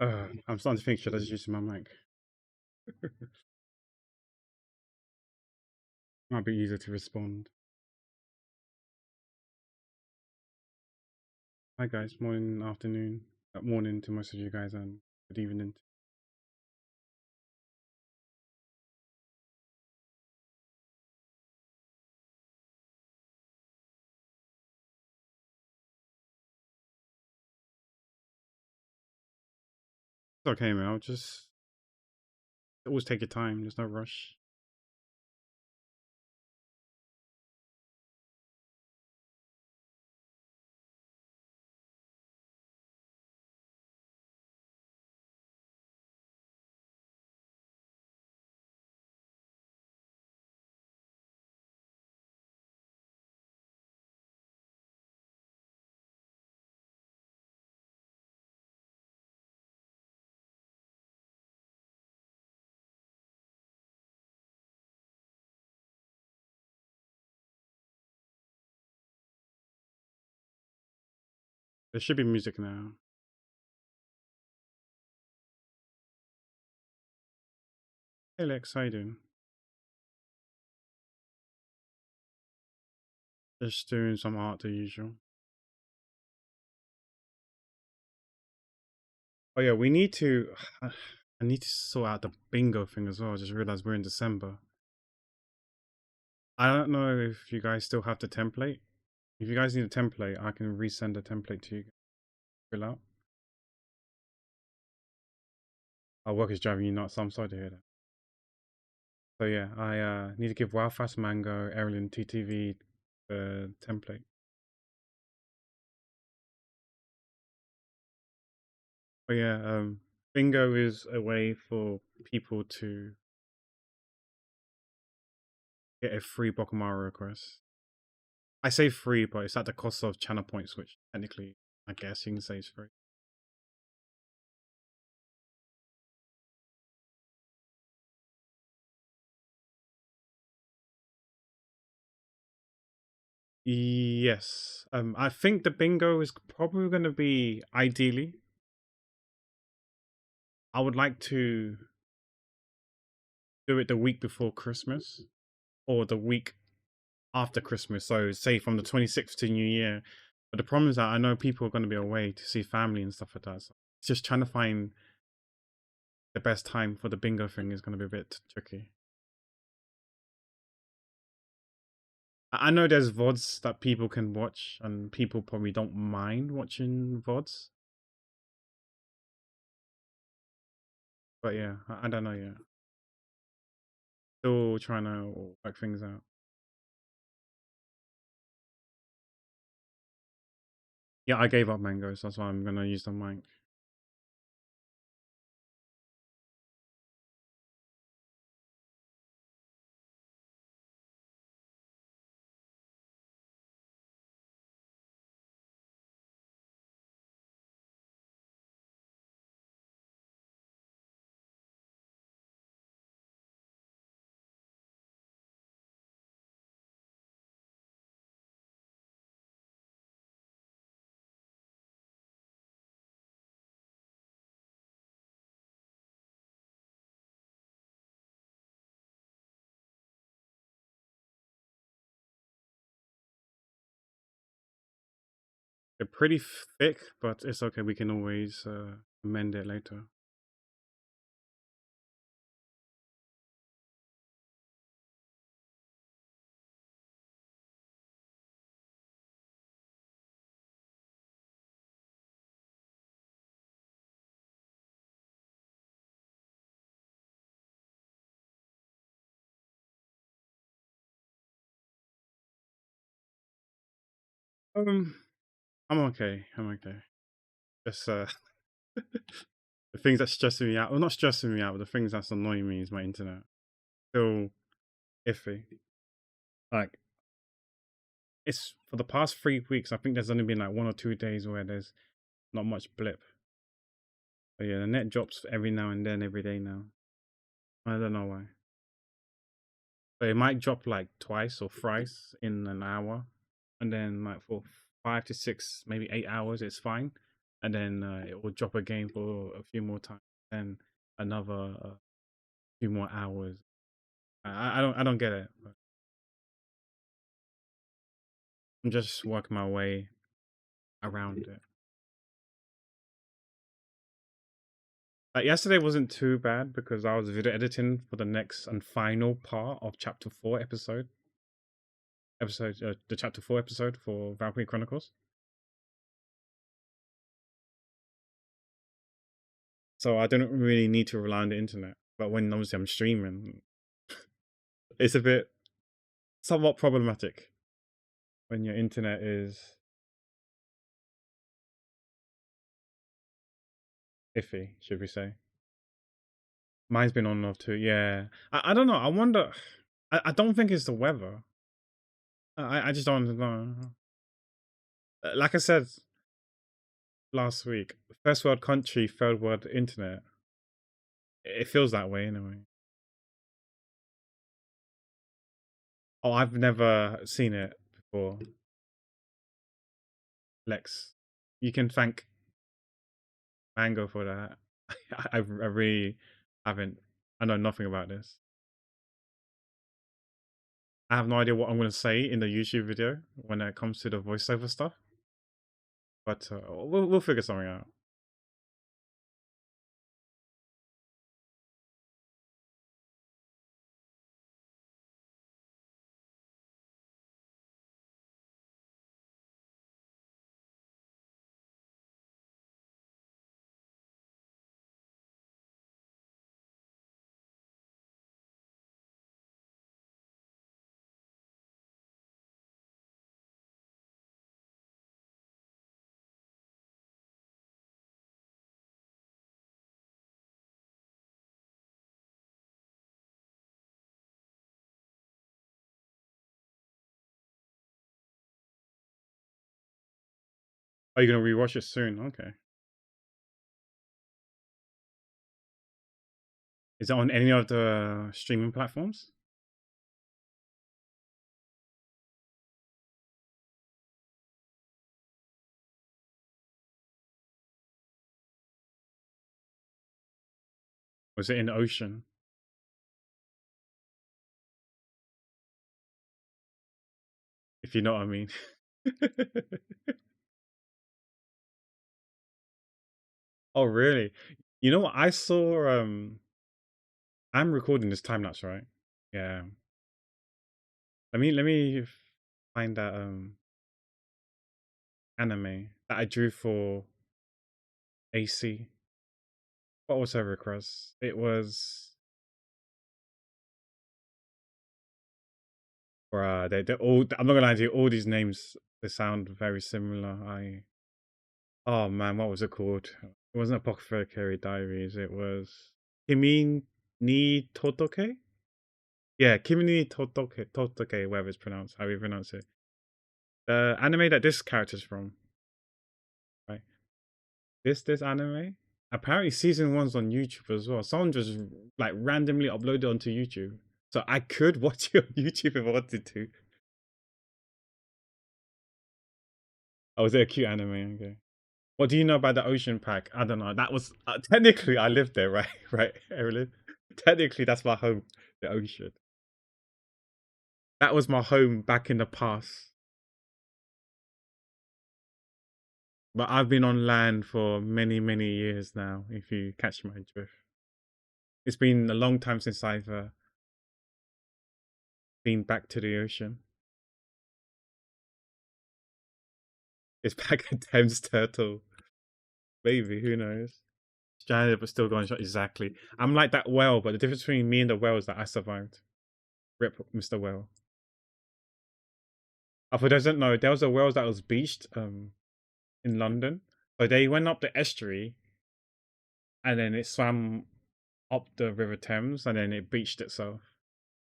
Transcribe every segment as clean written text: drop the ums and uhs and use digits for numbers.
I'm starting to think, should I just use my mic? Might be easier to respond. Hi guys, morning, afternoon, morning to most of you guys, and good evening. It's okay, man. I'll just always take your time. There's no rush. There should be music now. Hey Lex, how you doing? Just doing some art, the usual. Oh yeah, we need to. I need to sort out the bingo thing as well. I just realized we're in December. I don't know if you guys still have the template. If you guys need a template, I can resend the template to you. Fill out. Our work is driving you nuts, so I'm sorry to hear that. So yeah, I need to give Wildfast Mango, Erilyn, TTV the template. But yeah, bingo is a way for people to get a free Bokumaro request. I say free, but it's at the cost of channel points, which technically, I guess you can say is free. Yes. I think the bingo is probably going to be ideally. I would like to do it the week before Christmas or the week after Christmas. So, say from the 26th to New Year. But the problem is that I know people are going to be away to see family and stuff like that. So it's just trying to find the best time for the bingo thing is going to be a bit tricky. I know there's VODs that people can watch, and people probably don't mind watching VODs. But yeah, I don't know yet. Still trying to work things out. Yeah, I gave up mangoes. That's why I'm gonna use the mic. They're pretty thick, but it's okay. We can always amend it later. Um, I'm okay. I'm okay. Just the things that's stressing me out. Well, not stressing me out, but the things that's annoying me is my internet. Still iffy. Like it's for the past 3 weeks. I think there's only been like 1 or 2 days where there's not much blip. But yeah, the net drops every now and then, every day now. I don't know why. But it might drop like twice or thrice in an hour, and then like for 5 to 6, maybe 8 hours, it's fine. and then it will drop again for a few more times, then another few more hours. I don't get it. But I'm just working my way around it. Like yesterday wasn't too bad because I was video editing for the next and final part of chapter 4 the chapter 4 episode for Valkyrie Chronicles. So I don't really need to rely on the internet. But when obviously I'm streaming, it's a bit somewhat problematic when your internet is iffy, should we say. Mine's been on and off too, yeah. I don't know. I wonder. I don't think it's the weather. I just don't know. Like I said last week, first world country, third world internet. It feels that way anyway. Oh, I've never seen it before. Lex, you can thank Mango for that. I really haven't. I know nothing about this. I have no idea what I'm going to say in the YouTube video when it comes to the voiceover stuff. But we'll figure something out. Are you going to rewatch it soon? Okay. Is it on any of the streaming platforms? Was it in the ocean? If you know what I mean. Oh, really? You know what? I saw. I'm recording this time lapse, right? Yeah. Let me find that anime that I drew for AC. What was her request? It was. Bruh, they're all. I'm not gonna lie to you. All these names they sound very similar. Oh man, what was it called? It wasn't Apothecary Diaries. It was Kimi ni Totoke. Yeah, Kimi ni Totoke, whatever it's pronounced, how you pronounce it. The anime that this character's from, right? This anime. Apparently, season one's on YouTube as well. Someone just like randomly uploaded onto YouTube, so I could watch it on YouTube if I wanted to. Oh, was it a cute anime? Okay. What do you know about the ocean pack? I don't know. That was technically I lived there, right? Right, Evelyn. Technically, that's my home, the ocean. That was my home back in the past. But I've been on land for many, many years now, if you catch my drift. It's been a long time since I've been back to the ocean. It's back at Thames Turtle. Maybe, who knows? Stranded but still going shot. Exactly. I'm like that whale, but the difference between me and the whale is that I survived. Rip Mr. Whale. For those don't know, there was a whale that was beached in London. So they went up the estuary and then it swam up the River Thames and then it beached itself.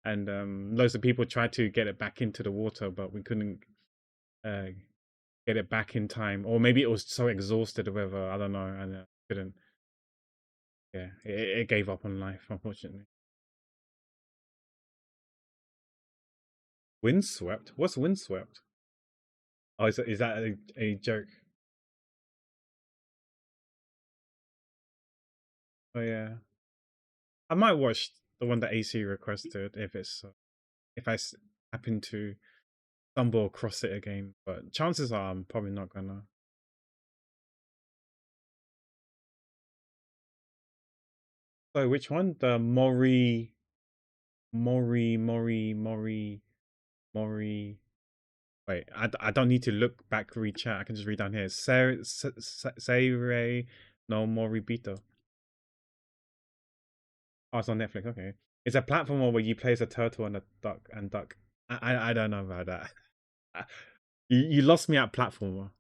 And loads of people tried to get it back into the water, but we couldn't uh, get it back in time. Or maybe it was so exhausted or whatever, I don't know, and couldn't. Yeah, it gave up on life, unfortunately. Windswept? What's windswept? Oh, is that a joke? Oh yeah, I might watch the one that AC requested if it's if happen to stumble across it again. But chances are I'm probably not gonna. So which one? The Mori. Wait, I don't need to look back read chat. I can just read down here. Seirei no Moribito. Oh, it's on Netflix. Okay, it's a platform where you play as a turtle and a duck. I don't know about that. You lost me at platformer.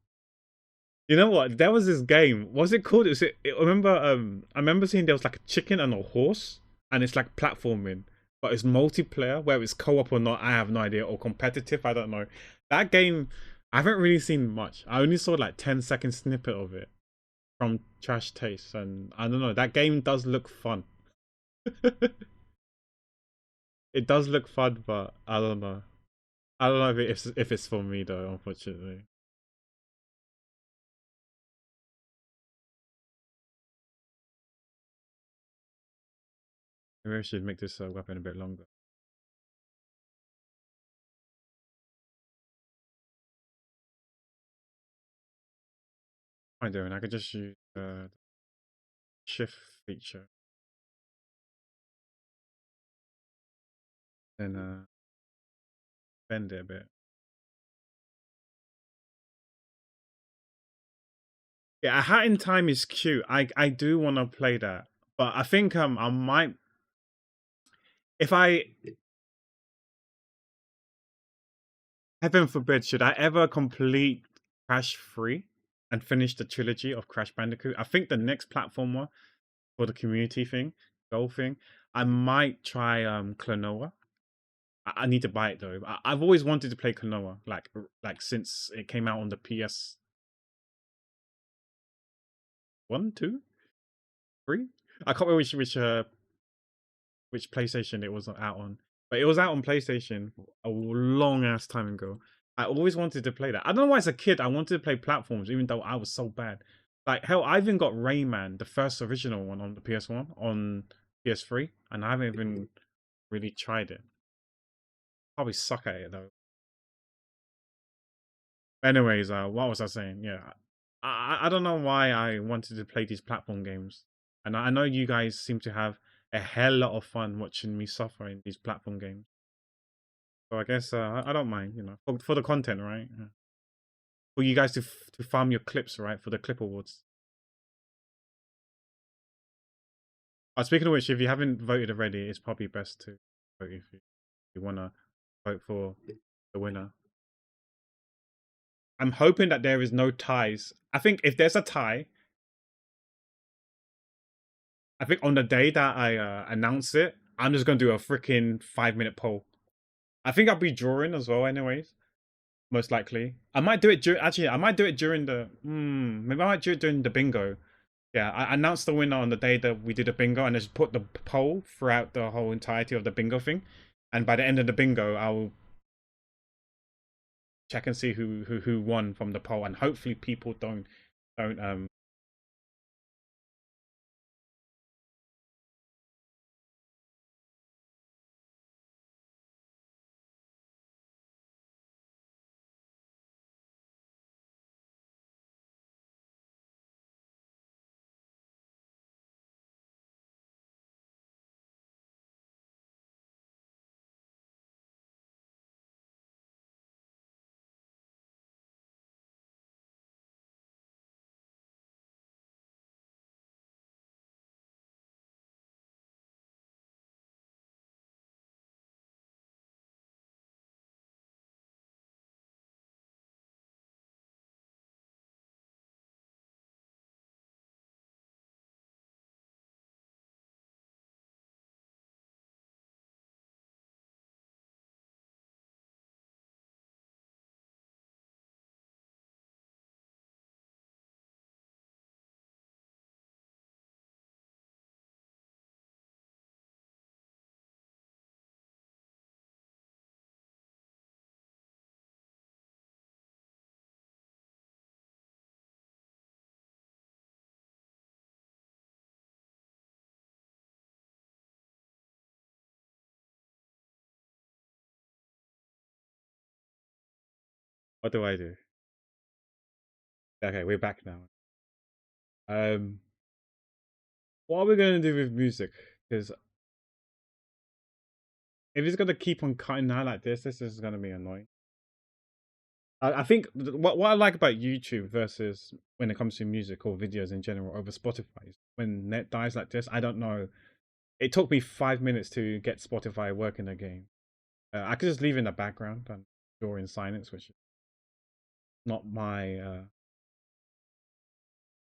You know what? There was this game. What's it called? I remember seeing there was like a chicken and a horse, and it's like platforming, but it's multiplayer. Whether it's co-op or not, I have no idea. Or competitive, I don't know. That game, I haven't really seen much. I only saw like 10-second snippet of it from Trash Taste, and I don't know. That game does look fun. It does look fun, but I don't know. I don't know if it's for me though. Unfortunately, maybe I should make this weapon a bit longer. I'm doing. I could just use shift feature, then bend it a bit. Yeah, a hat in time is cute. I do want to play that, but I think I might if I heaven forbid should I ever complete Crash 3 and finish the trilogy of Crash Bandicoot. I think the next platformer for the community thing, goal thing, I might try Klonoa. I need to buy it though. I've always wanted to play Klonoa, like since it came out on the PS1, 2, 3. I can't remember which PlayStation it was out on, but it was out on PlayStation a long ass time ago. I always wanted to play that. I don't know why as a kid I wanted to play platforms, even though I was so bad. Like hell, I even got Rayman, the first original one on the PS1, on PS3, and I haven't even really tried it. Probably suck at it though. Anyways, what was I saying? Yeah, I don't know why I wanted to play these platform games, and I know you guys seem to have a hell lot of fun watching me suffer in these platform games. So I guess I don't mind, for the content, right? Yeah. For you guys to farm your clips, right? For the clip awards. Speaking of which, if you haven't voted already, it's probably best to vote if you wanna vote for the winner. I'm hoping that there is no ties. I think if there's a tie, I think on the day that I announce it, I'm just gonna do a freaking 5 minute poll. I think I'll be drawing as well, anyways. Most likely, I might do it during. Actually, I might do it during the. Maybe I might do it during the bingo. Yeah, I announced the winner on the day that we did a bingo, and just put the poll throughout the whole entirety of the bingo thing. And by the end of the bingo, I'll check and see who won from the poll, and hopefully people don't What do I do? Okay, we're back now. Um, what are we gonna do with music? Because if it's gonna keep on cutting out like this is gonna be annoying. I think what I like about YouTube versus when it comes to music or videos in general over Spotify is when net dies like this. I don't know. It took me 5 minutes to get Spotify working again. I could just leave it in the background and draw in silence, which is not my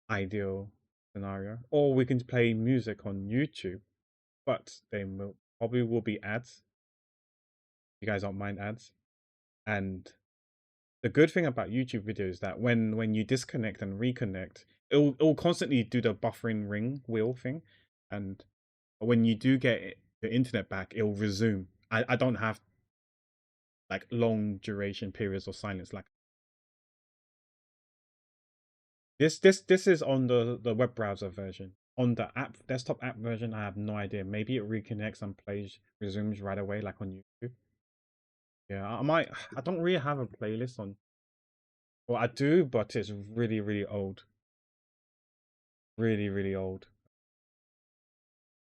ideal scenario. Or we can play music on YouTube, but they probably will be ads. You guys don't mind ads. And the good thing about YouTube videos is that when you disconnect and reconnect, it'll constantly do the buffering ring wheel thing, and when you do get the internet back, it'll resume. I don't have like long duration periods of silence like this is on the web browser version. On the app desktop app version, I have no idea. Maybe it reconnects and plays resumes right away like on YouTube. Yeah, I might. I don't really have a playlist on. Well, I do, but it's really really old. Really really old.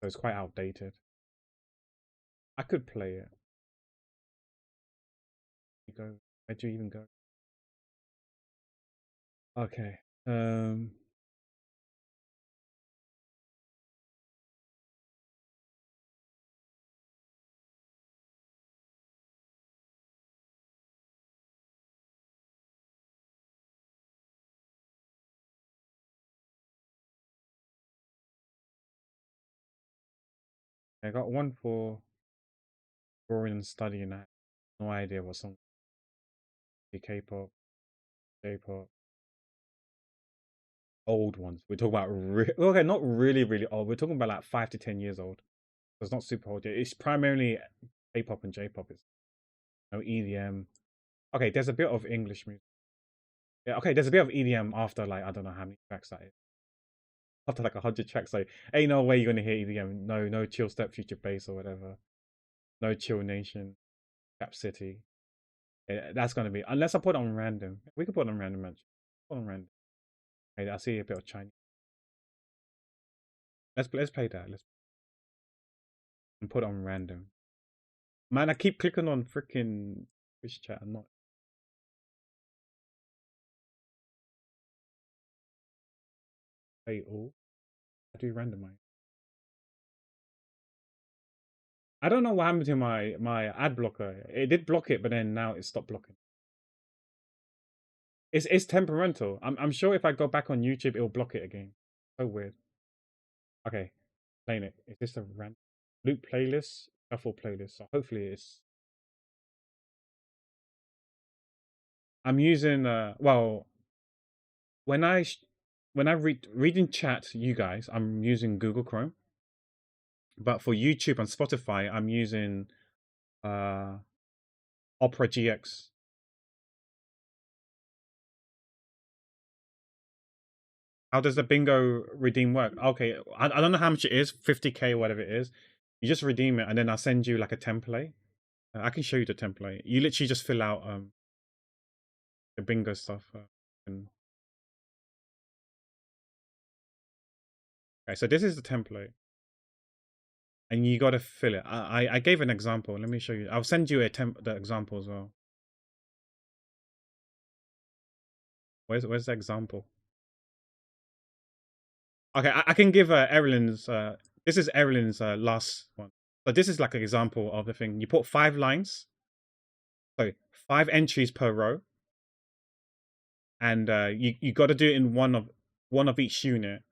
So it's quite outdated. I could play it. You go. Where'd you even go? Okay. I got one for drawing and studying. I have no idea what song. K-pop, J-pop, old ones. We're talking about okay, not really really old. We're talking about like 5 to 10 years old. So it's not super old yet. It's primarily K-pop and J-pop. It's no EDM. Okay, there's a bit of English music. Yeah, okay, there's a bit of EDM after like I don't know how many tracks that is. After like 100 tracks, like ain't no way you're gonna hear EDM. No, no chill step, future bass or whatever. No chill nation, Cap City. Yeah, that's gonna be unless I put on random. We could put on random actually. Put on random. Hey, I see a bit of Chinese. Let's play that. Let's and put on random. Man, I keep clicking on freaking Twitch chat. I'm not play all. I do randomize. I don't know what happened to my ad blocker. It did block it, but then now it stopped blocking. It's temperamental. I'm sure if I go back on YouTube, it'll block it again. So weird. Okay, playing it. Is this a random loop playlist? Shuffle playlist. So hopefully it's. I'm using well when when I read in chat you guys, I'm using Google Chrome. But for YouTube and Spotify, I'm using uh Opera GX. How does the bingo redeem work? Okay, I don't know how much it is, 50K, whatever it is. You just redeem it, and then I'll send you like a template. I can show you the template. You literally just fill out the bingo stuff. And okay, so this is the template, and you got to fill it. I gave an example. Let me show you. I'll send you the example as well. Where's the example? Okay, I can give Erilyn's. This is Erilyn's last one. So this is like an example of the thing. You put 5 lines, so 5 entries per row, and you got to do it in one of each unit.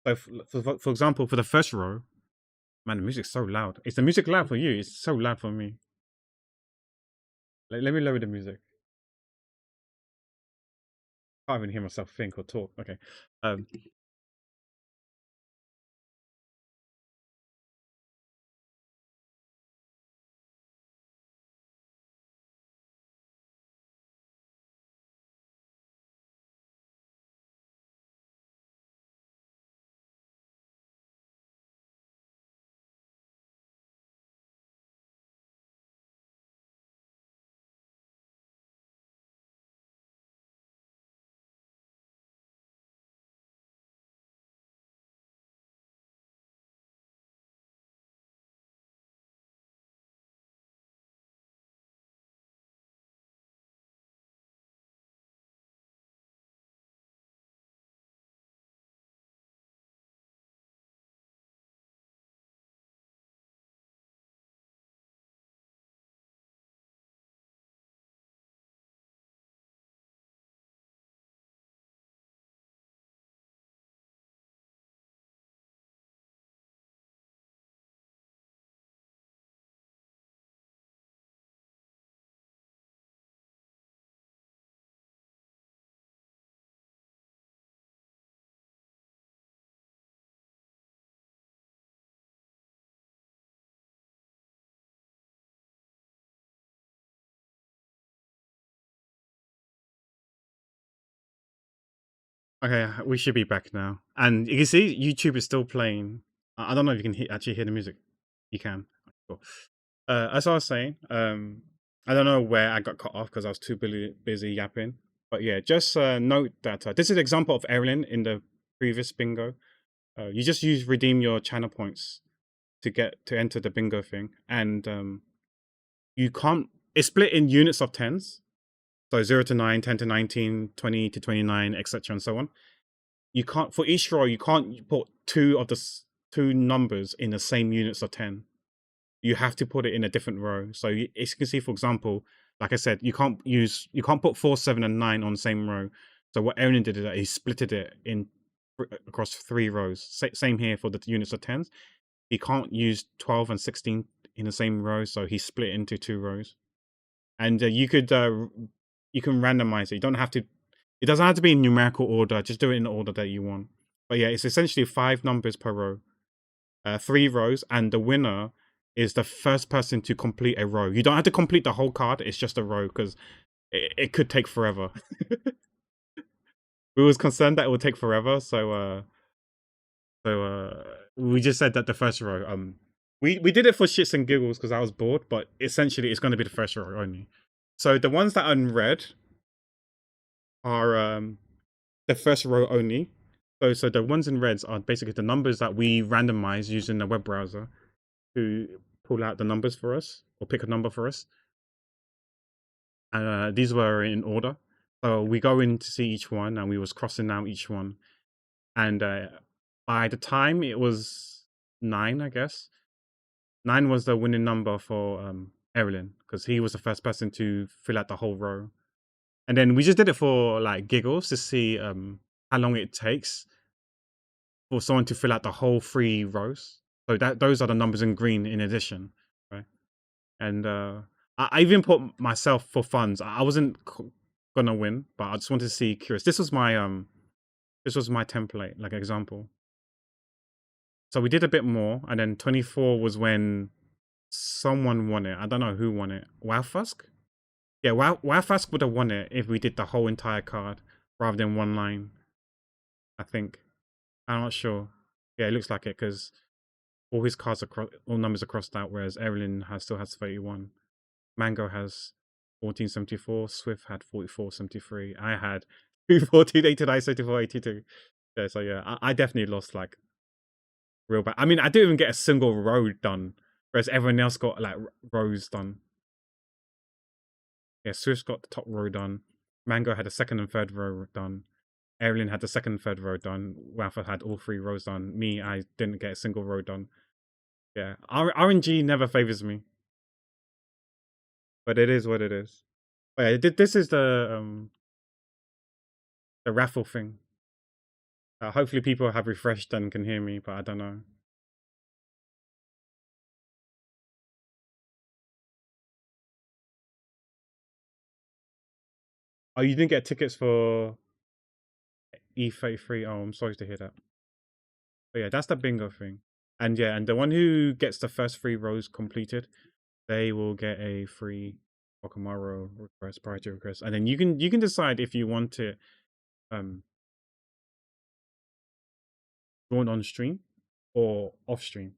So for example, for the first row, man, the music's so loud. Is the music loud for you? It's so loud for me. Let me lower the music. I can't even hear myself think or talk. Okay. Um, Okay, we should be back now. And you can see YouTube is still playing. I don't know if you can actually hear the music. You can. Cool. As I was saying, I don't know where I got cut off because I was too busy yapping. But yeah, just note that this is an example of Erin in the previous bingo. You just use redeem your channel points to enter the bingo thing, and you can't. It's split in units of tens, so 0 to 9, 10 to 19, 20 to 29, etc., and so on. You can't, for each row, you can't put two numbers in the same units of 10. You have to put it in a different row. So as you can see, for example, like I said, you can't put 4, 7, and 9 on the same row. So what Aaron did is that he splitted it in across 3 rows. Same here for the units of tens. He can't use 12 and 16 in the same row, so he split into 2 rows. And you can randomize it. You don't have to. It doesn't have to be in numerical order. Just do it in the order that you want. But yeah, it's essentially 5 numbers per row, 3 rows, and the winner is the first person to complete a row. You don't have to complete the whole card. It's just a row because it could take forever. We was concerned that it would take forever, so we just said that the first row. We did it for shits and giggles because I was bored, but essentially it's going to be the first row only. So the ones that are in red are the first row only. So the ones in reds are basically the numbers that we randomize using the web browser to pull out the numbers for us or pick a number for us. And these were in order. So we go in to see each one, and we was crossing out each one. And by the time it was 9, I guess 9 was the winning number for Erilyn because he was the first person to fill out the whole row. And then we just did it for like giggles to see how long it takes for someone to fill out the whole 3 rows. So those are the numbers in green in addition, right? And I even put myself for funds. I wasn't gonna win, but I just wanted to see curious. This was my template, like example. So we did a bit more, and then 24 was when someone won it. I don't know who won it. Wowfusk? Yeah, Wowfusk would have won it if we did the whole entire card rather than one line. I think. I'm not sure. Yeah, it looks like it because all his cards all numbers are crossed out, whereas Erilyn still has 31. Mango has 1474. Swift had 4473. I had 214, 89, 74, 82. Yeah, so yeah, I definitely lost like real bad. I mean, I didn't even get a single row done, whereas everyone else got like rows done. Yeah, Swift got the top row done. Mango had the second and third row done. Erilyn had the second and third row done. Wafa had all 3 rows done. Me, I didn't get a single row done. Yeah, RNG never favors me, but it is what it is. But yeah, this is the raffle thing. Hopefully people have refreshed and can hear me, but I don't know. Oh, you didn't get tickets for E33? Oh, I'm sorry to hear that. But yeah, that's the bingo thing. And yeah, and the one who gets the first 3 rows completed, they will get a free Bokumaro request, priority request. And then you can decide if you want it drawn on stream or off stream.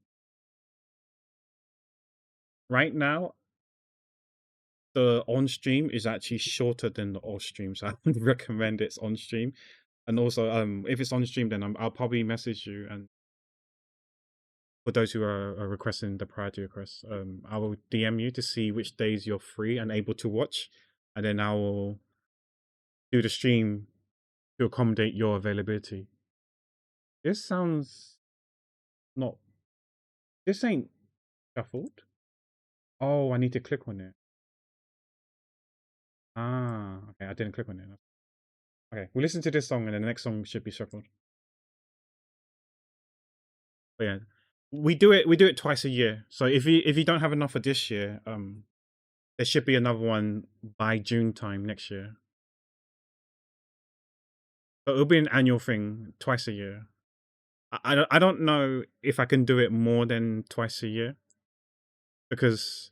Right now, the on stream is actually shorter than the off stream, so I would recommend it's on stream. And also, if it's on stream, then I'll probably message you. And for those who are requesting the priority request, I will DM you to see which days you're free and able to watch, and then I will do the stream to accommodate your availability. This sounds not. This ain't shuffled. Oh, I need to click on it. Ah, okay, I didn't click on it. Okay, we'll listen to this song, and then the next song should be shuffled. But yeah, we do it twice a year. So if you don't have enough for this year, there should be another one by June time next year. So it'll be an annual thing, twice a year. I don't know if I can do it more than twice a year because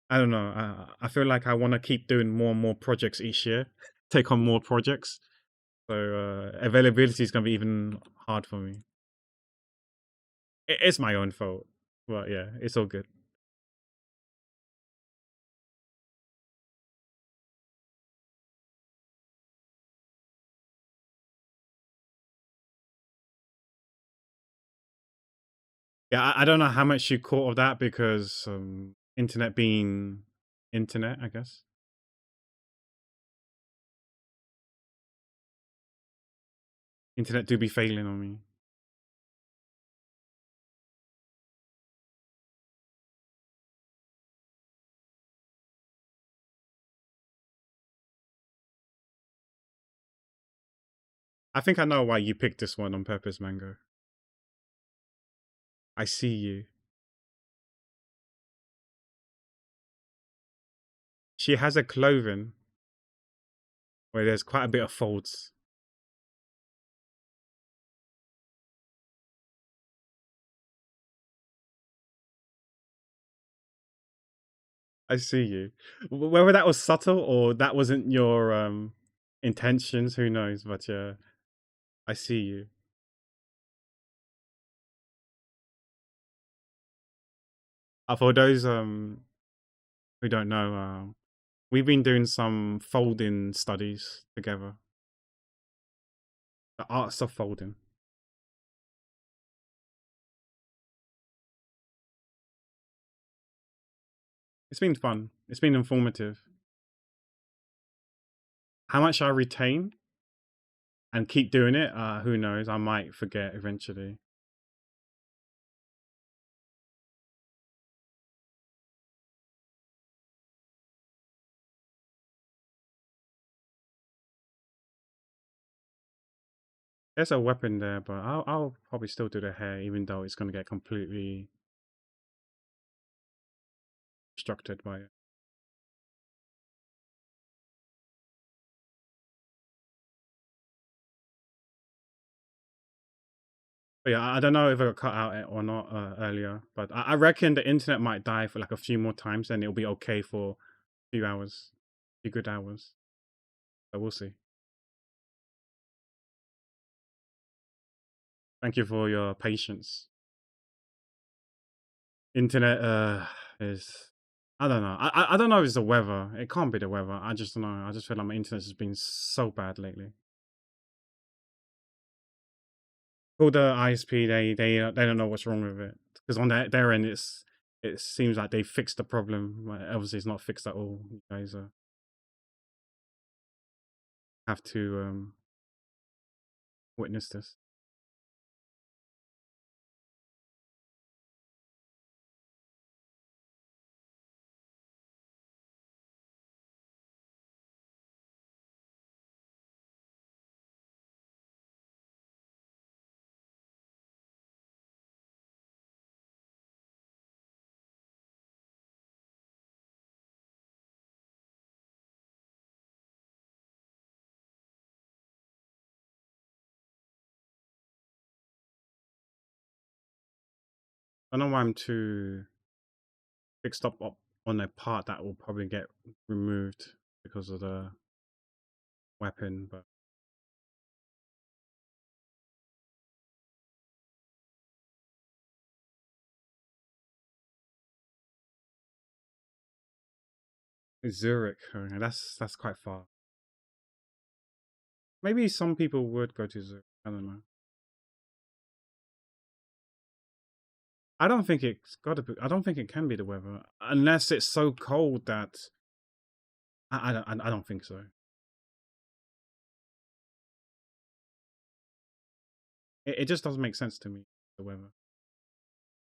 I don't know. I feel like I want to keep doing more and more projects each year, take on more projects. So availability is gonna be even hard for me. It's my own fault, but yeah, it's all good. Yeah, I don't know how much you caught of that because internet being internet, I guess. Internet do be failing on me. I think I know why you picked this one on purpose, Mango. I see you. She has a clothing where there's quite a bit of folds. I see you. Whether that was subtle or that wasn't your intentions, who knows? But yeah, I see you. For those who don't know, we've been doing some folding studies together. The arts of folding. It's been fun. It's been informative. How much I retain and keep doing it, who knows? I might forget eventually. There's a weapon there, but I'll probably still do the hair, even though it's gonna get completely obstructed by it. But yeah, I don't know if it cut out or not earlier, but I reckon the internet might die for like a few more times, and it'll be okay for a few hours, a few good hours. So we'll see. Thank you for your patience. Internet is, I don't know. I don't know if it's the weather. It can't be the weather. I just don't know. I just feel like my internet has been so bad lately. All the ISP, they don't know what's wrong with it because on their end, it seems like they fixed the problem. Obviously, it's not fixed at all. You guys have to witness this. I don't know why I'm too fixed up on a part that will probably get removed because of the weapon, but it's Zurich. Okay, that's quite far. Maybe some people would go to Zurich. I don't know. I don't think it's got to be. I don't think it can be the weather unless it's so cold that I don't think so. It just doesn't make sense to me. The weather.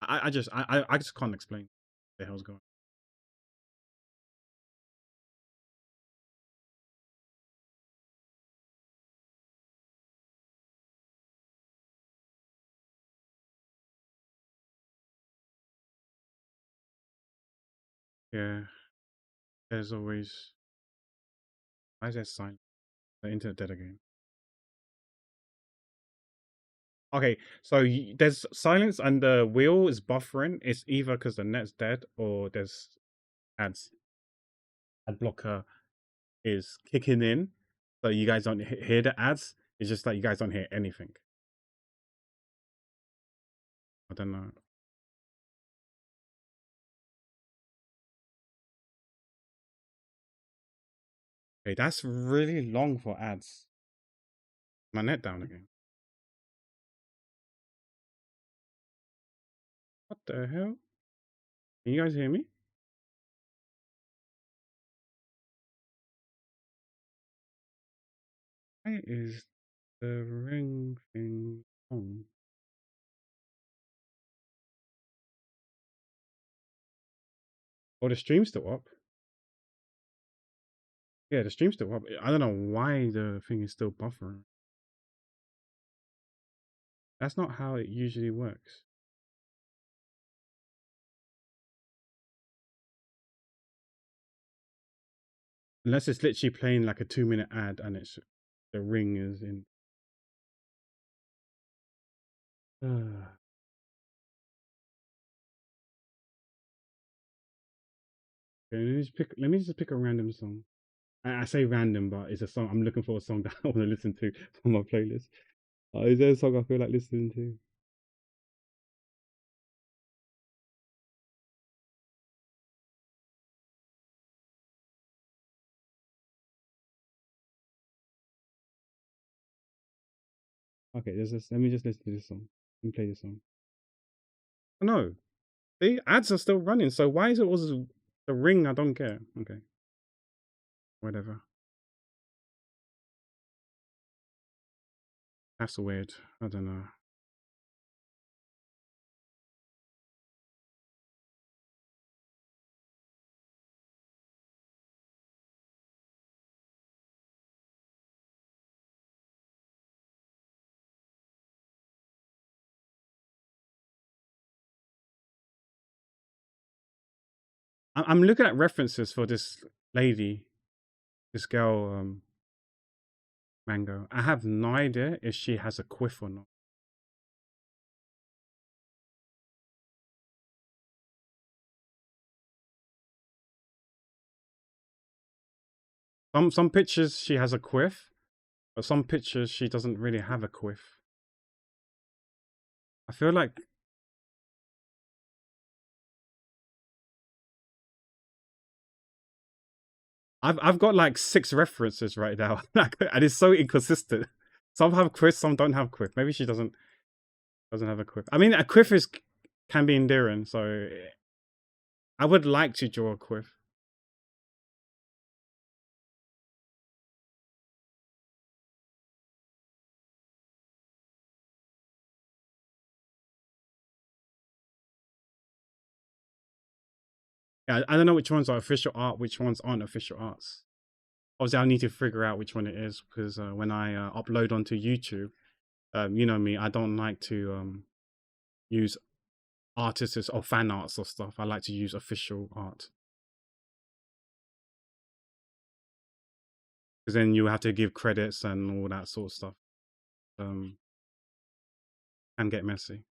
I just can't explain what the hell's going. Yeah, there's always. Why is there silent? The internet dead again. Okay, so there's silence and the wheel is buffering. It's either because the net's dead or there's ads. Ad blocker is kicking in. So you guys don't hear the ads. It's just like you guys don't hear anything. I don't know. Okay, that's really long for ads. My net down again. What the hell? Can you guys hear me? Why is the ring thing on? Oh, the stream's still up. Yeah, the stream's still up. I don't know why the thing is still buffering. That's not how it usually works. Unless it's literally playing like a 2-minute ad and it's the ring is in. Okay, let me just pick a random song. I say random, but it's a song. I'm looking for a song that I want to listen to on my playlist. Is there a song I feel like listening to? Okay, let me just listen to this song. Let me play this song. Oh, no, the ads are still running. So why is it always the ring? I don't care. Okay, whatever. That's weird. I don't know. I'm looking at references for this lady, this girl, Mango. I have no idea if she has a quiff or not. Some pictures she has a quiff, but some pictures she doesn't really have a quiff. I feel like I've got like 6 references right now, and it's so inconsistent. Some have quiff, some don't have quiff. Maybe she doesn't have a quiff. I mean, a quiff can be endearing, so I would like to draw a quiff. Yeah, I don't know which ones are official art, which ones aren't official arts. Obviously, I need to figure out which one it is because when I upload onto YouTube, you know me, I don't like to use artists or fan arts or stuff. I like to use official art because then you have to give credits and all that sort of stuff. Can get messy.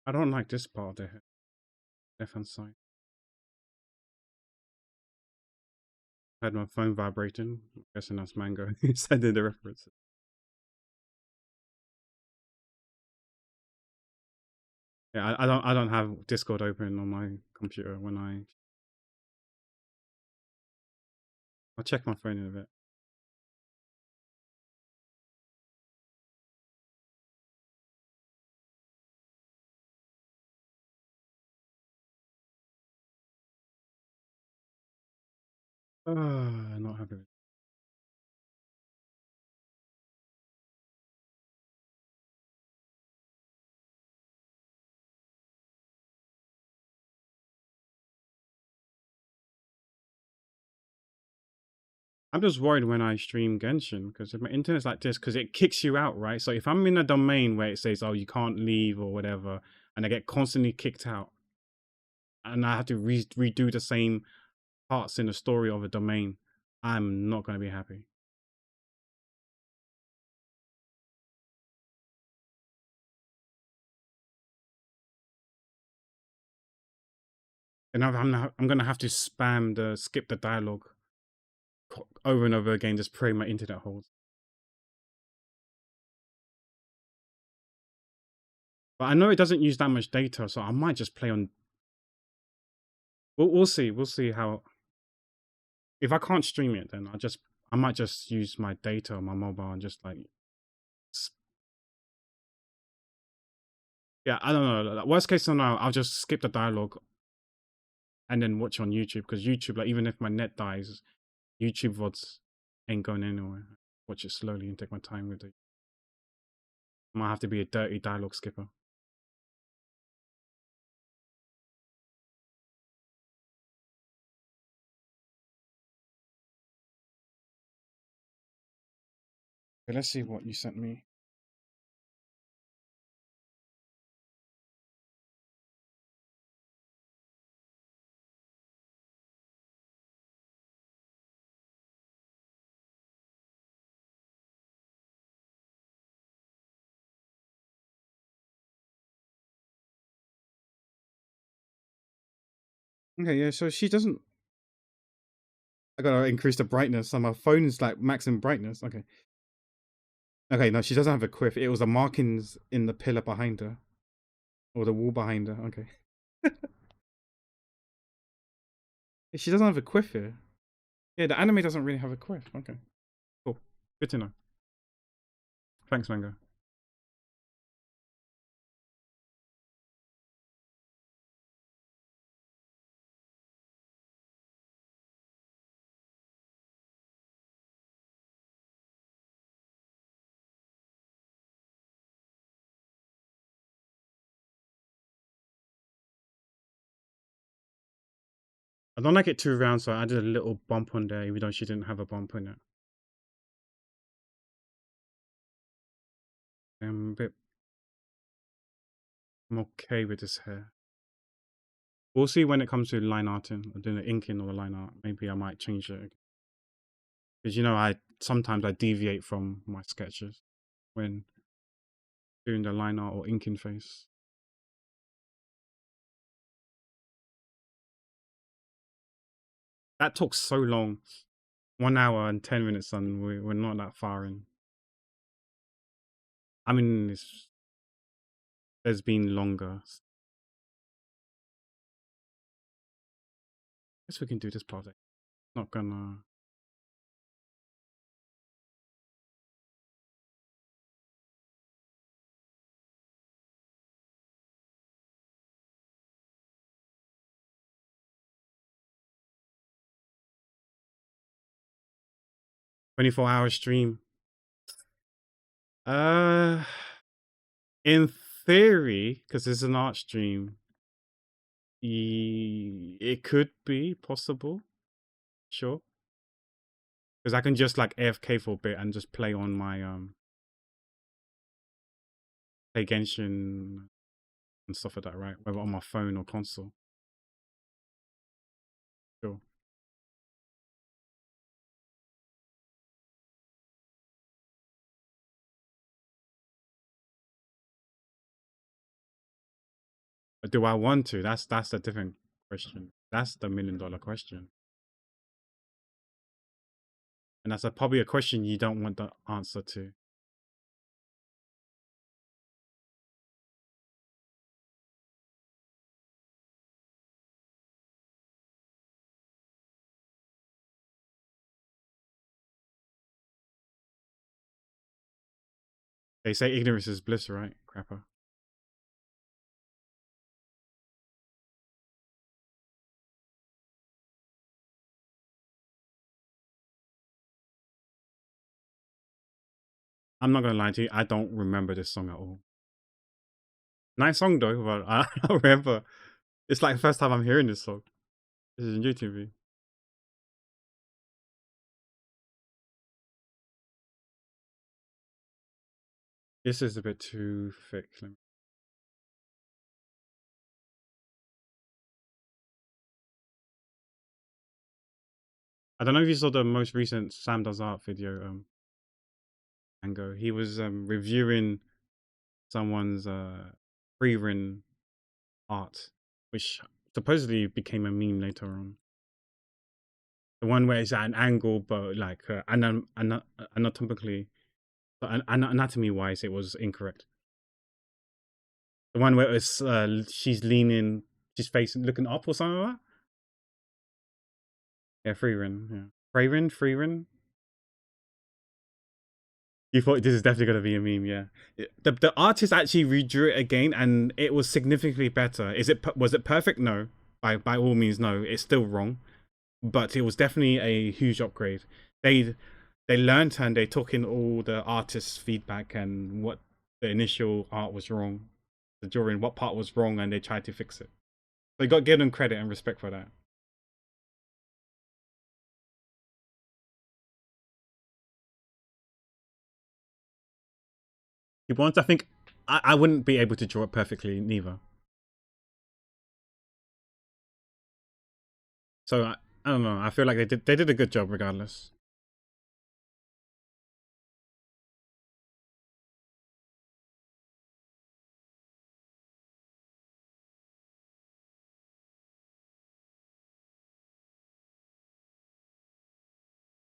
I don't like this part of the left hand side. I had my phone vibrating. I'm guessing that's Mango sending the reference. Yeah, I don't have Discord open on my computer when I'll check my phone in a bit. Not happy with I'm just worried when I stream Genshin because if my internet's like this, because it kicks you out, right? So if I'm in a domain where it says, "Oh, you can't leave" or whatever, and I get constantly kicked out, and I have to redo the same parts in the story of a domain, I'm not going to be happy. And I'm going to have to spam the skip the dialogue over and over again, just praying my internet holds. But I know it doesn't use that much data, so I might just play on. We'll see. We'll see how. If I can't stream it, then I might just use my data on my mobile and just like. Yeah, I don't know. Like, worst case scenario, I'll just skip the dialogue and then watch on YouTube because YouTube, like even if my net dies, YouTube VODs ain't going anywhere. Watch it slowly and take my time with it. Might have to be a dirty dialogue skipper. Okay, let's see what you sent me. Okay, yeah, so she doesn't. I gotta increase the brightness. So my phone's like maximum brightness. Okay. Okay, no, she doesn't have a quiff. It was the markings in the pillar behind her. Or the wall behind her. Okay. She doesn't have a quiff here. Yeah, the anime doesn't really have a quiff. Okay. Cool. Good to know. Thanks, Mango. I don't like it too round, so I added a little bump on there, even though she didn't have a bump on it. I'm a bit. I'm okay with this hair. We'll see when it comes to line arting or doing the inking or the line art. Maybe I might change it because I sometimes I deviate from my sketches when doing the line art or inking face. That took so long. 1 hour and 10 minutes, and we're not that far in. I mean, there's been longer. I guess we can do this project. Not gonna. 24-hour stream. Uh, in theory, because it's an art stream, it could be possible. Sure. Because I can just like AFK for a bit and just play on my play Genshin and stuff like that, right? Whether on my phone or console. Sure. But do I want to? That's a different question. That's the $1 million question. And that's probably a question you don't want the answer to. They say ignorance is bliss, right, Crapper? I'm not gonna lie to you, I don't remember this song at all. Nice song though, but I don't remember. It's like the first time I'm hearing this song. This is new to me. This is a bit too thick. I don't know if you saw the most recent Sam Does Art video, Ango. He was reviewing someone's pre-written art, which supposedly became a meme later on. The one where it's at an angle, but like anatomically, anatomy-wise, it was incorrect. The one where it's she's leaning, she's facing, looking up or something like that. Yeah, Freerin. Yeah, Freerin. You thought this is definitely gonna be a meme, yeah. The artist actually redrew it again, and it was significantly better. Was it perfect? No, by all means, no. It's still wrong, but it was definitely a huge upgrade. They learned and they took in all the artist's feedback and what the initial art was wrong, the drawing, what part was wrong, and they tried to fix it. So you got to give them credit and respect for that. To be honest, I think I wouldn't be able to draw it perfectly neither. So I don't know. I feel like they did a good job regardless.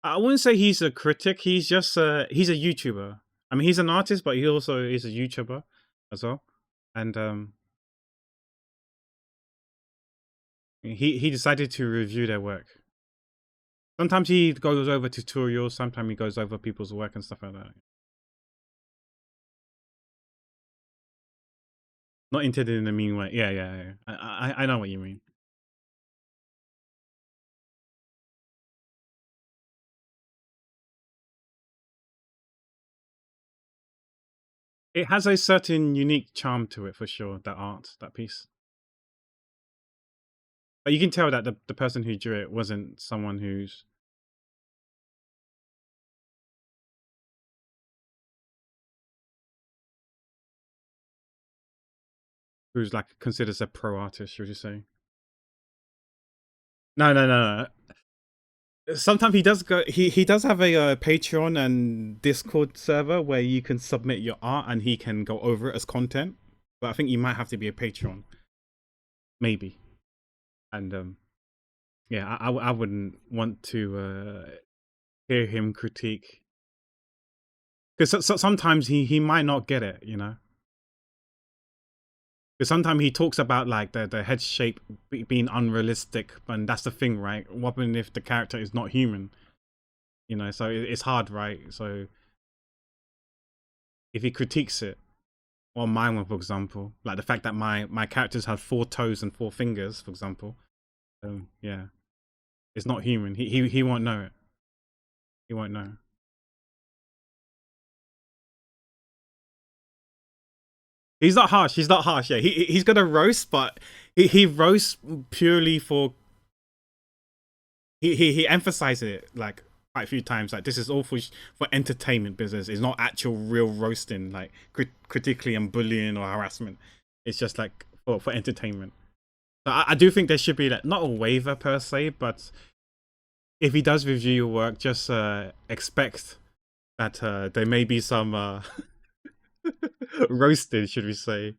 I wouldn't say he's a critic. He's just he's a YouTuber. I mean, he's an artist, but he also is a YouTuber as well. And he decided to review their work. Sometimes he goes over tutorials. Sometimes he goes over people's work and stuff like that. Not intended in a mean way. Yeah. I know what you mean. It has a certain unique charm to it for sure. That art, that piece. But you can tell that the person who drew it wasn't someone who's like considered a pro artist, should you say? No. Sometimes he does go. He does have a Patreon and Discord server where you can submit your art and he can go over it as content. But I think you might have to be a Patreon, maybe. And yeah, I wouldn't want to hear him critique because sometimes he might not get it, you know. Because sometimes he talks about like the head shape being unrealistic, and that's the thing, right? What if the character is not human? You know, so it's hard, right? So if he critiques it, or mine one, for example, like the fact that my characters have 4 toes and 4 fingers, for example, yeah, it's not human. He won't know it. He won't know. He's not harsh. He's not harsh. Yeah, he's gonna roast, but he roasts purely for he emphasizes it like quite a few times. Like this is all for entertainment business. It's not actual real roasting, like critically and bullying or harassment. It's just like for entertainment. So I do think there should be like not a waiver per se, but if he does review your work, just expect that there may be some roasted, should we say.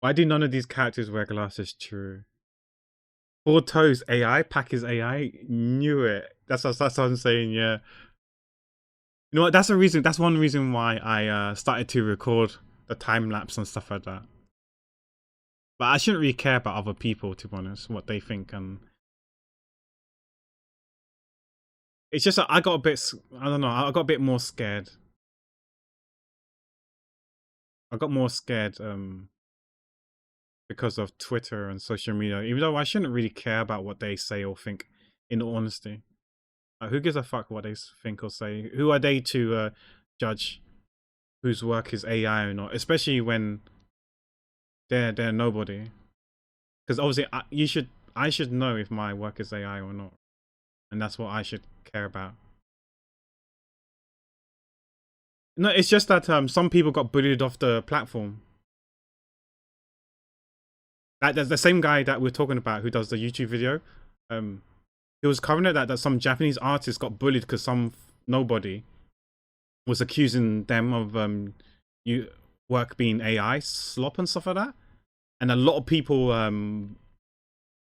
Why do none of these characters wear glasses? True. 4 toes AI, pack is AI. Knew it. That's what I'm saying. Yeah. You know what? That's a reason. That's one reason why I started to record the time lapse and stuff like that. But I shouldn't really care about other people, to be honest, what they think. And it's just I got a bit. I don't know. I got a bit more scared. I got more scared because of Twitter and social media. Even though I shouldn't really care about what they say or think. In all honesty, who gives a fuck what they think or say? Who are they to judge whose work is AI or not? Especially when they're nobody. Because obviously, I should know if my work is AI or not. and that's what I should care about. No, it's just that some people got bullied off the platform. Like there's the same guy that we're talking about who does the YouTube video. Um, he was covering it that some Japanese artists got bullied because some nobody was accusing them of you work being AI slop and stuff like that, and a lot of people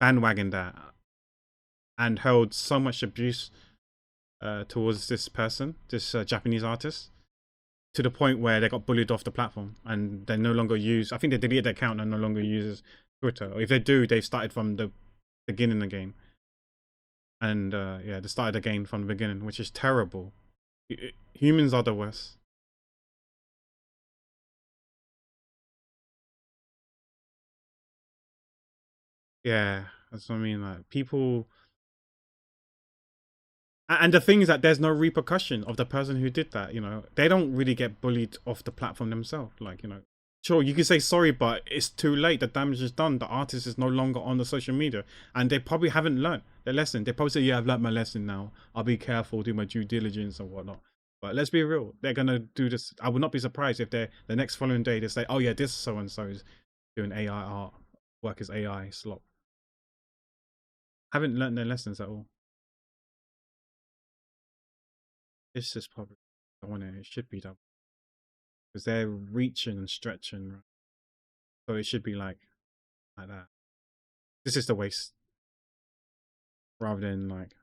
bandwagoned that and held so much abuse towards this person, this Japanese artist, to the point where they got bullied off the platform and they no longer use. I think they deleted their account and no longer uses Twitter. Or if they do, they've started from the beginning again. And yeah, they started again from the beginning, which is terrible. Humans are the worst. Yeah, that's what I mean. Like people, and the thing is that there's no repercussion of the person who did that. You know, they don't really get bullied off the platform themselves. Like, you know, sure, you can say sorry, but it's too late. The damage is done. The artist is no longer on the social media, and they probably haven't learned their lesson. They probably say, "Yeah, I've learned my lesson now. I'll be careful, do my due diligence and whatnot." But let's be real. They're gonna do this. I would not be surprised if they the next following day they say, "Oh yeah, this so and so is doing AI art, work as AI slop." Haven't learned their lessons at all. This is probably the one it should be done because they're reaching and stretching, right? So it should be like that. This is the waste rather than like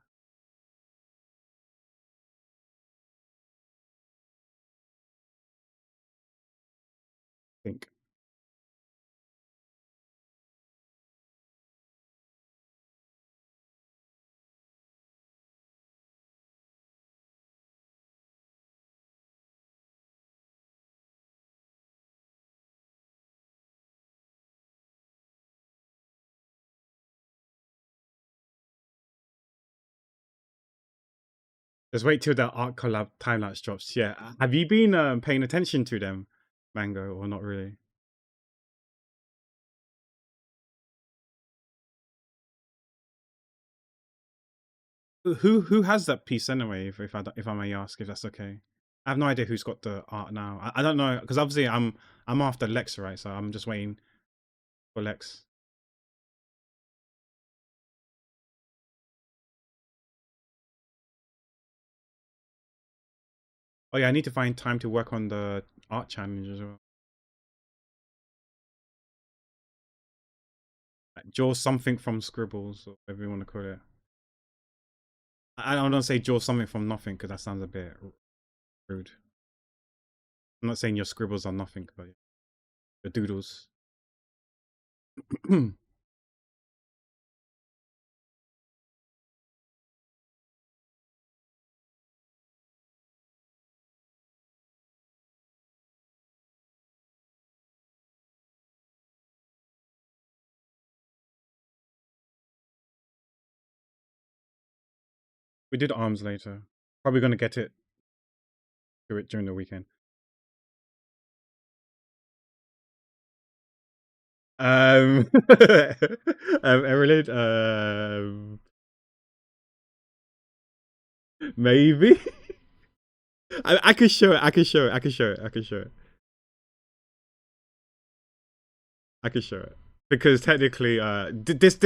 think. Just wait till the art collab time lapse drops. Yeah, have you been paying attention to them, Mango, or not really? Who has that piece anyway? If I may ask, if that's okay. I have no idea who's got the art now. I don't know because obviously I'm after Lex, right? So I'm just waiting for Lex. Oh yeah, I need to find time to work on the art challenge as well. Like, draw something from scribbles, or whatever you want to call it. I don't say draw something from nothing because that sounds a bit rude. I'm not saying your scribbles are nothing, but your doodles. We did arms later. Probably gonna get it to it during the weekend. Evelyn, maybe. I could show it. I could show it. I could show it. I could show it. I could show it because technically, this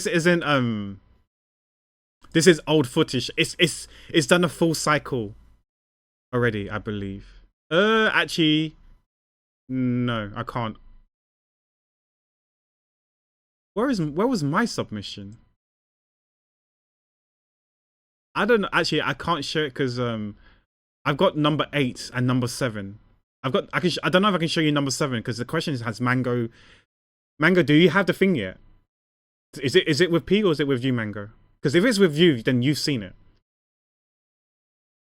isn't this is old footage. It's done a full cycle already, I believe. Actually, no, I can't. Where was my submission? I don't know. Actually, I can't show it because I've got number 8 and number 7. I don't know if I can show you number 7 because the question is, has Mango. Mango, do you have the thing yet? Is it with P or is it with you, Mango? Because if it's with you, then you've seen it.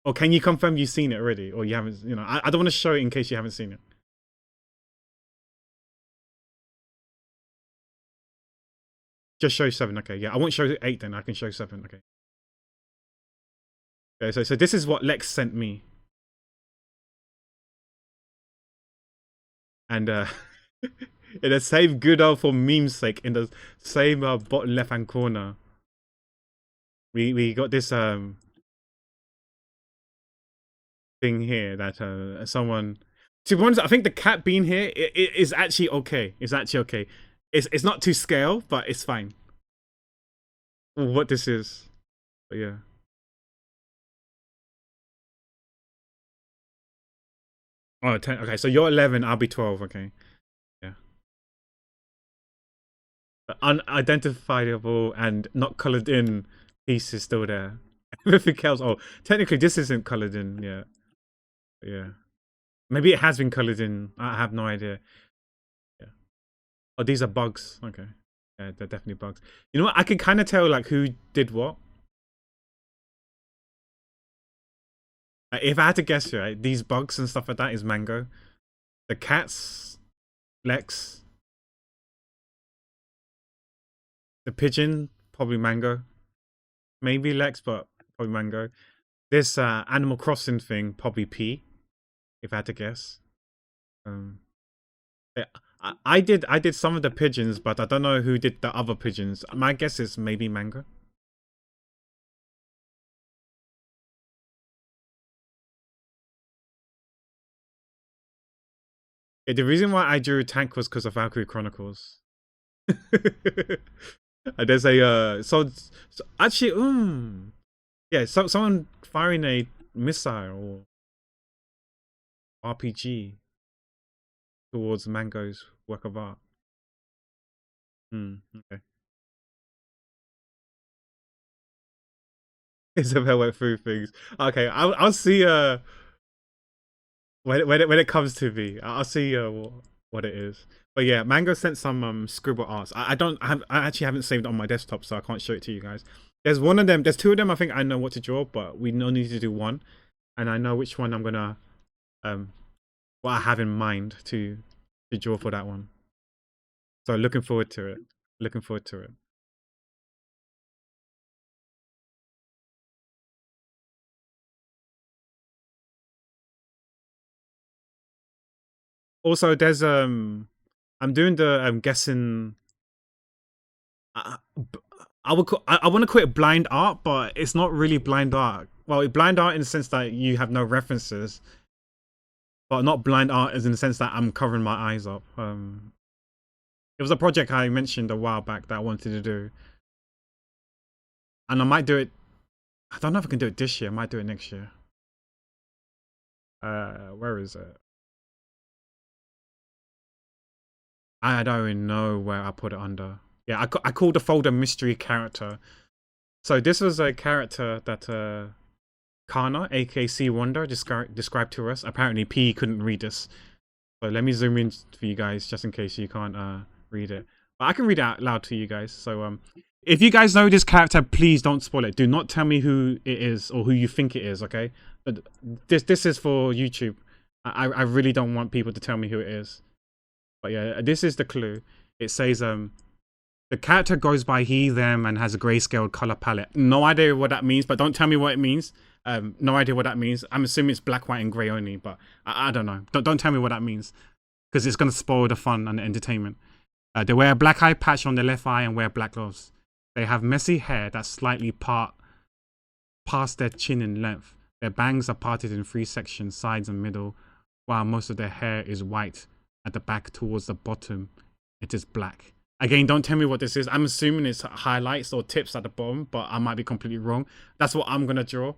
Or can you confirm you've seen it already, or you haven't? You know, I don't want to show it in case you haven't seen it. Just show 7, okay? Yeah, I won't show 8 then. I can show 7, okay? Okay, so this is what Lex sent me, and in the same good old for meme's sake, in the same bottom left hand corner, we got this thing here that someone. To be honest, I think the cat being here it is actually okay. It's actually okay. It's not to scale, but it's fine. What this is, but yeah. Oh, 10. Okay, so you're 11. I'll be 12. Okay, yeah. The unidentifiable and not colored in piece is still there. Everything else. Oh, technically this isn't colored in. Yeah, yeah. Maybe it has been colored in. I have no idea. Yeah. Oh, these are bugs. Okay. Yeah, they're definitely bugs. You know what? I can kind of tell like who did what. If I had to guess, right, these bugs and stuff like that is Mango. The cats, Lex. The pigeon, probably Mango. Maybe Lex, but probably Mango. This Animal Crossing thing, probably P. If I had to guess. Um, yeah, I did some of the pigeons, but I don't know who did the other pigeons. My guess is maybe Mango. Yeah, the reason why I drew Tank was because of Valkyrie Chronicles. And there's a so actually, yeah, someone firing a missile or RPG towards Mango's work of art. Okay. Isabel went through things. Okay, I'll see when it comes to me, I'll see what it is. But yeah, Mango sent some scribble arts. I actually haven't saved it on my desktop, so I can't show it to you guys. There's one of them. There's two of them. I think I know what to draw, but we only need to do one, and I know which one I'm gonna what I have in mind to draw for that one. So looking forward to it. Looking forward to it. Also, there's I'm doing the guessing. I, I would I want to call it blind art, but it's not really blind art. Well, blind art in the sense that you have no references, but not blind art as in the sense that I'm covering my eyes up. It was a project I mentioned a while back that I wanted to do, and I might do it. I don't know if I can do it this year. I might do it next year. Where is it? I don't even know where I put it under. Yeah, I called the folder mystery character. So this was a character that Kana, aka C Wonder, described to us. Apparently P couldn't read this. So let me zoom in for you guys just in case you can't read it. But I can read it out loud to you guys. So if you guys know this character, please don't spoil it. Do not tell me who it is or who you think it is, okay? But this is for YouTube. I really don't want people to tell me who it is. But yeah, this is the clue. It says the character goes by he, them, and has a grayscale color palette. No idea what that means, but don't tell me what it means. No idea what that means. I'm assuming it's black, white, and gray only, but I don't know. Don't tell me what that means, because it's gonna spoil the fun and the entertainment. They wear a black eye patch on their left eye and wear black gloves. They have messy hair that's slightly past their chin in length. Their bangs are parted in three sections, sides and middle, while most of their hair is white at the back towards the bottom. It is black. Again, don't tell me what this is. I'm assuming it's highlights or tips at the bottom, but I might be completely wrong. That's what I'm gonna draw.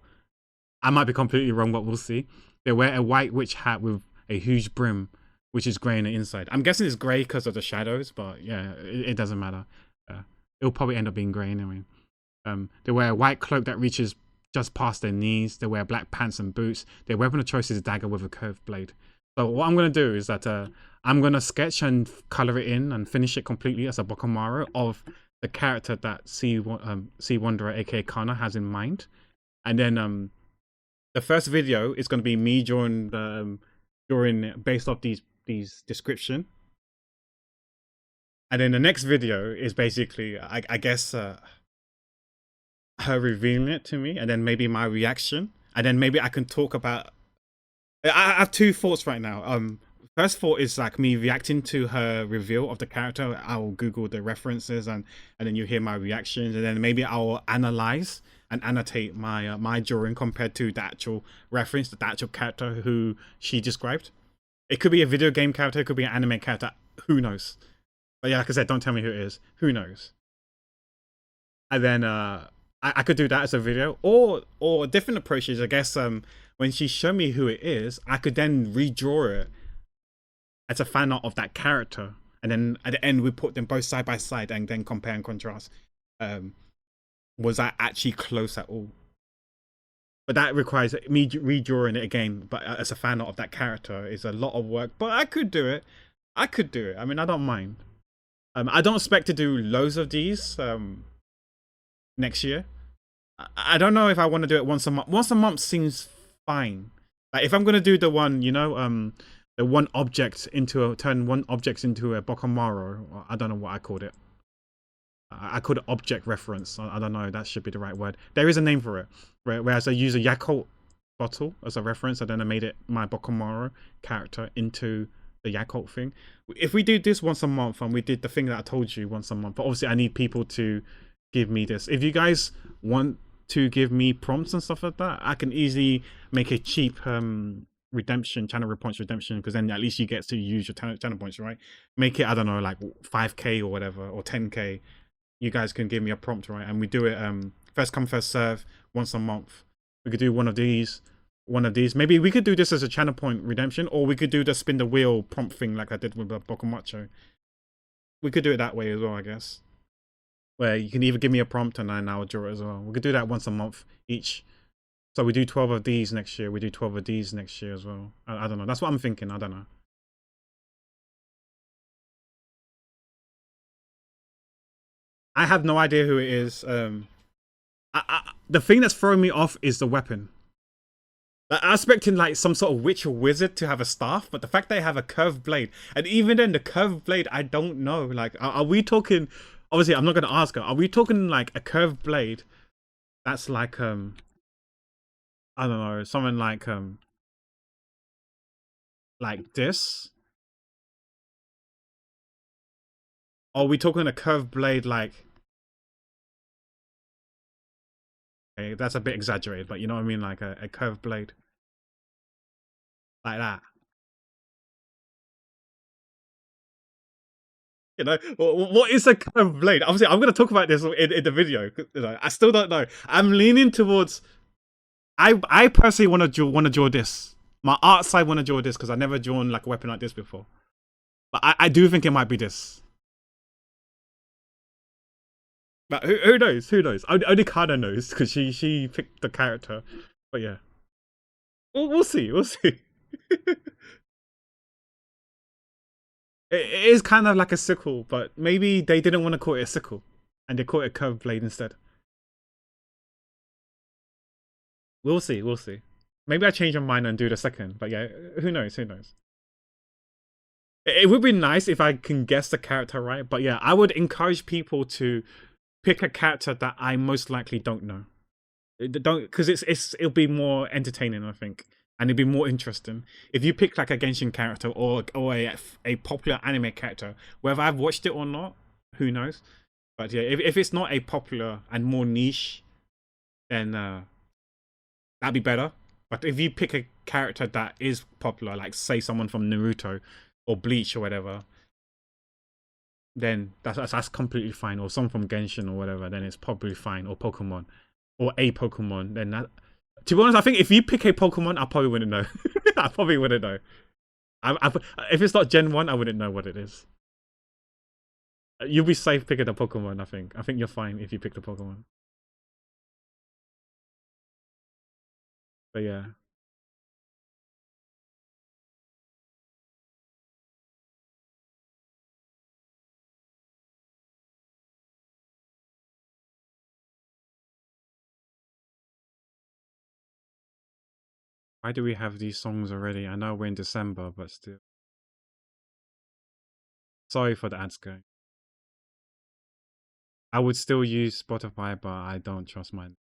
I might be completely wrong, but we'll see. They wear a white witch hat with a huge brim, which is grey on the inside. I'm guessing it's grey because of the shadows, but yeah, it doesn't matter. It'll probably end up being grey anyway. They wear a white cloak that reaches just past their knees. They wear black pants and boots. Their weapon of choice is a dagger with a curved blade. So what I'm going to do is that I'm going to sketch and color it in and finish it completely as a Bokumaro of the character that C Wanderer, aka Kana, has in mind. And then the first video is going to be me drawing based off these description. And then the next video is basically, I guess, her revealing it to me, and then maybe my reaction, and then maybe I can talk about. I have two thoughts right now. First thought is like me reacting to her reveal of the character. I'll Google the references and then you hear my reactions, and then maybe I'll analyze and annotate my my drawing compared to the actual reference, the actual character who she described. It could be a video game character, it could be an anime character. Who knows? But yeah, like I said, don't tell me who it is. Who knows? And then I could do that as a video, or different approaches. I guess when she showed me who it is, I could then redraw it as a fan art of that character, and then at the end we put them both side by side and then compare and contrast. Was that actually close at all? But that requires me redrawing it again. But as a fan art of that character is a lot of work. But I could do it. I could do it. I mean, I don't mind. I don't expect to do loads of these next year. I don't know if I want to do it once a month. Once a month seems fine. Like if I'm gonna do the one, you know, the one object into a turn one objects into a Bokumaro. I don't know what I called it. I called it object reference. I don't know. That should be the right word. There is a name for it. Whereas I use a Yakult bottle as a reference, and then I made it my Bokumaro character into the Yakult thing. If we do this once a month, and we did the thing that I told you once a month, but obviously I need people to give me this. If you guys want to give me prompts and stuff like that, I can easily make a cheap redemption, channel points redemption, because then at least you get to use your channel points, right? Make it, I don't know, like 5k or whatever, or 10k. You guys can give me a prompt, right? And we do it first come first serve, once a month. We could do one of these. Maybe we could do this as a channel point redemption, or we could do the spin the wheel prompt thing like I did with the Bokumaro. We could do it that way as well, I guess. Where you can either give me a prompt and then I'll draw it as well. We could do that once a month each. So we do 12 of these next year. We do 12 of these next year as well. I don't know. That's what I'm thinking. I don't know. I have no idea who it is. The thing that's throwing me off is the weapon. I was expecting like some sort of witch or wizard to have a staff, but the fact they have a curved blade, and even then the curved blade, I don't know. Like, are we talking? Obviously, I'm not gonna ask her. Are we talking like a curved blade? That's like I don't know, something like this. Or are we talking a curved blade like? Okay, that's a bit exaggerated, but you know what I mean, like a curved blade like that. You know, what is a curved blade? Obviously, I'm going to talk about this in the video. You know, I still don't know. I'm leaning towards. I personally want to draw this. My art side want to draw this because I never drawn like a weapon like this before. But I do think it might be this. But who knows? Who knows? Only Kana knows because she picked the character. But yeah, we'll see. We'll see. It is kind of like a sickle, but maybe they didn't want to call it a sickle, and they called it a curved blade instead. We'll see. We'll see. Maybe I change my mind and do the second, but yeah, who knows? Who knows? It would be nice if I can guess the character right, but yeah, I would encourage people to pick a character that I most likely don't know. Don't, because it'll be more entertaining, I think, and it'll be more interesting if you pick like a Genshin character or a popular anime character, whether I've watched it or not. Who knows? But yeah, if it's not a popular and more niche, then that'd be better. But if you pick a character that is popular, like say someone from Naruto or Bleach or whatever, then that's completely fine. Or someone from Genshin or whatever, then it's probably fine. Or Pokemon, or a Pokemon. Then that. To be honest, I think if you pick a Pokemon, I probably wouldn't know. I probably wouldn't know. If it's not Gen 1, I wouldn't know what it is. You'll be safe picking a Pokemon, I think. I think you're fine if you pick the Pokemon. But yeah. Why do we have these songs already? I know we're in December, but still. Sorry for the ads going. I would still use Spotify, but I don't trust mine.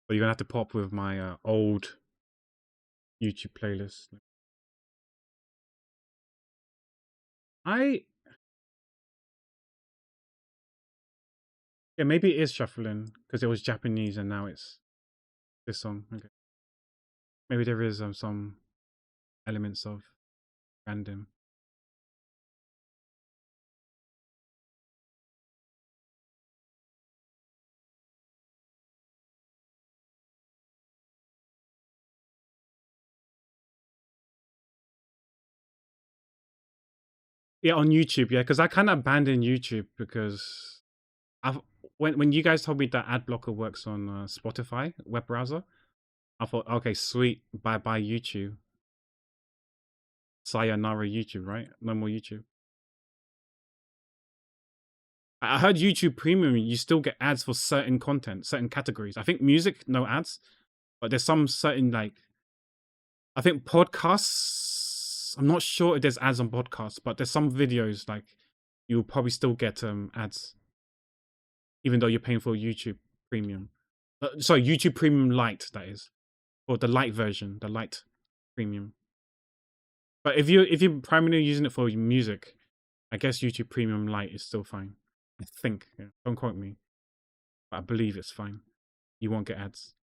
But you're gonna have to pop with my old YouTube playlist. I Yeah, maybe it is shuffling because it was Japanese and now it's this song. Okay. Maybe there is some elements of random. Yeah, on YouTube. Yeah, because I kind of abandoned YouTube because I've when you guys told me that ad blocker works on Spotify web browser, I thought, okay, sweet, bye bye YouTube, sayonara YouTube, right? No more YouTube. I heard YouTube Premium, you still get ads for certain content, certain categories. I think music, no ads, but there's some certain like I think podcasts. I'm not sure if there's ads on podcasts, but there's some videos like you'll probably still get ads, even though you're paying for YouTube Premium. Sorry, YouTube Premium Lite, that is, or the Lite version, the Lite Premium. But if you're primarily using it for music, I guess YouTube Premium Lite is still fine. I think. Yeah. Don't quote me, but I believe it's fine. You won't get ads.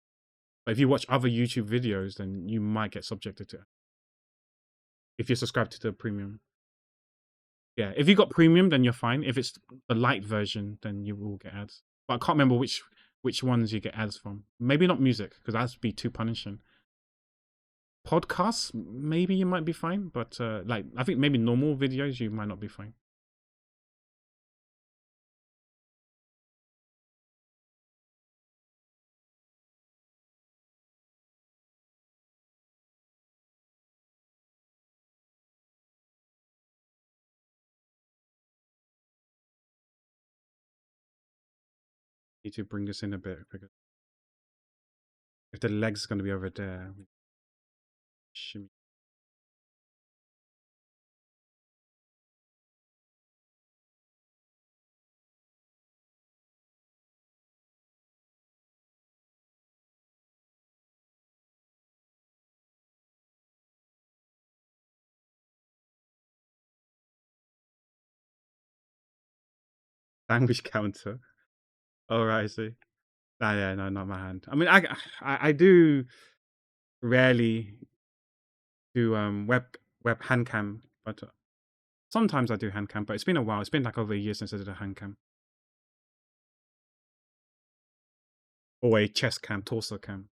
But if you watch other YouTube videos, then you might get subjected to it if you're subscribed to the premium. Yeah, if you got premium, then you're fine. If it's the light version, then you will get ads. But I can't remember which ones you get ads from. Maybe not music because that'd be too punishing. Podcasts, maybe you might be fine, but like I think maybe normal videos you might not be fine. Need to bring this in a bit because if the leg's going to be over there, shimmy. Language counter. All right, I see. Nah, yeah, no, not my hand. I mean, I do rarely do web hand cam, but sometimes I do hand cam. But it's been a while. It's been like over a year since I did a hand cam or a chest cam, torso cam.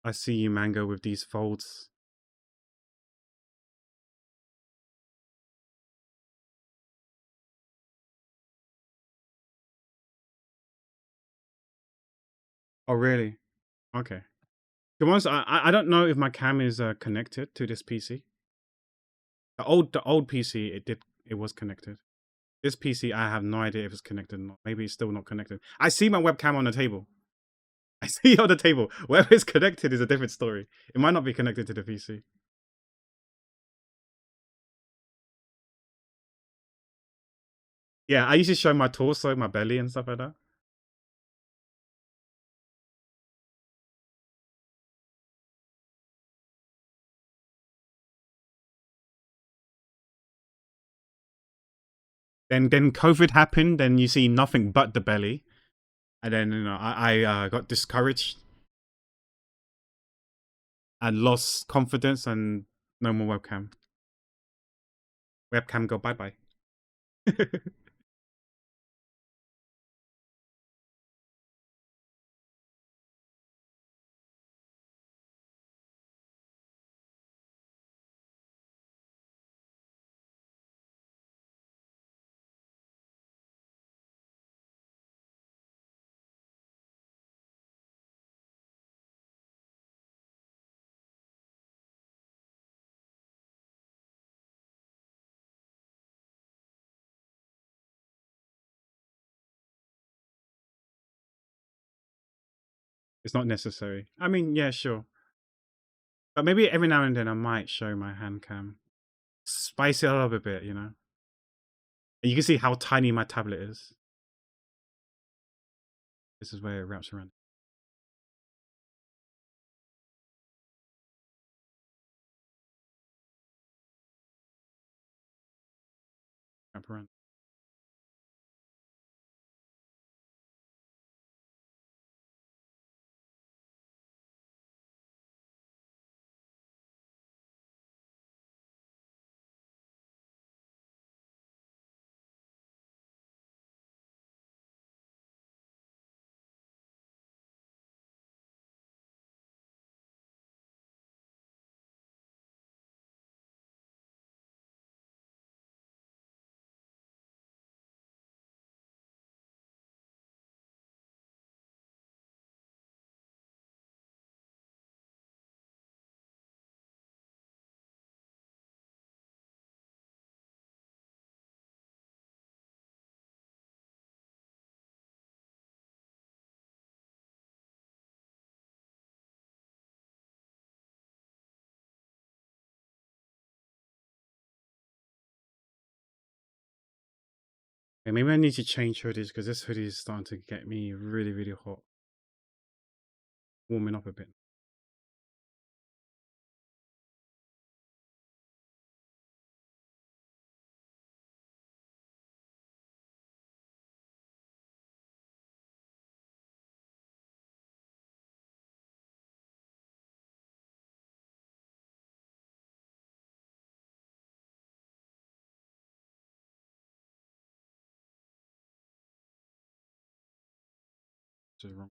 I see you, Mango, with these folds. Oh, really? Okay. To be honest, I don't know if my cam is connected to this PC. The old PC it was connected. This PC I have no idea if it's connected or not. Maybe it's still not connected. I see my webcam on the table. I see it on the table. Whether it's connected is a different story. It might not be connected to the PC. Yeah, I used to show my torso, my belly, and stuff like that. Then COVID happened, then you see nothing but the belly, and then I got discouraged and lost confidence, and no more webcam. Webcam go bye bye. It's not necessary. I mean, yeah, sure. But maybe every now and then I might show my hand cam. Spice it up a bit, you know? And you can see how tiny my tablet is. This is where it wraps around. Wrap around. Okay, maybe I need to change hoodies because this hoodie is starting to get me really, really hot. Warming up a bit. Which is wrong.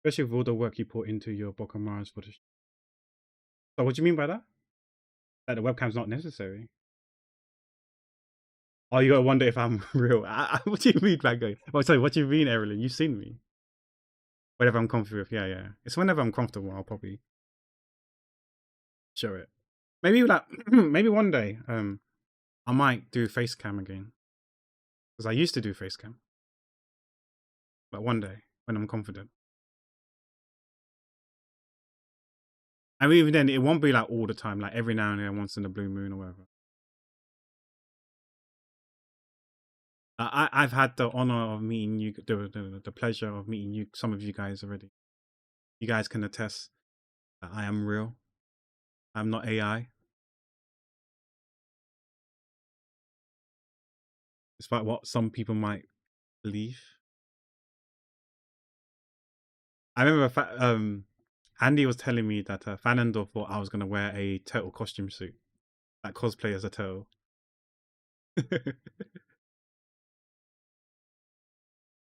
Especially with all the work you put into your Bokumaros for the. So what do you mean by that? That the webcam's not necessary? Oh, you gotta wonder if I'm real. What do you mean, Mango? Oh, sorry. What do you mean, Erilyn? You've seen me. Whatever I'm comfortable with. Yeah, yeah. It's whenever I'm comfortable, I'll probably show it. Maybe like maybe one day, I might do face cam again because I used to do face cam. But one day when I'm confident, and even then, it won't be like all the time. Like every now and then, once in a blue moon or whatever. I've had the honor of meeting you, the pleasure of meeting you, some of you guys already. You guys can attest that I am real. I'm not AI, despite what some people might believe. I remember Andy was telling me that Fanandor thought I was gonna wear a turtle costume suit, like cosplay as a turtle.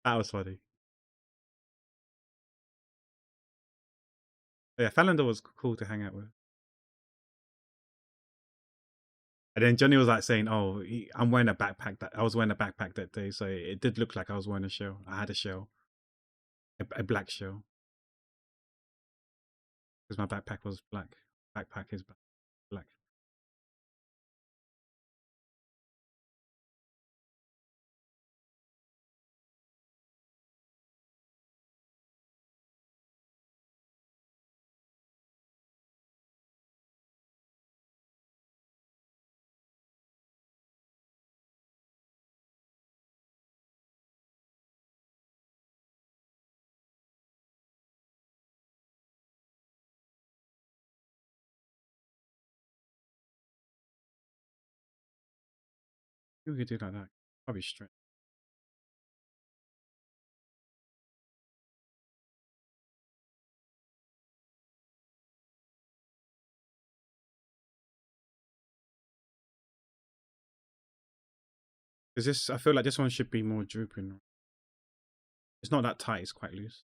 That was funny. But yeah, Fanandor was cool to hang out with. And then Johnny was like saying, "Oh, I'm wearing a backpack. That I was wearing a backpack that day, so it did look like I was wearing a shell. I had a shell, a black shell, because my backpack was black. Backpack is black." Who could do like that? Probably straight. Because this, I feel like this one should be more drooping. It's not that tight. It's quite loose.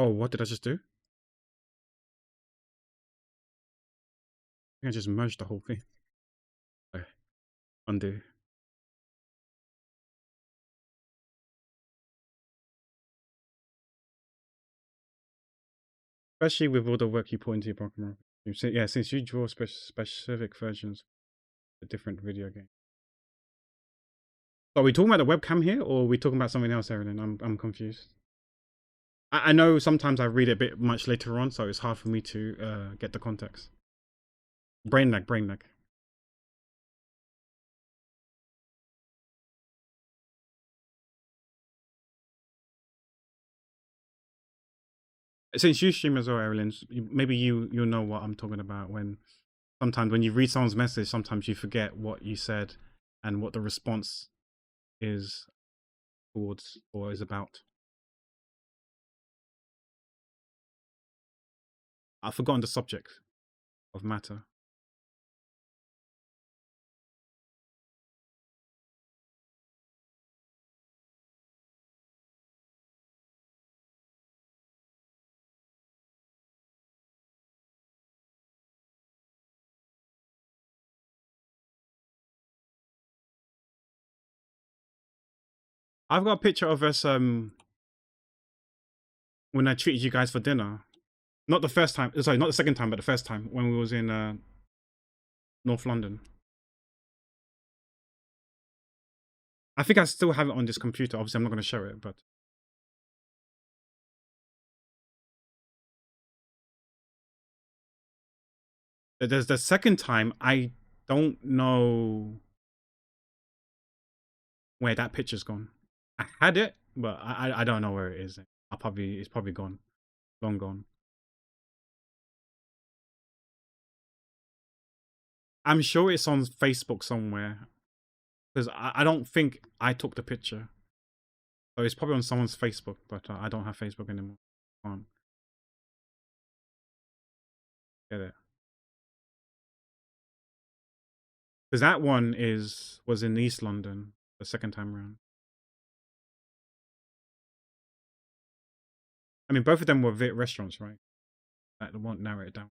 Oh, what did I just do? I think I just merged the whole thing. Okay, undo. Especially with all the work you put into your Bokumaro. Yeah, since you draw specific versions of different video games. Are we talking about the webcam here, or are we talking about something else, Erin? I'm confused. I know sometimes I read it a bit much later on, so it's hard for me to get the context. Brain lag, brain lag. Since you stream as well, Erin, maybe you'll know what I'm talking about. When sometimes when you read someone's message, sometimes you forget what you said and what the response is towards or is about. I've forgotten the subject of matter. I've got a picture of us when I treated you guys for dinner. Not the first time, sorry, not the second time, but the first time when we was in North London. I think I still have it on this computer. Obviously, I'm not going to show it, but there's the second time. I don't know where that picture's gone. I had it, but I don't know where it is. It's probably gone, long gone. I'm sure it's on Facebook somewhere because I don't think I took the picture. So it's probably on someone's Facebook, but I don't have Facebook anymore. Can't get it. Because that one was in East London the second time around. I mean, both of them were Vit restaurants, right? That won't narrow it down.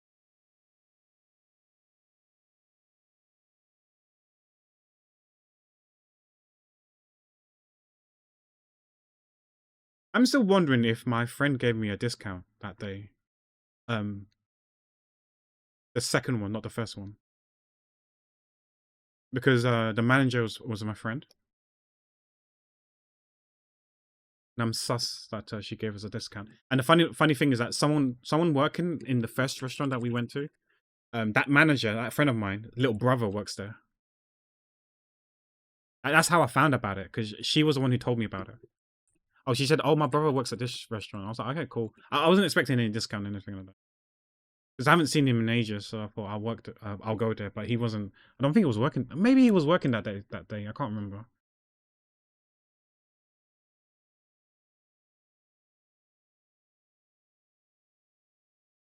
I'm still wondering if my friend gave me a discount that day. Um, the second one, not the first one, because the manager was my friend, and I'm sus that she gave us a discount. And the funny thing is that someone working in the first restaurant that we went to, that manager, that friend of mine, little brother works there. And that's how I found about it because she was the one who told me about it. Oh, she said, "Oh, my brother works at this restaurant." I was like, "Okay, cool." I wasn't expecting any discount or anything like that because I haven't seen him in ages. So I thought I'll go there, but he wasn't. I don't think he was working. Maybe he was working that day. That day, I can't remember.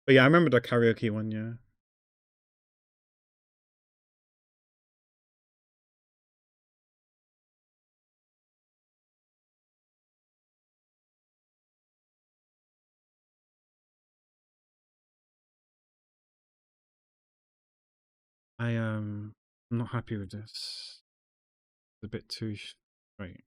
But yeah, I remember the karaoke one. Yeah, I'm not happy with this. It's a bit too straight.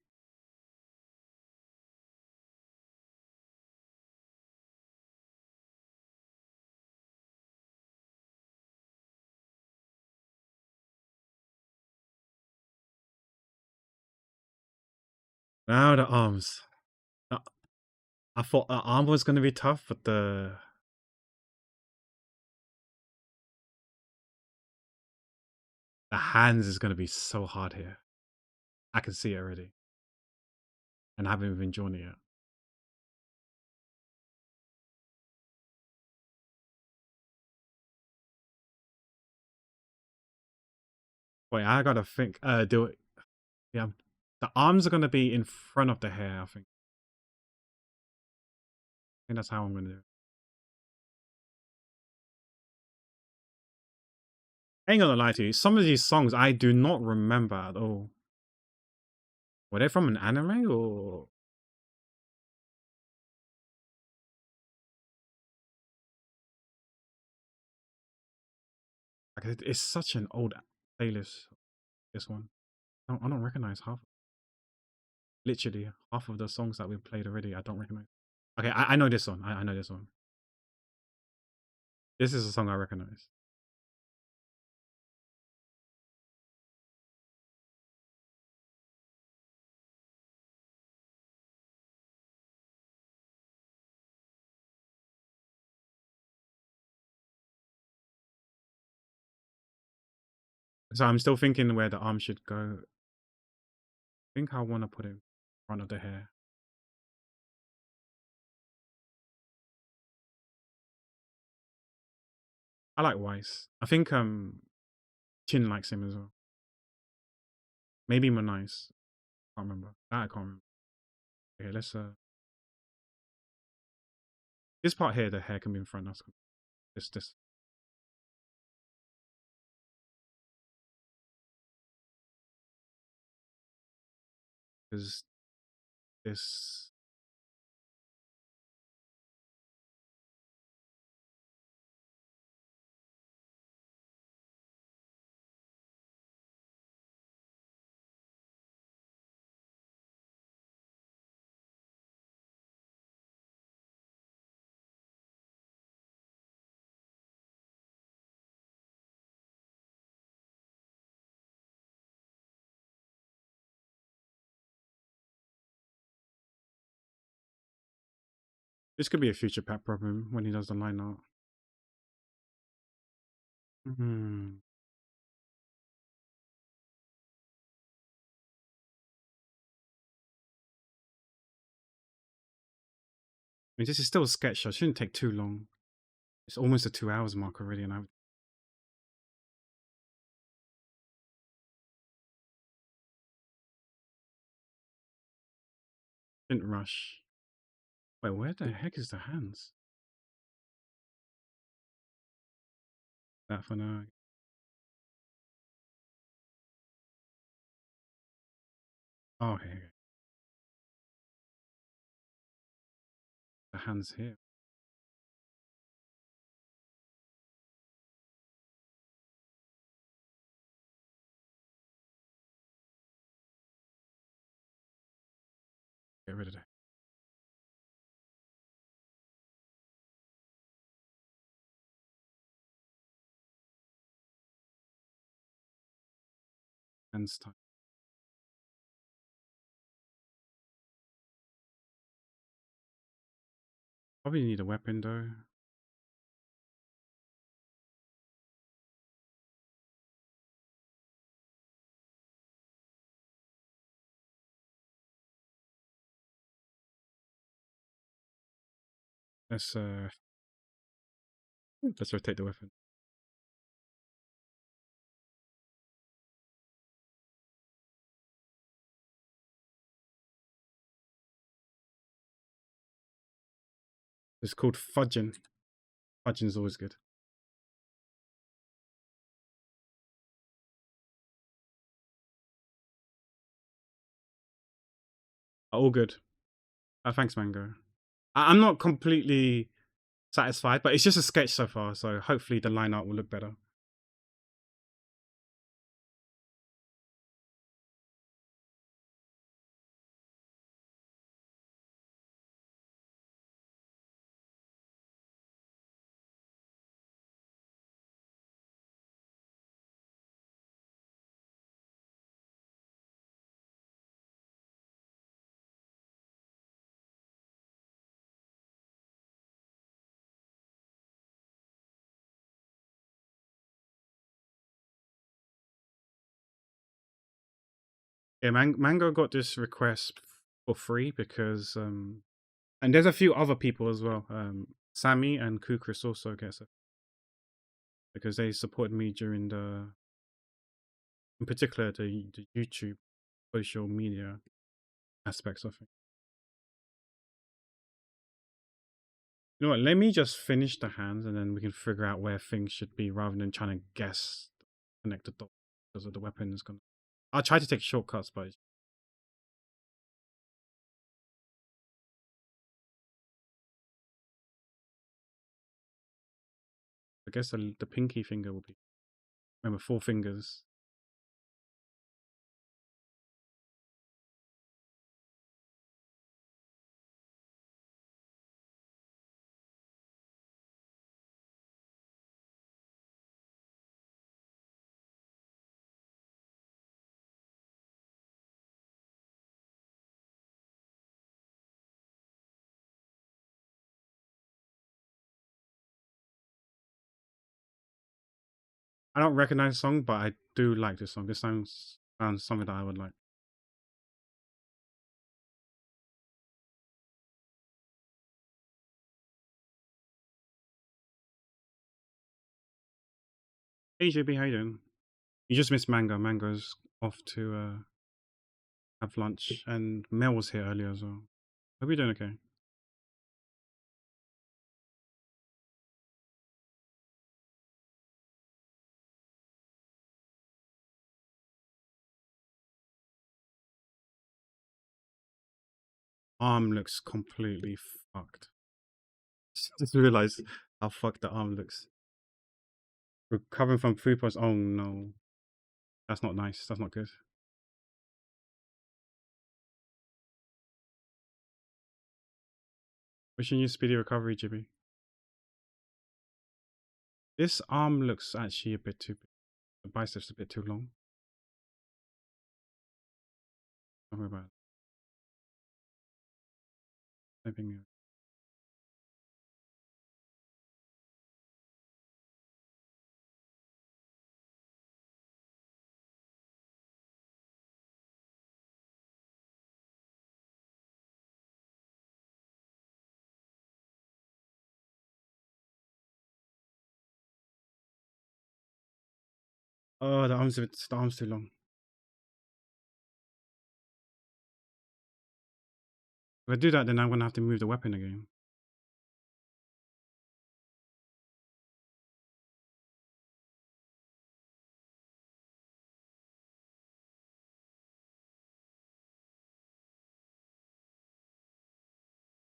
Now the arms. Uh, I thought the arm was gonna be tough, but the hands is gonna be so hard here. I can see it already, and I haven't even drawn it yet. Wait, I gotta think. Do it. Yeah, the arms are gonna be in front of the hair. I think that's how I'm gonna do it. I ain't gonna lie to you. Some of these songs I do not remember at all. Were they from an anime or? Like it's such an old playlist. This one, I don't recognize half. Literally half of the songs that we've played already. I don't recognize. Okay, I know this one. I know this one. This is a song I recognize. So I'm still thinking where the arm should go. I think I want to put it in front of the hair. I like Weiss. I think Chin likes him as well. Maybe Manice. Can't remember. That I can't remember. Okay, let's this part here, the hair can be in front. That's cool. This is this. This could be a future Pat problem when he does the line art. Hmm. I mean, this is still a sketch. So it shouldn't take too long. It's almost a 2 hours mark already, and I didn't rush. Wait, where the heck is the hands? That for now. Oh, here. The hands here. Get rid of that. Hands time. Probably need a weapon though. Let's let's rotate the weapon. It's called fudging. Fudging is always good. All good. Thanks, Mango. I'm not completely satisfied, but it's just a sketch so far, so hopefully the line art will look better. Yeah, Mango got this request for free because and there's a few other people as well. Sammy and Kukris also gets it because they supported me during in particular, the YouTube social media aspects of it. You know what? Let me just finish the hands, and then we can figure out where things should be, rather than trying to guess, connect the dots because of the weapon is gonna. I'll try to take shortcuts, but I guess the pinky finger will be. Remember, 4 fingers. I don't recognize the song, but I do like this song. This sounds something that I would like. Hey JB, how you doing? You just missed Mango. Mango's off to have lunch, and Mel was here earlier as well. Hope you're doing okay. Arm looks completely fucked. Just realized how fucked the arm looks. Recovering from food poisoning. Oh no, that's not nice. That's not good. Wishing you speedy recovery, Jibby. This arm looks actually a bit too big. The bicep's a bit too long. Don't worry about it. Same thing here. Oh, the arm's too long. If I do that, then I'm gonna have to move the weapon again.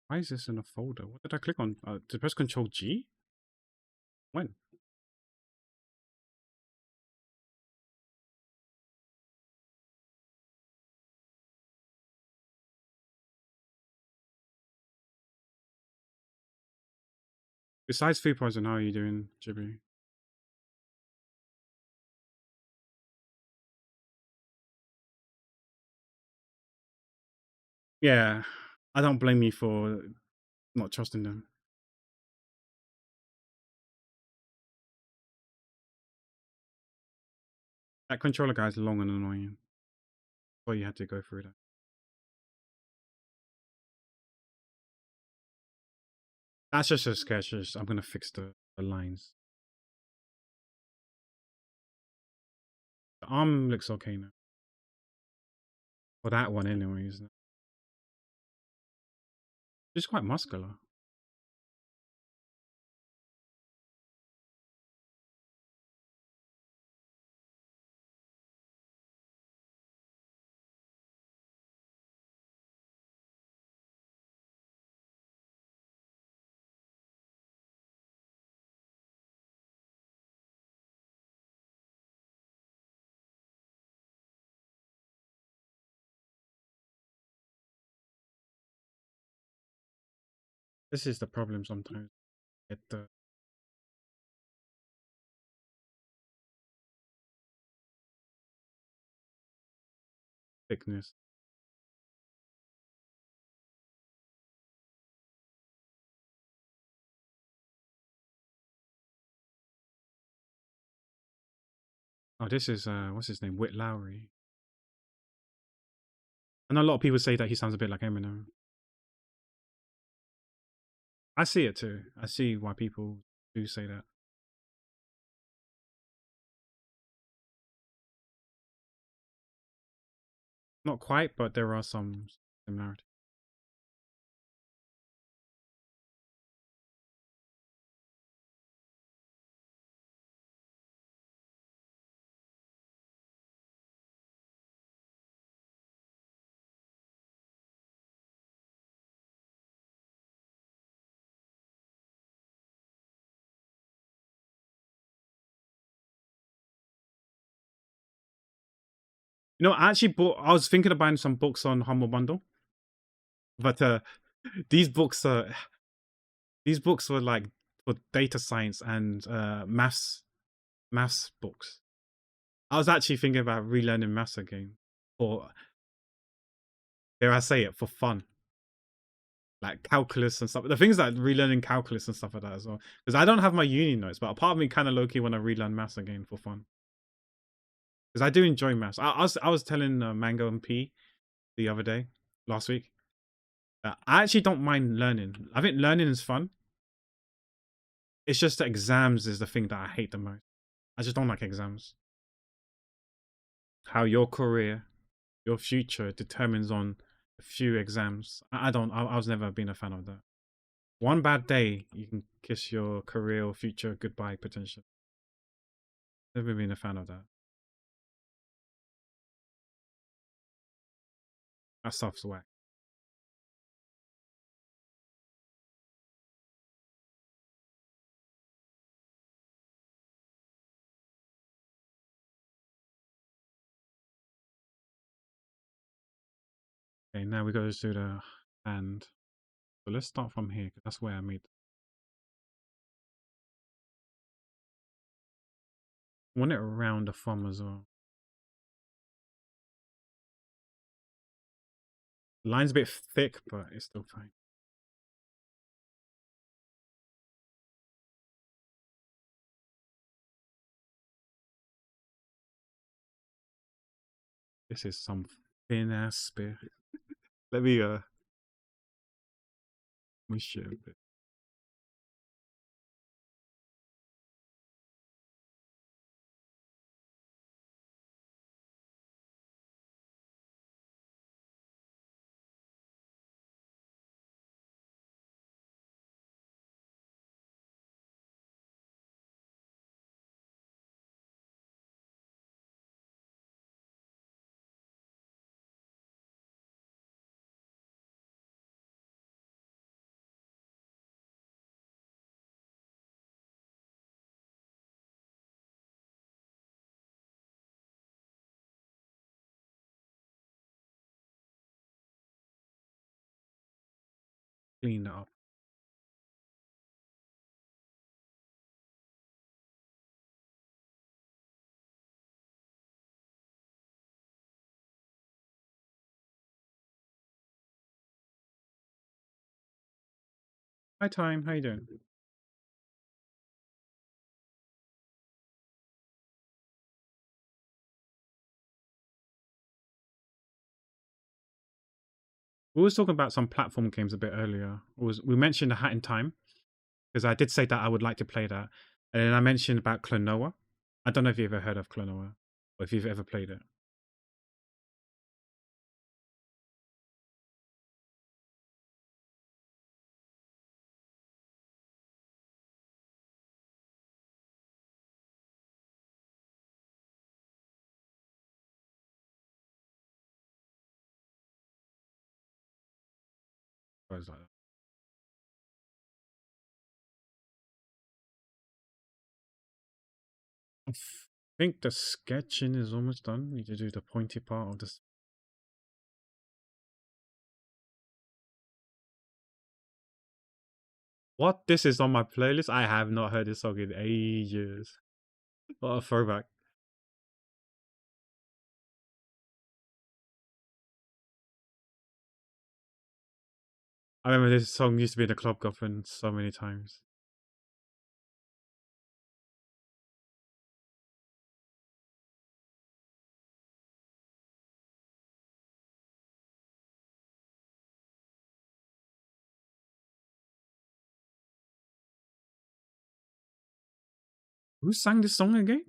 Why is this in a folder? What did I click on? To press Control G? When? Besides food poison, how are you doing, Jibby? Yeah, I don't blame you for not trusting them. That controller guy's long and annoying. Well, you had to go through that. That's just a sketch. I'm gonna fix the lines. The arm looks okay now. For that one, anyways. It's quite muscular. This is the problem sometimes. Get the thickness. Oh, this is what's his name? Whit Lowry. I know a lot of people say that he sounds a bit like Eminem. I see it too. I see why people do say that. Not quite, but there are some similarities. You know, I actually bought. I was thinking of buying some books on Humble Bundle, but these books are these books were like for data science and maths books. I was actually thinking about relearning maths again, or dare I say it, for fun, like calculus and stuff. The things like relearning calculus and stuff like that as well. Because I don't have my uni notes, but a part of me kind of low key want to relearn maths again for fun. Because I do enjoy maths. I was telling Mango and P the other day, last week. I actually don't mind learning. I think learning is fun. It's just that exams is the thing that I hate the most. I just don't like exams. How your career, your future determines on a few exams. I don't. I was never been a fan of that. One bad day, you can kiss your career or future goodbye potential. Never been a fan of that. That stuff's whack. Okay, now we go to the hand. So let's start from here, because that's where I made. I want it around the thumb as well. The line's a bit thick, but it's still fine. This is some thin ass spear. Let me share a bit. Clean that up. Hi, Time. How you doing? We was talking about some platform games a bit earlier. We mentioned a Hat in Time, because I did say that I would like to play that, and then I mentioned about Klonoa. I don't know if you've ever heard of Klonoa, or if you've ever played it. Or is that- I think the sketching is almost done. Need to do the pointy part of this. What? This is on my playlist? I have not heard this song in ages. What a throwback. I remember this song used to be in the club goffin so many times. Who sang this song again?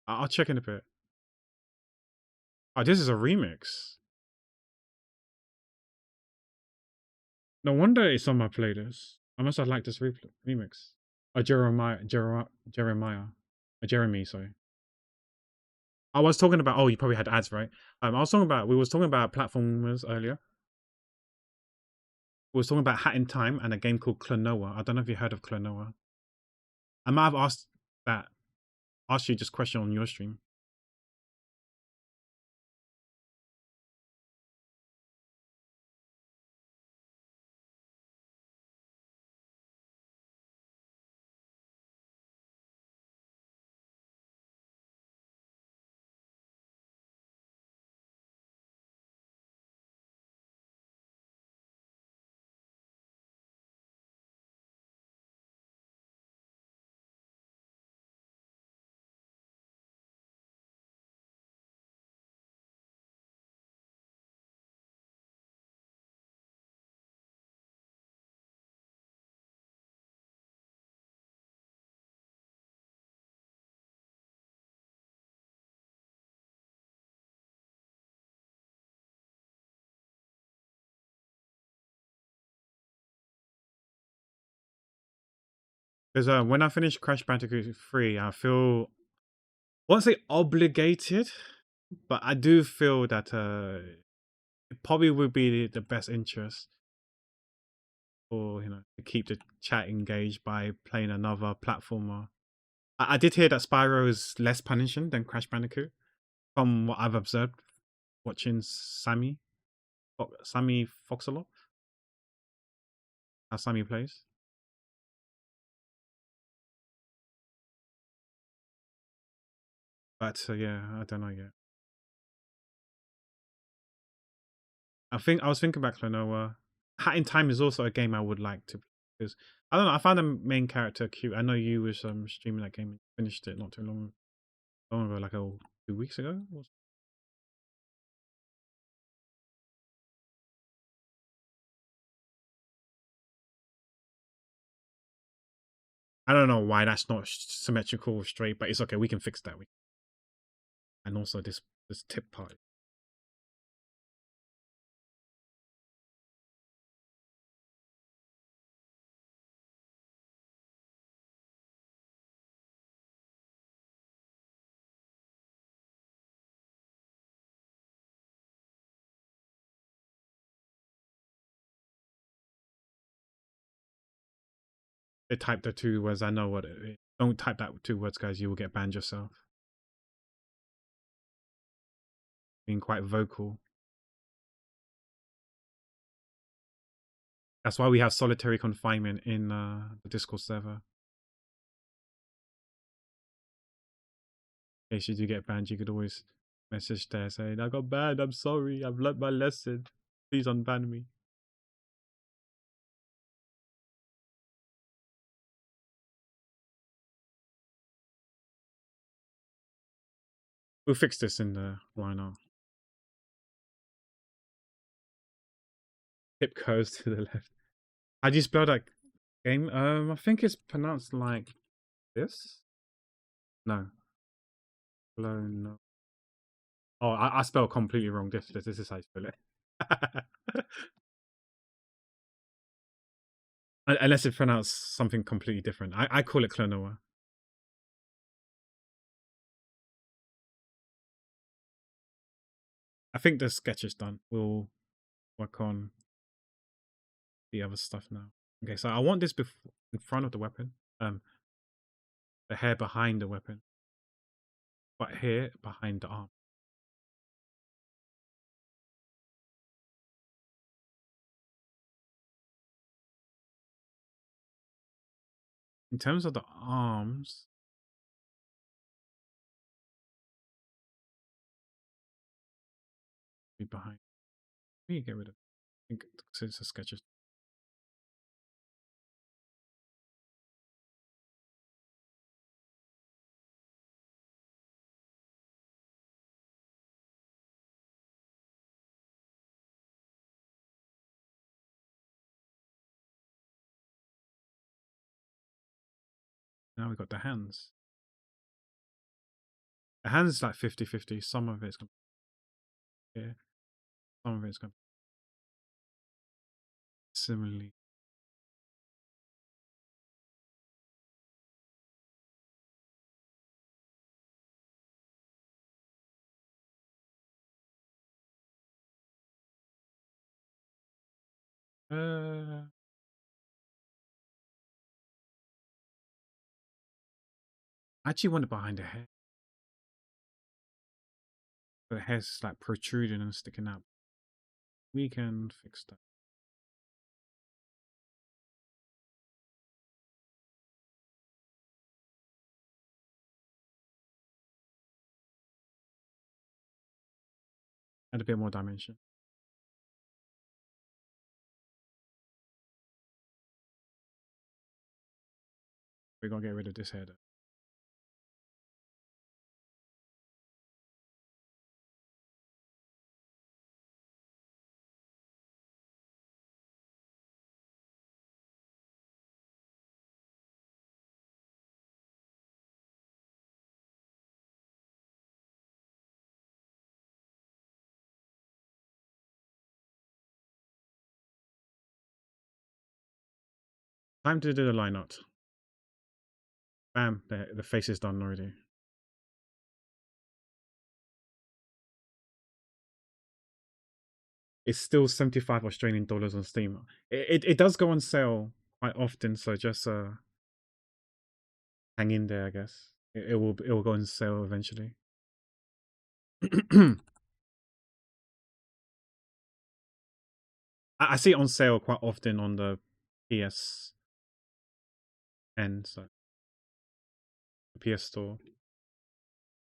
I'll check in a bit. Oh, this is a remix. No wonder it's on my playlist. I must have liked this remix. Oh, Jeremiah. Jeremy, sorry. I was talking about, oh, you probably had ads, right? We was talking about platformers earlier. We were talking about Hat in Time and a game called Klonoa. I don't know if you heard of Klonoa. I might have that asked you this question on your stream. Because when I finished Crash Bandicoot 3, I feel, I won't say obligated, but I do feel that it probably would be the best interest for, to keep the chat engaged by playing another platformer. I did hear that Spyro is less punishing than Crash Bandicoot, from what I've observed watching Sammy Foxalot, how Sammy plays. But yeah, I don't know yet. I was thinking about Klonoa. Hat in Time is also a game I would like to play because I don't know. I found the main character cute. I know you was streaming that game and finished it not too long ago, like 2 weeks ago. I don't know why that's not symmetrical straight, but it's okay. We can fix that. And also this tip part. They type the 2 words. I know what it is. Don't type that 2 words, guys. You will get banned yourself. Being quite vocal. That's why we have solitary confinement in the Discord server. In case you do get banned, you could always message there saying, I got banned, I'm sorry, I've learnt my lesson. Please unban me. We'll fix this in the Rhino. Hip curves to the left. How do you spell that game? I think it's pronounced like this. No. No. Oh, I spelled completely wrong. This is how you spell it. Unless it pronounced something completely different. I call it Klonoa. I think the sketch is done. We'll work on the other stuff now. Okay, so I want this in front of the weapon. The hair behind the weapon. But here, behind the arm. In terms of the arms, be behind. Let me get rid of it. I think it's a sketch. Now we've got the hands. The hands is like 50-50. Some of it's going to be here. Some of it's going to be similarly. I actually want it behind the hair. The hair's like protruding and sticking out. We can fix that. Add a bit more dimension. We're gonna get rid of this hair though. Time to do the line art. Bam, the face is done already. It's still 75 Australian dollars on Steam. It does go on sale quite often, so just hang in there, I guess. It will go on sale eventually. I see it on sale quite often on the PS end, so the PS Store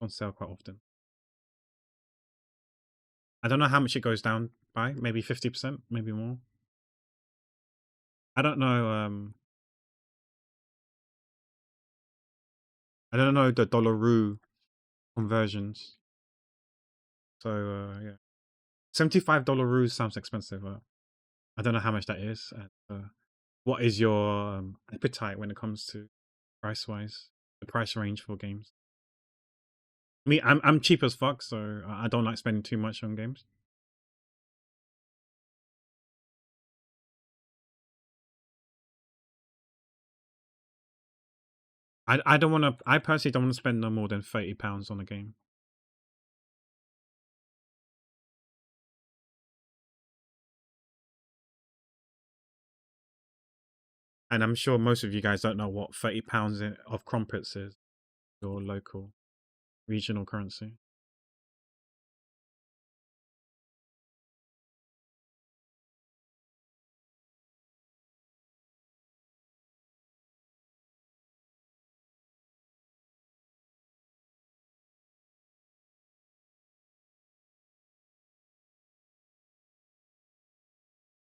on sale quite often. I don't know how much it goes down by, maybe 50%, maybe more. I don't know. I don't know the dollaroo conversions. So yeah, $75 sounds expensive. I don't know how much that is. What is your appetite when it comes to price wise? The price range for games. Me, I'm cheap as fuck, so I don't like spending too much on games. I don't want to. I personally don't want to spend no more than £30 on a game. And I'm sure most of you guys don't know what £30 of crumpets is. Your local, regional currency.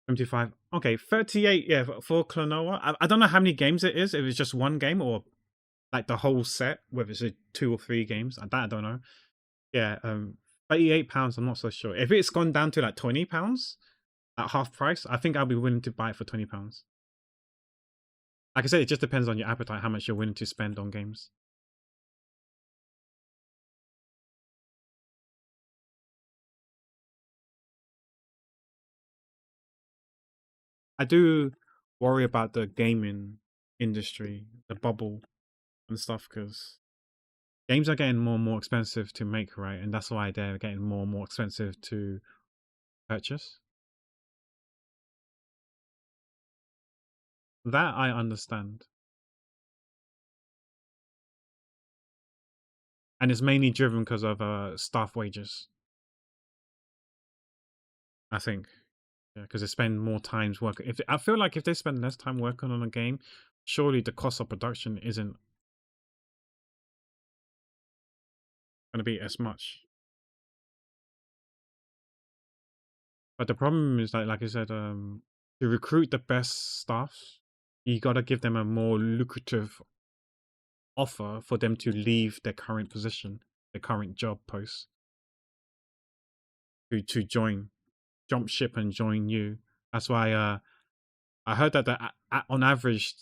$75. Okay, 38. Yeah, for Klonoa. I don't know how many games it is. If it's just one game or like the whole set, whether it's 2 or 3 games. That I don't know. Yeah, £38. I'm not so sure. If it's gone down to like £20 at half price, I think I'll be willing to buy it for £20. Like I said, it just depends on your appetite, how much you're willing to spend on games. I do worry about the gaming industry, the bubble and stuff, because games are getting more and more expensive to make, right? And that's why they're getting more and more expensive to purchase. That I understand. And it's mainly driven because of staff wages, I think. Yeah, because they spend more times working. If I feel like if they spend less time working on a game, surely the cost of production isn't going to be as much. But the problem is like I said, to recruit the best staff, you got to give them a more lucrative offer for them to leave their current position, their current job post, to join, jump ship and join you. That's why I heard that on average,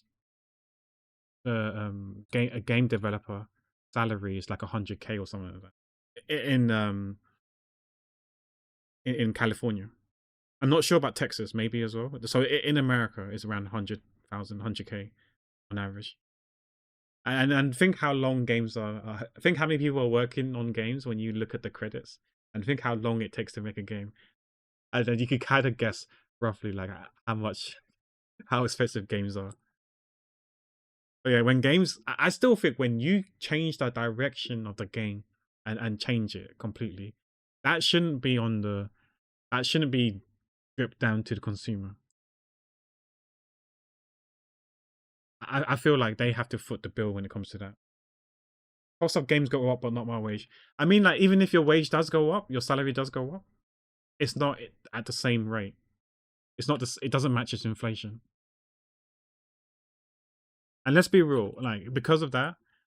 a game developer salary is like 100K or something like that in California. I'm not sure about Texas, maybe as well. So in America, it's around 100,000, 100K on average. And think how long games are. Think how many people are working on games when you look at the credits, and think how long it takes to make a game. And then you could kind of guess roughly like how much how expensive games are. But yeah, when games, I still think when you change the direction of the game and change it completely, that shouldn't be on the that shouldn't be stripped down to the consumer. I feel like they have to foot the bill when it comes to that. Cost of games go up, but not my wage. I mean, like even if your wage does go up, your salary does go up. It's not at the same rate. It's not this. It doesn't match its inflation. And let's be real, like because of that,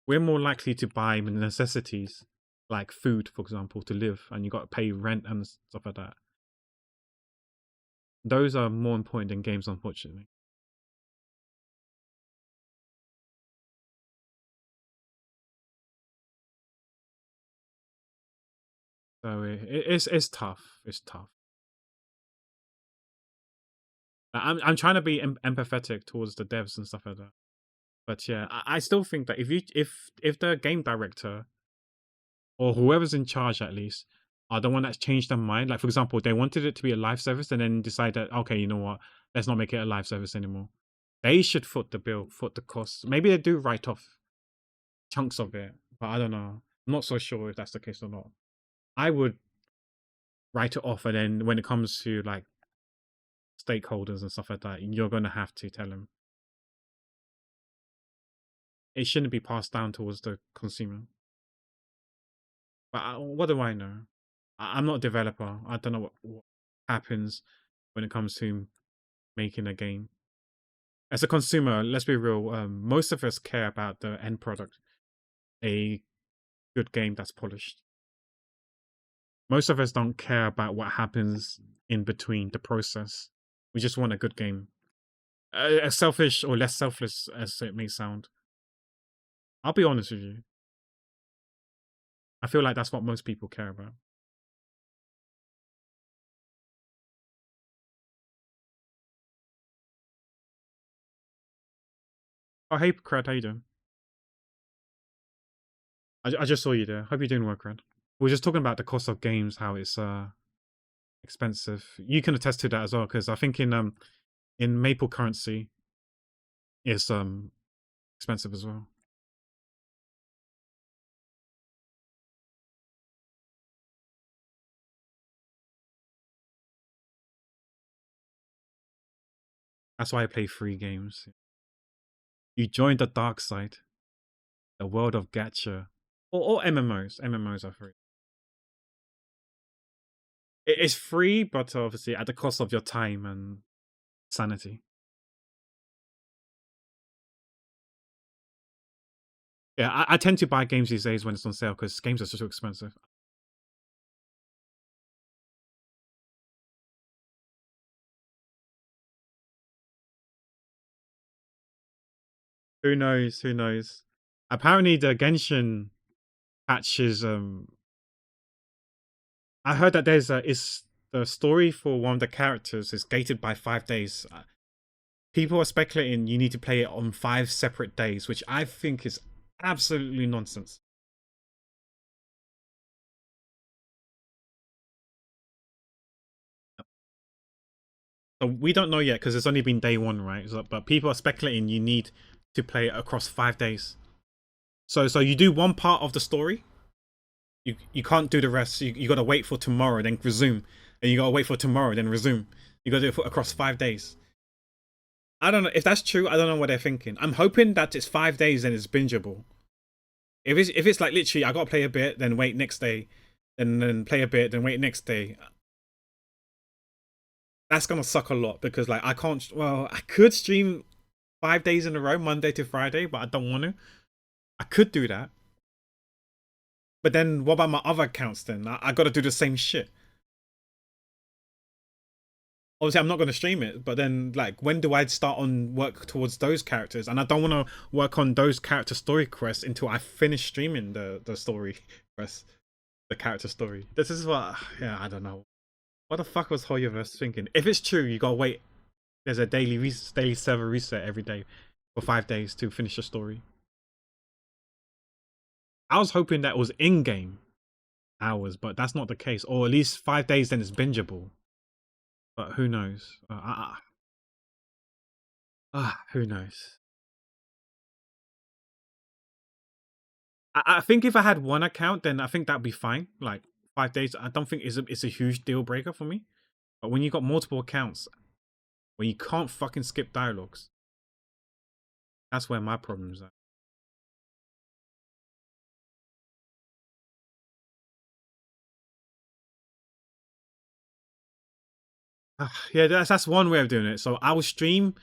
we're more likely to buy necessities like food, for example, to live, and you got to pay rent and stuff like that. Those are more important than games, unfortunately. So it's tough. It's tough. I'm trying to be empathetic towards the devs and stuff like that. But yeah, I still think that if the game director or whoever's in charge at least are the one that's changed their mind, like for example, they wanted it to be a live service and then decided, okay, you know what, let's not make it a live service anymore. They should foot the bill, foot the costs. Maybe they do write off chunks of it, but I don't know. I'm not so sure if that's the case or not. I would write it off, and then when it comes to like stakeholders and stuff like that, you're gonna have to tell them it shouldn't be passed down towards the consumer. But what do I know? I'm not a developer. I don't know what happens when it comes to making a game. As a consumer, let's be real. Most of us care about the end product, a good game that's polished. Most of us don't care about what happens in between the process. We just want a good game. As selfish or less selfless as it may sound, I'll be honest with you. I feel like that's what most people care about. Oh, hey, Crad, how you doing? I just saw you there. Hope you're doing well, Crad. We are just talking about the cost of games, how it's expensive. You can attest to that as well, because I think in Maple currency, it's expensive as well. That's why I play free games. You join the dark side, the world of gacha, or MMOs. MMOs are free. It's free, but obviously at the cost of your time and sanity. Yeah, I tend to buy games these days when it's on sale because games are so expensive. Who knows? Who knows? Apparently, the Genshin patch is. I heard that there's is the story for one of the characters is gated by 5 days. People are speculating you need to play it on 5 separate days, which I think is absolutely nonsense. So we don't know yet because it's only been day one, right? So, but people are speculating you need to play it across 5 days. So you do one part of the story. You can't do the rest. You got to wait for tomorrow, then resume, and you got to wait for tomorrow, then resume. You got to do it across 5 days. I don't know if that's true. I don't know what they're thinking. I'm hoping that it's 5 days and it's bingeable. If it's like literally, I gotta play a bit, then wait next day, then play a bit, then wait next day. That's gonna suck a lot because like I can't. Well, I could stream 5 days in a row, Monday to Friday, but I don't want to. I could do that, but then what about my other accounts? Then I got to do the same shit. Obviously, I'm not going to stream it, but then like when do I start on work towards those characters? And I don't want to work on those character story quests until I finish streaming the story quest, the character story. This is what, yeah, I don't know. What the fuck was Hoyoverse thinking? If it's true, you gotta wait. There's a daily server reset every day for 5 days to finish the story. I was hoping that was in-game hours, but that's not the case. Or at least 5 days, then it's bingeable. but who knows? Who knows? I think if I had one account, then I think that'd be fine. Like 5 days, I don't think it's a huge deal breaker for me. But when you got multiple accounts, when you can't fucking skip dialogues, that's where my problems are. Yeah, that's one way of doing it. So I will stream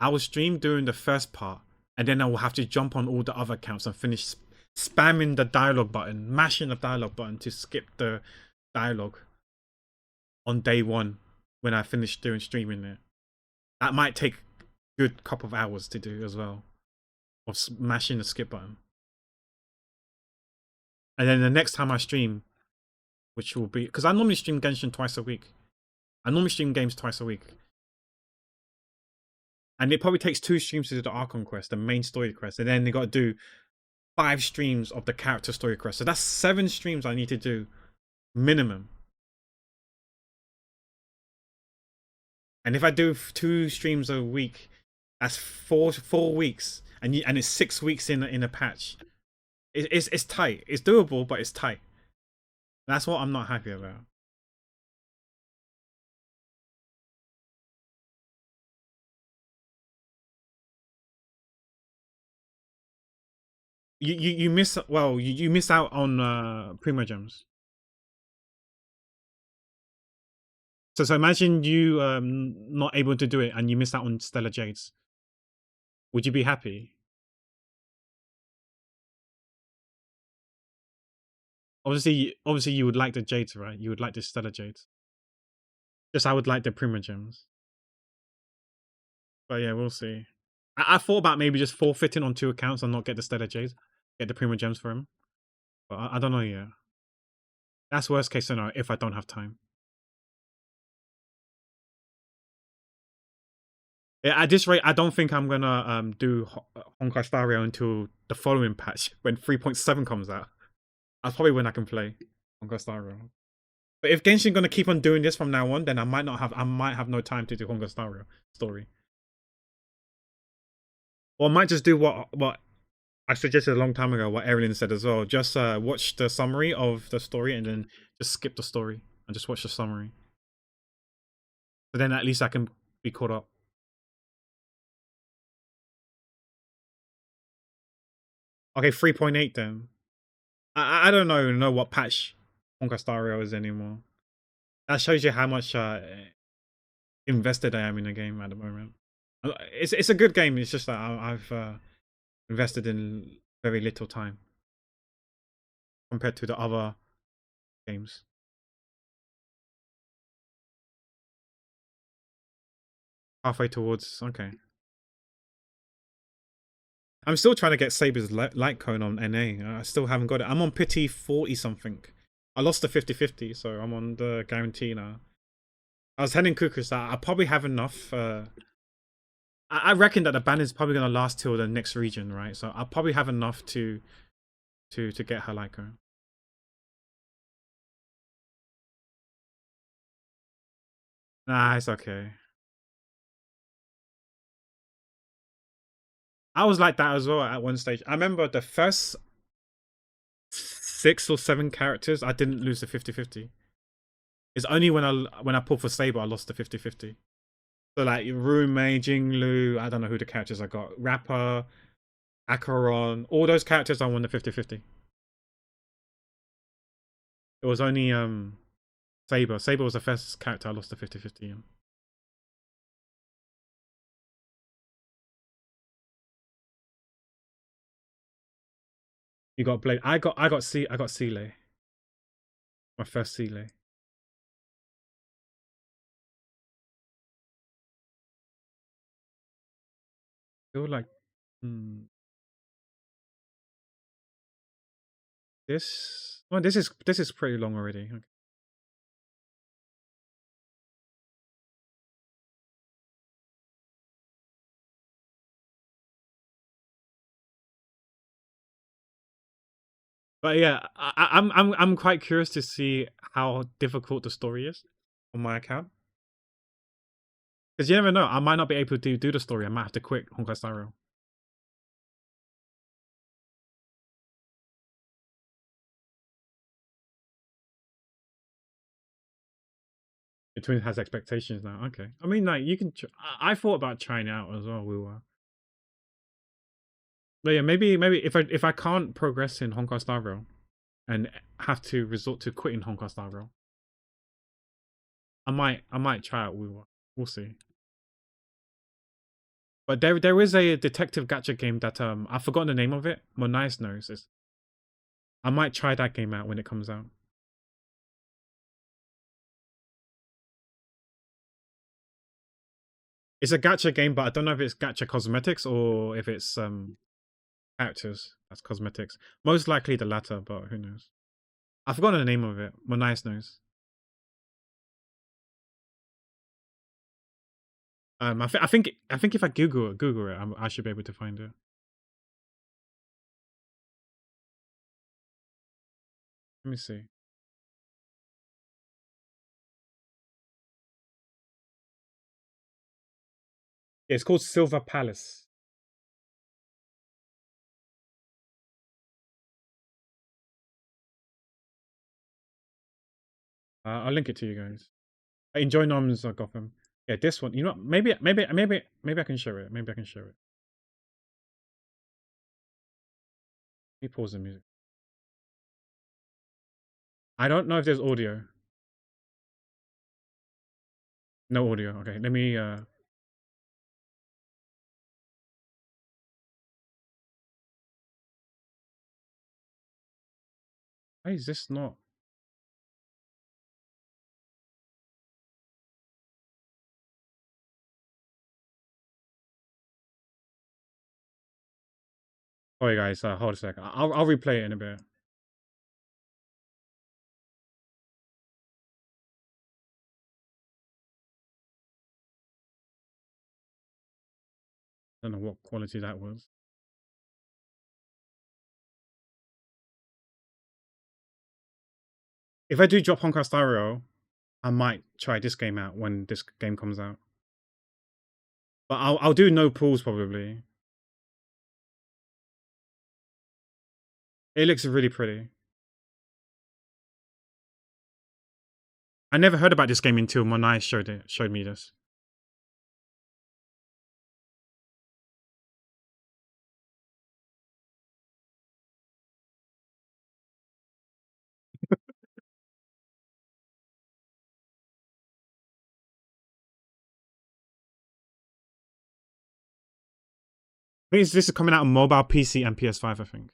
during the first part, and then I will have to jump on all the other accounts and finish spamming the dialogue button, mashing the dialogue button to skip the dialogue on day one when I finish doing streaming it. That might take a good couple of hours to do as well, of smashing the skip button. And then the next time I stream, which will be because I normally stream Genshin twice a week. I normally stream games twice a week. And it probably takes 2 streams to do the Archon quest, the main story quest, and then they got to do 5 streams of the character story quest. So that's 7 streams I need to do minimum. And if I do 2 streams a week, that's 4 weeks, and it's 6 weeks in a patch. It's tight. It's doable, but it's tight. That's what I'm not happy about. You miss you miss out on Primo Gems. So imagine you not able to do it and you miss out on Stellar Jades. Would you be happy? Obviously you would like the Jades, right? You would like the Stellar Jades. Just I would like the Primo Gems. But yeah, we'll see. I thought about maybe just forfeiting on 2 accounts and not get the Stellar Jades, get the Primo Gems for him. But I don't know yet. That's worst case scenario if I don't have time. Yeah, at this rate, I don't think I'm gonna do Honkai Star Rail until the following patch when 3.7 comes out. That's probably when I can play Honkai Star Rail. But if Genshin gonna keep on doing this from now on, then I might have no time to do Honkai Star Rail story. Or I might just do what I suggested a long time ago, what Erin said as well. Just watch the summary of the story and then just skip the story and just watch the summary. So then at least I can be caught up. Okay, 3.8 then. I don't know what patch Honkai Star Rail is anymore. That shows you how much invested I am in the game at the moment. It's a good game. It's just that I've invested in very little time compared to the other games. Halfway towards, okay. I'm still trying to get Saber's light cone on NA. I still haven't got it. I'm on pity 40 something. I lost the 50-50, so I'm on the guarantee now. I was telling Kukus that I probably have enough. I reckon that the ban is probably going to last till the next region, right? So I'll probably have enough to get her light cone. Nah, it's okay. I was like that as well at one stage. I remember the first 6 or 7 characters, I didn't lose the 50-50. It's only when I pulled for Saber, I lost the 50-50. So like Rume, Jinglu, I don't know who the characters I got. Rapper, Acheron, all those characters I won the 50-50. It was only Saber. Saber was the first character I lost the 50-50 in. You got Blade. I got Seirei. My first Seirei. Feel like this. Well, this is pretty long already. Okay. But yeah, I'm quite curious to see how difficult the story is on my account. Because you never know. I might not be able to do the story. I might have to quit Honkai Star Rail. Between has expectations now. Okay. I mean, like you can. I thought about trying out as well. We were. But yeah, maybe if I can't progress in Honkai Star Rail and have to resort to quitting Honkai Star Rail, I might try out. We'll see. But there is a detective gacha game that I've forgotten the name of it. Monice knows. I might try that game out when it comes out. It's a gacha game, but I don't know if it's gacha cosmetics or if it's characters as cosmetics. Most likely the latter, but who knows? I've forgotten the name of it. Monice knows. I think if I Google it, I should be able to find it. Let me see. Yeah, it's called Silver Palace. I'll link it to you guys. Enjoy Norman's Gotham. Yeah, this one. You know, what? Maybe I can share it. Maybe I can share it. Let me pause the music. I don't know if there's audio. No audio. Okay, let me. Why is this not? Sorry, guys. Hold a sec. I'll replay it in a bit. I don't know what quality that was. If I do drop Honkai Star Rail, I might try this game out when this game comes out. But I'll do no pools probably. It looks really pretty. I never heard about this game until Monai showed me this. I think this is coming out on mobile, PC, and PS5. I think.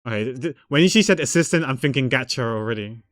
Okay, when she said assistant, I'm thinking gacha already.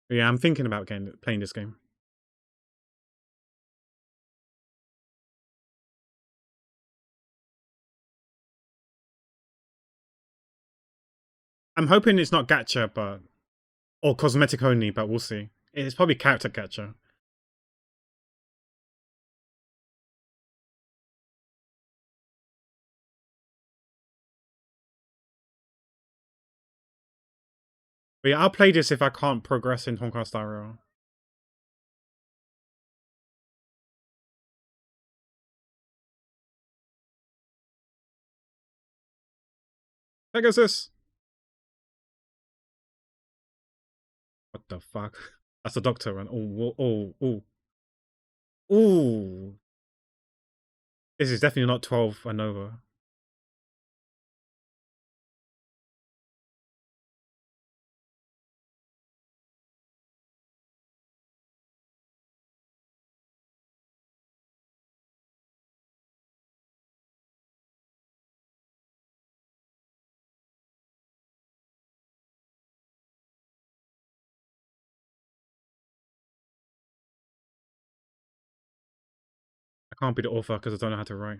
But yeah, I'm thinking about playing this game. I'm hoping it's not gacha, but or cosmetic only, but we'll see. It's probably character gacha. But yeah, I'll play this if I can't progress in Honkai Star Rail. Pegasus! What the fuck? That's the doctor run. Oh. This is definitely not 12 and over. Can't be the author because I don't know how to write.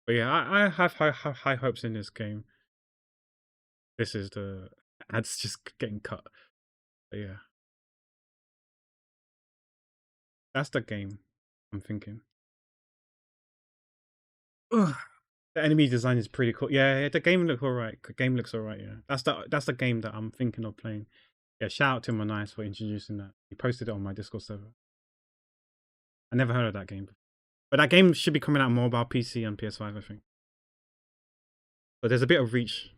But yeah, I have high hopes in this game. This is the ads just getting cut. But yeah, that's the game I'm thinking. Ugh. The enemy design is pretty cool. Yeah, the game looks alright. The game looks alright. Yeah, that's the game that I'm thinking of playing. Yeah, shout out to Manice for introducing that. He posted it on my Discord server. I never heard of that game, but that game should be coming out on mobile, PC, and PS5, I think. But there's a bit of reach,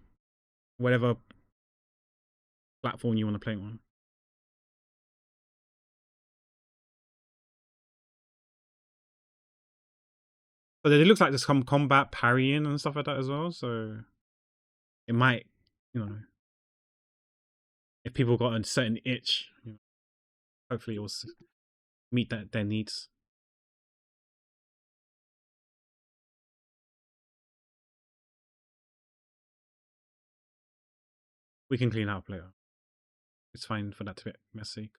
whatever platform you want to play it on. But it looks like there's some combat parrying and stuff like that as well. So it might, you know, if people got a certain itch, hopefully it will meet their needs. We can clean out later. It's fine for that to be messy.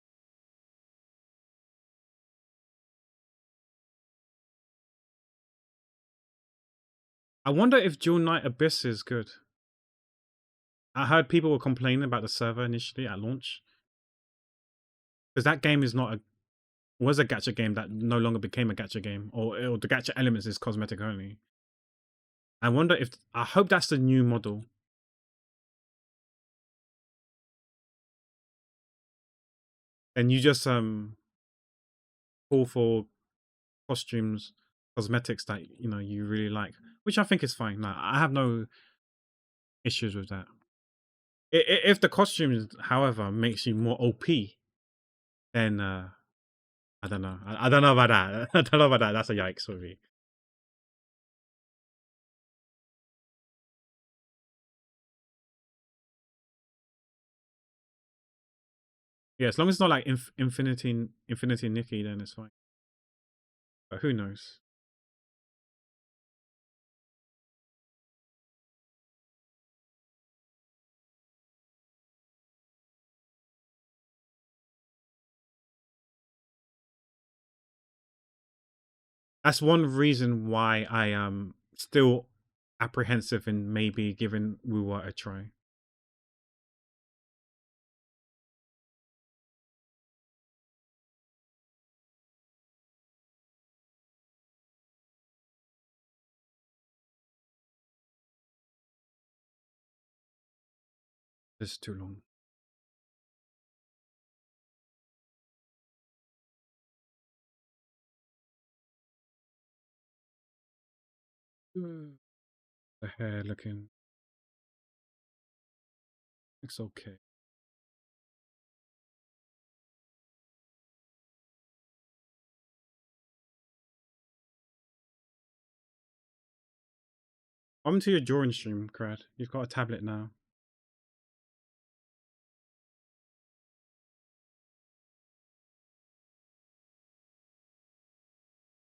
I wonder if Jewel Knight Abyss is good. I heard people were complaining about the server initially at launch. Because that game is not was a gacha game that no longer became a gacha game, or the gacha elements is cosmetic only. I hope that's the new model. And you just call for costumes, cosmetics that you really like, which I think is fine. Like, I have no issues with that. If the costumes, however, makes you more OP, then I don't know. I don't know about that. I don't know about that. That's a yikes for me. Yeah, as long as it's not like Infinity Nikki, then it's fine. But who knows? That's one reason why I am still apprehensive in maybe giving Wuwa a try. This is too long. The hair looks okay. Welcome to your drawing stream, Crad. You've got a tablet now.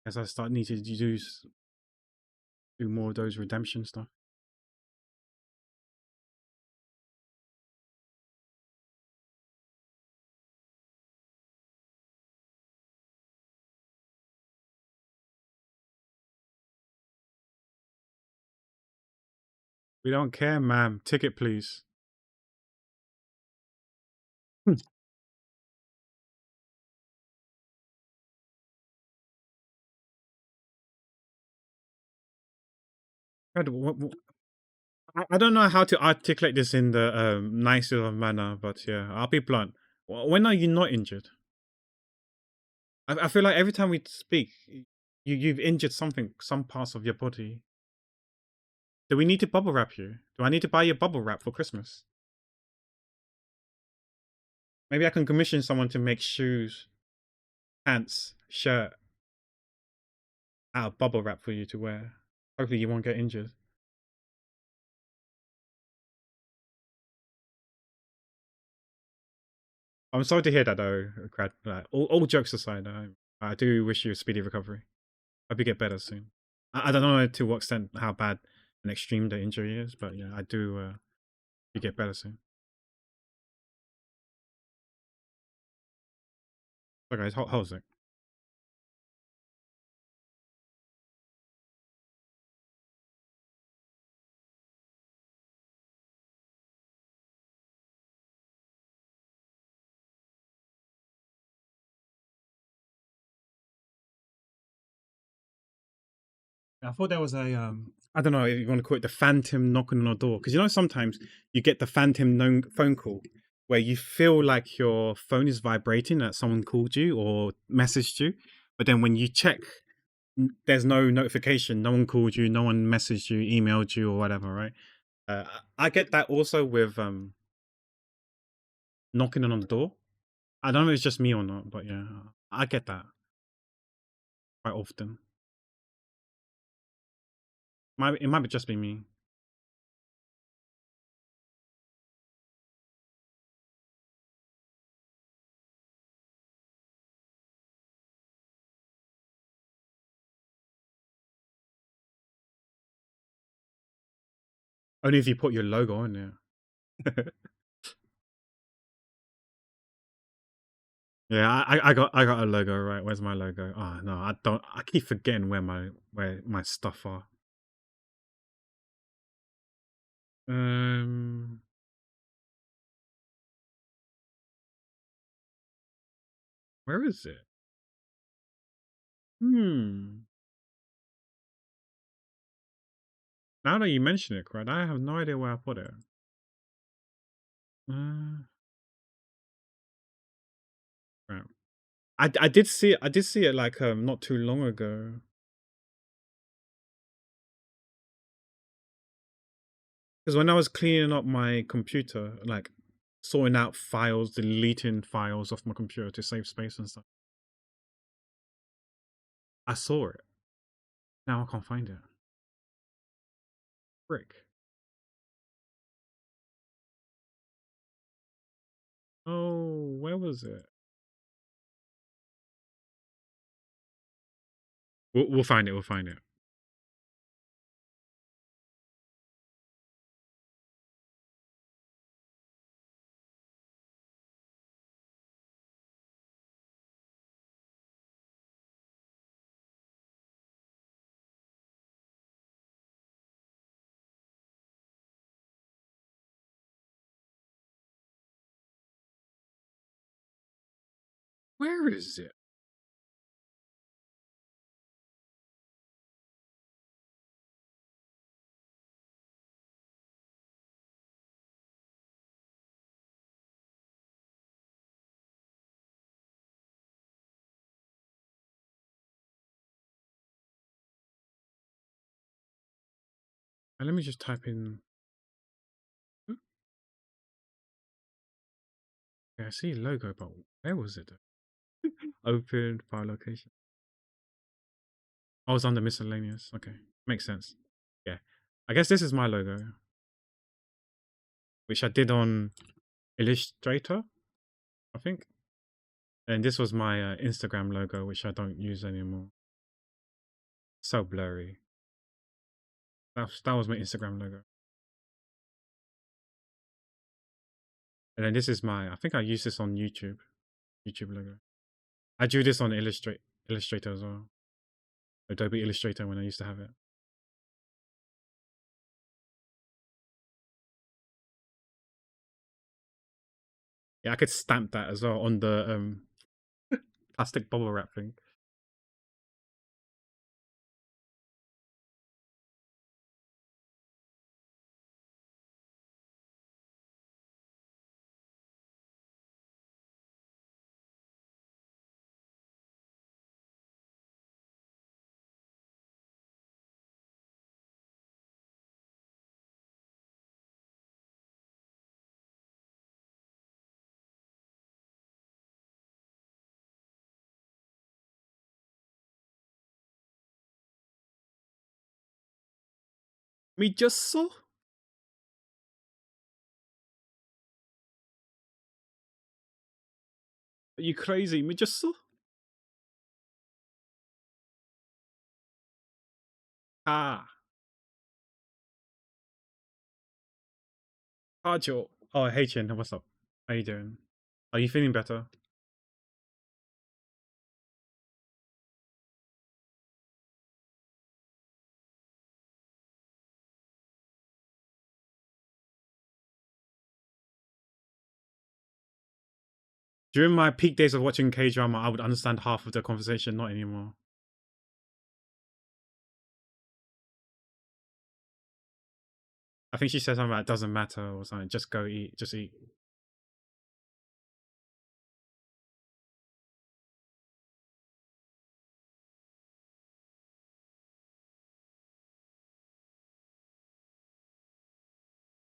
As I start needing to do more of those redemption stuff. We don't care, ma'am. Ticket, please. Crad, I don't know how to articulate this in the nicest of manner, but yeah, I'll be blunt. When are you not injured? I feel like every time we speak, you've injured something, some parts of your body. Do we need to bubble wrap you? Do I need to buy you bubble wrap for Christmas? Maybe I can commission someone to make shoes, pants, shirt out of bubble wrap for you to wear. Hopefully you won't get injured. I'm sorry to hear that though, Crad. Like, all jokes aside, I do wish you a speedy recovery. Hope you get better soon. I don't know to what extent how bad and extreme the injury is, but yeah, I do You get better soon. So guys, hold a sec. I thought there was a I don't know if you want to call it the phantom knocking on the door, because you know sometimes you get the phantom phone call where you feel like your phone is vibrating, that someone called you or messaged you, but then when you check, there's no notification, no one called you, no one messaged you, emailed you, or whatever, right? I get that also with knocking on the door. I don't know if it's just me or not, but yeah, I get that quite often. It might just be me. Only if you put your logo on there. Yeah, I got a logo, right? Where's my logo? Oh no, I don't. I keep forgetting where my stuff are. Um, where is it? Hmm. Now that you mention it, right? I have no idea where I put it. Uh, right. I did see it. I did see it like not too long ago. Because when I was cleaning up my computer, like sorting out files, deleting files off my computer to save space and stuff, I saw it. Now I can't find it. Frick. Oh, where was it? We'll find it. We'll find it. Where is it? Let me just type in. Yeah, I see logo, but where was it? Open file location. I was under miscellaneous. Okay, makes sense. Yeah, I guess this is my logo, which I did on Illustrator, I think. And this was my Instagram logo, which I don't use anymore. So blurry. That was my Instagram logo. And then this is I think I used this on YouTube logo. I drew this on Illustrator as well. Adobe Illustrator when I used to have it. Yeah, I could stamp that as well on the plastic bubble wrap thing. Me just saw. Are you crazy? Me just saw. Ah. Arjo. Oh, hey Chin, what's up? How you doing? Are you feeling better? During my peak days of watching K drama, I would understand half of the conversation, not anymore. I think she said something like, doesn't matter or something. Just go eat. Just eat.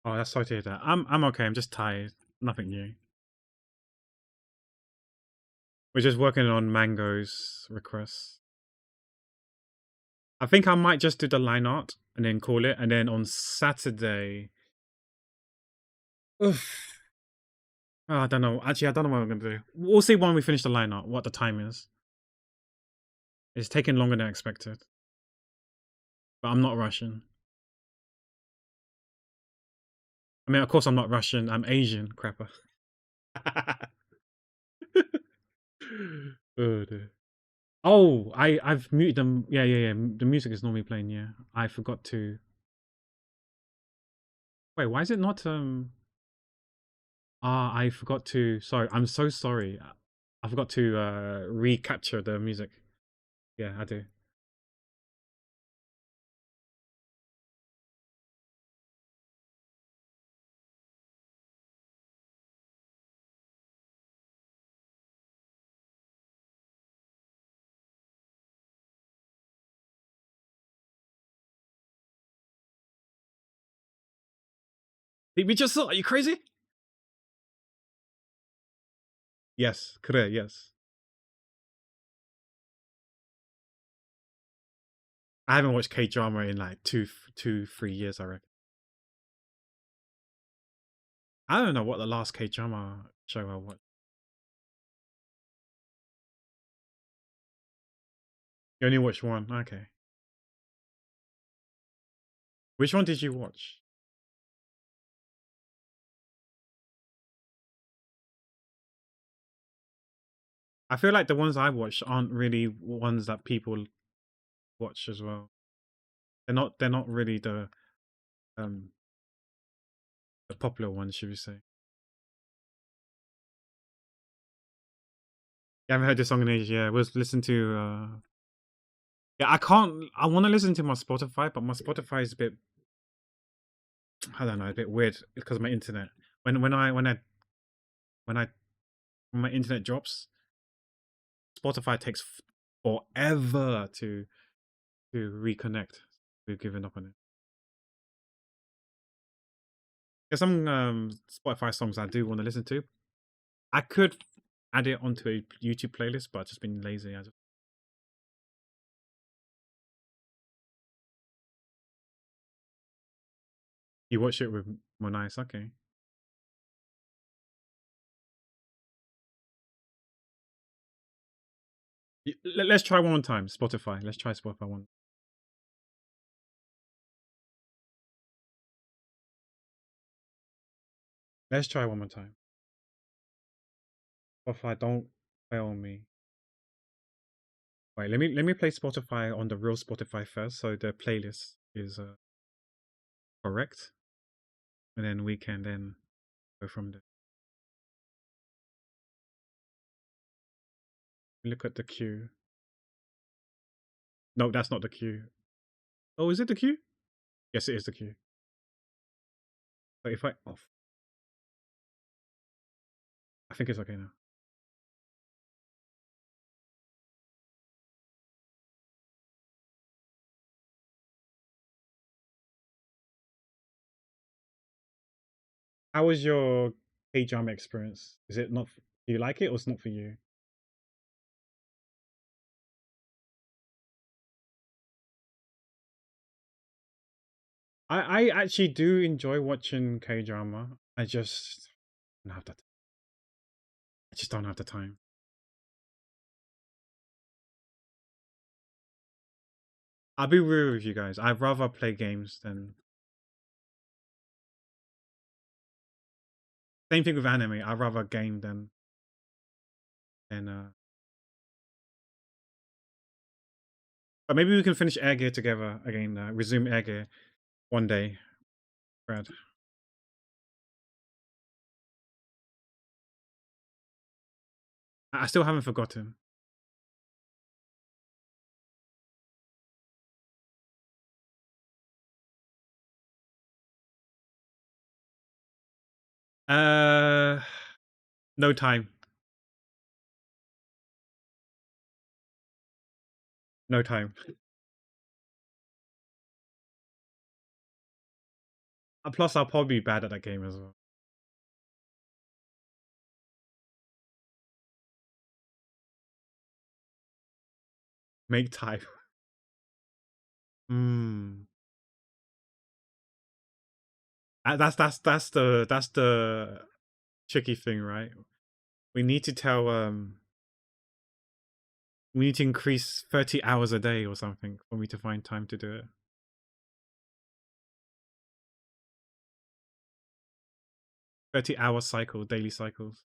Oh, that's sorry to hear that. I'm okay. I'm just tired. Nothing new. We're just working on Mango's requests. I think I might just do the line art and then call it. And then on Saturday, oof, oh, I don't know. Actually, I don't know what I'm gonna do. We'll see when we finish the line art. What the time is. It's taking longer than expected, but I'm not rushing. I mean, of course, I'm not Russian. I'm Asian, crapper. Oh, dear. Oh, I've muted them. Yeah, yeah, yeah. The music is normally playing. Yeah, I forgot to. Wait, why is it not? I forgot to. Sorry, I'm so sorry. I forgot to recapture the music. Yeah, I do. Did we just saw? Are you crazy? Yes, correct. Yes, I haven't watched K drama in like 3 years. I reckon. I don't know what the last K drama show I watched. You only watched one. Okay. Which one did you watch? I feel like the ones I watch aren't really ones that people watch as well. They're not really um the popular ones, should we say. Yeah, I haven't heard this song in ages. Yeah, was listen to yeah, I can't I wanna listen to my Spotify, but my Spotify is a bit I don't know, a bit weird because of my internet. When I when my internet drops, Spotify takes forever to reconnect. We've given up on it. There's some Spotify songs I do want to listen to. I could add it onto a YouTube playlist, but I've just been lazy. You watch it with Monice, okay. Let's try one more time. Spotify. Let's try Spotify one. Let's try one more time. Spotify, don't fail me. Wait, let me play Spotify on the real Spotify first, so the playlist is correct, and then we can then go from there. Look at the queue. No, that's not the queue. Oh, is it the queue? Yes, it is the queue. But if I off, I think it's okay now. How was your K drama experience? Is it not? Do you like it, or it's not for you? I actually do enjoy watching K drama. I just don't have that. I just don't have the time. I'll be real with you guys. I'd rather play games than Same thing with anime. I'd rather game than but maybe we can finish Air Gear together again. Resume Air Gear one day, Brad. I still haven't forgotten. Uh, no time. No time. And plus, I'll probably be bad at that game as well. Make time. Hmm. That's the tricky thing, right? We need to tell we need to increase 30 hours a day or something for me to find time to do it. 30-hour cycle, daily cycles.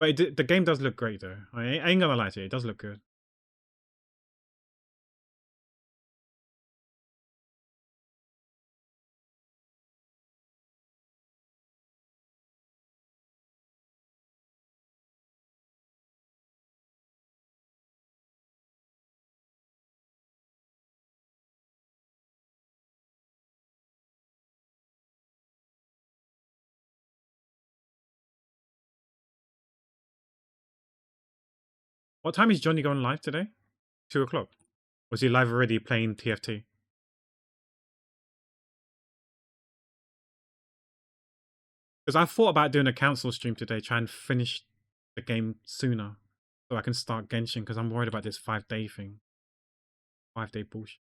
But the game does look great though. I ain't gonna lie to you, it does look good. What time is Johnny going live today? 2 o'clock. Was he live already playing TFT? Because I thought about doing a council stream today, try and finish the game sooner so I can start Genshin because I'm worried about this 5-day thing. 5-day bullshit.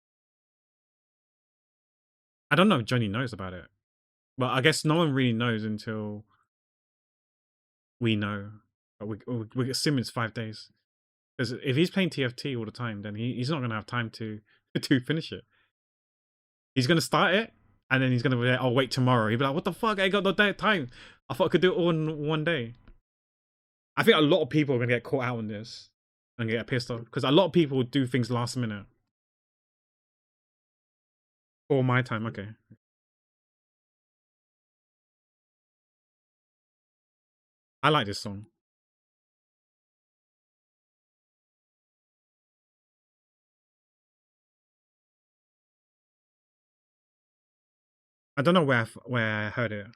I don't know if Johnny knows about it. But I guess no one really knows until we know. But we assume it's 5 days. Because if he's playing TFT all the time, then he's not going to have time to finish it. He's going to start it, and then he's going to be like, oh, wait tomorrow. He'll be like, what the fuck? I ain't got no time. I thought I could do it all in one day. I think a lot of people are going to get caught out on this and get pissed off. Because a lot of people do things last minute. For my time, okay. I like this song. I don't know where I heard it.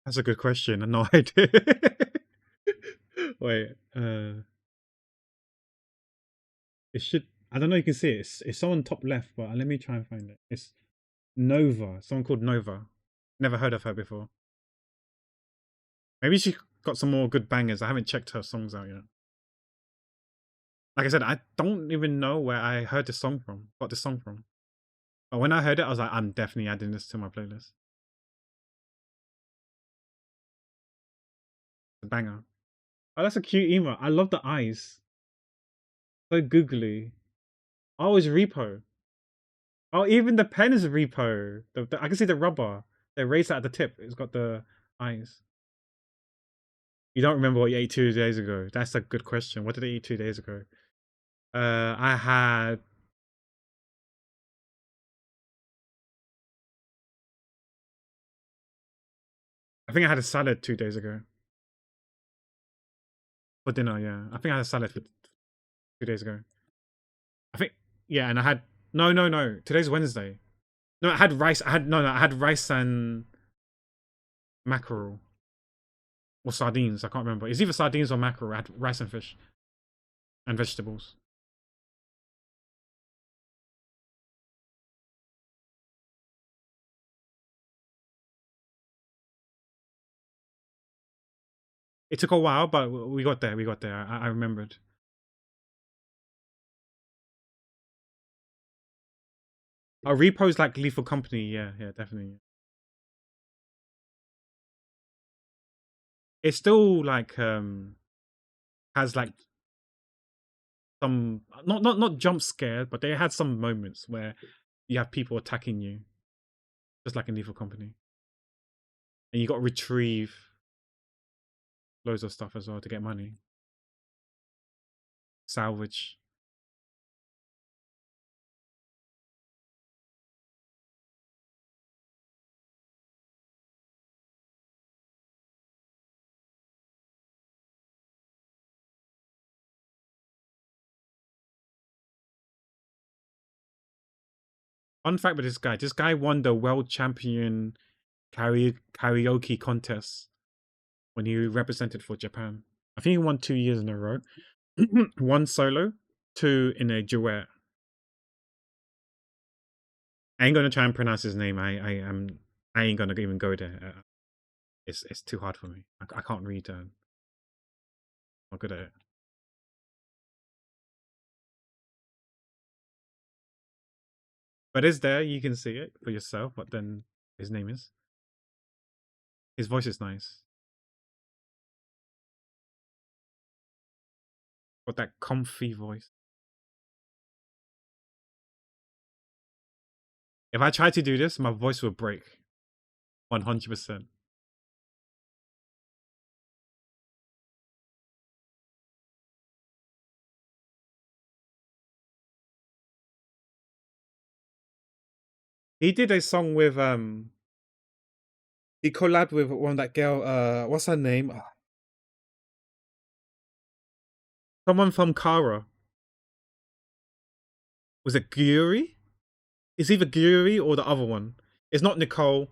That's a good question. I no idea. Wait, it should. I don't know. You can see it. It's on top left, but let me try and find it. It's Nova. Someone called Nova. Never heard of her before. Maybe she got some more good bangers. I haven't checked her songs out yet. Like I said, I don't even know where I heard this song from. Got this song from. But when I heard it, I was like, I'm definitely adding this to my playlist. The banger. Oh, that's a cute emo. I love the eyes. So googly. Oh, it's Repo. Oh, even the pen is Repo. I can see the rubber. The eraser at the tip. It's got the eyes. You don't remember what you ate 2 days ago? That's a good question. What did I eat 2 days ago? I had. I think I had a salad 2 days ago. For dinner, yeah. I think I had a salad for 2 days ago. I think, yeah, and I had. No, no, no. Today's Wednesday. No, I had rice. I had rice and mackerel. Or sardines. I can't remember. It's either sardines or mackerel. I had rice and fish. And vegetables. It took a while, but we got there. We got there. I remembered. Repo's like Lethal Company. Yeah, yeah, definitely. It's still like has like some not jump scare, but they had some moments where you have people attacking you, just like in Lethal Company, and you got to retrieve loads of stuff as well to get money, salvage. Fun fact with this guy won the world champion karaoke contest when he represented for Japan. I think he won 2 years in a row. One solo, two in a duet. I ain't gonna try and pronounce his name. I ain't gonna even go there. It's too hard for me. I can't read. Not good at it. But it's there. You can see it for yourself. What then his name is? His voice is nice. Got that comfy voice. If I try to do this, my voice will break. 100%. He did a song with he collabed with one that girl, what's her name? Someone from Kara. Was it Gyuri? It's either Gyuri or the other one. It's not Nicole.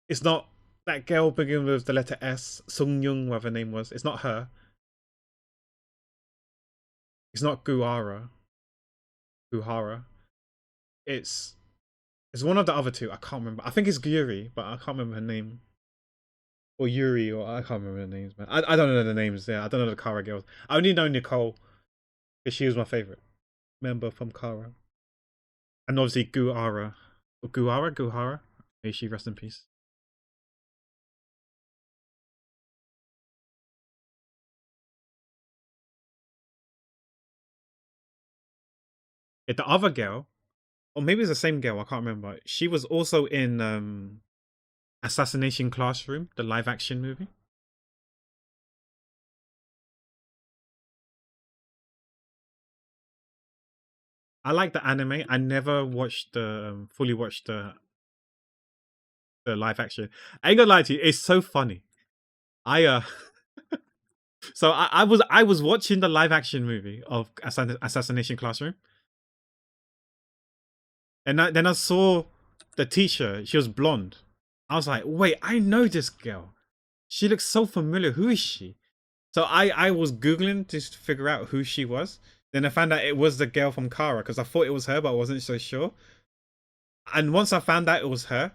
It's not that girl beginning with the letter S. Sung Young, whatever her name was. It's not her. It's not Guara. Guhara. It's one of the other two. I can't remember. I think it's Gyuri, but I can't remember her name. Or Yuri, or I can't remember the names, man. I don't know the names. Yeah, I don't know the Kara girls. I only know Nicole because she was my favorite member from Kara, and obviously Guara, or Guhara. May she rest in peace. Yeah, the other girl, or maybe it's the same girl. I can't remember. She was also in Assassination Classroom, the live action movie. I like the anime. I never watched the fully watched the live action. I ain't gonna lie to you, it's so funny. I so I was watching the live action movie of Assassination Classroom, and then I saw the teacher. She was blonde. I was like, wait, I know this girl. She looks so familiar. Who is she? So I was googling to figure out who she was. Then I found out it was the girl from Kara because I thought it was her, but I wasn't so sure. And once I found out it was her,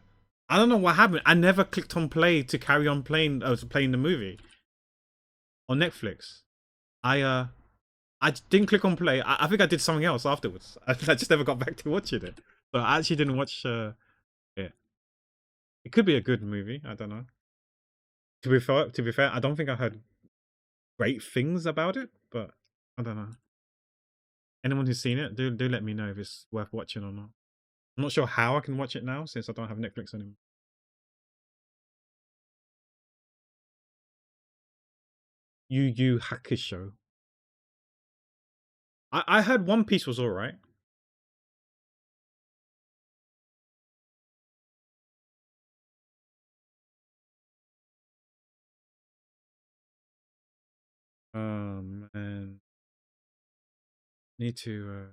I don't know what happened. I never clicked on play to carry on playing playing the movie on Netflix. I didn't click on play. I think I did something else afterwards. I just never got back to watching it. So I actually didn't watch it. It could be a good movie. I don't know. To be fair, I don't think I heard great things about it, but I don't know. Anyone who's seen it, do let me know if it's worth watching or not. I'm not sure how I can watch it now since I don't have Netflix anymore. Yu Yu Hakusho. I heard One Piece was alright. Man, need to.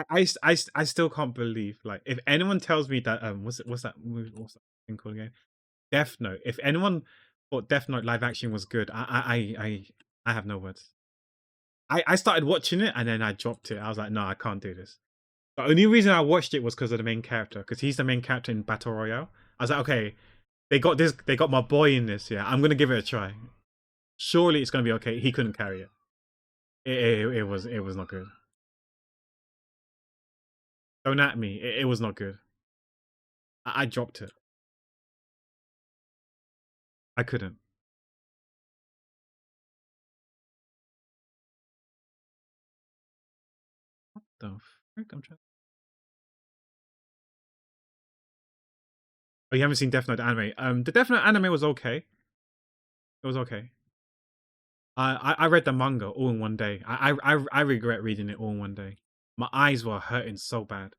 I still can't believe, like, if anyone tells me that what's that movie, what's that thing called again? Death Note. If anyone thought Death Note live action was good, I have no words. I started watching it and then I dropped it. I was like, no, I can't do this. The only reason I watched it was because of the main character, because he's the main character in Battle Royale. I was like, okay, they got this, they got my boy in this. Yeah, I'm gonna give it a try. Surely it's gonna be okay. He couldn't carry it. It was not good. Don't at me. It was not good. I dropped it. I couldn't. The frick? I'm trying. Oh, you haven't seen Death Note the anime? The Death Note anime was okay. It was okay. I read the manga all in one day. I regret reading it all in one day. My eyes were hurting so bad.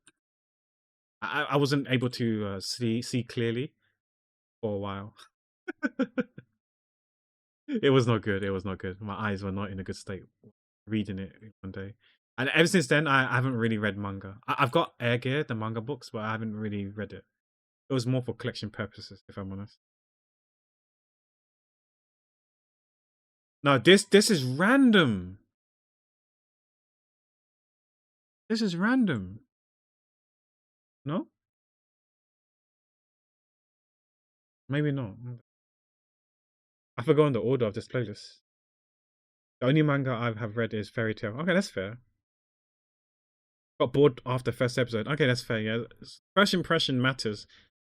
I wasn't able to see clearly for a while. It was not good. It was not good. My eyes were not in a good state reading it in one day. And ever since then, I haven't really read manga. I've got Air Gear, the manga books, but I haven't really read it. It was more for collection purposes, if I'm honest. No, this is random. This is random. No, maybe not. I forgot the order of this playlist. The only manga I have read is Fairy Tail. Okay, that's fair. Got bored after first episode. Okay, that's fair. Yeah, first impression matters.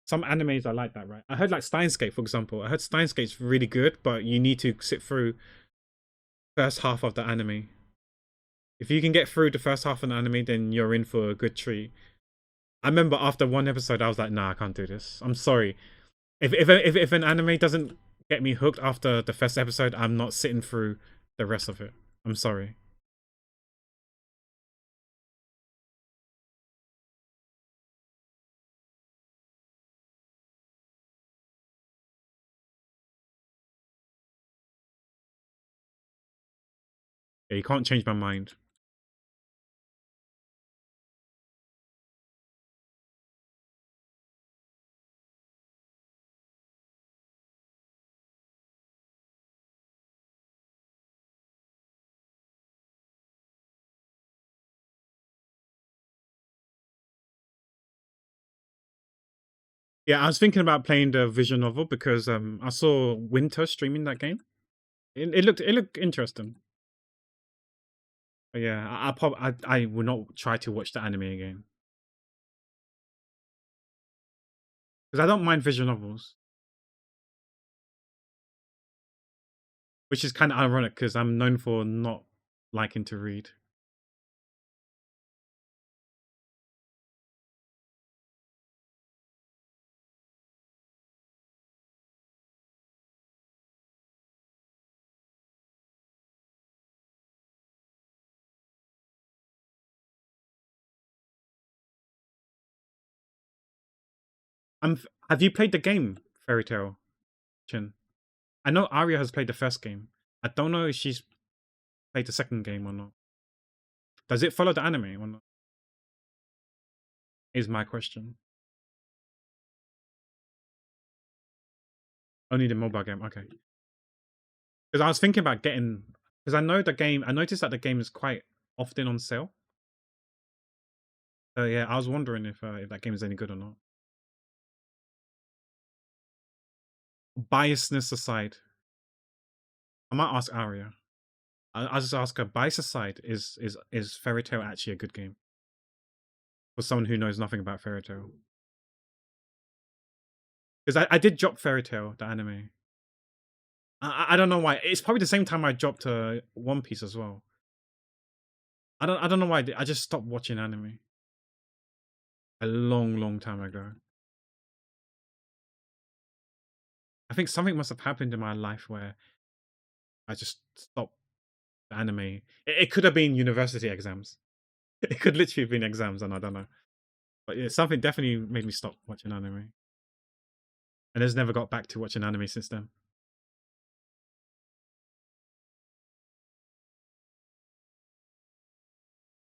Some animes are like that, right? I heard like Steins Gate, for example. I heard Steins Gate's really good, but you need to sit through first half of the anime. If you can get through the first half of the anime, then you're in for a good treat. I remember after one episode, I was like, nah, I can't do this. I'm sorry. If an anime doesn't get me hooked after the first episode, I'm not sitting through the rest of it. I'm sorry. Yeah, you can't change my mind. Yeah, I was thinking about playing the visual novel because I saw Winter streaming that game. It looked interesting. But yeah, I will not try to watch the anime again because I don't mind visual novels, which is kind of ironic because I'm known for not liking to read. Have you played the game Fairy Tail, Chin? I know Arya has played the first game. I don't know if she's played the second game or not. Does it follow the anime or not? Is my question. Only the mobile game. Okay. Because I was thinking about getting, because I know the game. I noticed that the game is quite often on sale. So yeah, I was wondering if that game is any good or not. Biasness aside, I might ask Aria. I'll just ask her. Bias aside, is Fairy Tail actually a good game for someone who knows nothing about Fairy Tail? Because I did drop Fairy Tail, the anime. I don't know why. It's probably the same time I dropped One Piece as well. I don't know why. I just stopped watching anime a long time ago. I think something must have happened in my life where I just stopped the anime. It could have been university exams. It could literally have been exams, and I don't know. But yeah, something definitely made me stop watching anime, and has never got back to watching anime since then.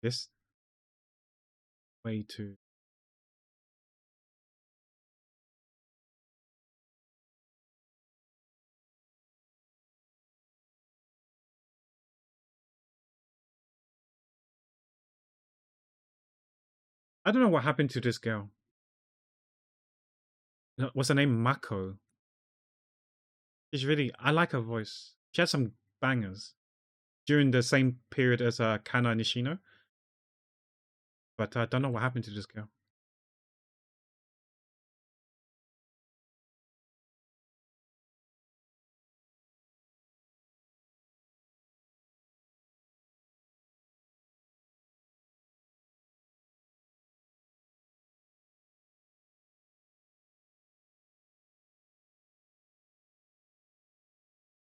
This way too. I don't know what happened to this girl. What's her name? Mako. She's really. I like her voice. She had some bangers during the same period as Kana Nishino, but I don't know what happened to this girl.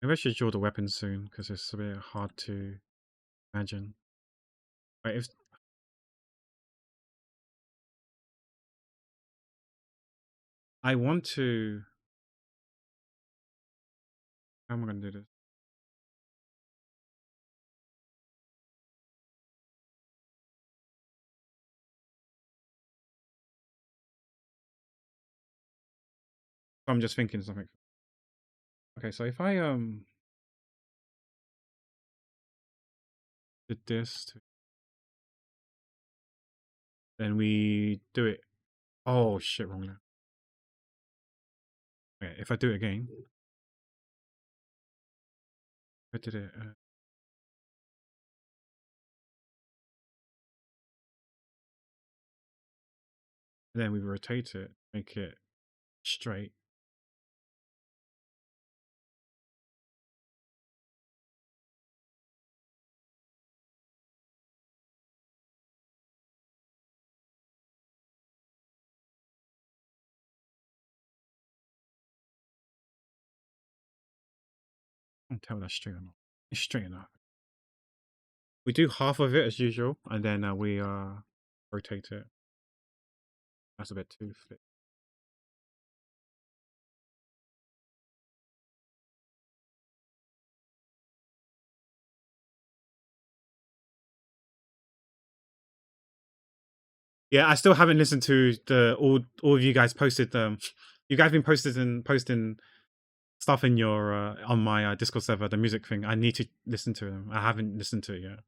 Maybe I should draw the weapon soon because it's a bit hard to imagine. Wait, if I want to, how am I going to do this? I'm just thinking something. Okay, so if I did this, then we do it. Oh shit, wrong now. Okay, if I do it again, I did it. And then we rotate it, make it straight. I can't tell that's straight or not. It's straight enough. We do half of it as usual, and then we rotate it. That's a bit too thick. Yeah, I still haven't listened to the all of you guys posted. You guys been posting stuff in your on my Discord server, the music thing. I need to listen to them. I haven't listened to it yet.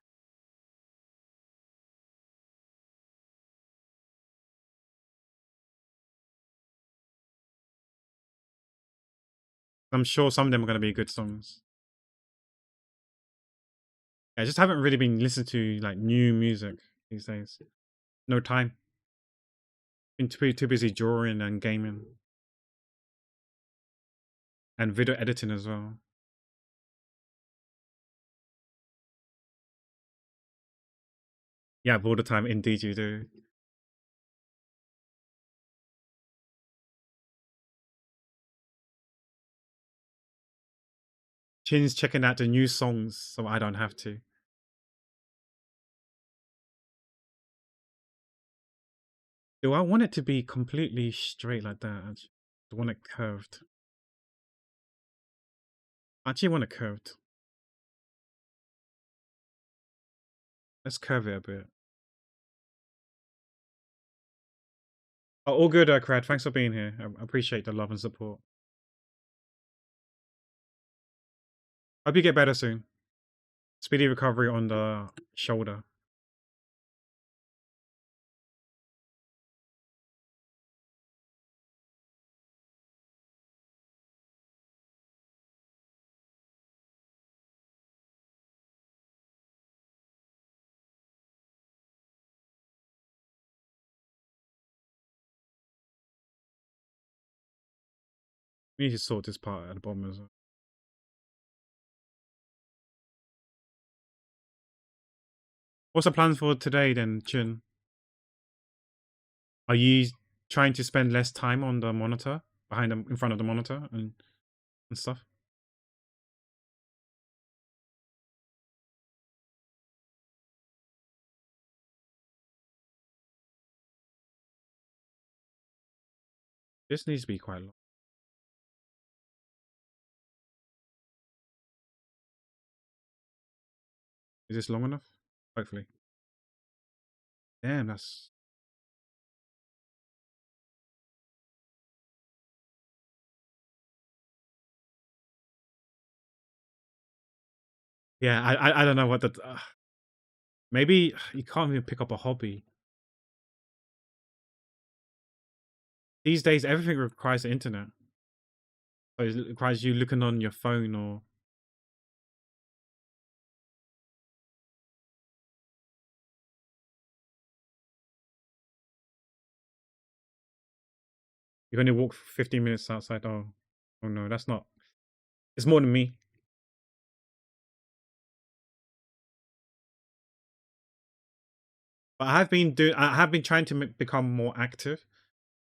I'm sure some of them are going to be good songs. I just haven't really been listening to like new music these days. No time. Been too busy drawing and gaming and video editing as well. Yeah, all the time. Indeed, you do. Chin's checking out the new songs, so I don't have to. Do I want it to be completely straight like that? I just want it curved. I actually want it curved. Let's curve it a bit. Oh, all good, Crad. Thanks for being here. I appreciate the love and support. Hope you get better soon. Speedy recovery on the shoulder. We need to sort this part at the bottom as well. What's the plan for today then, Chin? Are you trying to spend less time on the monitor, in front of the monitor and stuff? This needs to be quite long. Is this long enough? Hopefully. Damn, that's... Yeah, I don't know what the... maybe you can't even pick up a hobby. These days, everything requires the internet. So it requires you looking on your phone, or you're going to walk for 15 minutes outside. Oh, oh no, that's not. It's more than me. But I have been trying to become more active.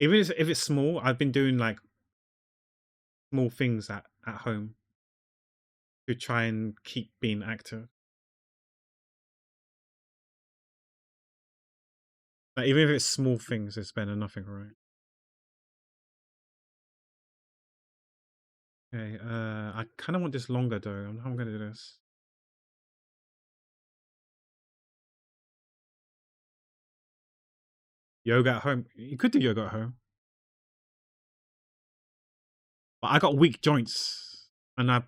Even if it's small, I've been doing like small things at home to try and keep being active. Like, even if it's small things, it's better than nothing, right? Okay, I kind of want this longer though. I'm gonna do this. Yoga at home. You could do yoga at home, but I got weak joints, and I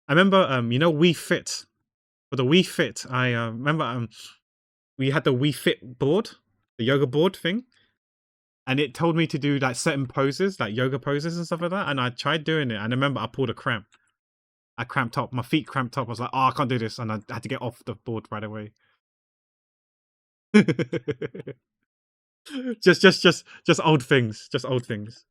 remember We Fit. For the We Fit, I remember we had the We Fit board, the yoga board thing, and it told me to do like certain poses, like yoga poses and stuff like that. And I tried doing it, and I remember I pulled a cramp. I cramped up, my feet cramped up. I was like, "Oh, I can't do this," and I had to get off the board right away. Just old things, just old things.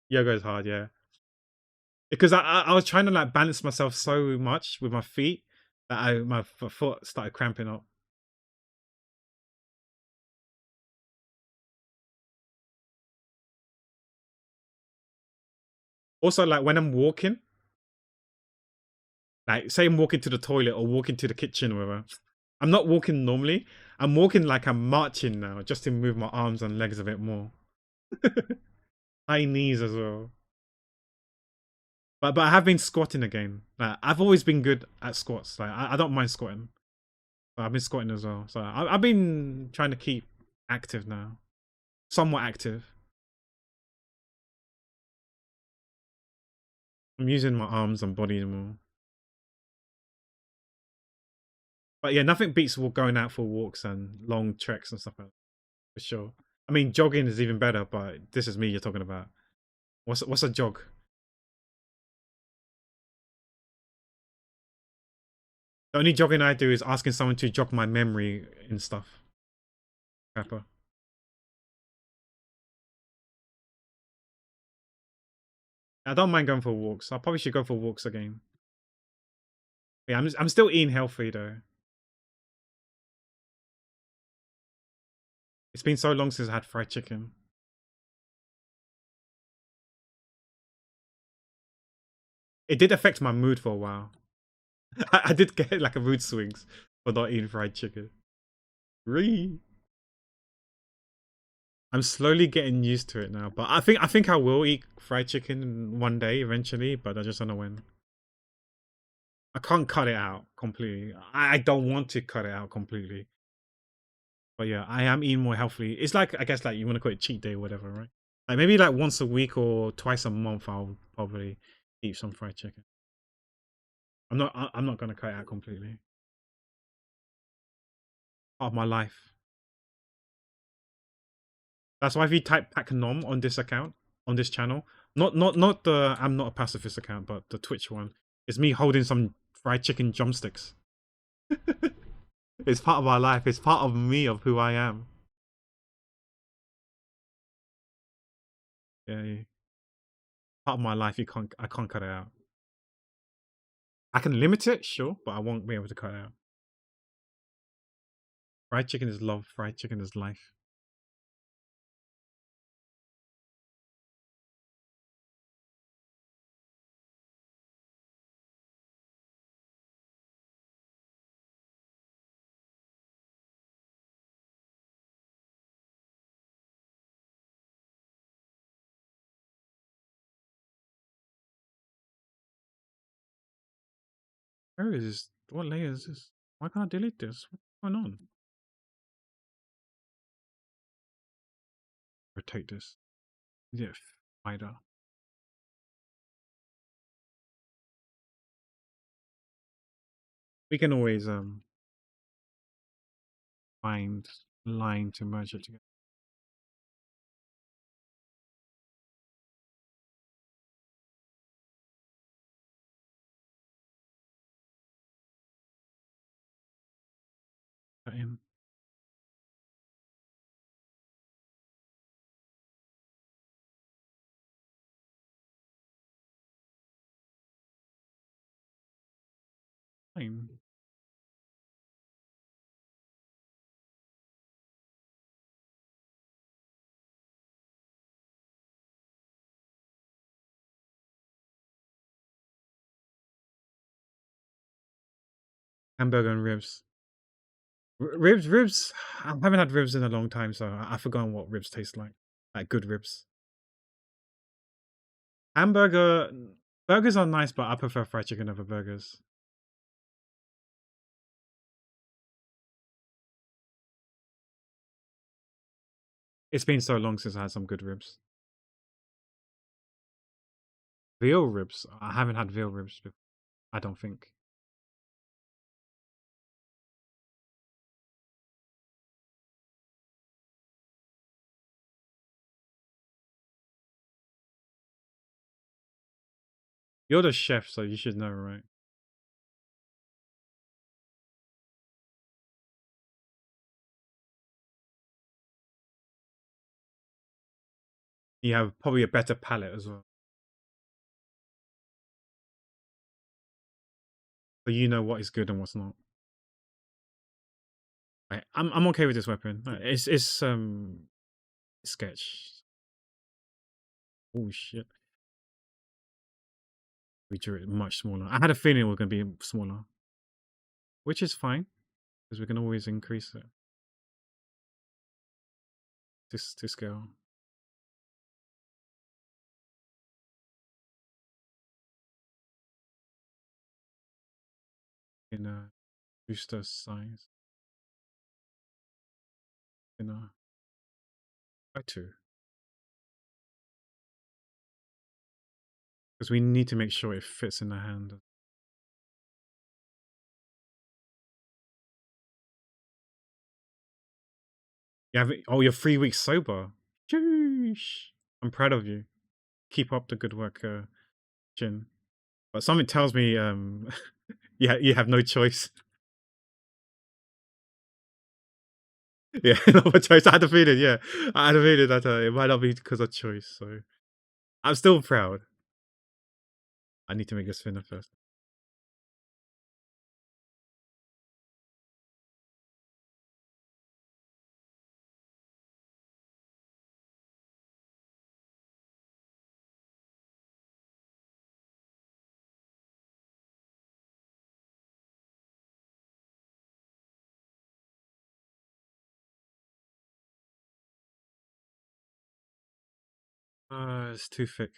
Yoga is hard, yeah, because I was trying to like balance myself so much with my feet that my foot started cramping up. Also, like when I'm walking, like say I'm walking to the toilet or walking to the kitchen or whatever, I'm not walking normally. I'm walking like I'm marching now, just to move my arms and legs a bit more. High knees as well. But I have been squatting again. Like I've always been good at squats. Like I don't mind squatting. But I've been squatting as well. So I've been trying to keep active now, somewhat active. I'm using my arms and body more. But yeah, nothing beats going out for walks and long treks and stuff like that, for sure. I mean, jogging is even better, but this is me you're talking about. What's a jog? The only jogging I do is asking someone to jog my memory and stuff. Pepper. I don't mind going for walks. I probably should go for walks again. Yeah, I'm still eating healthy though. It's been so long since I had fried chicken. It did affect my mood for a while. I did get like a mood swings for not eating fried chicken. Really? I'm slowly getting used to it now, but I think I will eat fried chicken one day eventually, but I just don't know when. I can't cut it out completely. I don't want to cut it out completely. But yeah, I am eating more healthily. It's like, I guess, like you want to call it cheat day or whatever, right? Like maybe like once a week or twice a month, I'll probably eat some fried chicken. I'm not gonna cut it out completely. Part of my life. That's why if you type Pac Nom on this account, on this channel, not the I'm not a pacifist account, but the Twitch one, it's me holding some fried chicken drumsticks. It's part of my life. It's part of me, of who I am. Yeah, yeah. Part of my life. I can't cut it out. I can limit it, sure, but I won't be able to cut it out. Fried chicken is love. Fried chicken is life. Where is this? What layer is this? Why can't I delete this? What's going on? Rotate this. Yeah, spider. We can always find line to merge it together. Put in. Fine. Hamburger and ribs. Ribs. I haven't had ribs in a long time, so I've forgotten what ribs taste like. Like good ribs. Hamburger. Burgers are nice, but I prefer fried chicken over burgers. It's been so long since I had some good ribs. Veal ribs. I haven't had veal ribs before. I don't think. You're the chef, so you should know, right? You have probably a better palate as well, so you know what is good and what's not. I'm okay with this weapon. It's sketch. Oh shit! We drew it much smaller. I had a feeling it was gonna be smaller, which is fine because we can always increase it to scale. In a booster size. In a by two, because we need to make sure it fits in the hand. You have it. Oh, you're 3 weeks sober. Sheesh. I'm proud of you. Keep up the good work, Jin. But something tells me, yeah, you have no choice. Yeah, no choice. I had a feeling. Yeah, I had a feeling that it might not be because of choice. So I'm still proud. I need to make this thinner first. It's too thick.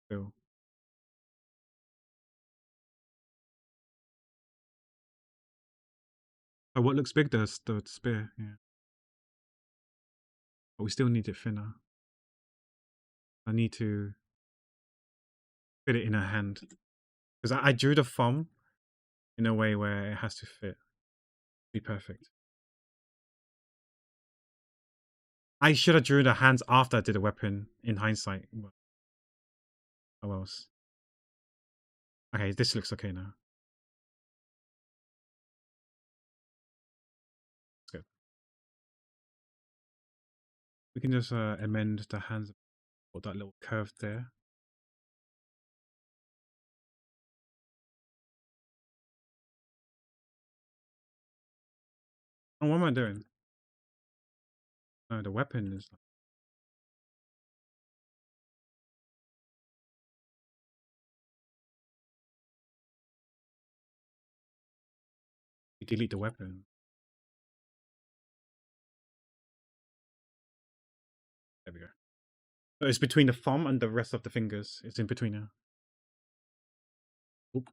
Still. Oh, what looks big? The spear. Yeah, but we still need it thinner. I need to fit it in her hand because I drew the thumb in a way where it has to fit. Be perfect. I should have drew the hands after I did the weapon in hindsight. Oh else. Okay, this looks okay now. It's good. We can just amend the hands or that little curve there. Oh, what am I doing? No, the weapon is. You delete the weapon. There we go. So it's between the thumb and the rest of the fingers. It's in between now. Oop.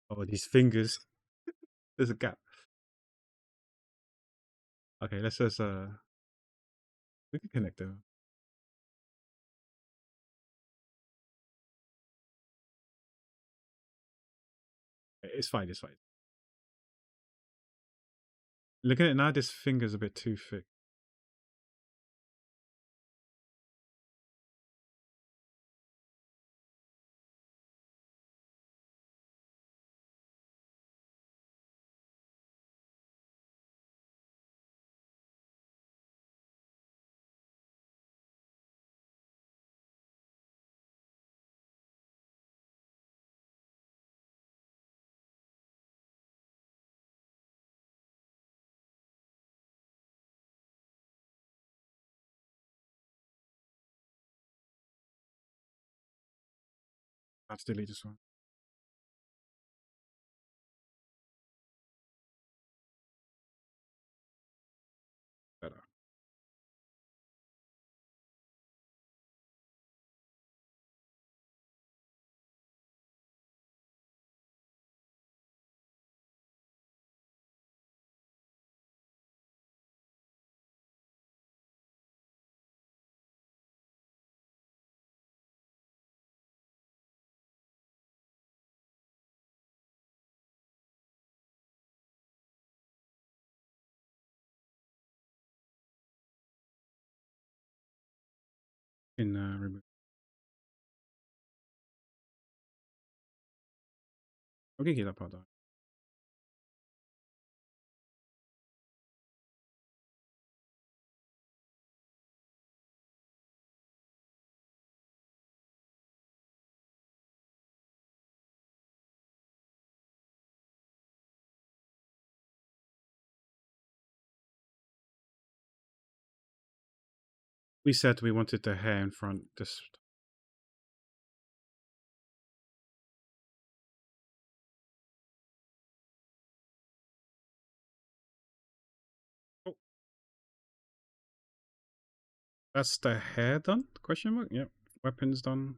Oh, these fingers. There's a gap. Okay, let's just we can connect them. It's fine. It's fine. Look at it now. This finger's a bit too thick. I have to delete this one. Better. In remove. Okay, keep that part down. We said we wanted the hair in front. This. Oh, that's the hair done? Question mark. Yep. Weapons done.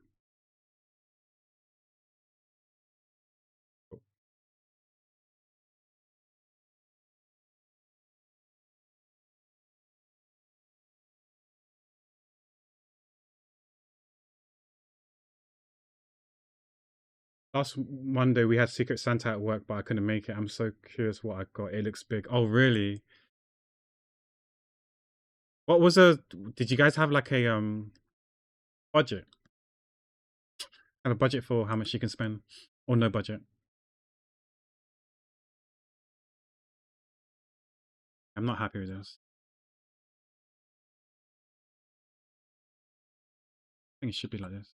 Oh. Last Monday we had Secret Santa at work, but I couldn't make it. I'm so curious what I got. It looks big. Oh, really? What was a? Did you guys have like a budget? Have a budget for how much you can spend, or no budget? I'm not happy with this. I think it should be like this.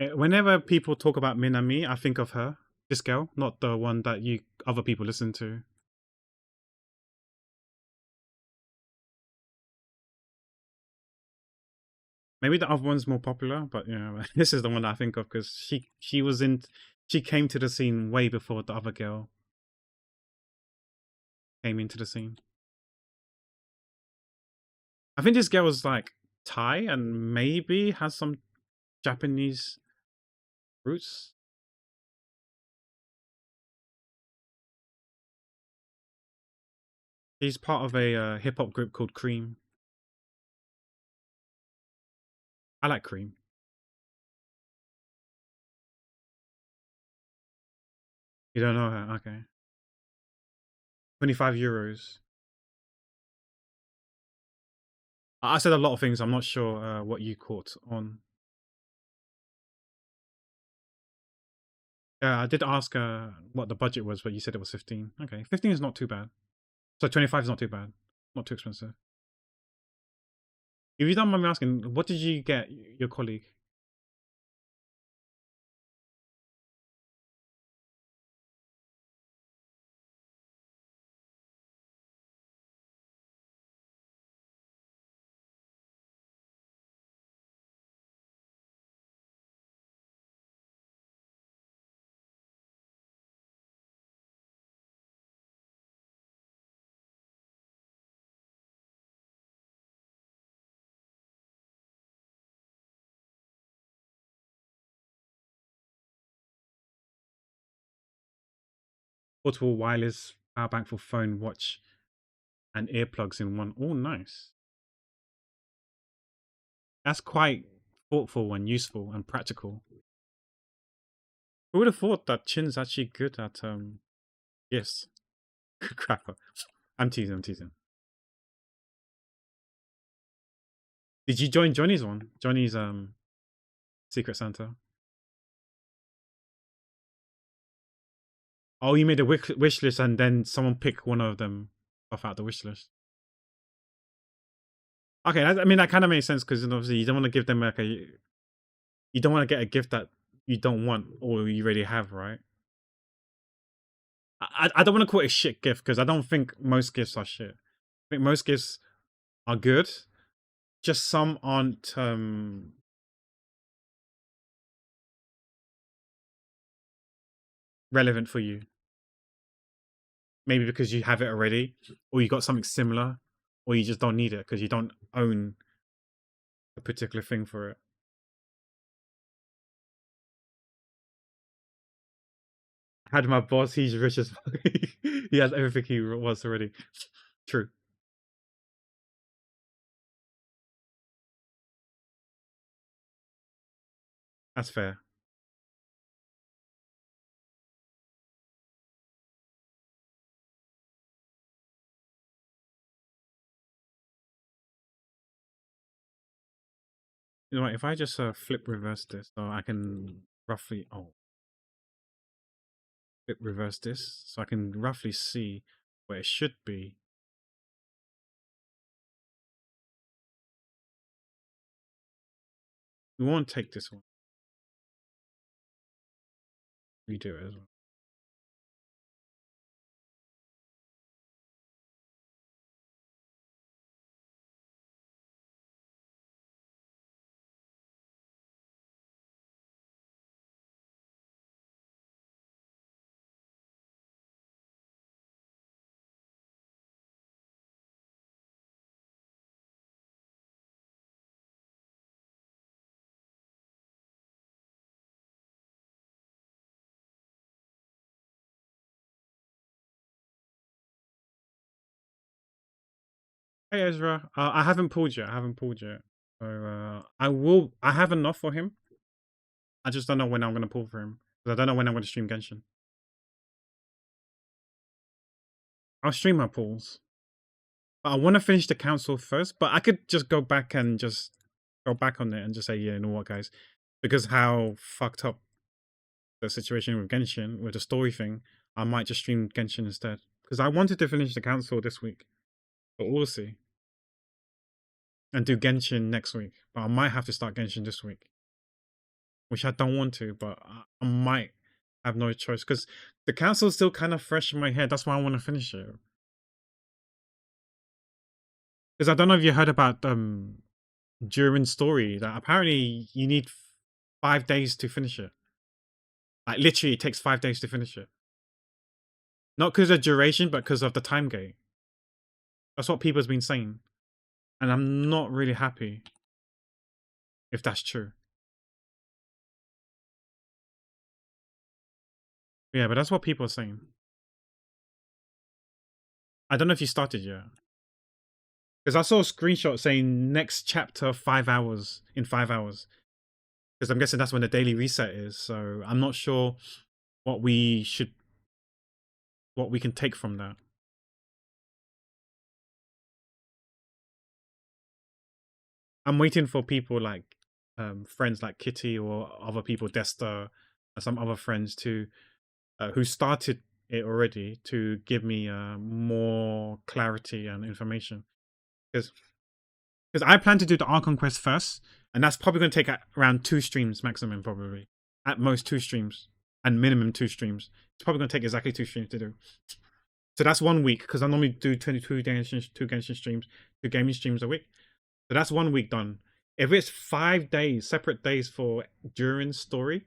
Whenever people talk about Minami, I think of her, this girl, not the one that you other people listen to. Maybe the other one's more popular, but this is the one that I think of because she came to the scene way before the other girl came into the scene. I think this girl was like Thai and maybe has some Japanese roots. She's part of a hip hop group called Cream. I like Cream. You don't know her? Okay. 25 euros. I said a lot of things. I'm not sure what you caught on. Yeah, I did ask what the budget was, but you said it was 15. Okay, 15 is not too bad. So 25 is not too bad. Not too expensive. If you don't mind me asking, what did you get your colleague? Portable wireless power bank for phone, watch, and earplugs in one. Oh, nice. That's quite thoughtful and useful and practical. Who would have thought that Chin's actually good at yes. Crapper. I'm teasing, I'm teasing. Did you join Johnny's one? Johnny's Secret Santa. Oh, you made a wish list and then someone pick one of them off out the wish list. Okay, I mean that kind of makes sense because obviously you don't want to give them like you don't want to get a gift that you don't want or you already have, right? I don't want to call it a shit gift because I don't think most gifts are shit. I think most gifts are good. Just some aren't relevant for you. Maybe because you have it already, or you got something similar, or you just don't need it because you don't own a particular thing for it. Had my boss, he's rich as fuck. He has everything he wants already. True. That's fair. You know what? If I just flip reverse this, so I can roughly flip reverse this, so I can roughly see where it should be. We won't take this one. Redo it as well. Hey Ezra, I haven't pulled yet. I haven't pulled yet. So I will. I have enough for him. I just don't know when I'm gonna pull for him because I don't know when I'm gonna stream Genshin. I'll stream my pulls, but I want to finish the council first. But I could just go back and just go back on it and just say, yeah, you know what, guys, because how fucked up the situation with Genshin with the story thing, I might just stream Genshin instead because I wanted to finish the council this week, but we'll see. And do Genshin next week, but I might have to start Genshin this week, which I don't want to, but I might have no choice because the council is still kind of fresh in my head. That's why I want to finish it. Because I don't know if you heard about Durin's story that apparently you need 5 days to finish it. Like literally, it takes 5 days to finish it. Not because of duration, but because of the time gate. That's what people's been saying, and I'm not really happy if that's true. Yeah, but that's what people are saying. I don't know if you started yet. Because I saw a screenshot saying next chapter 5 hours in 5 hours. Because I'm guessing that's when the daily reset is. So I'm not sure what we can take from that. I'm waiting for people like friends like Kitty or other people, Desta, some other friends to who started it already to give me more clarity and information because I plan to do the Archon quest first, and that's probably going to take around 2 streams maximum, probably at most 2 streams, and minimum 2 streams. It's probably going to take exactly 2 streams to do. So that's 1 week because I normally do 22 Genshin streams, 2 gaming streams a week. So that's 1 week done. If it's 5 days, separate days for during story,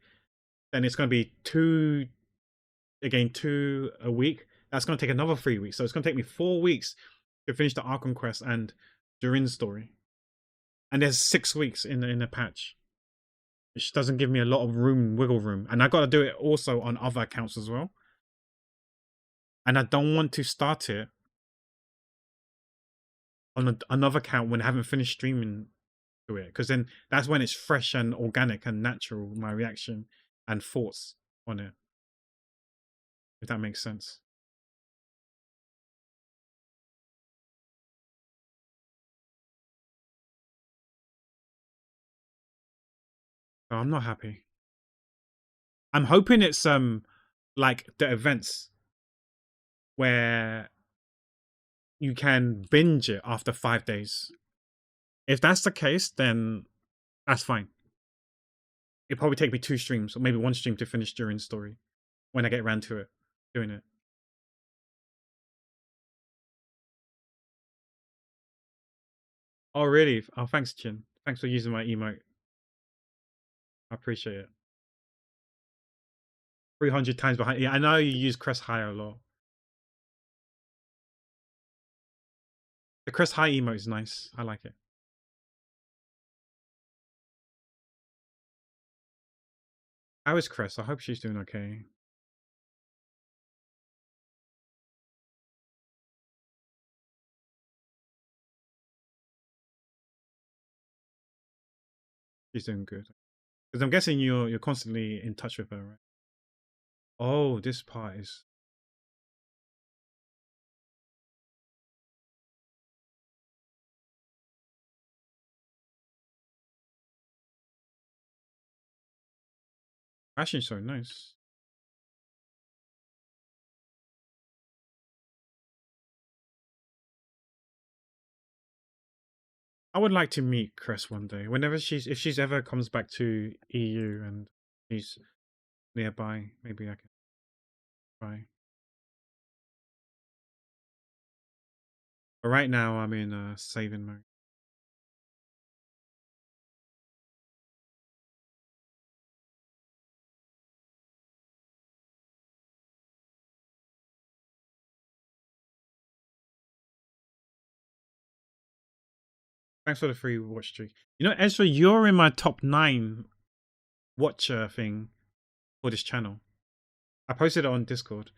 then it's going to be two a week. That's going to take another 3 weeks. So it's going to take me 4 weeks to finish the Archon quest and during story. And there's 6 weeks in the patch, which doesn't give me a lot of wiggle room. And I got to do it also on other accounts as well. And I don't want to start it on another account when I haven't finished streaming to it, because then that's when it's fresh and organic and natural, my reaction and thoughts on it, if that makes sense. So I'm not happy. I'm hoping it's like the events where you can binge it after 5 days. If that's the case, then that's fine. It'll probably take me 2 streams or maybe 1 stream to finish during story when I get around to it, doing it. Oh, really? Oh, thanks, Chin. Thanks for using my emote. I appreciate it. 300 times behind. Yeah, I know you use Crest High a lot. The Crest High emote is nice. I like it. How is Crest? I hope she's doing okay. She's doing good. Because I'm guessing you're constantly in touch with her, right? Oh, this part is. Actually, so nice. I would like to meet Crest one day. Whenever if she's ever comes back to EU and she's nearby, maybe I can try. But right now, I'm in saving mode. Thanks for the free watch streak. You know, Ezra, you're in my top 9 watcher thing for this channel. I posted it on Discord.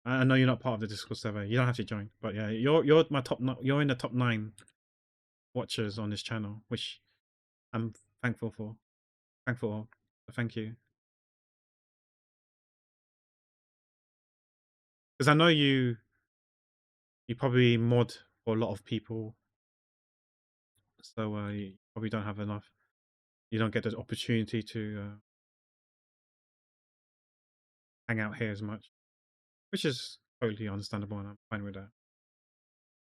I know you're not part of the Discord server. You don't have to join, but yeah, you're my top. You're in the top 9 watchers on this channel, which I'm thankful for. Thankful. Thank you. Because I know you probably mod for a lot of people, so you probably don't have enough. You don't get the opportunity to hang out here as much, which is totally understandable, and I'm fine with that.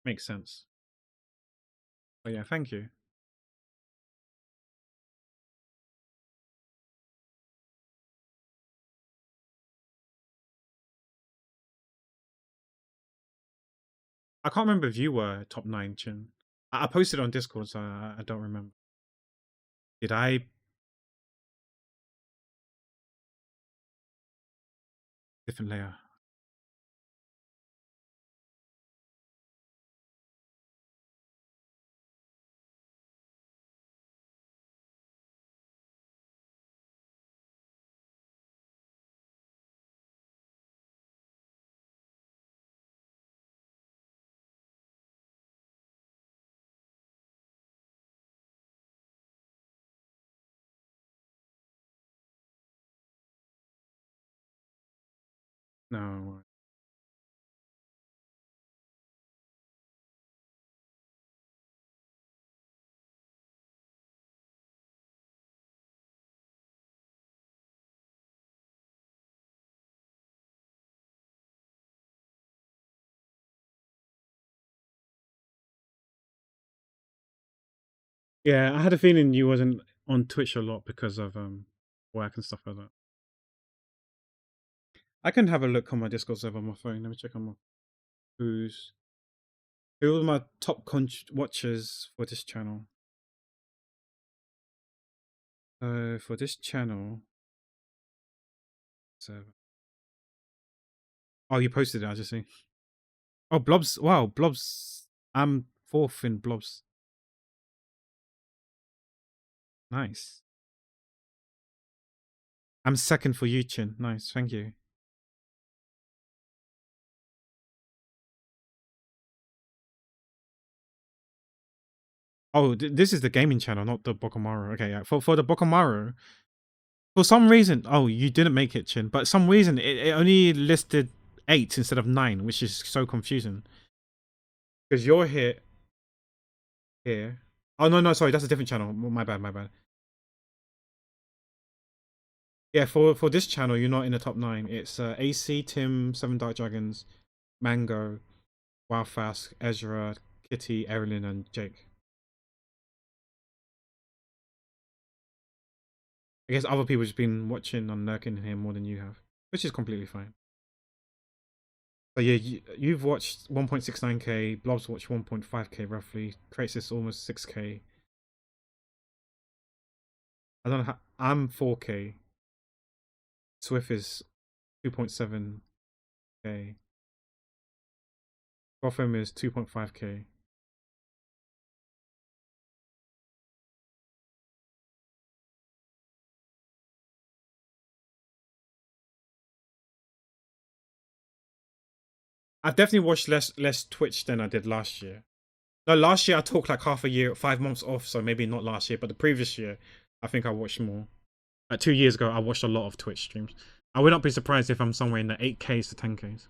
Makes sense. But yeah, thank you. I can't remember if you were top 9, Chin. I posted on Discord, so I don't remember. Did I? Different layer. No. Yeah, I had a feeling you wasn't on Twitch a lot because of work and stuff like that. I can have a look on my Discord server on my phone. Let me check on my who's who are my top watchers for this channel. For this channel, so oh, you posted it. I just see. Oh, Blobs! Wow, Blobs. I'm fourth in Blobs. Nice. I'm second for Yuchin. Nice, thank you. Oh, this is the gaming channel, not the Bokumaro. Okay, yeah. For the Bokumaro, for some reason, oh, you didn't make it, Chin. But some reason, it only listed 8 instead of 9, which is so confusing. Because you're here. Oh no, no, sorry, that's a different channel. My bad, my bad. Yeah, for this channel, you're not in the top 9. It's AC, Tim, Seven Dark Dragons, Mango, Wildfast, Ezra, Kitty, Erilyn, and Jake. I guess other people just been watching and lurking here more than you have, which is completely fine. But yeah, you've watched 1.69k, Blob's watched 1.5k roughly, Kratos almost 6k. I don't know how, I'm 4k, Swift is 2.7k, Gotham is 2.5k. I've definitely watched less Twitch than I did last year. No, last year I took like half a year, 5 months off, so maybe not last year, but the previous year, I think I watched more. Like 2 years ago, I watched a lot of Twitch streams. I would not be surprised if I'm somewhere in the 8Ks to 10Ks.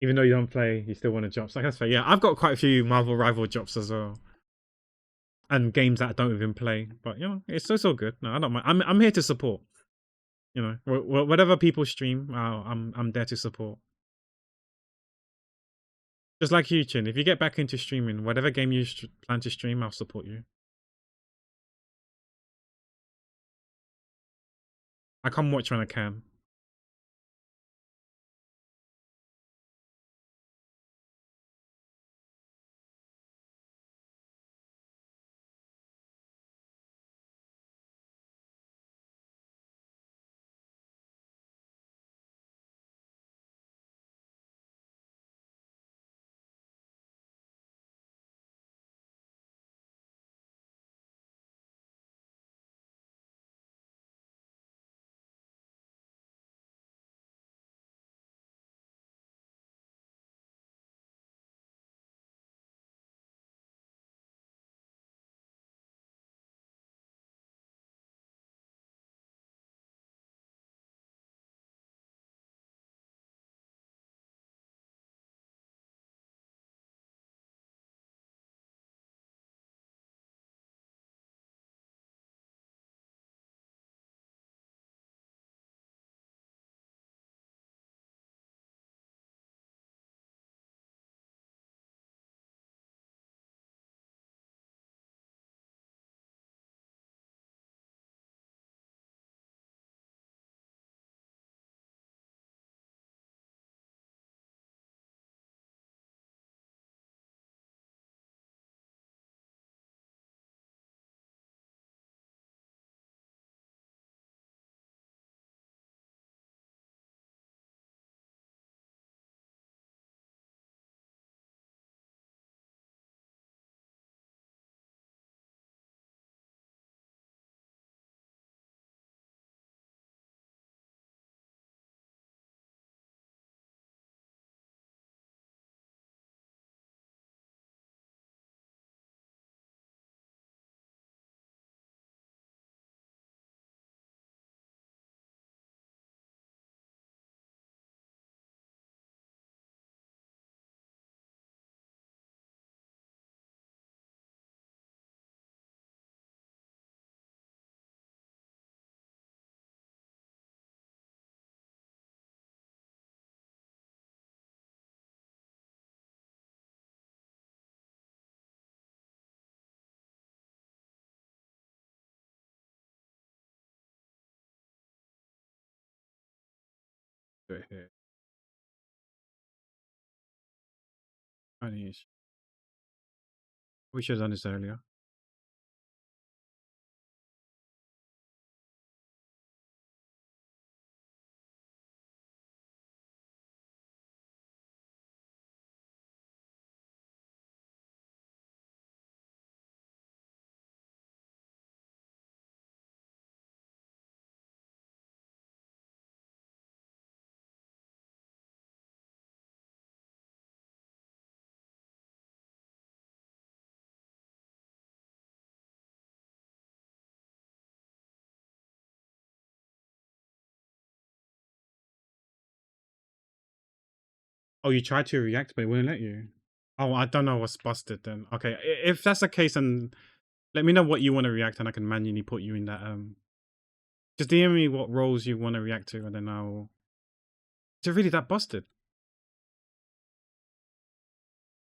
Even though you don't play, you still want to drops. Like I say, yeah, I've got quite a few Marvel Rival drops as well, and games that I don't even play. But you know, it's all good. No, I don't mind. I'm here to support. You know, whatever people stream, I'm there to support. Just like you, Chin. If you get back into streaming, whatever game you plan to stream, I'll support you. I come watch when I can. Do it here. Only issue. We should have done this earlier. Oh, you tried to react, but it wouldn't let you. Oh, I don't know what's busted then. Okay, if that's the case, then let me know what you want to react, and I can manually put you in that. Just DM me what roles you want to react to, and then I'll. Is it really that busted?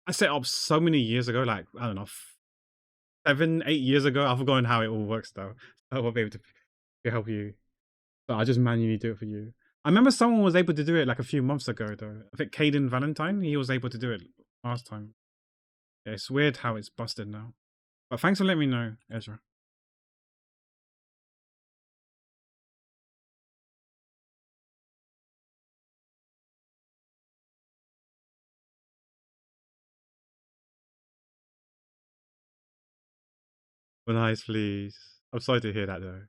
I set up so many years ago, like I don't know, 7, 8 years ago. I've forgotten how it all works though. So I'll be able to help you. So I just manually do it for you. I remember someone was able to do it like a few months ago though. I think Caden Valentine, he was able to do it last time. Yeah, it's weird how it's busted now. But thanks for letting me know, Ezra. Well, nice, please. I'm sorry to hear that though.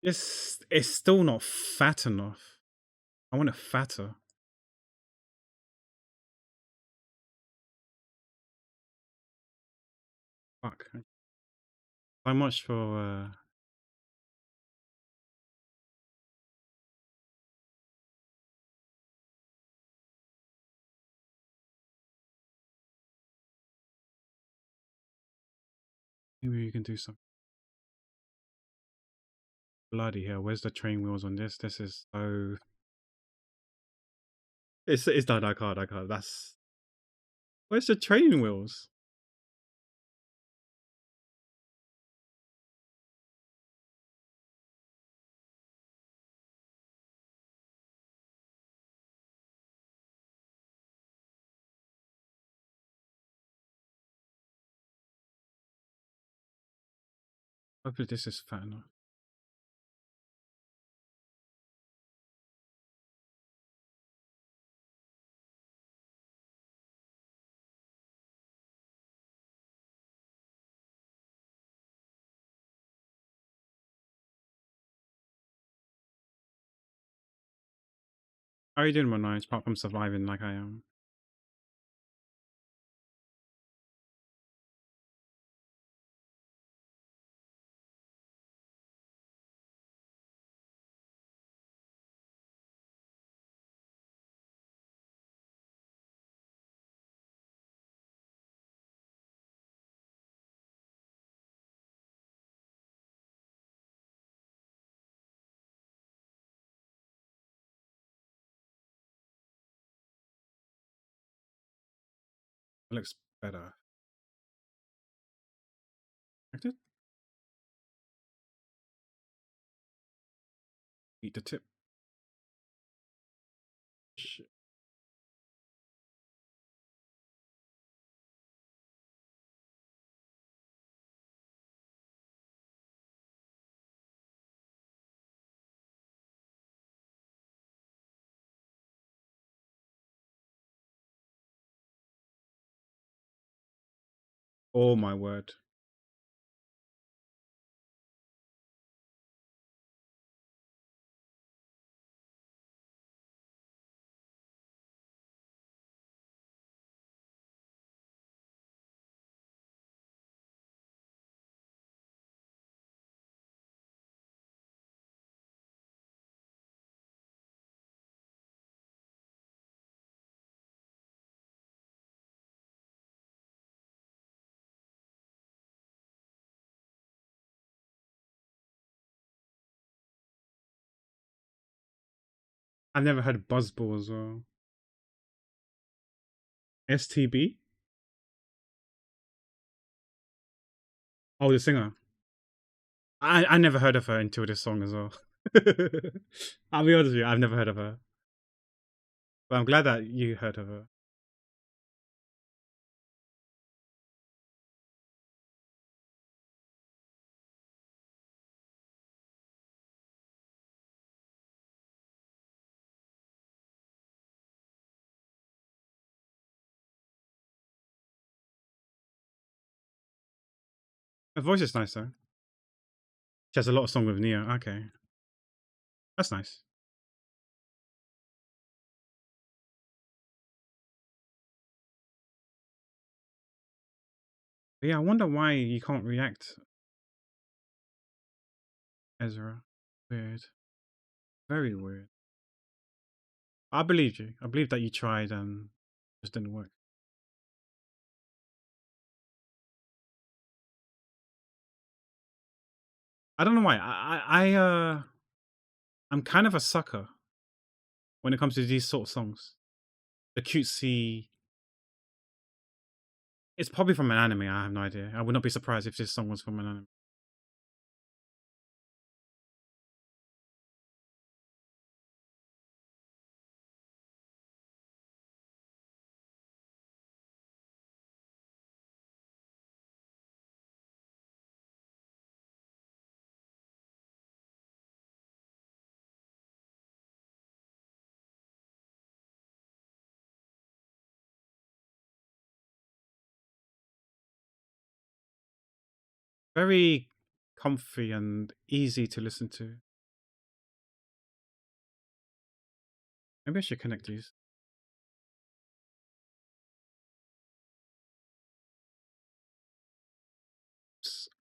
It's still not fat enough. I want it fatter. Fuck. So much for maybe you can do some bloody hell. Where's the train wheels on this? This is so it's not I can't. That's where's the train wheels? Hopefully this is fat enough. How are you doing, my nice? Apart from surviving like I am. It looks better. Acted? Eat the tip. Shit. Oh my word. I've never heard Buzzball as well. STB? Oh, the singer. I never heard of her until this song as well. I'll be honest with you, I've never heard of her. But I'm glad that you heard of her. Her voice is nice though. She has a lot of songs with Nia. Okay. That's nice. But yeah, I wonder why you can't react, Ezra. Weird. Very weird. I believed you. I believe that you tried and just didn't work. I don't know why. I'm kind of a sucker when it comes to these sort of songs. The cutesy. It's probably from an anime. I have no idea. I would not be surprised if this song was from an anime. Very comfy and easy to listen to. Maybe I should connect these.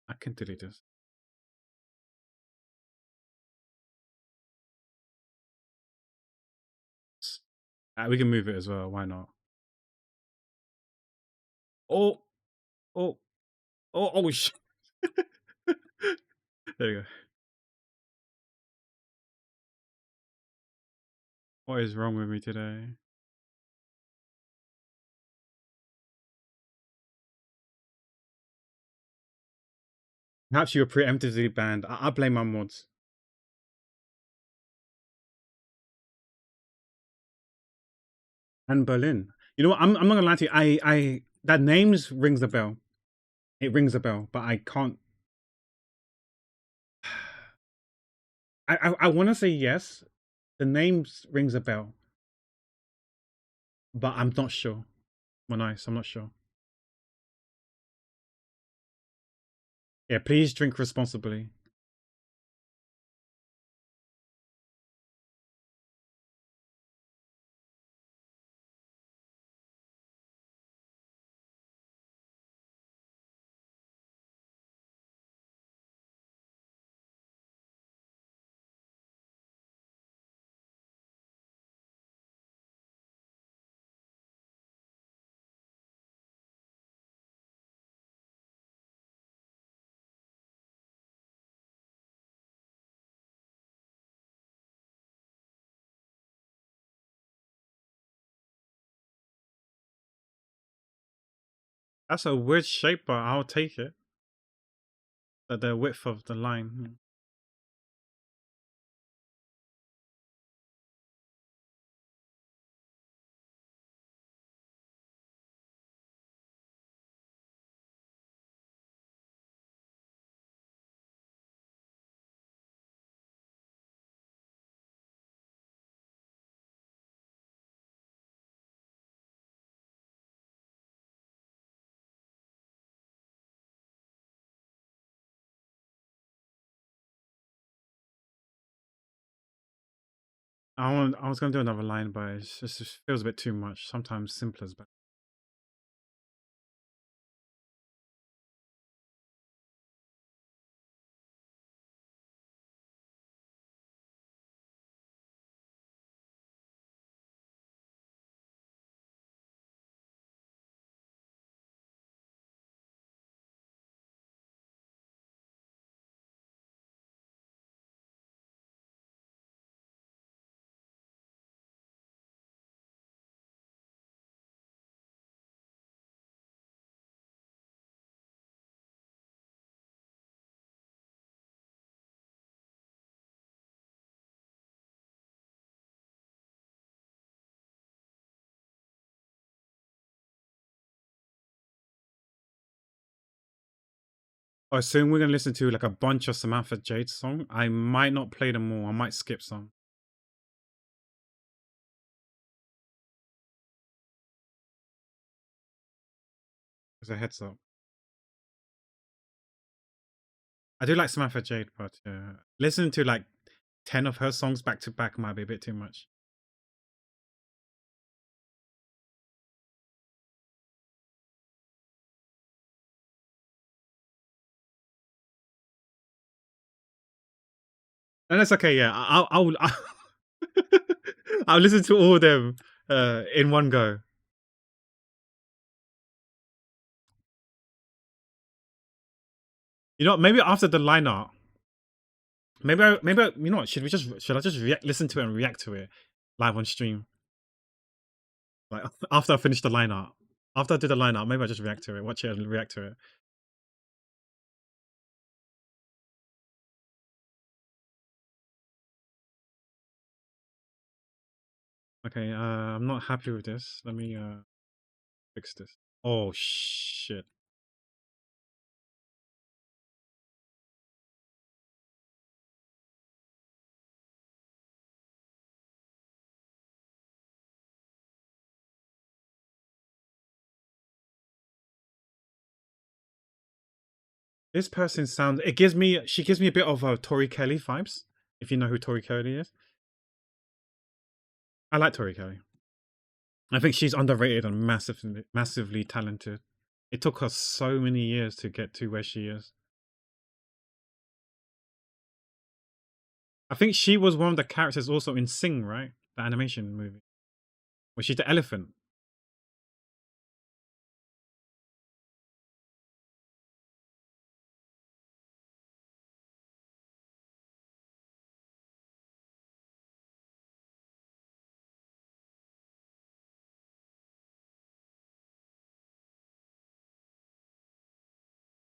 I can delete this. We can move it as well. Why not? Oh, oh, oh, shit. There you go. What is wrong with me today? Perhaps you were preemptively banned. I blame my mods. And Berlin. You know what? I'm not gonna lie to you. That names rings a bell. It rings a bell, but I can't. I want to say yes. The names rings a bell, but I'm not sure. Well, nice. I'm not sure. Yeah, please drink responsibly. That's a weird shape, but I'll take it. The width of the line. I was gonna do another line, but just feels a bit too much. Sometimes simpler is better. Oh, soon we're gonna listen to like a bunch of Samantha Jade song. I might not play them all. I might skip some. As a heads up. I do like Samantha Jade, but listening to like 10 of her songs back to back might be a bit too much. And that's okay. Yeah, I'll listen to all of them in one go. You know, maybe after the lineup, you know what? Should I just listen to it and react to it live on stream? Like after I finish the lineup, after I do the lineup, maybe I just react to it, watch it, and react to it. Okay, I'm not happy with this. Let me fix this. Oh shit! This person sounds. It gives me. She gives me a bit of Tori Kelly vibes. If you know who Tori Kelly is, I like Tori Kelly. I think she's underrated and massively talented. It took her so many years to get to where she is. I think she was one of the characters also in Sing, right? The animation movie. Was she the elephant?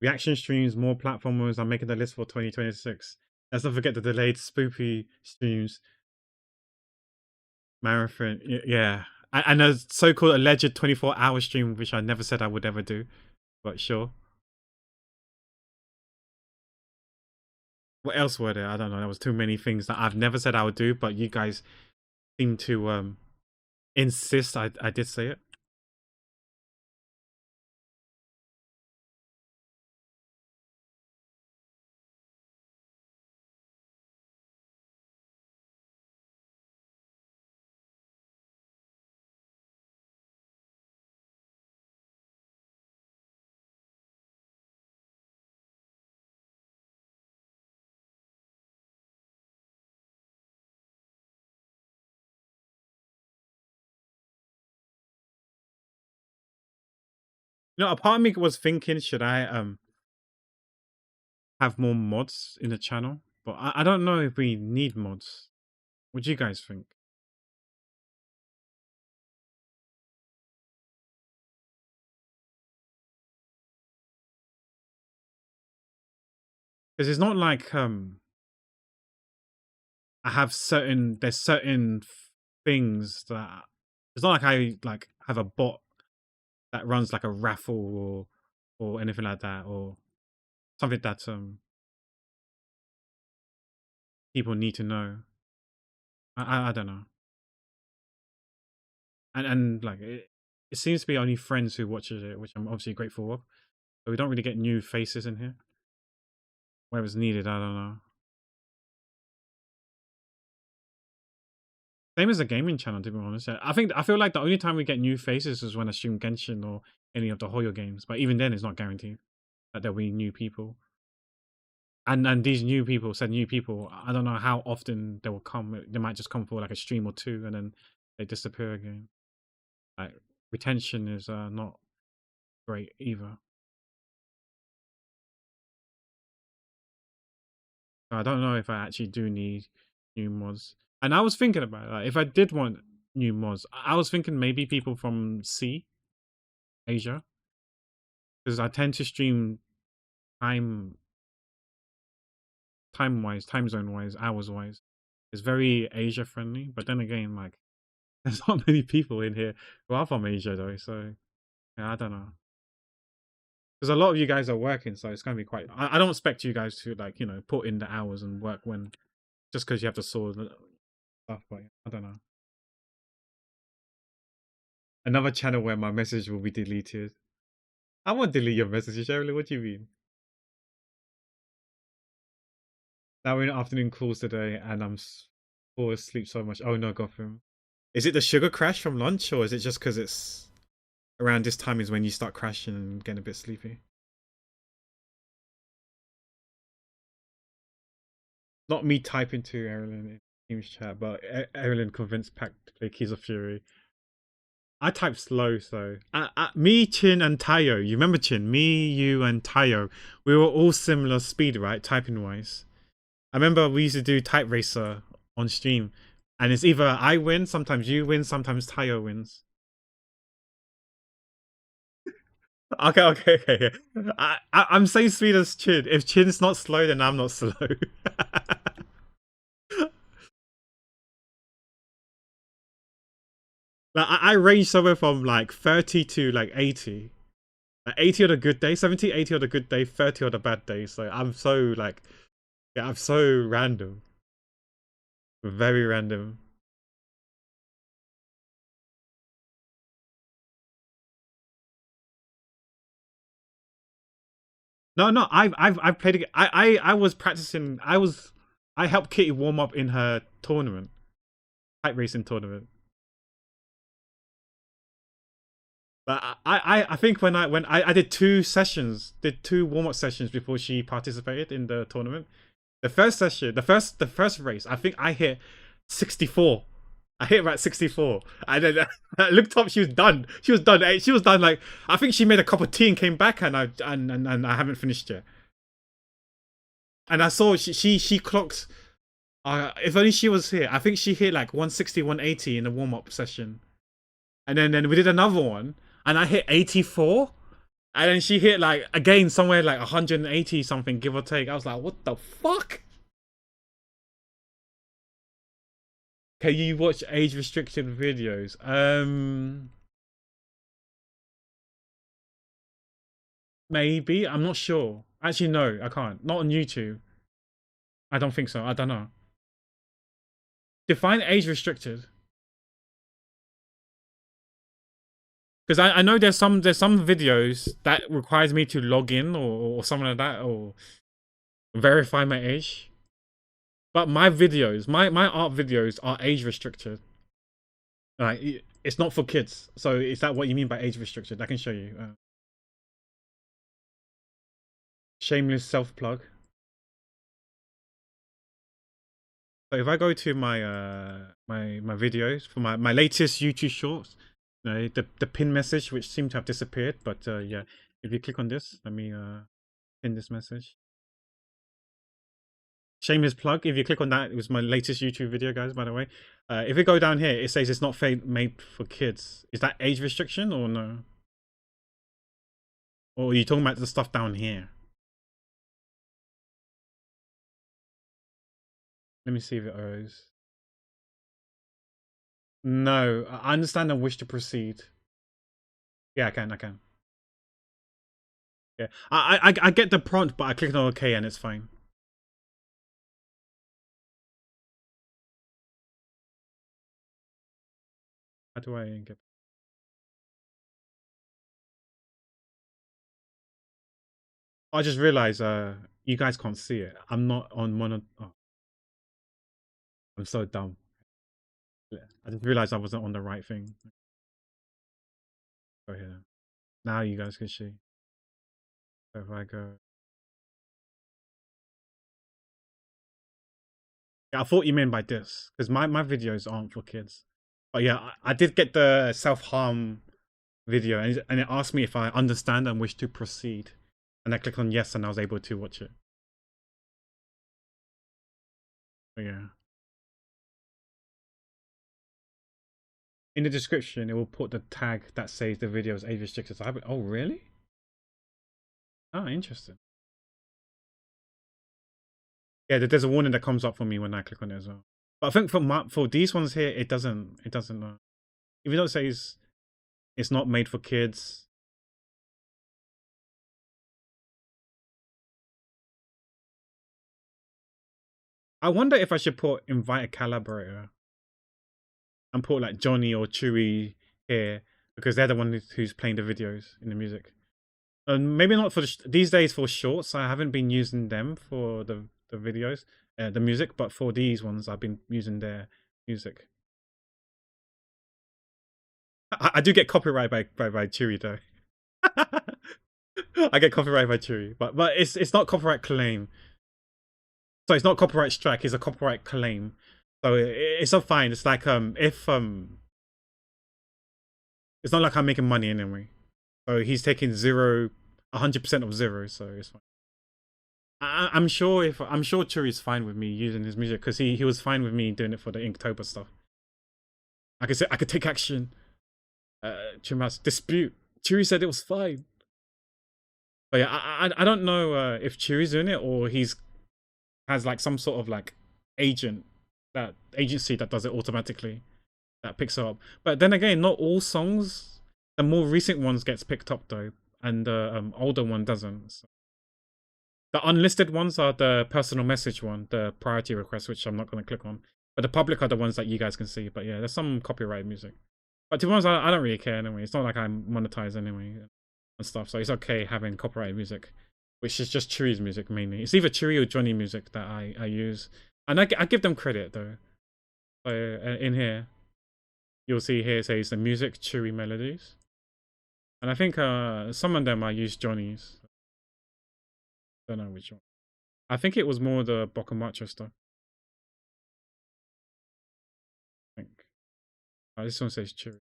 Reaction streams, more platformers are making the list for 2026. Let's not forget the delayed spoopy streams, marathon. Yeah. And a so called alleged 24-hour stream, which I never said I would ever do, but sure. What else were there? I don't know. There was too many things that I've never said I would do, but you guys seem to insist I did say it. You know, a part of me was thinking, should I have more mods in the channel? But I don't know if we need mods. What do you guys think? Because it's not like I have there's certain things that it's not like I like have a bot that runs like a raffle or anything like that, or something that people need to know. I don't know. And like it seems to be only friends who watches it, which I'm obviously grateful of. But we don't really get new faces in here. Where it's needed, I don't know. Same as a gaming channel, to be honest. I feel like the only time we get new faces is when I stream Genshin or any of the Hoyo games. But even then, it's not guaranteed that there'll be new people. And these new people, said new people, I don't know how often they will come. They might just come for like a stream or two, and then they disappear again. Like retention is not great either. I don't know if I actually do need new mods. And I was thinking about it. Like, if I did want new mods, I was thinking maybe people from Asia, because I tend to stream time wise, time zone wise, hours wise. It's very Asia friendly. But then again, like there's not many people in here who are from Asia though, so yeah, I don't know. Because a lot of you guys are working, so it's gonna be quite. I don't expect you guys to like put in the hours and work when just because you have to sort stuff. But I don't know. Another channel where my message will be deleted. I won't delete your message, Sherilyn. What do you mean? Now we're in afternoon calls today, and I'm fall asleep so much. Oh no, Gotham. Is it the sugar crash from lunch, or is it just because it's around this time is when you start crashing and getting a bit sleepy? Not me typing to Erilyn in Teams chat, but Erilyn convinced Pac to play Keys of Fury. I type slow, so me, Chin, and Tayo. You remember Chin? Me, you, and Tayo. We were all similar speed, right? Typing wise. I remember we used to do Type Racer on stream, and it's either I win, sometimes you win, sometimes Tayo wins. Okay. I'm saying speed as Chin. If Chin's not slow, then I'm not slow. Like I range somewhere from like 30 to like 80. Like 80 on a good day, 70, 80 on a good day, 30 on a bad day. So I'm so like, yeah, I'm so random. Very random. No, I've played it. I was practicing. I helped Kitty warm up in her tournament, kite racing tournament. But I think when I did two sessions, did two warm up sessions before she participated in the tournament. The first session, the first race, I think I hit 64. I hit about 64. And then I looked up, she was done. She was done. She was done. Like I think she made a cup of tea and came back, and I haven't finished yet. And I saw she clocked. If only she was here. I think she hit like 160, 180 in the warm up session, and then we did another one, and I hit 84. And then she hit like again somewhere like 180 something, give or take. I was like, what the fuck? Can you watch age restricted videos? Maybe. I'm not sure. Actually, no, I can't. Not on YouTube. I don't think so. I don't know. Define age restricted. Because I know there's some videos that requires me to log in or something like that or verify my age. But my videos, my art videos are age restricted. Like it's not for kids. So is that what you mean by age restricted? I can show you. Shameless self plug. So if I go to my my videos for my latest YouTube shorts, the pin message which seemed to have disappeared, but yeah, if you click on this, let me pin this message. Shameless plug. If you click on that, it was my latest YouTube video, guys. By the way, if we go down here, it says it's not made for kids. Is that age restriction or no? Or are you talking about the stuff down here? Let me see if it goes. No, I understand and wish to proceed. Yeah, I can. Yeah, I get the prompt, but I clicked on OK and it's fine. How do I get? I just realized you guys can't see it. I'm not on mono. Oh, I'm so dumb. I just realized I wasn't on the right thing. Go here. Now you guys can see. So if I go. Yeah, I thought you meant by this because my videos aren't for kids. But yeah, I did get the self-harm video and it asked me if I understand and wish to proceed. And I clicked on yes and I was able to watch it. But yeah. In the description, it will put the tag that says the video is age restricted. So oh, really? Oh, interesting. Yeah, there's a warning that comes up for me when I click on it as well. But I think for these ones here, it doesn't. Even though it says it's not made for kids. I wonder if I should put invite a collaborator and put like Johnny or Chewy here because they're the one who's playing the videos in the music. And maybe not for these days for shorts. I haven't been using them for the videos, the music, but for these ones, I've been using their music. I do get copyright by Chewy though. I get copyright by Chewy, but it's not copyright claim. So it's not copyright strike. It's a copyright claim. So it's not fine. It's like if it's not like I'm making money anyway. So he's taking 100% of zero. So it's fine. I'm sure Churi's fine with me using his music because he was fine with me doing it for the Inktober stuff. I could take action. Chumas dispute. Churi said it was fine. But yeah, I don't know if Churi's doing it or has like some sort of like agency that does it automatically that picks it up. But then again, not all songs. The more recent ones gets picked up though, and the older one doesn't. So. The unlisted ones are the personal message one, the priority request, which I'm not going to click on. But the public are the ones that you guys can see. But yeah, there's some copyright music. But to be honest, I don't really care anyway. It's not like I'm monetized anyway and stuff. So it's okay having copyright music, which is just Churi's music mainly. It's either Churi or Johnny music that I use. And I give them credit though. So in here, you'll see here it says the music Churi melodies. And I think some of them I use Johnny's. Don't know which one. I think it was more the Bokumaro stuff. I think. This one says Churi.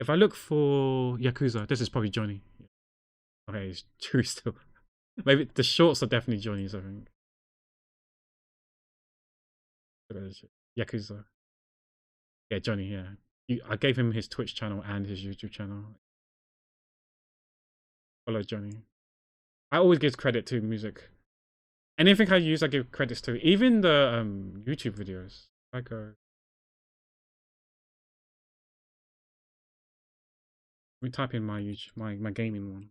If I look for Yakuza, this is probably Johnny. Okay, it's Churi still. Maybe the shorts are definitely Johnny's, I think. Yakuza. Yeah, Johnny, yeah. I gave him his Twitch channel and his YouTube channel. Follow Johnny. I always give credit to music. Anything I use, I give credits to. Even the YouTube videos. I go. Let me type in my YouTube, my gaming one.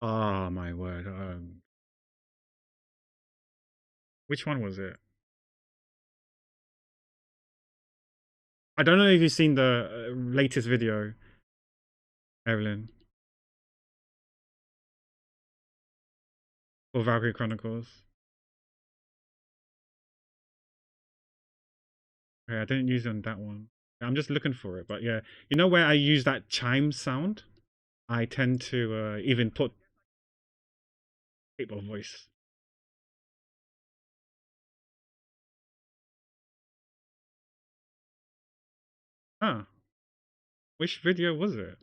Ah, my word. Which one was it? I don't know if you've seen the latest video, Evelyn. For Valkyrie Chronicles. Okay, I didn't use it on that one. I'm just looking for it, but yeah. You know where I use that chime sound? I tend to even put paper voice. Huh. Which video was it?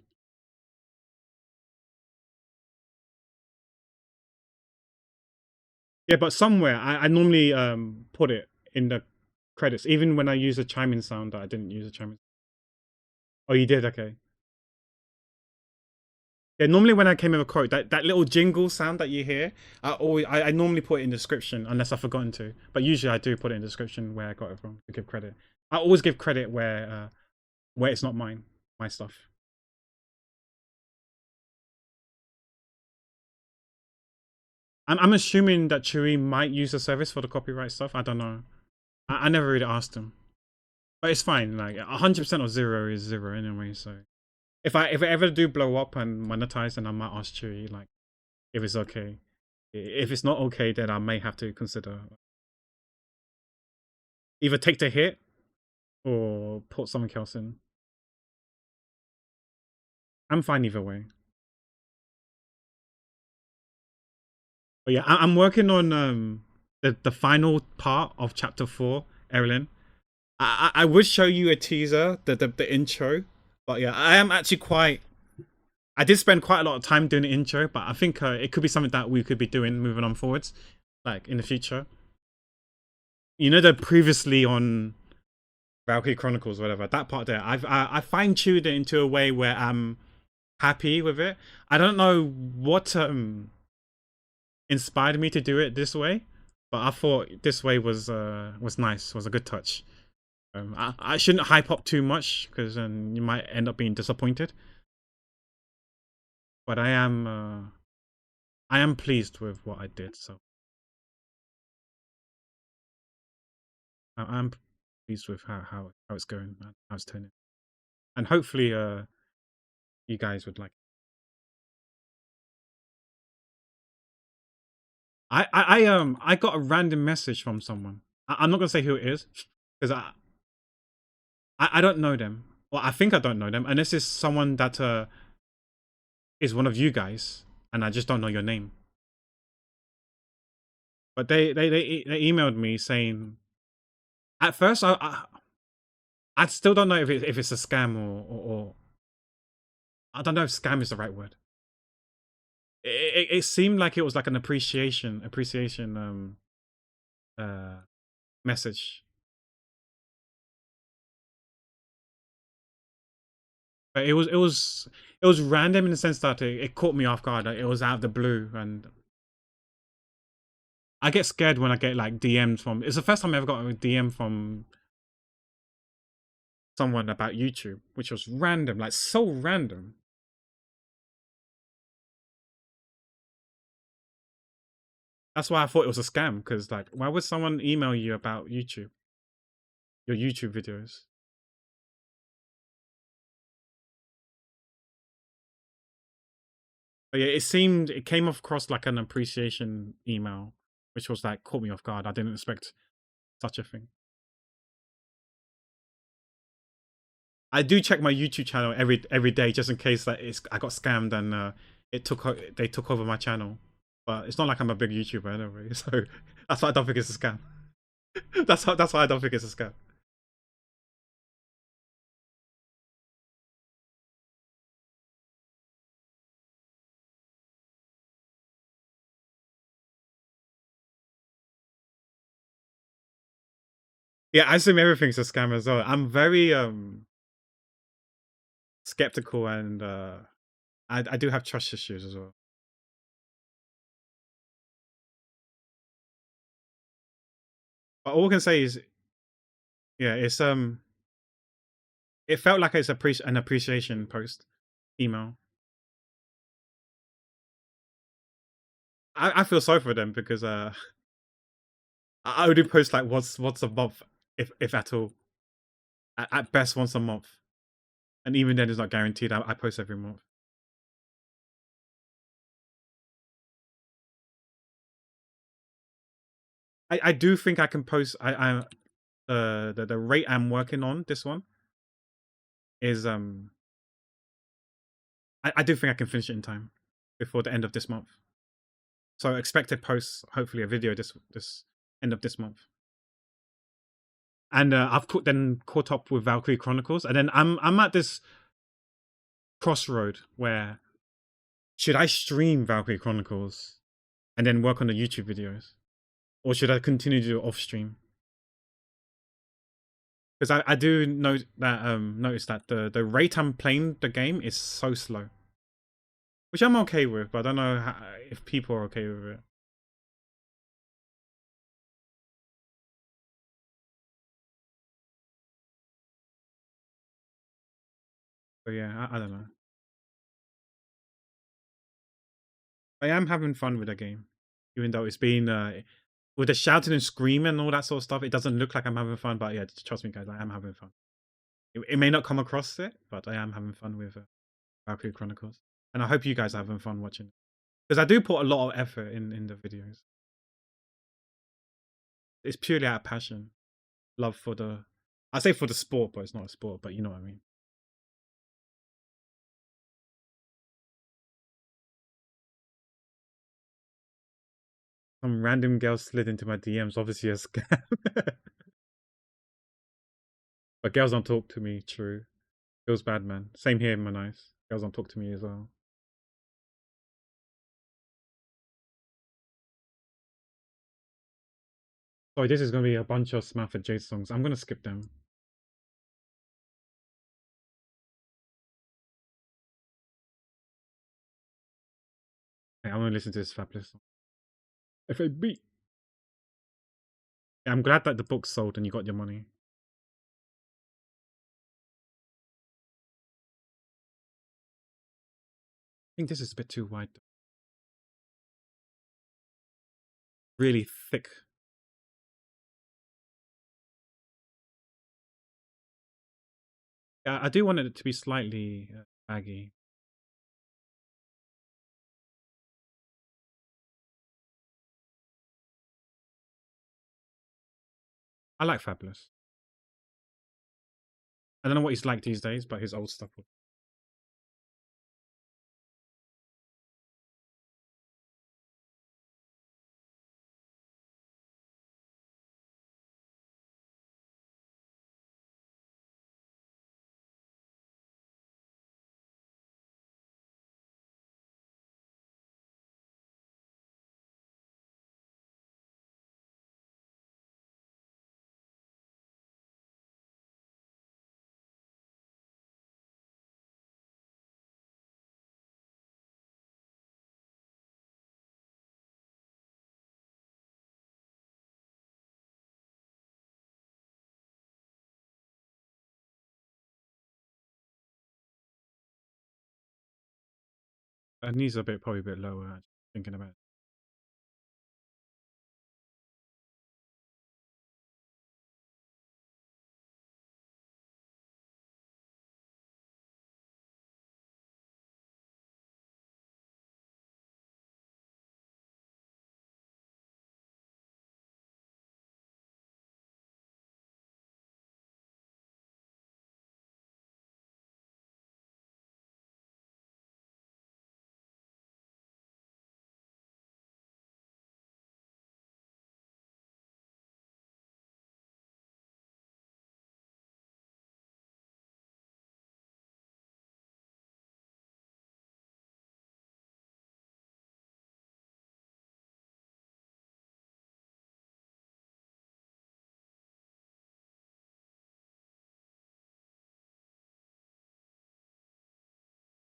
Yeah, but somewhere I normally put it in the credits, even when I use a chiming sound that I didn't use a chiming. Oh, you did? Okay. Yeah, normally when I came in a quote, that little jingle sound that you hear, I normally put it in the description unless I've forgotten to. But usually I do put it in the description where I got it from to give credit. I always give credit where it's not my stuff. I'm assuming that Chewy might use the service for the copyright stuff. I don't know. I never really asked him, but it's fine. Like 100% of zero is zero anyway. So if I ever do blow up and monetize, then I might ask Chewy like if it's okay. If it's not okay, then I may have to consider either take the hit or put something else in. I'm fine either way. But yeah, I'm working on the final part of chapter 4, Erilyn. I would show you a teaser, the intro, but yeah, I am actually quite. I did spend quite a lot of time doing the intro, but I think it could be something that we could be doing moving on forwards, like in the future. You know, the previously on Valkyrie Chronicles, whatever, that part there, I fine tuned it into a way where I'm happy with it. I don't know what inspired me to do it this way, but I thought this way was nice, was a good touch. I shouldn't hype up too much because you might end up being disappointed. But I am pleased with what I did, so I'm pleased with how it's going, how it's turning, and hopefully you guys would like. I got a random message from someone. I'm not gonna say who it is because I don't know them. Well, I think I don't know them, and this is someone that is one of you guys, and I just don't know your name. But they emailed me saying, at first I still don't know if it's a scam or I don't know if scam is the right word. It seemed like it was like an appreciation uh message. But it was random in the sense that it caught me off guard. Like, it was out of the blue, and I get scared when I get like DMs from. It's the first time I ever got a DM from someone about YouTube, which was random, like so random. That's why I thought it was a scam, because like, why would someone email you about YouTube, your YouTube videos? But yeah, it came across like an appreciation email, which was like caught me off guard. I didn't expect such a thing. I do check my YouTube channel every day just in case that I got scammed and they took over my channel. But it's not like I'm a big YouTuber anyway, so that's why I don't think it's a scam. That's why I don't think it's a scam. Yeah, I assume everything's a scam as well. I'm very skeptical and I do have trust issues as well. But all I can say is, yeah, it felt like it's an appreciation post email. I feel sorry for them because I only post like once a month, if at all. At best once a month, and even then it's not guaranteed. I post every month. I do think I can post. The rate I'm working on this one is I do think I can finish it in time before the end of this month. So expect to post hopefully a video this end of this month. And I've then caught up with Valkyrie Chronicles, and then I'm at this crossroad where should I stream Valkyrie Chronicles and then work on the YouTube videos, or should I continue to do it off stream? Because I do notice that the rate I'm playing the game is so slow, which I'm okay with, but I don't know if people are okay with it. So yeah, I don't know. I am having fun with the game, even though it's been with the shouting and screaming and all that sort of stuff. It doesn't look like I'm having fun, but yeah, trust me, guys, I am having fun. It may not come across it, but I am having fun with Valkyrie Chronicles, and I hope you guys are having fun watching it because I do put a lot of effort in the videos. It's purely out of passion. love for the. I say for the sport, but it's not a sport. But you know what I mean. Some random girl slid into my DMs, obviously a scam. But girls don't talk to me. True, feels bad, man. Same here, my nice. Girls don't talk to me as well. Sorry, this is gonna be a bunch of Smafford J songs. I'm gonna skip them. Hey, I'm gonna listen to this fabulous song. FAB. Yeah, I'm glad that the book sold and you got your money. I think this is a bit too wide. Really thick. Yeah, I do want it to be slightly baggy. I like Fabulous. I don't know what he's like these days, but his old stuff. Knees are a bit probably a bit lower. Thinking about it.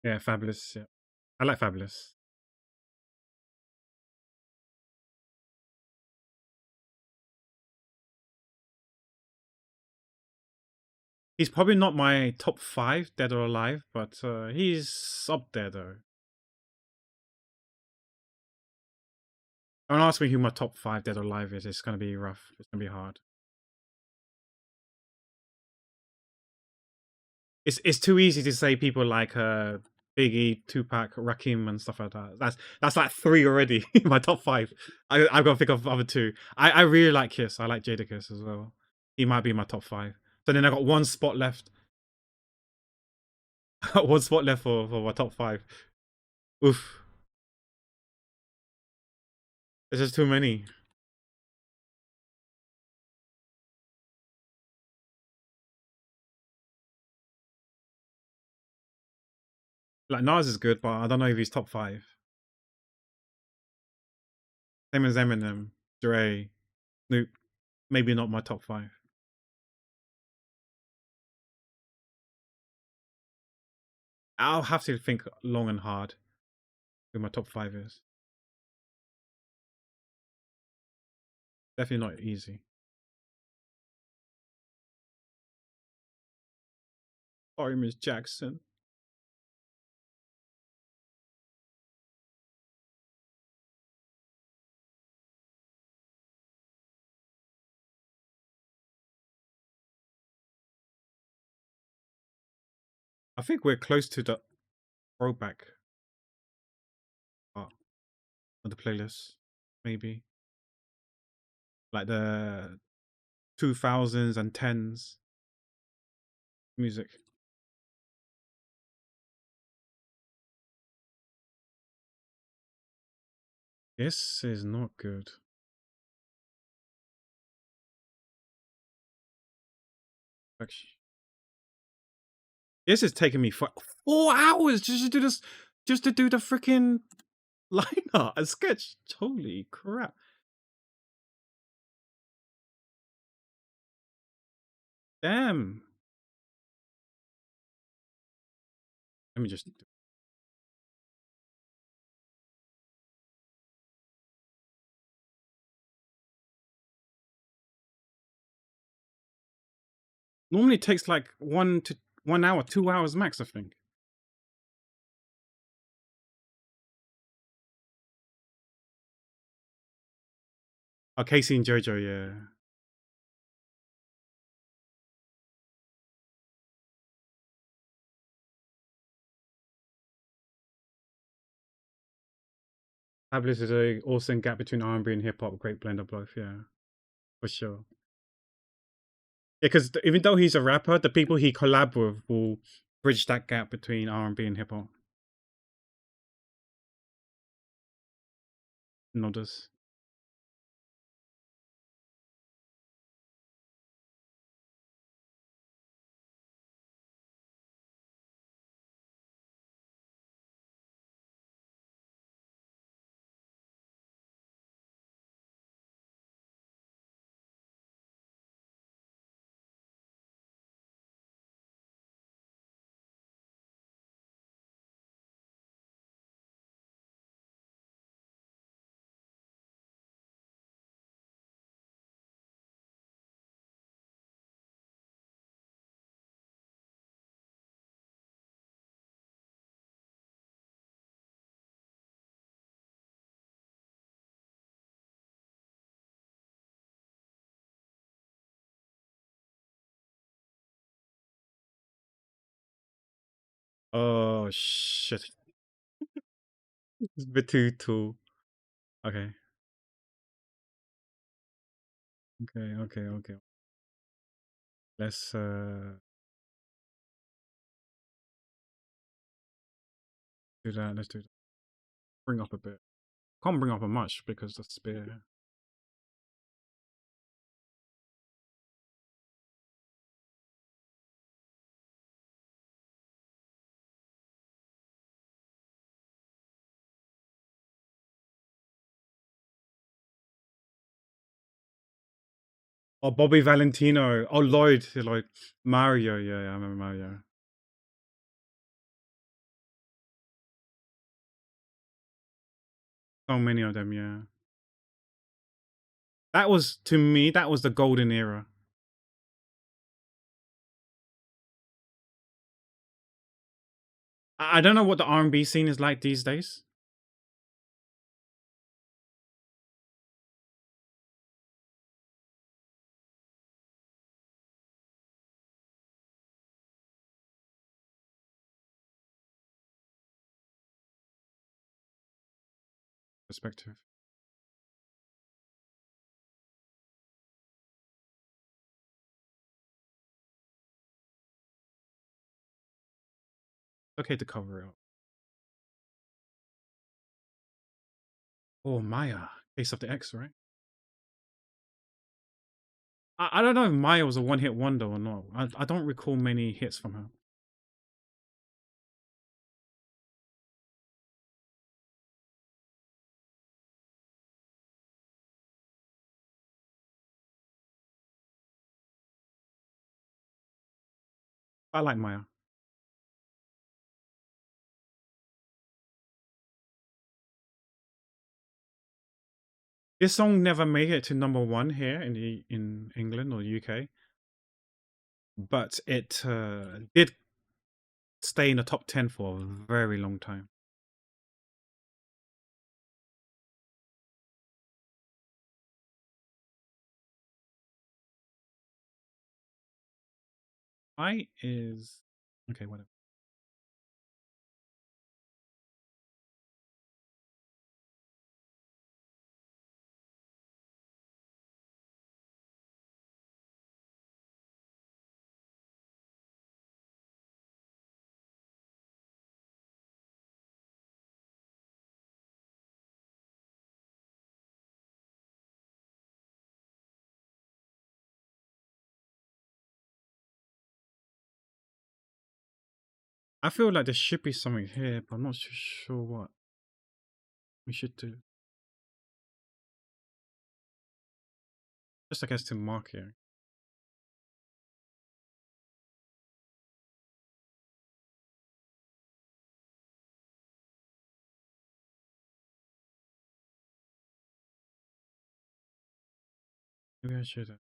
Yeah, Fabulous. Yeah, I like Fabulous. He's probably not my top 5 dead or alive, but he's up there though. Don't ask me who my top 5 dead or alive is. It's gonna be rough. It's gonna be hard. It's too easy to say people like Biggie, Tupac, Rakim, and stuff like that. That's like 3 already in my top 5. I've got to think of other 2. I really like Kiss. I like Jadakiss as well. He might be my top 5. So then I got one spot left. One spot left for my top 5. Oof. There's just too many. Like Nas is good, but I don't know if he's top 5. Same as Eminem, Dre, Snoop. Maybe not my top 5. I'll have to think long and hard who my top 5 is. Definitely not easy. Sorry, Miss Jackson. I think we're close to the throwback part of the playlist. Maybe like 2000s and 10s music. This is not good. Actually, this is taking me for 4 hours just to do this, just to do the freaking liner and sketch. Holy crap! Damn. Let me just. Normally it takes like 1 hour, 2 hours max, I think. Oh, Casey and Jojo, yeah. Fabulous is a awesome gap between R&B and hip hop. Great blend of both, yeah, for sure. Yeah, because even though he's a rapper, the people he collab with will bridge that gap between R&B and hip hop. Nodders. Oh shit! It's a bit too tall. Okay, okay. Let's do that. Let's do that. Bring up a bit. Can't bring up a much because the spear. Oh, Bobby Valentino. Oh, Lloyd. Mario. Yeah, I remember Mario. So many of them. Yeah. That was, to me, that was the golden era. I don't know what the R&B scene is like these days. Perspective. Okay to cover it up. Oh, Maya. Case of the X, right? I don't know if Maya was a one-hit wonder or not. I don't recall many hits from her. I like Maya. This song never made it to #1 here in England or UK, but it did stay in the top 10 for a very long time. I is okay, whatever. I feel like there should be something here, but I'm not too sure what we should do. Just I guess to mark it. Maybe I should.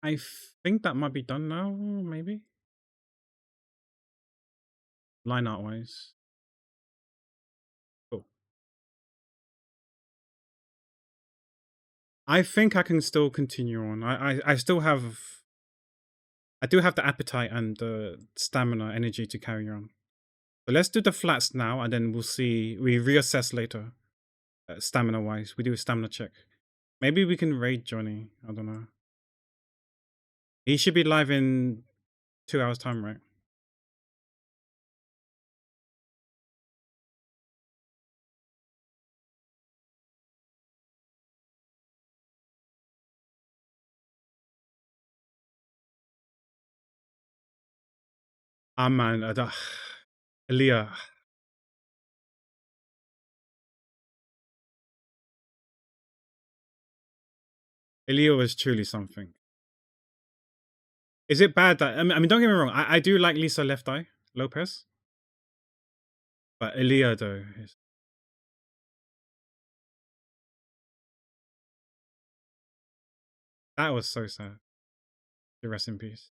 I think that might be done now, maybe? Line art wise. Cool. I think I can still continue on. I still have... I do have the appetite and the stamina, energy to carry on. So let's do the flats now, and then we'll see. We reassess later, stamina wise. We do a stamina check. Maybe we can raid Johnny. I don't know. He should be live in 2 hours' time, right? Ah, man. Elia. Elia was truly something. Is it bad that... I mean, don't get me wrong. I do like Lisa Left Eye Lopez. But Elia, though, is... that was so sad. Rest in peace.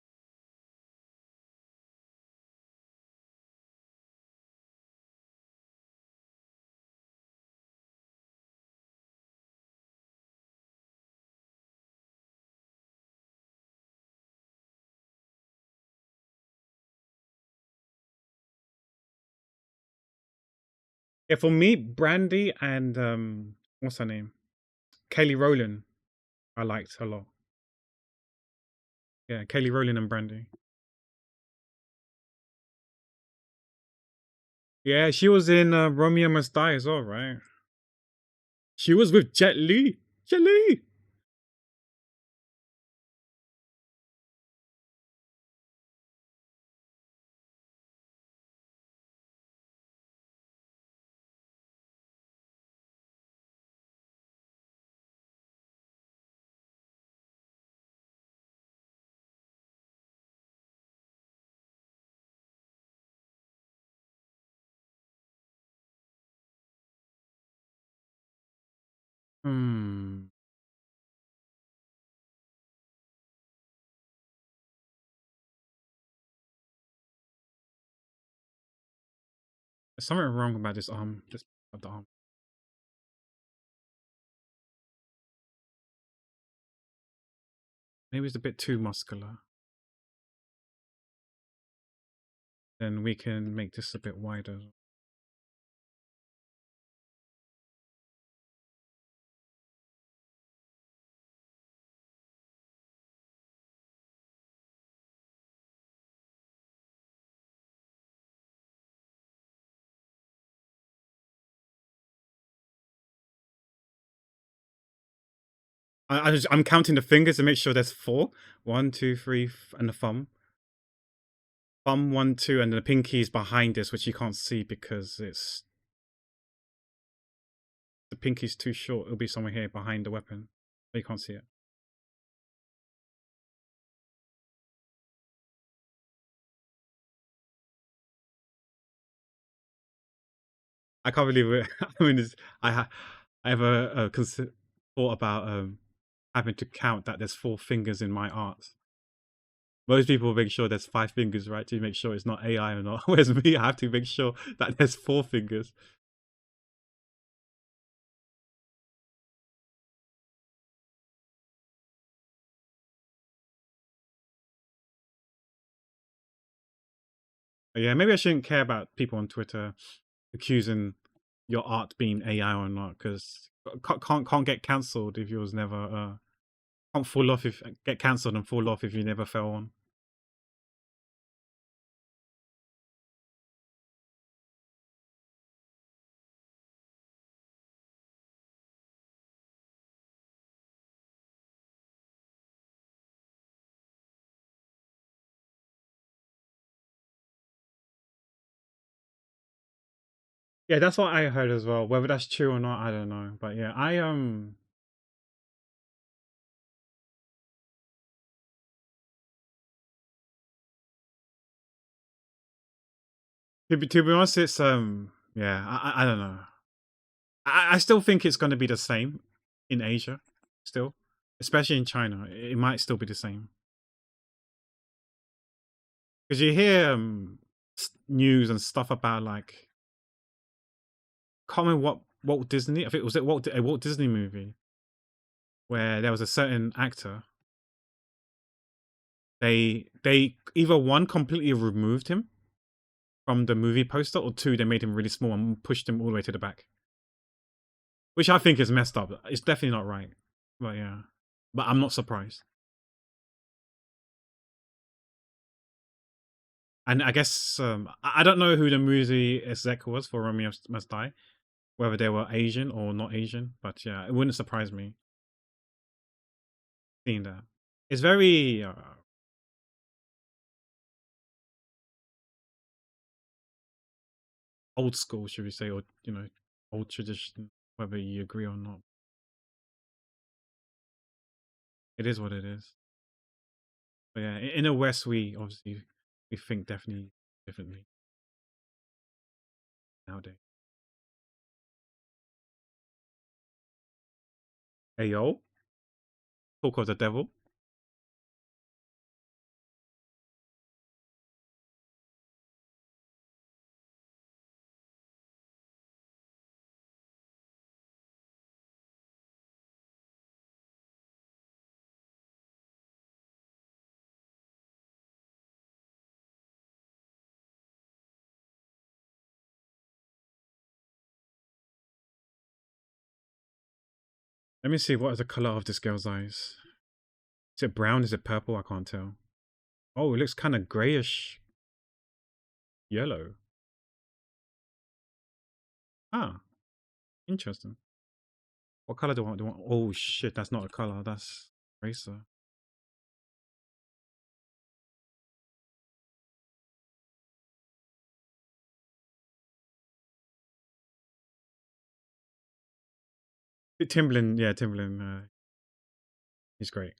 Yeah, for me, Brandy and what's her name? Kelly Rowland, I liked a lot. Yeah, Kelly Rowland and Brandy. Yeah, she was in Romeo Must Die as well, right? She was with Jet Li. Jet Li. Hmm. There's something wrong about this arm. Just of the arm. Maybe it's a bit too muscular. Then we can make this a bit wider. I'm counting the fingers to make sure there's 4. 1, 2, 3, and the thumb. Thumb 1, 2, and the pinky is behind this, which you can't see because it's... the pinky's too short. It'll be somewhere here behind the weapon. But you can't see it. I can't believe it. I mean, I have a thought about having to count that there's 4 fingers in my art. Most people make sure there's 5 fingers, right, to make sure it's not AI or not. Whereas me, I have to make sure that there's 4 fingers. But yeah, maybe I shouldn't care about people on Twitter accusing your art being AI or not, because can't get cancelled if you was never can't fall off if get cancelled and fall off if you never fell on. Yeah, that's what I heard as well. Whether that's true or not, I don't know. But yeah, I to be honest, it's yeah, I don't know. I still think it's going to be the same in Asia, still, especially in China. It might still be the same because you hear news and stuff about like, can't remember what Walt Disney. I think it was a Walt Disney movie where there was a certain actor. They either one completely removed him from the movie poster, or two, they made him really small and pushed him all the way to the back. Which I think is messed up. It's definitely not right. But yeah. But I'm not surprised. And I guess I don't know who the movie exec was for Romeo Must Die, whether they were Asian or not Asian. But yeah, it wouldn't surprise me seeing that. It's very old school, should we say, or old tradition, whether you agree or not. It is what it is. But yeah, in the West, we obviously we think definitely differently nowadays. Hey yo, talk of the devil. Let me see, what is the color of this girl's eyes? Is it brown? Is it purple? I can't tell. Oh, it looks kind of grayish yellow. Ah, interesting. What color do I want? Oh shit, that's not a color. That's racer. Timberland, yeah, Timberland. He's great.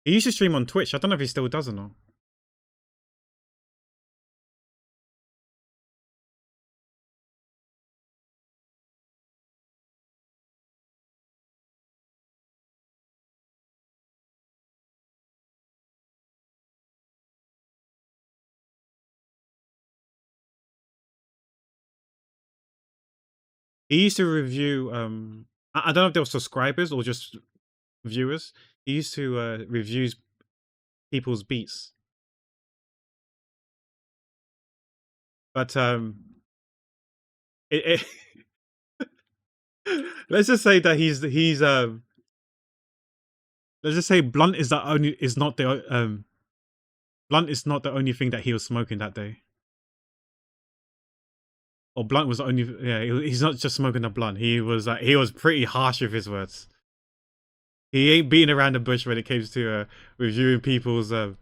He used to stream on Twitch. I don't know if he still does or not. He used to review. I don't know if they were subscribers or just viewers. He used to review people's beats. But it let's just say that he's let's just say Blunt is not the Blunt is not the only thing that he was smoking that day. Or Blunt was the only, yeah, he's not just smoking a blunt. He was pretty harsh with his words. He ain't beating around the bush when it comes to reviewing people's when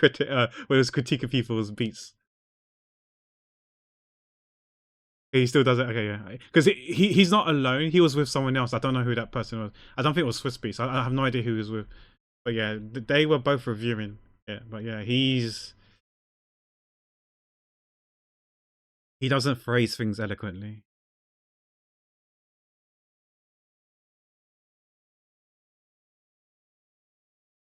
it was critiquing people's beats. He still does it. Okay, yeah, because he's not alone. He was with someone else. I don't know who that person was. I don't think it was Swiss Beats. I have no idea who he was with. But yeah, they were both reviewing. Yeah, but yeah, he doesn't phrase things eloquently.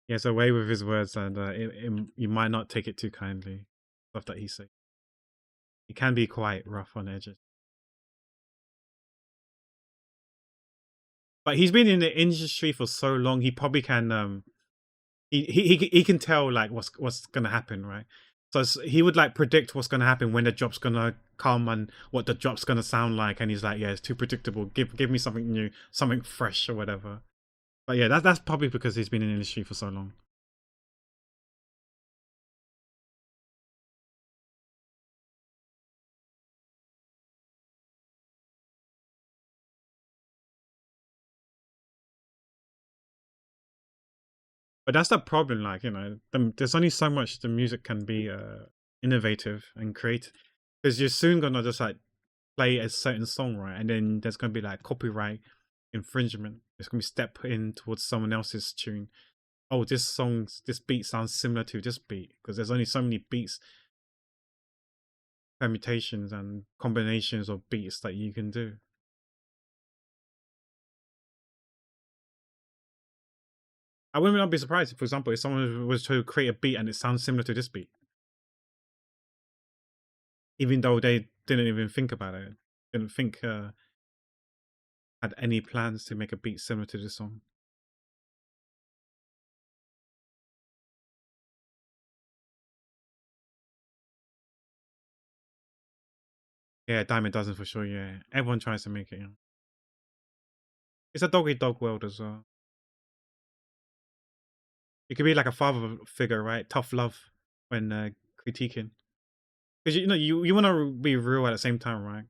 He has a way with his words, and you might not take it too kindly. Stuff that he says. He can be quite rough on edges. But he's been in the industry for so long. He probably can. He can tell like what's gonna happen, right? So he would like predict what's gonna happen when the job's gonna come and what the drop's gonna sound like, and he's like, yeah, it's too predictable. Give me something new, something fresh or whatever. But yeah, that's probably because he's been in the industry for so long. But that's the problem, like, there's only so much the music can be innovative and creative. Because you're soon gonna just like play a certain song, right? And then there's gonna be like copyright infringement. It's gonna be step put in towards someone else's tune. Oh, this beat sounds similar to this beat, because there's only so many beats, permutations and combinations of beats that you can do. I would not be surprised if, for example, if someone was to create a beat and it sounds similar to this beat, even though they didn't even think about it, didn't think had any plans to make a beat similar to this song. Yeah, dime a dozen for sure. Yeah, everyone tries to make it. It's a dog eat dog world as well. You could be like a father figure, right? Tough love when critiquing, because you want to be real at the same time, right?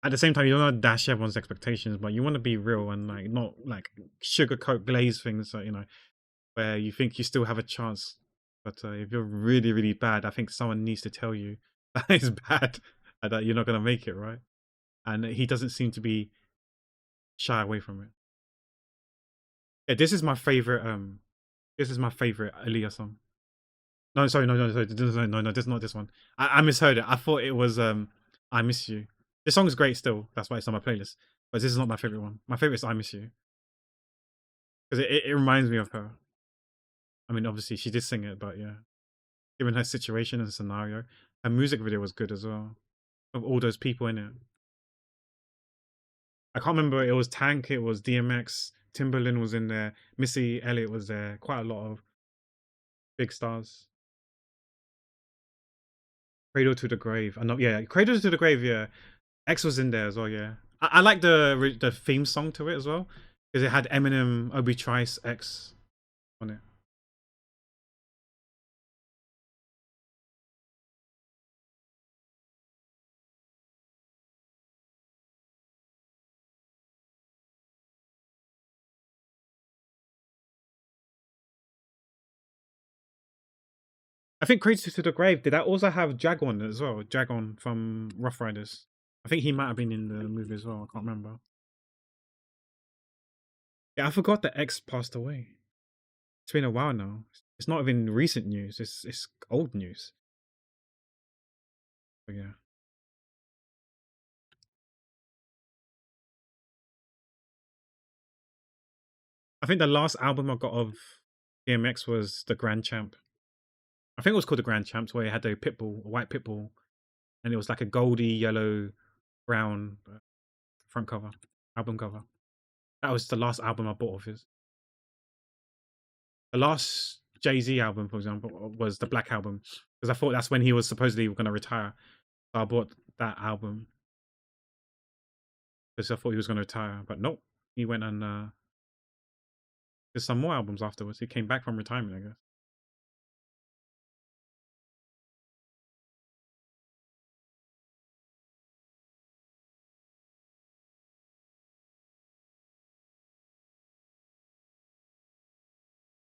At the same time, you don't want to dash everyone's expectations, but you want to be real and like not like sugarcoat glaze things, where you think you still have a chance. But if you're really really bad, I think someone needs to tell you that it's bad and that you're not gonna make it, right? And he doesn't seem to be shy away from it. Yeah, this is my favorite. This is my favorite Aaliyah song. No, sorry, sorry, no, this is not this one. I misheard it. I thought it was I Miss You. This song is great still. That's why it's on my playlist. But this is not my favorite one. My favorite is I Miss You because it reminds me of her. I mean, obviously she did sing it, but yeah, given her situation and scenario, her music video was good as well. Of all those people in it, I can't remember. It was Tank. It was DMX. Timberland was in there. Missy Elliott was there. Quite a lot of big stars. Cradle to the Grave. I know, yeah, Cradle to the Grave. Yeah, X was in there as well. Yeah, I like the theme song to it as well because it had Eminem, Obi Trice, X on it. I think Cradle to the Grave. Did that also have Jagon as well? Jagon from Rough Riders. I think he might have been in the movie as well. I can't remember. Yeah, I forgot that X passed away. It's been a while now. It's not even recent news. It's old news. But yeah, I think the last album I got of DMX was the Grand Champ. I think it was called the Grand Champs, where it had a pitbull, a white pitbull, and it was like a goldy yellow brown front cover, album cover. That was the last album I bought of his. The last Jay-Z album, for example, was the Black Album, because I thought that's when he was supposedly going to retire. So I bought that album because I thought he was going to retire, but nope. He went and did some more albums afterwards. He came back from retirement, I guess.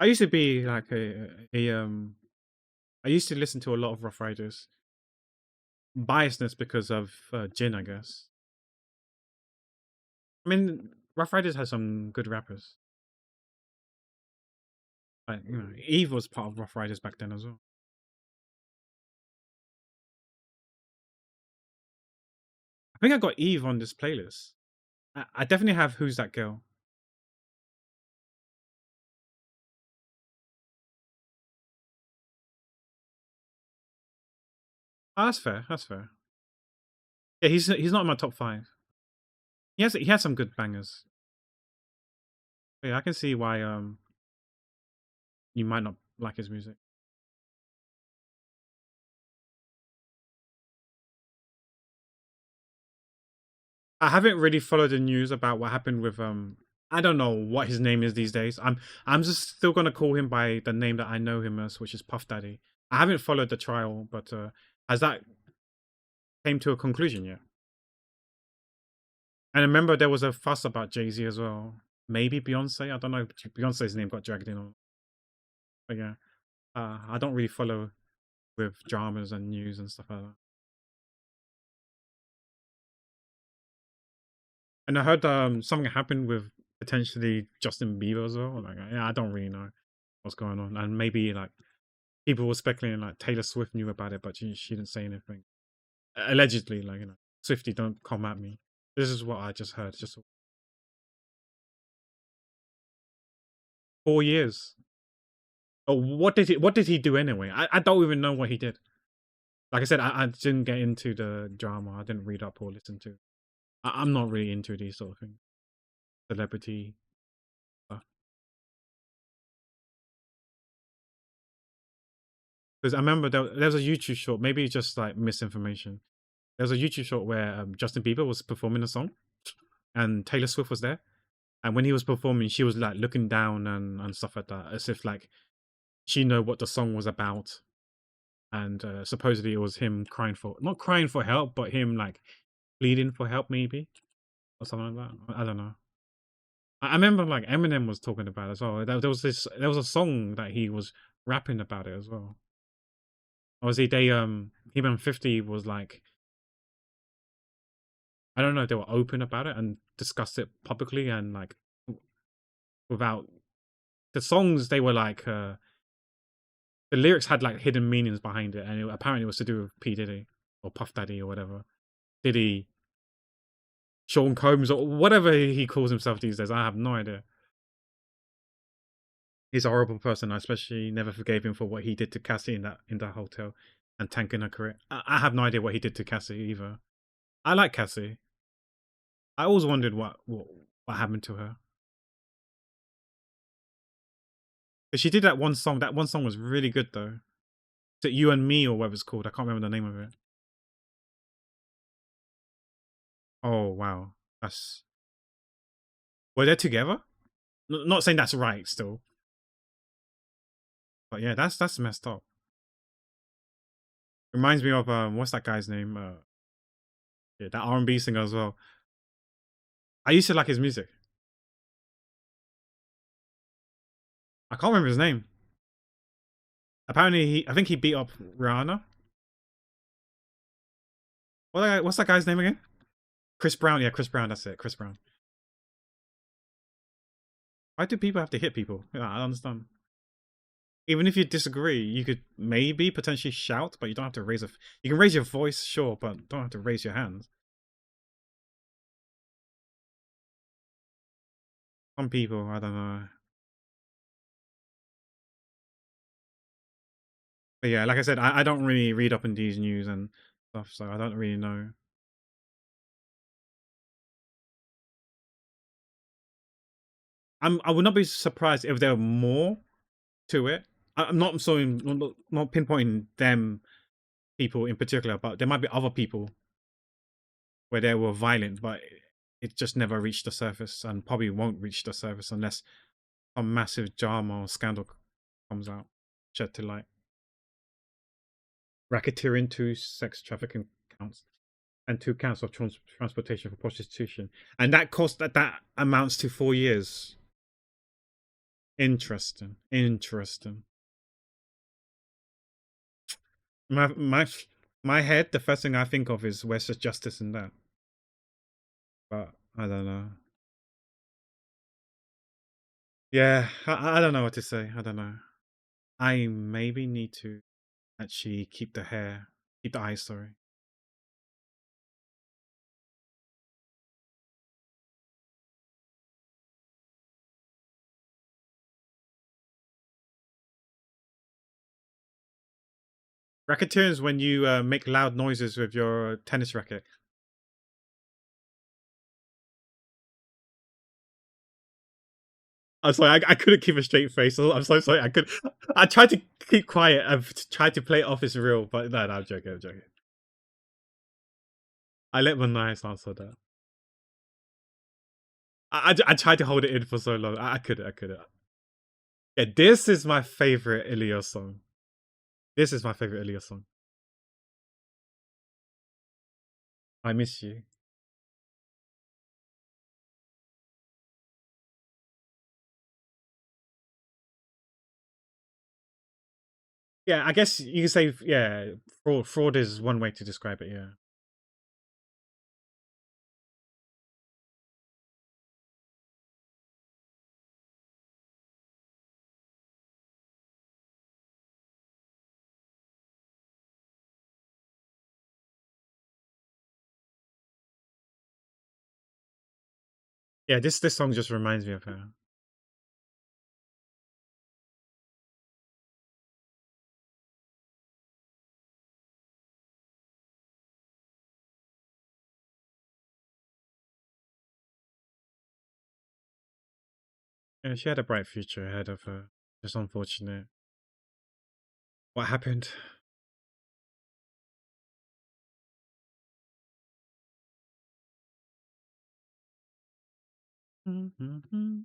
I used to be like I used to listen to a lot of Rough Riders. Biasness because of Jin, I guess. I mean, Rough Riders has some good rappers. Like, Eve was part of Rough Riders back then as well. I think I got Eve on this playlist. I definitely have Who's That Girl. Oh, that's fair. That's fair. Yeah, he's not in my top five. He has some good bangers. But yeah, I can see why you might not like his music. I haven't really followed the news about what happened with I don't know what his name is these days. I'm just still gonna call him by the name that I know him as, which is Puff Daddy. I haven't followed the trial, but has that came to a conclusion yet? And remember there was a fuss about Jay-Z as well. Maybe Beyonce. I don't know if Beyonce's name got dragged in on. But yeah. I don't really follow with dramas and news and stuff like that. And I heard something happened with potentially Justin Bieber as well. Like, yeah, I don't really know what's going on, and maybe like people were speculating like Taylor Swift knew about it, but she didn't say anything. Allegedly, like Swifty, don't come at me. This is what I just heard. Just 4 years. Oh, what did he do anyway? I don't even know what he did. Like I said, I didn't get into the drama. I didn't read up or listen to. I'm not really into these sort of things. Celebrity stuff. Because I remember there was a YouTube short. Maybe it's just like misinformation. There was a YouTube short where Justin Bieber was performing a song, and Taylor Swift was there. And when he was performing, she was like looking down and stuff like that, as if like she know what the song was about. And supposedly it was him crying for not crying for help, but him like pleading for help, maybe or something like that. I don't know. I remember like Eminem was talking about it as well. There was a song that he was rapping about it as well. Obviously, him and 50 was like, I don't know, they were open about it and discussed it publicly and like without the songs. They were like the lyrics had like hidden meanings behind it, and apparently it was to do with P Diddy or Puff Daddy or whatever. Diddy, Sean Combs or whatever he calls himself these days. I have no idea. He's a horrible person. I especially never forgave him for what he did to Cassie in that hotel and tanking her career. I have no idea what he did to Cassie either. I like Cassie. I always wondered what happened to her. But she did that one song. That one song was really good though. Is it You and Me or whatever it's called? I can't remember the name of it. Oh wow, that's were they together? Not saying that's right still, but yeah, that's messed up. Reminds me of what's that guy's name? Yeah, that R&B singer as well. I used to like his music. I can't remember his name. Apparently, I think he beat up Rihanna. What's that guy's name again? Chris Brown. Yeah, Chris Brown. That's it. Chris Brown. Why do people have to hit people? Yeah, I don't understand. Even if you disagree, you could maybe potentially shout, but you don't have to raise a. You can raise your voice, sure, but don't have to raise your hands. Some people, I don't know. But yeah, like I said, I don't really read up in these news and stuff, so I don't really know. I would not be surprised if there were more to it. I'm not saying not pinpointing them people in particular, but there might be other people where they were violent, but it just never reached the surface and probably won't reach the surface unless a massive drama or scandal comes out, shed to light. Racketeering, 2 sex trafficking counts, and 2 counts of transportation for prostitution, and that cost that amounts to 4 years. Interesting. My head, the first thing I think of is where's the justice in that, but I don't know. Yeah, I don't know what to say. I don't know. I maybe need to actually keep the eyes, sorry. Racketeering is when you make loud noises with your tennis racket. I'm sorry, I couldn't keep a straight face. I'm so sorry. I tried to keep quiet. I've tried to play it off as real, but no, I'm joking. I let my nice answer that. I tried to hold it in for so long. I couldn't. I couldn't. Yeah, this is my favorite Ilios song. This is my favorite Ilios song. I miss you. Yeah, I guess you can say yeah. Fraud is one way to describe it. Yeah. Yeah, this song just reminds me of her. Yeah, she had a bright future ahead of her. Just unfortunate. What happened? Mhm.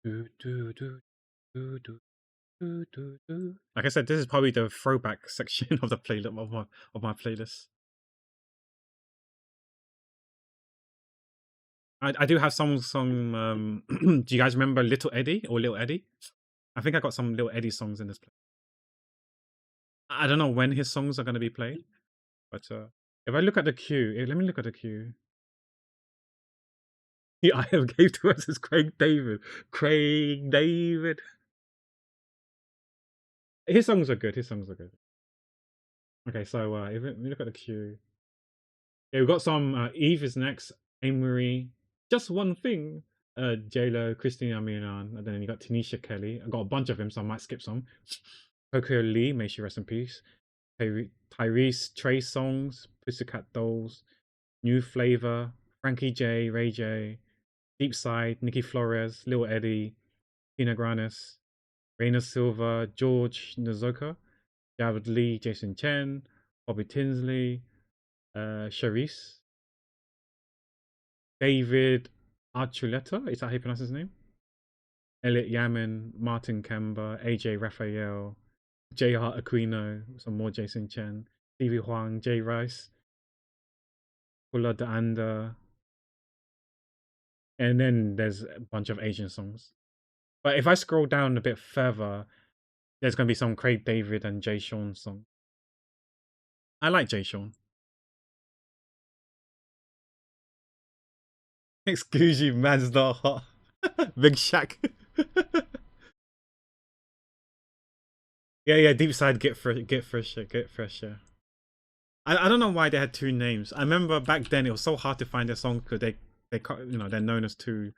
Do, do, do, do, do, do. Like I said, this is probably the throwback section of the playlist of my playlist. I do have some. Do you guys remember Little Eddie or Little Eddie? I think I got some Little Eddie songs in this. I don't know when his songs are going to be played, but if I look at the queue, let me look at the queue. The I have gave to us is Craig David. Craig David. His songs are good. His songs are good. Okay, so if we look at the queue, yeah, we've got some. Eve is next. Amory. Just one thing. J Lo, Christina Milian, and then you got Tanisha Kelly. I got a bunch of them, so I might skip some. Coco Lee, may she rest in peace. Tyrese, Trey Songs, Pussycat Dolls, New Flavor, Frankie J, Ray J, Deep Side, Nikki Flores, Lil Eddie, Tina Granis, Raina Silva, George Nazoka, Jared Lee, Jason Chen, Bobby Tinsley, Charisse, David Archuleta, is that how you pronounce his name? Elliot Yamin, Martin Kemba, AJ Raphael, JR Aquino, some more Jason Chen, Stevie Huang, Jay Rice, Pula de Anda, and then there's a bunch of Asian songs. But if I scroll down a bit further, there's going to be some Craig David and Jay Sean song. I like Jay Sean. Excuse you, man's not hot. Big Shaq. Yeah, yeah. Deep side, get fresh, get fresher, get fresher. I don't know why they had two names. I remember back then it was so hard to find their songs because they're known as two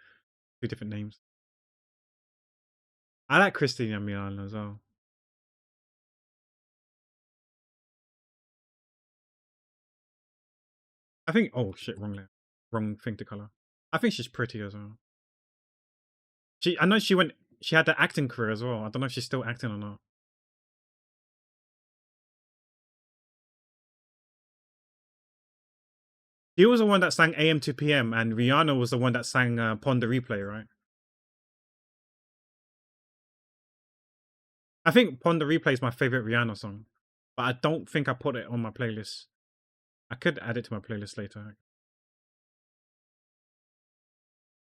different names. I like Christina Milian as well. I think oh shit, wrong thing to color. I think she's pretty as well. I know she had the acting career as well. I don't know if she's still acting or not. She was the one that sang AM to PM, and Rihanna was the one that sang Pon the Replay, right? I think Pon the Replay is my favorite Rihanna song, but I don't think I put it on my playlist. I could add it to my playlist later.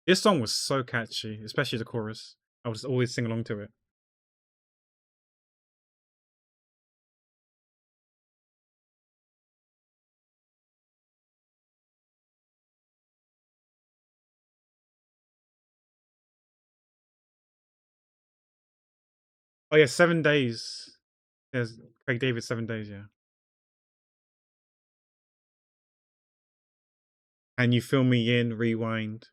This song was so catchy, especially the chorus. I would always sing along to it. Oh yeah, 7 days. There's Craig David 7 days. Yeah. And you fill me in, rewind.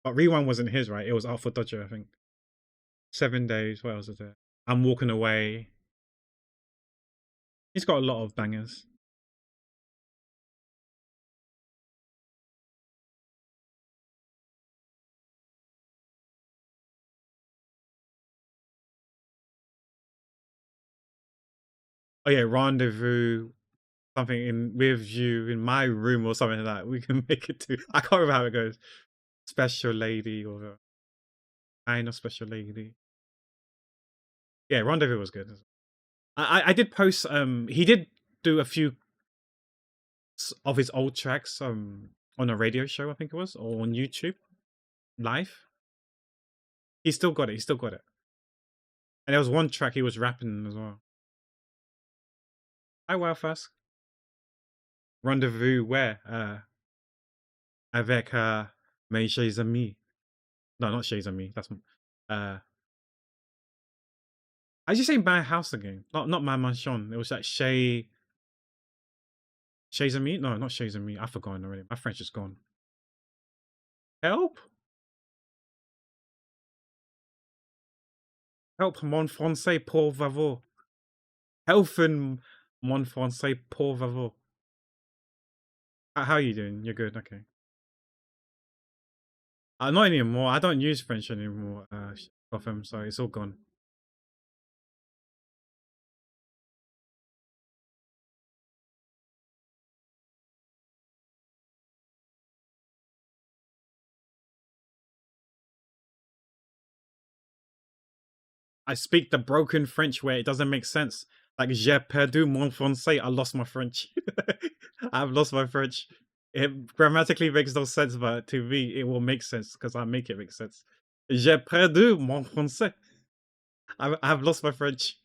But rewind wasn't his, right? It was Alpha Dodger, I think. 7 days. What else is there? I'm walking away. He's got a lot of bangers. Oh yeah, rendezvous. Something in with you in my room or something like that. We can make it to. I can't remember how it goes. Special lady or kind of special lady. Yeah, rendezvous was good. I did post. He did do a few of his old tracks. On a radio show, I think it was, or on YouTube live. He still got it. He still got it. And there was one track he was rapping as well. Hi, Wildfast. Rendezvous where? Avec mes chers amis. No, not chers amis. That's I just say my house again. Not my mansion. It was like Chez amis. No, not chez amis. I've forgotten already. My French is gone. Help! Help! Mon français pour favor. Helfen mon français pour favor. How are you doing? You're good. Okay. Not anymore. I don't use French anymore. Of him, so it's all gone. I speak the broken French where it doesn't make sense. Like j'ai perdu mon français. I lost my French. I've lost my French. It grammatically makes no sense, but to me, it will make sense because I make it make sense. J'ai perdu mon français. I've lost my French.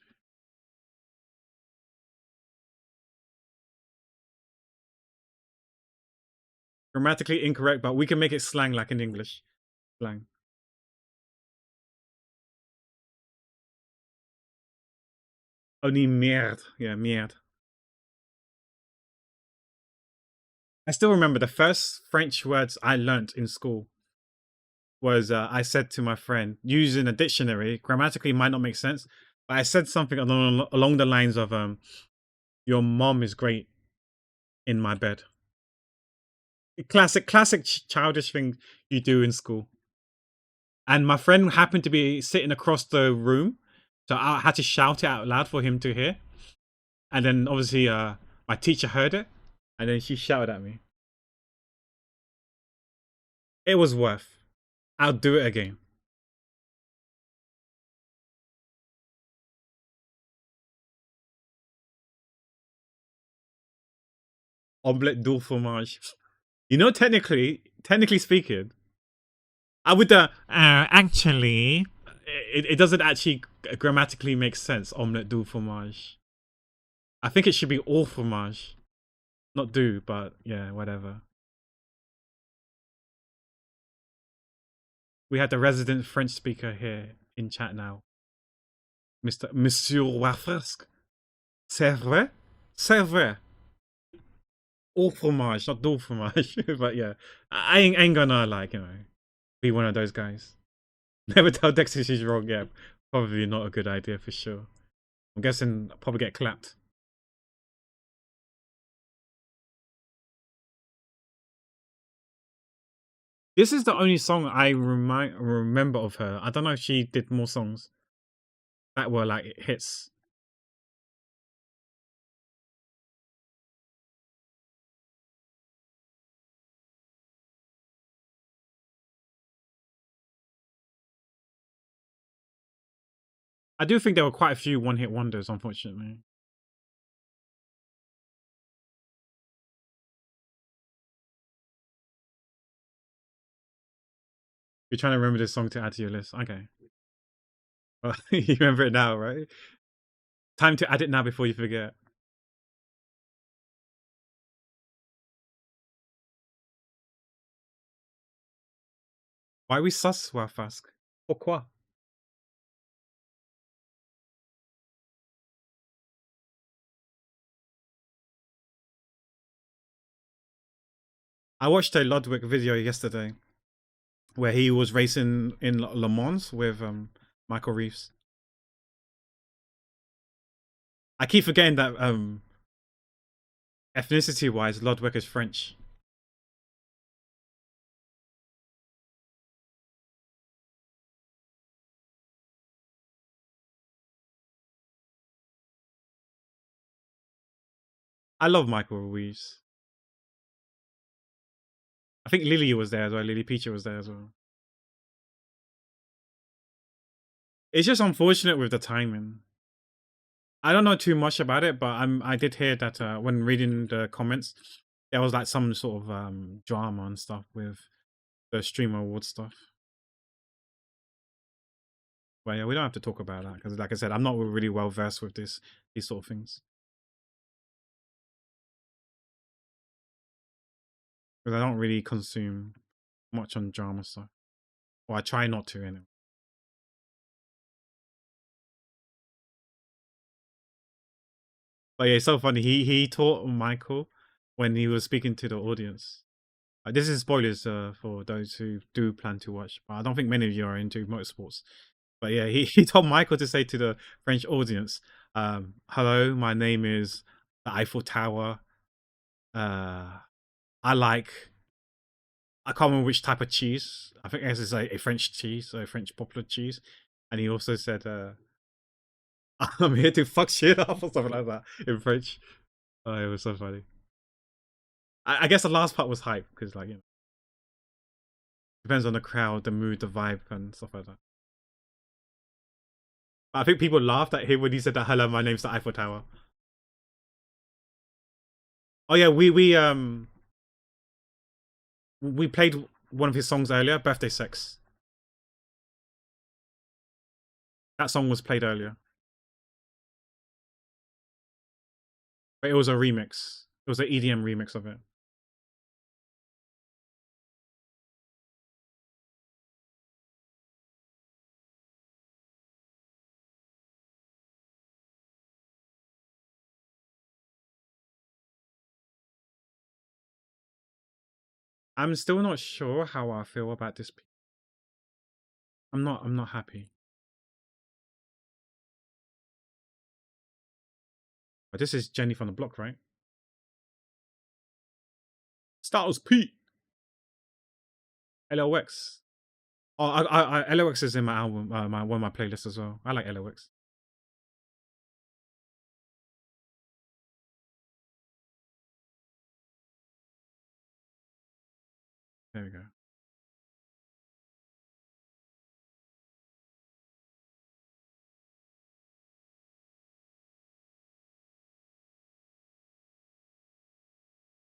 Grammatically incorrect, but we can make it slang like in English. Slang. Only merde. Yeah, merde. I still remember the first French words I learnt in school was I said to my friend, using a dictionary, grammatically might not make sense, but I said something along the lines of your mom is great in my bed. Classic childish thing you do in school. And my friend happened to be sitting across the room, so I had to shout it out loud for him to hear. And then obviously my teacher heard it, and then she shouted at me. It was worth. I'll do it again. Omelette du fromage. You know, technically speaking, I would actually. It doesn't actually grammatically make sense. Omelette du fromage. I think it should be all fromage, not do, but yeah, whatever. We had the resident French speaker here in chat now, Monsieur Wafresk. C'est vrai, c'est vrai. All fromage, not do fromage, but yeah, I ain't gonna be one of those guys. Never tell Dexter she's wrong. Yeah, probably not a good idea for sure. I'm guessing I'll probably get clapped. This is the only song I remember of her. I don't know if she did more songs that were like hits. I do think there were quite a few one-hit wonders, unfortunately. You're trying to remember this song to add to your list. Okay. Well, you remember it now, right? Time to add it now before you forget. Why we sus Wafask? Pourquoi? I watched a Ludwig video yesterday where he was racing in Le Mans with Michael Reeves. I keep forgetting that ethnicity wise, Ludwig is French. I love Michael Reeves. I think Lily was there as well. Lily Peacher was there as well. It's just unfortunate with the timing. I don't know too much about it, but I did hear that when reading the comments, there was like some sort of drama and stuff with the Streamer Award stuff. But yeah, we don't have to talk about that because, like I said, I'm not really well versed with these sort of things because I don't really consume much on drama stuff, or I try not to anyway. But yeah, it's so funny. He taught Michael when he was speaking to the audience. This is spoilers for those who do plan to watch, but I don't think many of you are into motorsports. But yeah, he told Michael to say to the French audience, "Hello, my name is the Eiffel Tower. I like, I can't remember which type of cheese. I think this is a French cheese, a French popular cheese." And he also said, "I'm here to fuck shit up," or something like that in French. Oh, it was so funny. I guess the last part was hype because, like, you know, depends on the crowd, the mood, the vibe, and stuff like that. I think people laughed at him when he said that. "Hello, my name's the Eiffel Tower." Oh yeah, we played one of his songs earlier, "Birthday Sex." That song was played earlier, but it was a remix. It was an EDM remix of it. I'm still not sure how I feel about this. I'm not happy. But this is Jenny from the Block, right? Styles Pete. LOX. Oh, LOX is in my album, one of my playlists as well. I like LOX. There we go.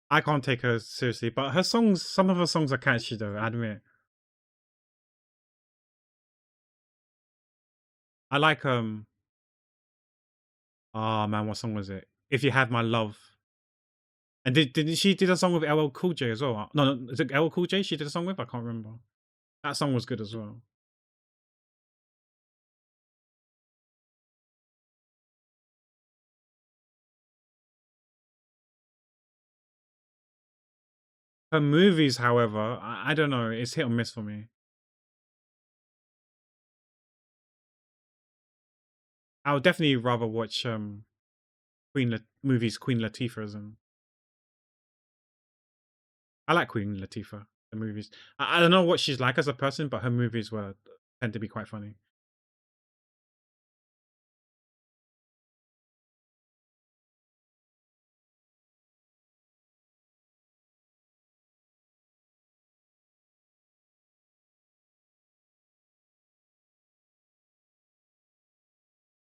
I can't take her seriously, but her songs, some of her songs are catchy though. I admit. I like oh man, what song was it? If You Had My Love. And did she did a song with LL Cool J as well? No, no, is it LL Cool J she did a song with? I can't remember. That song was good as well. Her movies, however, I don't know. It's hit or miss for me. I would definitely rather watch movies Queen Latifah's and I like Queen Latifah. The movies. I don't know what she's like as a person, but her movies were tend to be quite funny.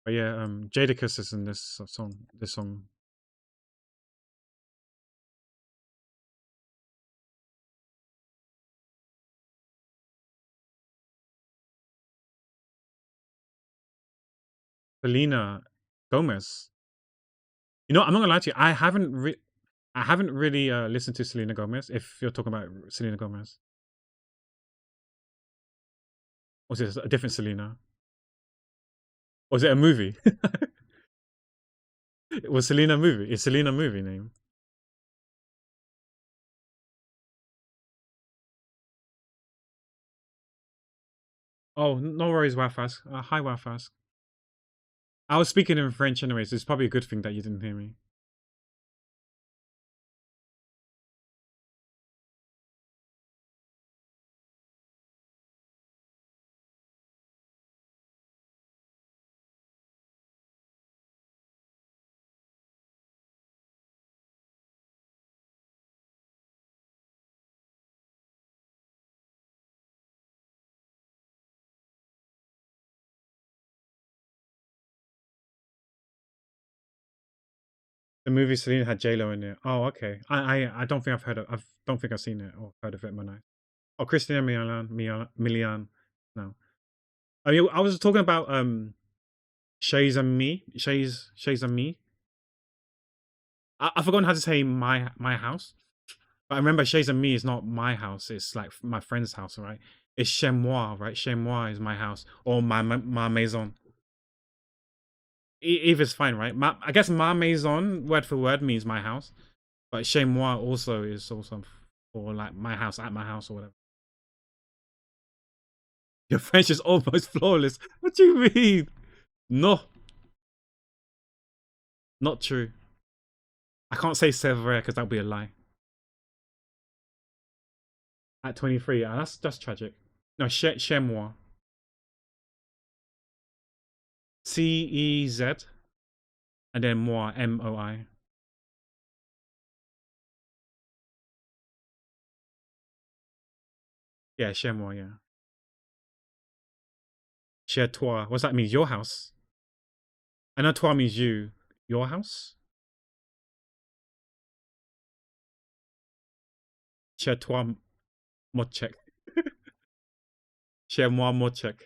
But yeah, Jadakiss is in this song. This song. Selena Gomez. You know, I'm not gonna lie to you. I haven't really listened to Selena Gomez. If you're talking about Selena Gomez, or is it a different Selena? Or is it a movie? Was Selena a movie? Is Selena a movie name? Oh, no worries, Wafas. Hi, Wafas. I was speaking in French anyways. It's probably a good thing that you didn't hear me. The movie Selena had J-Lo in it. Oh, okay. I don't think I've heard of. I don't think I've seen it or heard of it in my life. Oh, Christina Milian. No. I mean, I was talking about Shays and Me. Shays and Me. I've forgotten how to say my house. But I remember Shays and Me is not my house. It's like my friend's house, right? It's chez moi, right? Chez moi is my house or ma maison. Either's fine, right? I guess ma maison, word for word, means my house. But chez moi also is also for like my house, at my house, or whatever. Your French is almost flawless. What do you mean? No, not true. I can't say c'est vrai because that would be a lie. At 23, yeah, that's tragic. No, chez moi. CEZ and then moi, MOI. Yeah, chez moi, yeah. Chez toi. What's that mean? Your house? I know toi means you. Your house? Chez toi, mochek. Chez moi, mochek.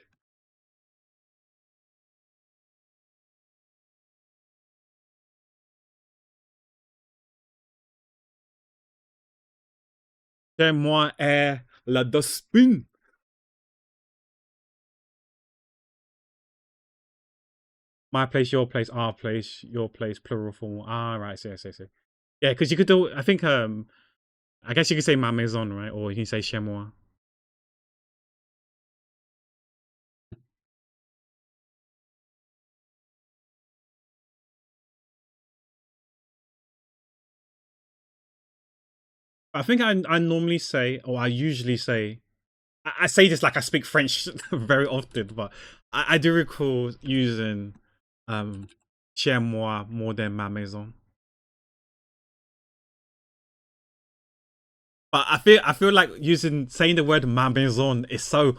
Chez moi est la dustbin. My place, your place, our place, your place, plural form. Ah, right, see. Yeah, because you could do. I think I guess you could say ma maison, right? Or you can say chez moi. I think I normally say, or I usually say, I say this like I speak French very often, but I do recall using chez moi more than ma maison. But I feel like saying the word ma maison is so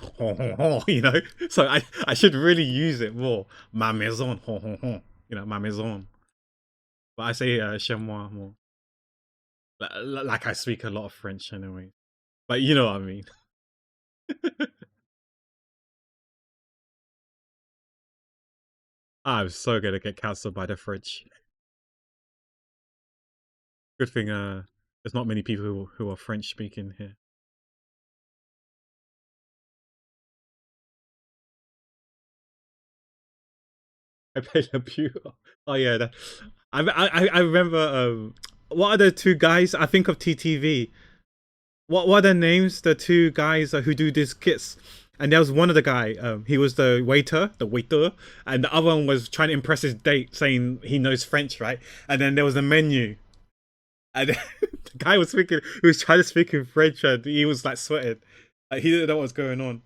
you know. So I should really use it more. Ma maison, you know, ma maison. But I say chez moi more. Like I speak a lot of French anyway. But you know what I mean. I'm so gonna get cancelled by the French. Good thing there's not many people who are French speaking here. I played the pew. Oh yeah, I remember. What are the two guys? I think of TTV. What are their names? The two guys who do these kits. And there was one of the guy. He was the waiter, and the other one was trying to impress his date, saying he knows French, right? And then there was a menu, and the guy was speaking. He was trying to speak in French, and he was like sweating. Like, he didn't know what was going on.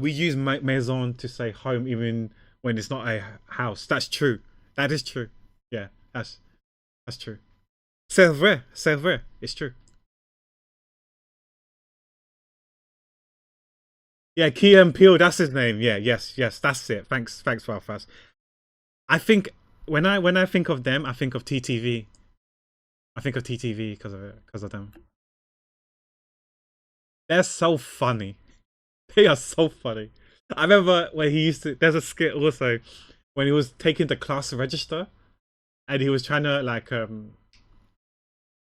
We use maison to say home even when it's not a house. That's true. That is true. Yeah, that's true. C'est vrai. It's true. Yeah, Key and Peele, that's his name. Yeah, yes, that's it. Thanks, Falfas. I think when I think of them, I think of TTV. I think of TTV because of them. They're so funny. They are so funny. I remember when he used to. There's a skit also when he was taking the class register, and he was trying to like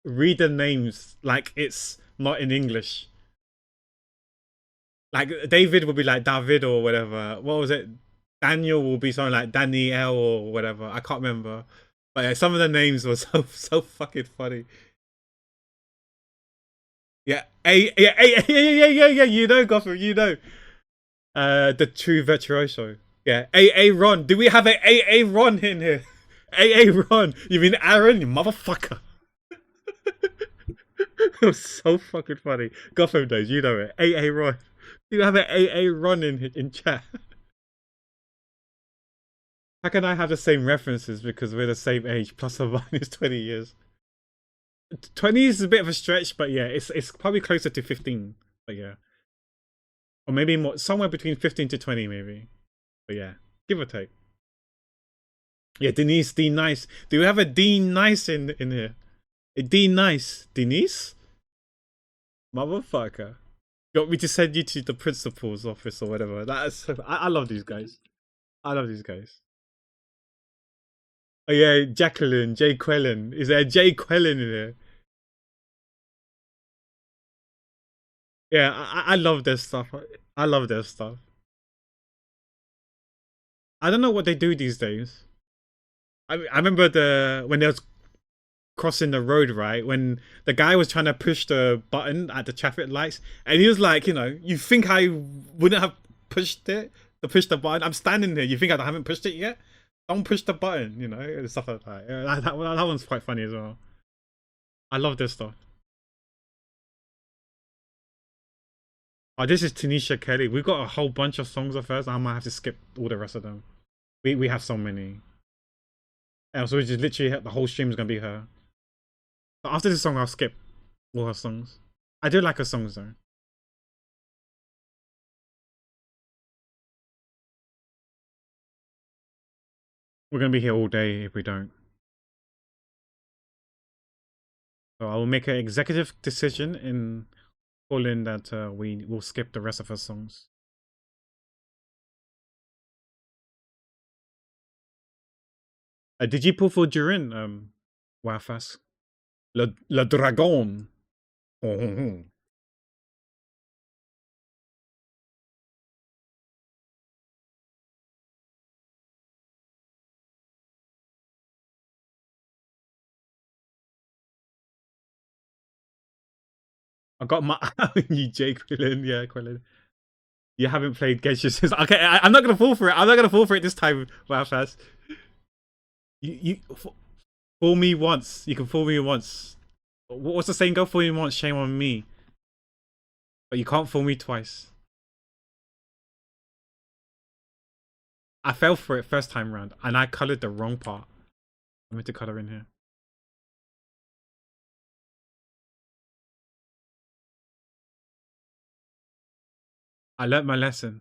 read the names like it's not in English. Like David would be like David or whatever. What was it? Daniel will be something like Danielle or whatever. I can't remember. But yeah, some of the names were so fucking funny. Yeah, yeah. You know, Gotham. You know. The true virtuoso. Yeah, A Ron. Do we have a Ron in here? A Ron. You mean Aaron? You motherfucker. It was so fucking funny. Gotham days, you know it. A Ron. Do you have a Ron in chat? How can I have the same references because we're the same age, plus or minus 20 years? 20 is a bit of a stretch, but yeah, it's probably closer to 15. But yeah. Or maybe more, somewhere between 15 to 20, maybe. But yeah, give or take. Yeah, Denise, D Nice. Do we have a D Nice in here? A D Nice. Denise? Motherfucker. You want me to send you to the principal's office or whatever? That's I love these guys. I love these guys. Oh yeah, Jacqueline, Jay Quellen. Is there a Jay Quellen in here? Yeah, I love their stuff. I love their stuff. I don't know what they do these days. I remember when they was crossing the road, right? When the guy was trying to push the button at the traffic lights, and he was like, you know, you think I wouldn't have pushed it to push the button? I'm standing here. You think I haven't pushed it yet? Don't push the button, you know, and stuff like that. Yeah, that one's quite funny as well. I love this stuff. Oh, this is Tanisha Kelly. We've got a whole bunch of songs of hers. I might have to skip all the rest of them. We have so many. Yeah, so we just literally the whole stream is gonna be her. But after this song, I'll skip all her songs. I do like her songs though. We're gonna be here all day if we don't. So I will make an executive decision in calling that we will skip the rest of her songs. Did you pull for Durin? Wafas. Le Dragon. I got my you, Jay Quillen. Yeah, Quillen. You haven't played Genshin since. Okay, I'm not gonna fall for it. I'm not gonna fall for it this time, Wafas. You fool me once. You can fool me once. What's the saying? Go fool me once, shame on me. But you can't fool me twice. I fell for it first time round, and I colored the wrong part. I meant to color in here. I learnt my lesson.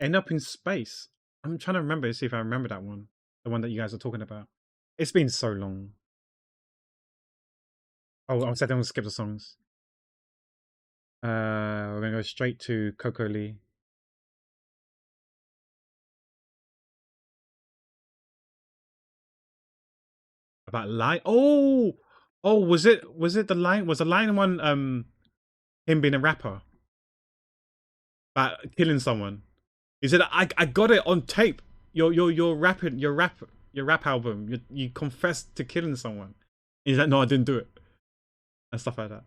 End up in space. I'm trying to remember to see if I remember that one. The one that you guys are talking about. It's been so long. Oh, I said I'm gonna skip the songs. We're gonna go straight to Coco Lee. About line. Oh, was it the line? Was the line one him being a rapper about killing someone? He said, "I got it on tape. Your rapping your rap album. You confessed to killing someone." He's like, "No, I didn't do it," and stuff like that.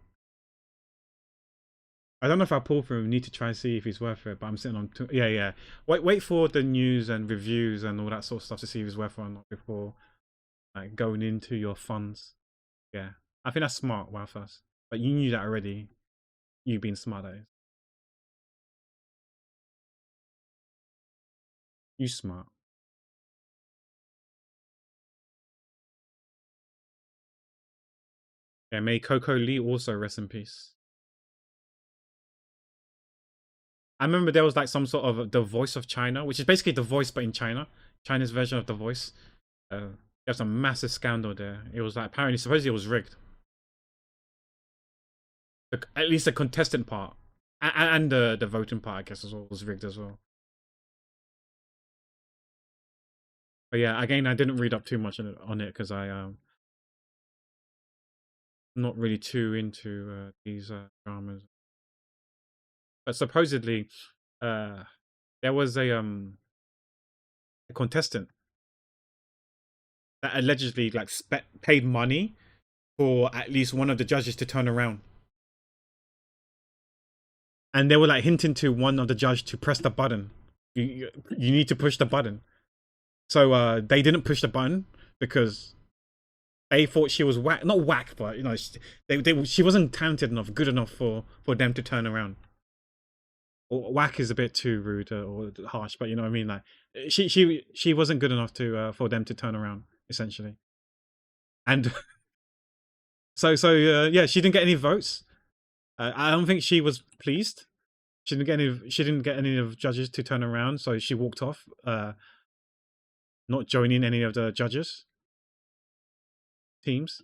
I don't know if I pull through. We need to try and see if he's worth it. But I'm sitting on yeah. Wait for the news and reviews and all that sort of stuff to see if he's worth it or not before like going into your funds. Yeah, I think that's smart. Wow, first, but you knew that already. You being smart, that is. You smart. Yeah, may Coco Lee also rest in peace. I remember there was like some sort of The Voice of China, which is basically The Voice but in China. China's version of The Voice. There's a massive scandal there. It was like apparently supposedly it was rigged. At least the contestant part and the voting part, I guess, as well was rigged as well. But yeah, again, I didn't read up too much on it because I not really too into these dramas. But supposedly, uh, there was a contestant that allegedly like paid money for at least one of the judges to turn around, and they were like hinting to one of the judge to press the button. You need to push the button. So they didn't push the button because they thought she was whack, not whack, but you know, she wasn't talented enough, good enough for them to turn around. Or whack is a bit too rude or harsh, but you know what I mean. Like she wasn't good enough to for them to turn around essentially. And yeah, she didn't get any votes. I don't think she was pleased. She didn't get any. She didn't get any of judges to turn around, so she walked off, not joining any of the judges teams.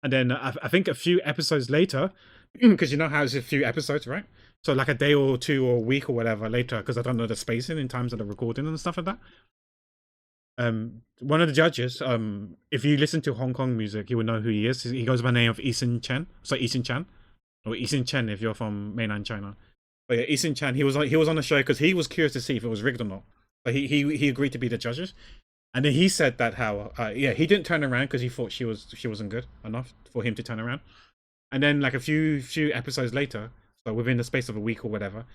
And then I think a few episodes later, because you know how it's a few episodes, right? So like a day or two or a week or whatever later, because I don't know the spacing in terms of the recording and stuff like that. One of the judges, if you listen to Hong Kong music, you will know who he is. He goes by the name of Eason Chen. So Eason Chan, or Eason Chen if you're from mainland China. But yeah, Eason Chan, he was on the show because he was curious to see if it was rigged or not. But he agreed to be the judges. And then he said that how yeah, he didn't turn around because he thought she wasn't good enough for him to turn around. And then like a few episodes later, so within the space of a week or whatever,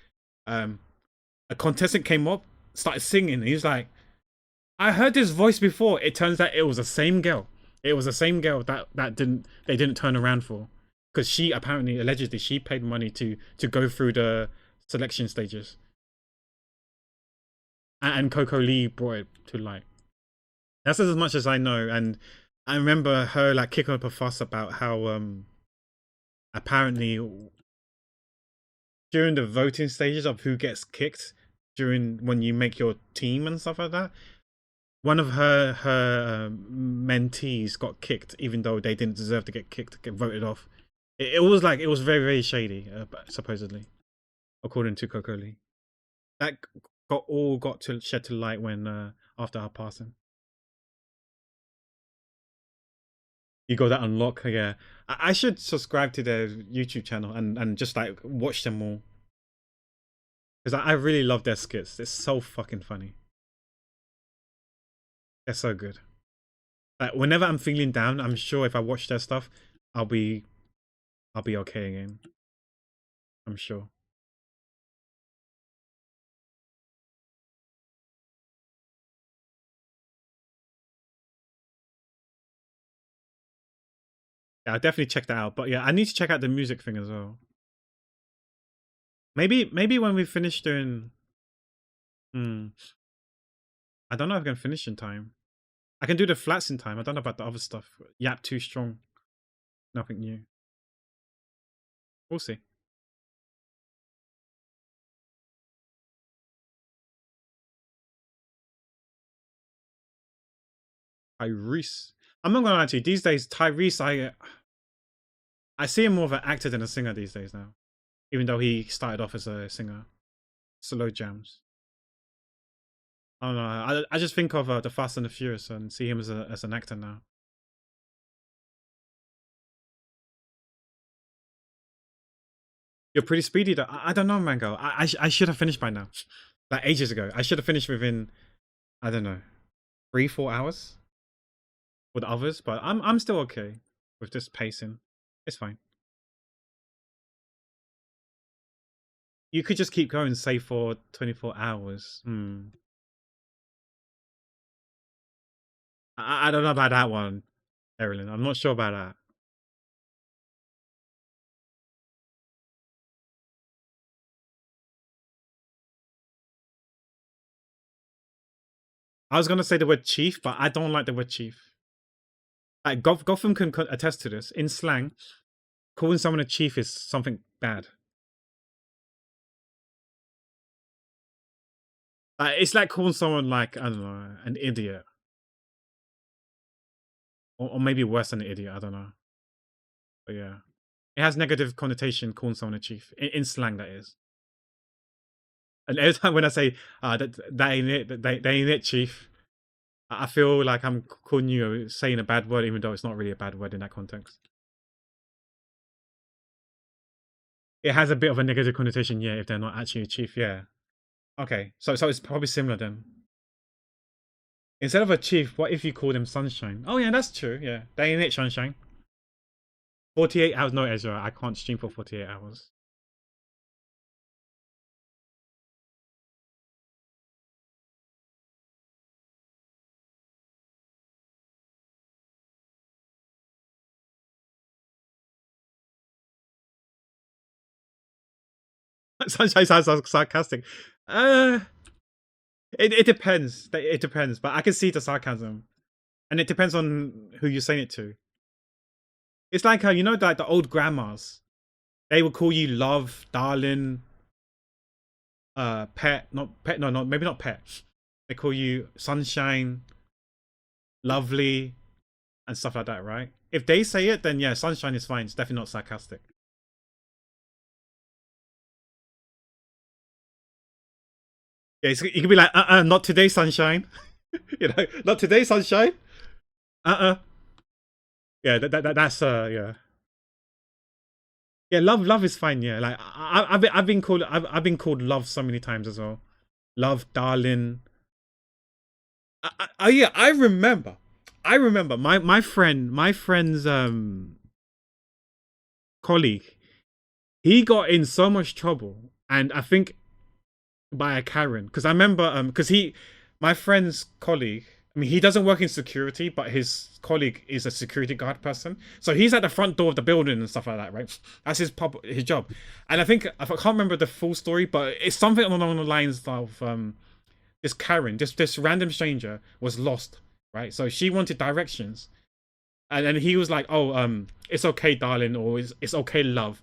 a contestant came up, started singing, and he's like, I heard this voice before. It turns out it was the same girl. It was the same girl that they didn't turn around for. Because she apparently, allegedly, she paid money to go through the selection stages. And Coco Lee brought it to light. That's as much as I know. And I remember her like kicking up a fuss about how apparently during the voting stages of who gets kicked during when you make your team and stuff like that, one of her mentees got kicked even though they didn't deserve to get kicked, get voted off. It was like, it was very, very shady, supposedly, according to Coco Lee. That got to shed to light when after her passing. You got that unlock, yeah. I should subscribe to their YouTube channel and just like watch them all. Because I really love their skits. It's so fucking funny. They're so good. Like whenever I'm feeling down, I'm sure if I watch their stuff, I'll be okay again. I'm sure. Yeah, I'll definitely check that out. But yeah, I need to check out the music thing as well. Maybe when we finish doing I don't know if I can finish in time. I can do the flats in time. I don't know about the other stuff. Yap too strong. Nothing new. We'll see. Tyrese. I'm not gonna lie to you. These days, Tyrese, I see him more of an actor than a singer these days now. Even though he started off as a singer. Slow jams. I don't know. I just think of the Fast and the Furious and see him as an actor now. You're pretty speedy though. I don't know, Mango. I should have finished by now. Like ages ago. I should have finished within, I don't know, 3-4 hours with others, but I'm still okay with this pacing. It's fine. You could just keep going, say for 24 hours. I don't know about that one, Erilyn. I'm not sure about that. I was gonna say the word chief, but I don't like the word chief. Like Gotham can attest to this. In slang, calling someone a chief is something bad. It's like calling someone like, I don't know, an idiot. Or maybe worse than an idiot, I don't know. But yeah. It has negative connotation calling someone a chief. In slang, that is. And every time when I say, that ain't it, that ain't it, chief, I feel like I'm calling you saying a bad word, even though it's not really a bad word in that context. It has a bit of a negative connotation, yeah, if they're not actually a chief, yeah. Okay, so it's probably similar then. Instead of a chief, what if you call them sunshine? Oh yeah, that's true, yeah. Day and night sunshine. 48 hours, no Ezra, I can't stream for 48 hours. Sunshine sounds sarcastic. Uh, it depends. It depends, but I can see the sarcasm. And it depends on who you're saying it to. It's like you know, like the old grandmas. They would call you love, darling, pet, not pet, no, maybe not pet. They call you sunshine, lovely, and stuff like that, right? If they say it, then yeah, sunshine is fine. It's definitely not sarcastic. Yeah, you can be like, not today, sunshine. You know, not today, sunshine. Yeah, that's yeah. Yeah, love is fine. Yeah, like I've been called love so many times as well. Love, darling. Yeah, I remember. My friend's colleague. He got in so much trouble, and I think by a Karen, because I remember because my friend's colleague. I mean, he doesn't work in security, but his colleague is a security guard person. So he's at the front door of the building and stuff like that, right? That's his job. And I think I can't remember the full story, but it's something along the lines of this Karen, this random stranger was lost, right? So she wanted directions, and then he was like, "Oh, it's okay, darling," or "It's okay, love."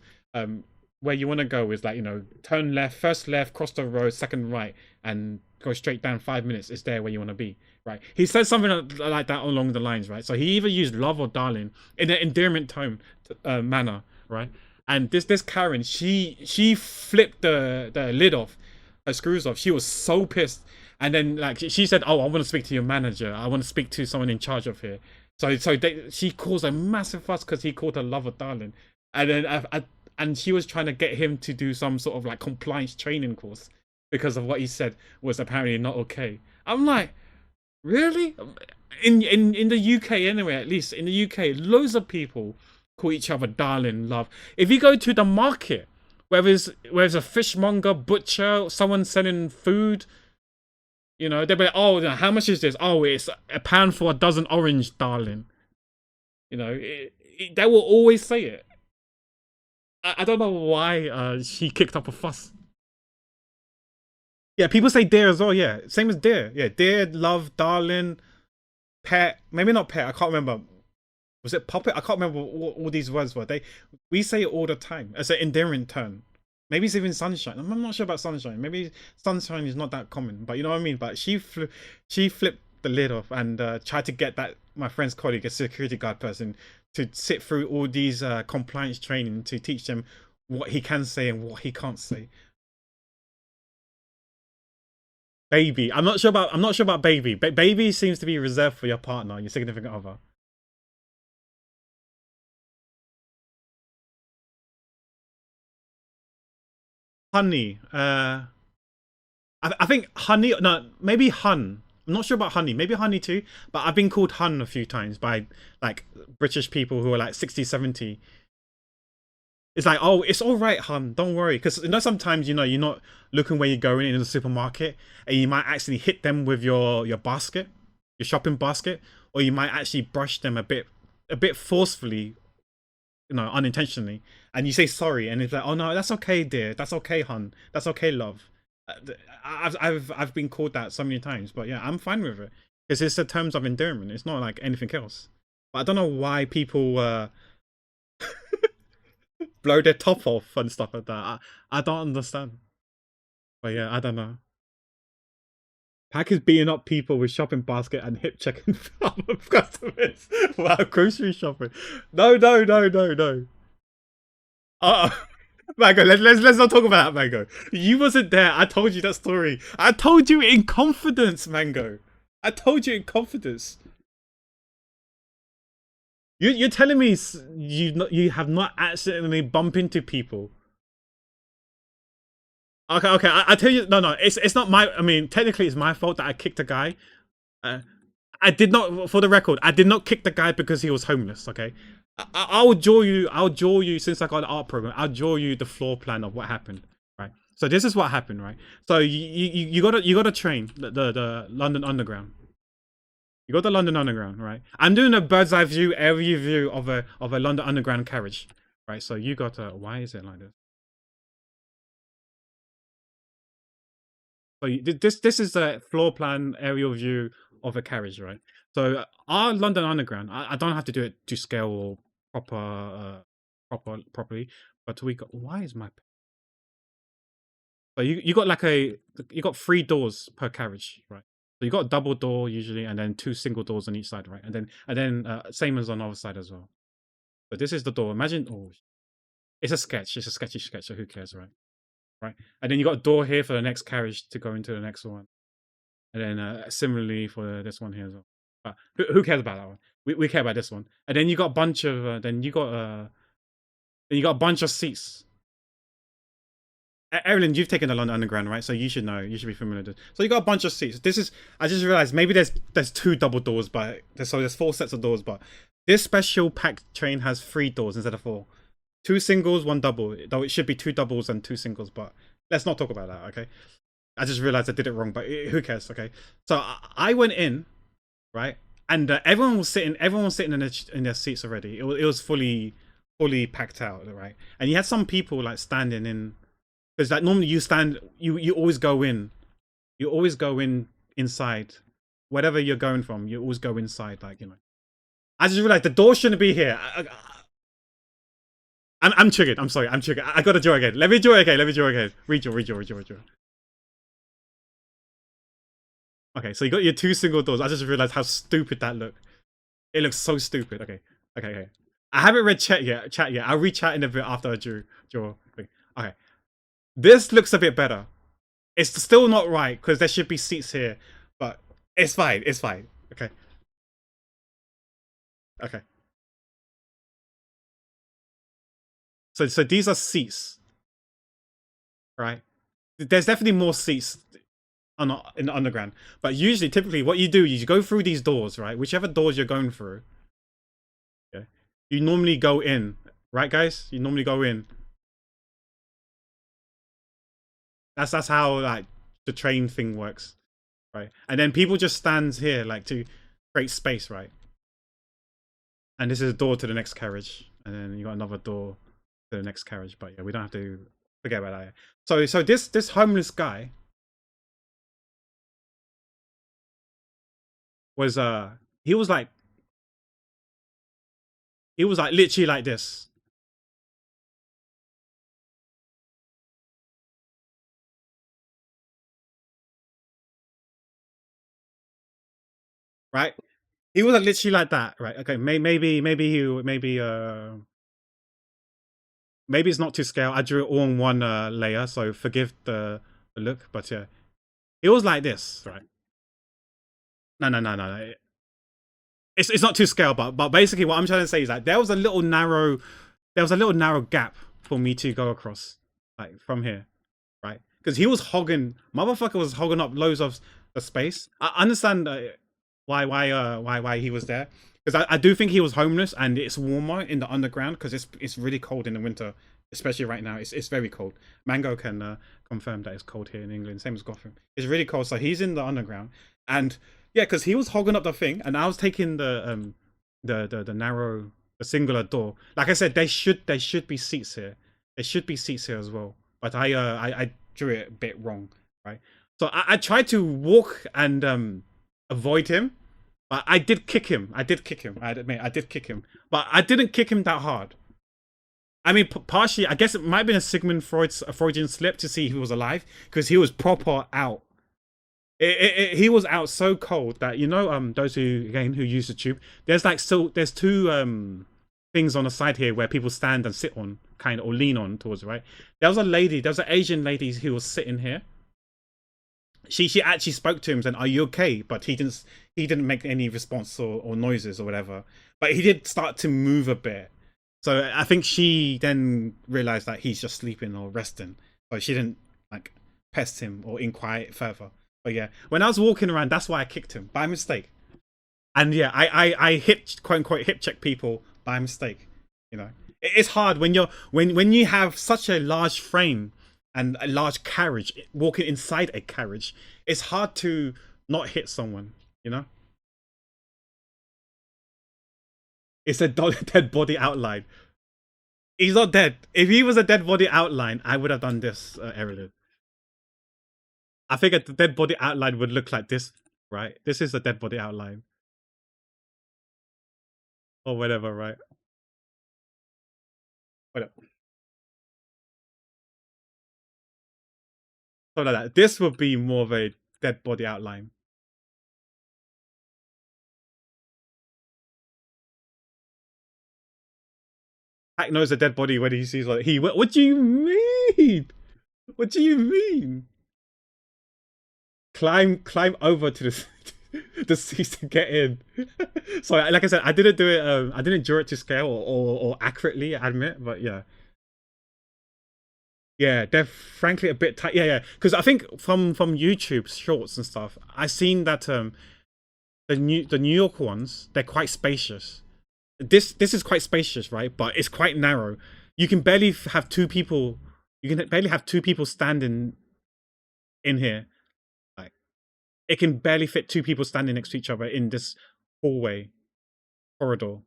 Where you want to go is like, you know, turn left, first left, cross the road, second right, and go straight down. 5 minutes is there where you want to be, right? He said something like that along the lines, right? So he either used love or darling in an endearment tone manner, right? And this Karen, she flipped the lid off, her screws off. She was so pissed, and then like she said, "Oh, I want to speak to your manager. I want to speak to someone in charge of here." So she caused a massive fuss because he called her love or darling, and then and she was trying to get him to do some sort of like compliance training course because of what he said was apparently not okay. I'm like, really? In the UK anyway, at least in the UK, loads of people call each other darling, love. If you go to the market, whether it's a fishmonger, butcher, someone selling food, you know, they'll be like, "Oh, how much is this? Oh, it's £1 for a dozen orange, darling." You know, they will always say it. I don't know why she kicked up a fuss. Yeah, people say dear as well. Yeah, same as dear. Yeah, dear, love, darling, pet. Maybe not pet. I can't remember. Was it puppet? I can't remember what all these words were. We say it all the time as an endearing term. Maybe it's even sunshine. I'm not sure about sunshine. Maybe sunshine is not that common, but you know what I mean. But she flipped the lid off and tried to get that my friend's colleague, a security guard person, to sit through all these compliance training to teach them what he can say and what he can't say. Baby, I'm not sure about baby. Baby seems to be reserved for your partner, your significant other. Honey, I think honey. No, maybe hun. I'm not sure about honey. Maybe honey too. But I've been called hun a few times by like British people who are like 60, 70. It's like, oh, it's all right, hun. Don't worry, because you know sometimes you know you're not looking where you're going in the supermarket, and you might actually hit them with your basket, your shopping basket, or you might actually brush them a bit forcefully, you know, unintentionally, and you say sorry, and it's like, oh no, that's okay, dear, that's okay, hun, that's okay, love. I've been called that so many times, but yeah, I'm fine with it because it's the terms of endearment. It's not like anything else. But I don't know why people blow their top off and stuff like that. I don't understand. But yeah, I don't know. Pack is beating up people with shopping basket and hip checking customers while grocery shopping. No, no, no, no, no. Mango, let's not talk about that, Mango. You wasn't there. I told you that story. I told you in confidence, Mango. I told you in confidence. You're telling me you have not accidentally bumped into people Okay, okay. I tell you, no. It's not my. I mean, technically, it's my fault that I kicked a guy. Uh, I did not, for the record, I did not kick the guy because he was homeless. Okay, I'll draw you. I'll draw you since I got an art program. I'll draw you the floor plan of what happened. Right. So this is what happened. Right. So you got to train the London Underground. You got the London Underground. Right. I'm doing a bird's eye view, area view of a London Underground carriage. Right. So you got a. Why is it like this? So this is a floor plan aerial view of a carriage, right? So our London Underground, I don't have to do it to scale or properly, but we got. Why is my so you got like you got 3 doors per carriage, right? So you got a double door usually, and then 2 single doors on each side, right? And then same as on the other side as well. But this is the door. Imagine, oh, it's a sketch. It's a sketchy sketch. So who cares, right? Right. And then you got a door here for the next carriage to go into the next one. And then similarly for this one here as well. But who cares about that one? We care about this one. And then you got a bunch of then you got a bunch of seats. Evelyn, you've taken the London Underground, right? So you should know. You should be familiar with this. So you got a bunch of seats. This is. I just realized maybe there's 2 double doors, but there's 4 sets of doors. But this special packed train has 3 doors instead of 4. 2 singles, 1 double. Though it should be 2 doubles and 2 singles. But let's not talk about that, okay? I just realized I did it wrong, but who cares? Okay, so I went in, right, and everyone was sitting. Everyone was sitting in their seats already. It was fully packed out, right? And you had some people like standing in, because like normally you stand, you always go in, you always go in inside, whatever you're going from, you always go inside, like you know. I just realized the door shouldn't be here. I'm triggered. I'm sorry. I'm triggered. I gotta draw again. Let me draw again. Let me draw again. Redraw. Okay, so you got your 2 single doors. I just realized how stupid that looked. It looks so stupid. Okay. I haven't read chat yet. I'll read chat in a bit after I draw. Okay. This looks a bit better. It's still not right because there should be seats here, but it's fine. It's fine. Okay. So these are seats, right? There's definitely more seats in the underground, but usually, typically, what you do is you go through these doors, right? Whichever doors you're going through, okay, you normally go in, right, guys? You normally go in. That's how like the train thing works, right? And then people just stand here like to create space, right? And this is a door to the next carriage, and then you got another door to the next carriage. But yeah, we don't have to forget about that. So this homeless guy was he was like literally like this, right? He was like literally like that, right? Okay, maybe it's not to scale. I drew it all in one layer, so forgive the look. But yeah, it was like this, right? No. It's not to scale, but basically what I'm trying to say is that there was a little narrow gap for me to go across, like from here, right? Because motherfucker was hogging up loads of the space. I understand why he was there, because I do think he was homeless, and it's warmer in the underground because it's really cold in the winter, especially right now. It's very cold. Mango can confirm that it's cold here in England, same as Gotham. It's really cold, so he's in the underground, and yeah, because he was hogging up the thing, and I was taking the narrow, the singular door. Like I said, there should be seats here. There should be seats here as well, but I drew it a bit wrong, right? So I tried to walk and avoid him, but I did kick him. I admit, I did kick him, but I didn't kick him that hard. I mean, partially, I guess it might have been a Freudian slip to see he was alive, because he was proper out. He was out so cold that, you know, those who use the tube, there's 2 things on the side here where people stand and sit on, kind of, or lean on towards, right? There was an Asian lady who was sitting here. She actually spoke to him saying, "Are you okay?" But he didn't make any response or noises or whatever. But he did start to move a bit. So I think she then realized that he's just sleeping or resting. So she didn't like pest him or inquire further. But yeah, when I was walking around, that's why I kicked him by mistake. And yeah, I hip quote unquote hip check people by mistake. You know, it's hard when you're when you have such a large frame and a large carriage walking inside a carriage. It's hard to not hit someone. You know, it's a dead body outline. He's not dead. If he was a dead body outline, I would have done this, Erilyn. I think a dead body outline would look like this, right? This is a dead body outline or whatever, right? Whatever. Something like that. This would be more of a dead body outline. Hack knows a dead body when he sees what he. What do you mean? What do you mean? Climb over to the the seats to get in. So, like I said, I didn't do it. I didn't draw it to scale or accurately. I admit, but yeah, yeah, they're frankly a bit tight. Yeah, yeah. Because I think from YouTube shorts and stuff, I seen that the New York ones, they're quite spacious. This is quite spacious, right? But it's quite narrow. You can barely have two people. You can barely have two people standing in here. Like it can barely fit two people standing next to each other in this hallway corridor.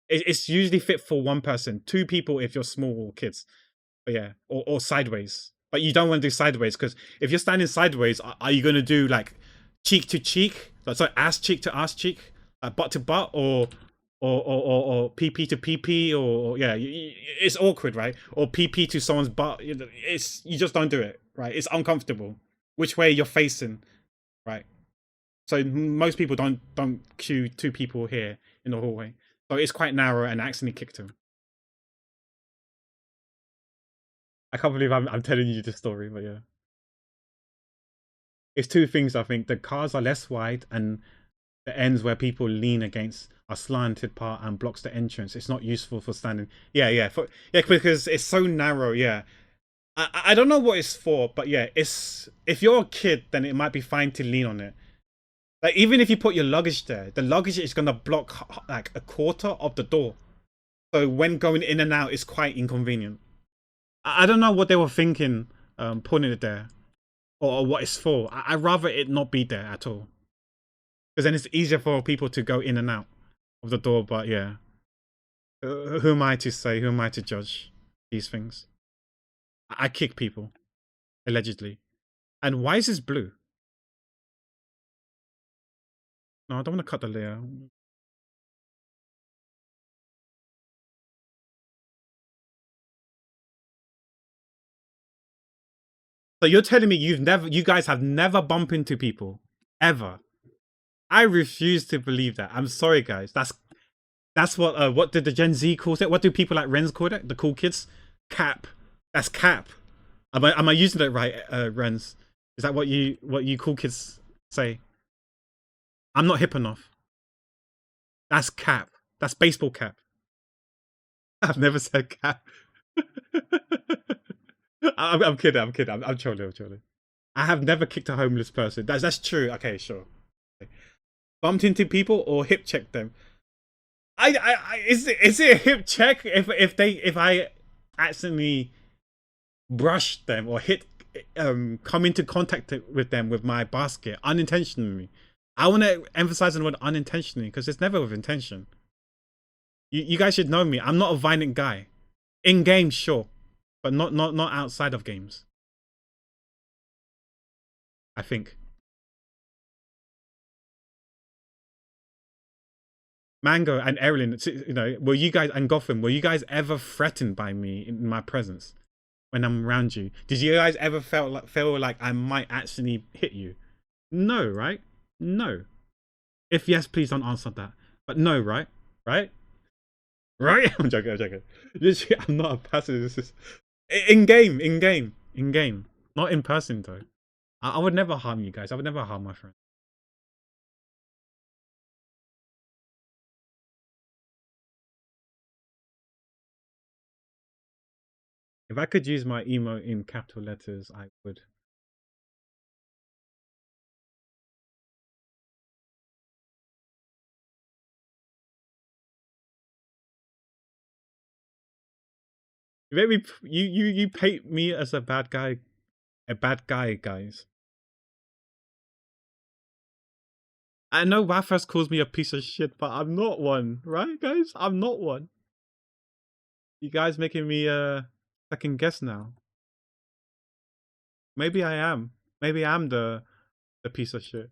It's usually fit for one person, two people if you're small kids. But yeah, or sideways. But you don't want to do sideways because if you're standing sideways, are you going to do like cheek to cheek? Sorry, ass cheek to ass cheek, butt to butt, or PP to PP, or yeah, it's awkward, right? Or PP to someone's butt. It's you just don't do it, right? It's uncomfortable. Which way you're facing, right? So most people don't queue two people here in the hallway. So it's quite narrow, and I accidentally kicked him. I can't believe I'm telling you this story, but yeah. It's two things, I think. The cars are less wide and the ends where people lean against a slanted part and blocks the entrance. It's not useful for standing. Yeah, yeah. Yeah, because it's so narrow, yeah. I don't know what it's for, but yeah, it's if you're a kid, then it might be fine to lean on it. Like even if you put your luggage there, the luggage is gonna block like a quarter of the door. So when going in and out, it's quite inconvenient. I don't know what they were thinking, putting it there, or what it's for. I'd rather it not be there at all, because then it's easier for people to go in and out of the door. But yeah, who am I to say? Who am I to judge these things? I kick people allegedly. And why is this blue? No, I don't want to cut the layer. So you're telling me you guys have never bumped into people ever? I refuse to believe that. I'm sorry, guys. That's what did the Gen Z call it? What do people like Renz call it? The cool kids? Cap. That's cap. Am I using it right, Renz? Is that what you cool kids say? I'm not hip enough. That's cap. That's baseball cap. I've never said cap. I'm kidding. I'm kidding. I'm trolling. I'm trolling. I have never kicked a homeless person. That's true. Okay, sure. Bumped into people or hip checked them. Is it a hip check if I accidentally brush them or come into contact with them with my basket unintentionally? I want to emphasize on the word unintentionally because it's never with intention. You guys should know me. I'm not a violent guy. In games, sure, but not outside of games. I think. Mango and Erilyn, were you guys and Gotham? Were you guys ever threatened by me in my presence when I'm around you? Did you guys ever feel like I might actually hit you? No, right? No. If yes, please don't answer that. But no, right? Right? Right? I'm joking. I'm joking. Literally, I'm not a passive. This is in game. Not in person though. I would never harm you guys. I would never harm my friend. If I could use my emo in capital letters, I would. You make me. You paint me as a bad guy. A bad guy, guys. I know Wafas calls me a piece of shit, but I'm not one, right, guys? I'm not one. You guys making me second guess now. Maybe I am. Maybe I'm the piece of shit.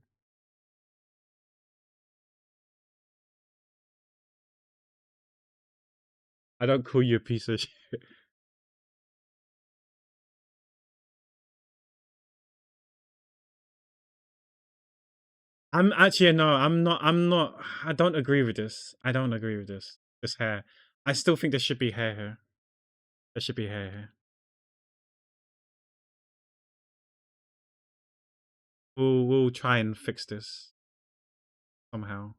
I don't call you a piece of shit. I'm actually no. I'm not. I'm not. I don't agree with this. I don't agree with this. This hair. I still think there should be hair here. There should be hair here. We'll try and fix this somehow.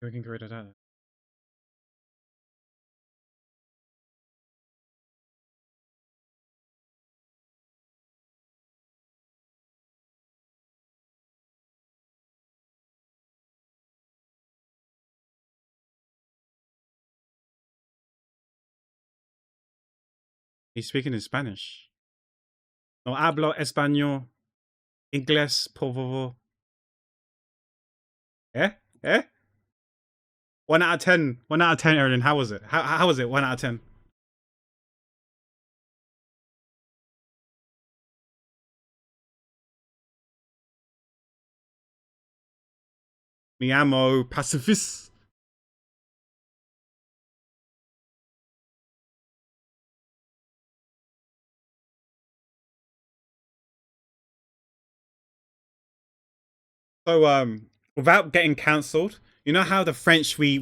We can get rid of that. He's speaking in Spanish. No hablo español. Inglés, por favor. Eh? Eh? 1 out of 10. 1 out of 10, Erin. How was it? How was it? 1 out of 10. Mi amo pacifist. So without getting cancelled, you know how the French we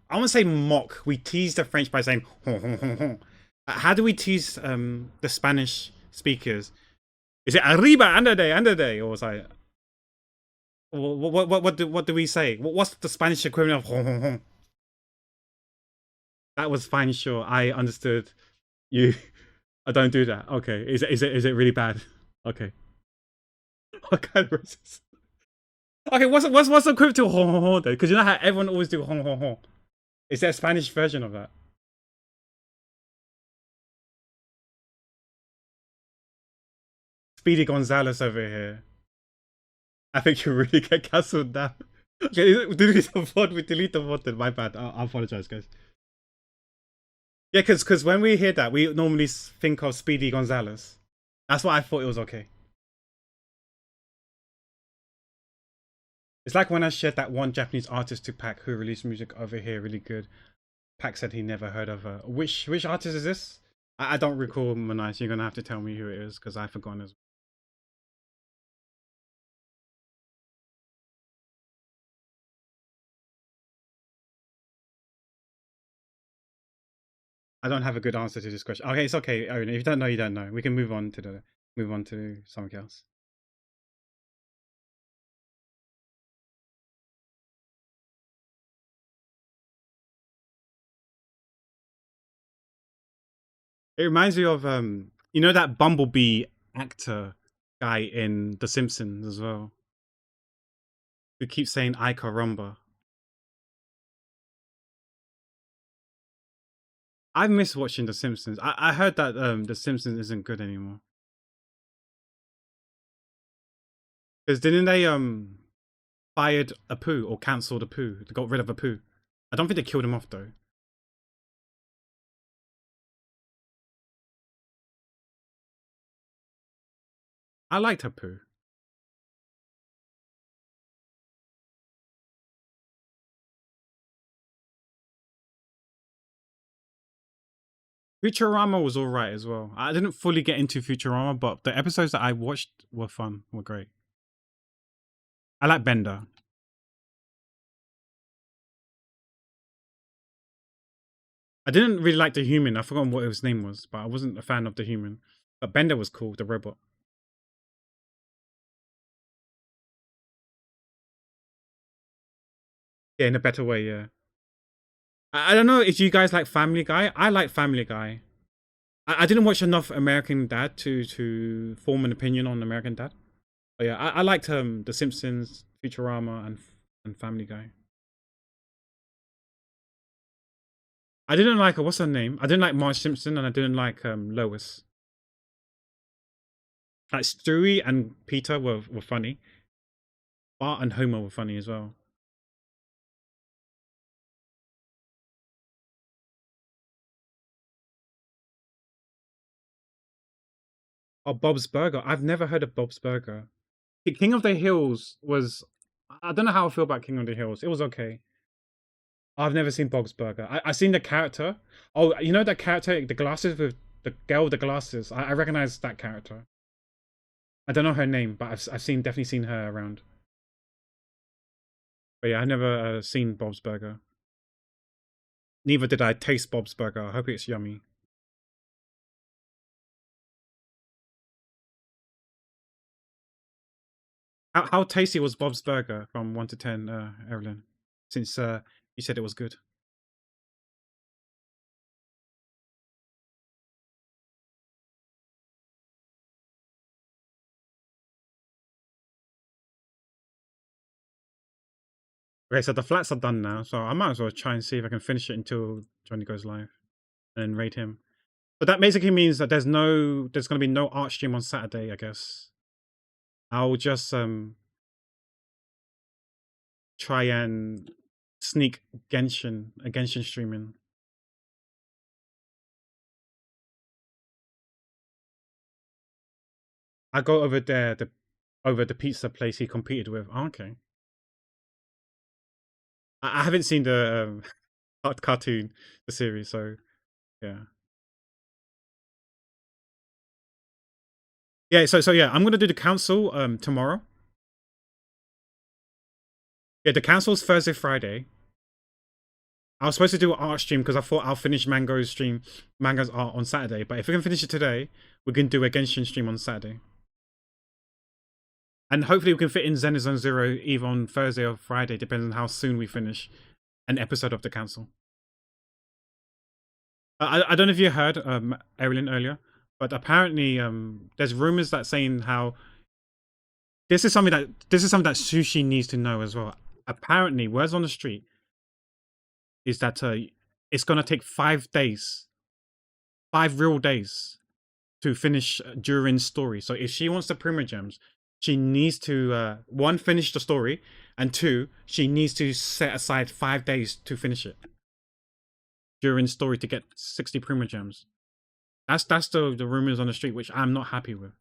I want to say mock. We tease the French by saying hon, hon, hon, hon. How do we tease the Spanish speakers? Is it arriba ande day or was I what do we say? What's the Spanish equivalent of hon, hon, hon? That was fine, sure. I understood you. I don't do that. Okay. Is it really bad? Okay. What kind of racist? Okay, what's the equivalent to hon hon hon then? Because you know how everyone always do hon hon hon. Is there a Spanish version of that? Speedy Gonzalez over here. I think you really get cancelled now. Okay, delete the VOD. We delete the VOD then. My bad. I apologize, guys. Yeah, because when we hear that, we normally think of Speedy Gonzalez. That's why I thought it was okay. It's like when I shared that one Japanese artist to Pac who released music over here really good. Pac said he never heard of her. Which artist is this? I don't recall, Manice. You're gonna have to tell me who it is because I've forgotten as well. I don't have a good answer to this question. Okay, it's okay, Owen. If you don't know, you don't know. We can move on to something else. It reminds me of you know that Bumblebee actor guy in The Simpsons as well, who keeps saying "I caramba." I miss watching The Simpsons. I heard that The Simpsons isn't good anymore. Because didn't they fired Apu or cancelled Apu? They got rid of Apu. I don't think they killed him off though. I liked Apu. Futurama was alright as well. I didn't fully get into Futurama, but the episodes that I watched were fun, were great. I like Bender. I didn't really like the human. I forgot what his name was, but I wasn't a fan of the human. But Bender was cool, the robot. Yeah, in a better way. Yeah. I don't know if you guys like Family Guy. I like Family Guy. I didn't watch enough American Dad to form an opinion on American Dad. But yeah, I liked The Simpsons, Futurama, and Family Guy. I didn't like what's her name? I didn't like Marge Simpson, and I didn't like Lois. Like Stewie and Peter were funny. Bart and Homer were funny as well. Oh, Bob's Burger. I've never heard of Bob's Burger. King of the Hills was. I don't know how I feel about King of the Hills. It was okay. I've never seen Bob's Burger. I seen the character. Oh, you know that character, the glasses with the girl with the glasses. I recognize that character. I don't know her name, but I've seen definitely seen her around. But yeah, I never seen Bob's Burger. Neither did I taste Bob's Burger. I hope it's yummy. How tasty was Bob's Burger from 1 to 10, Evelyn? Since you said it was good. Okay, so the flats are done now, so I might as well try and see if I can finish it until Johnny goes live and then rate him. But that basically means that there's gonna be no art stream on Saturday, I guess. I'll just try and sneak a Genshin stream in. I go over there, over the pizza place he competed with. Oh, okay. I haven't seen the cartoon, the series, so yeah. Yeah, so yeah, I'm gonna do the council tomorrow. Yeah, the council's Thursday, Friday. I was supposed to do an art stream because I thought I'll finish Mango's art on Saturday. But if we can finish it today, we can do a Genshin stream on Saturday. And hopefully we can fit in Zenizone Zero either on Thursday or Friday, depending on how soon we finish an episode of the council. I don't know if you heard Evelyn earlier, but apparently there's rumors that saying how this is something that Sushi needs to know as well. Apparently, words on the street is that it's gonna take 5 days, 5 real days, to finish Durin's story. So if she wants the Primogems, she needs to one, finish the story, and two, she needs to set aside 5 days to finish it. Durin's story to get 60 Primogems. That's the rumors on the street, which I'm not happy with.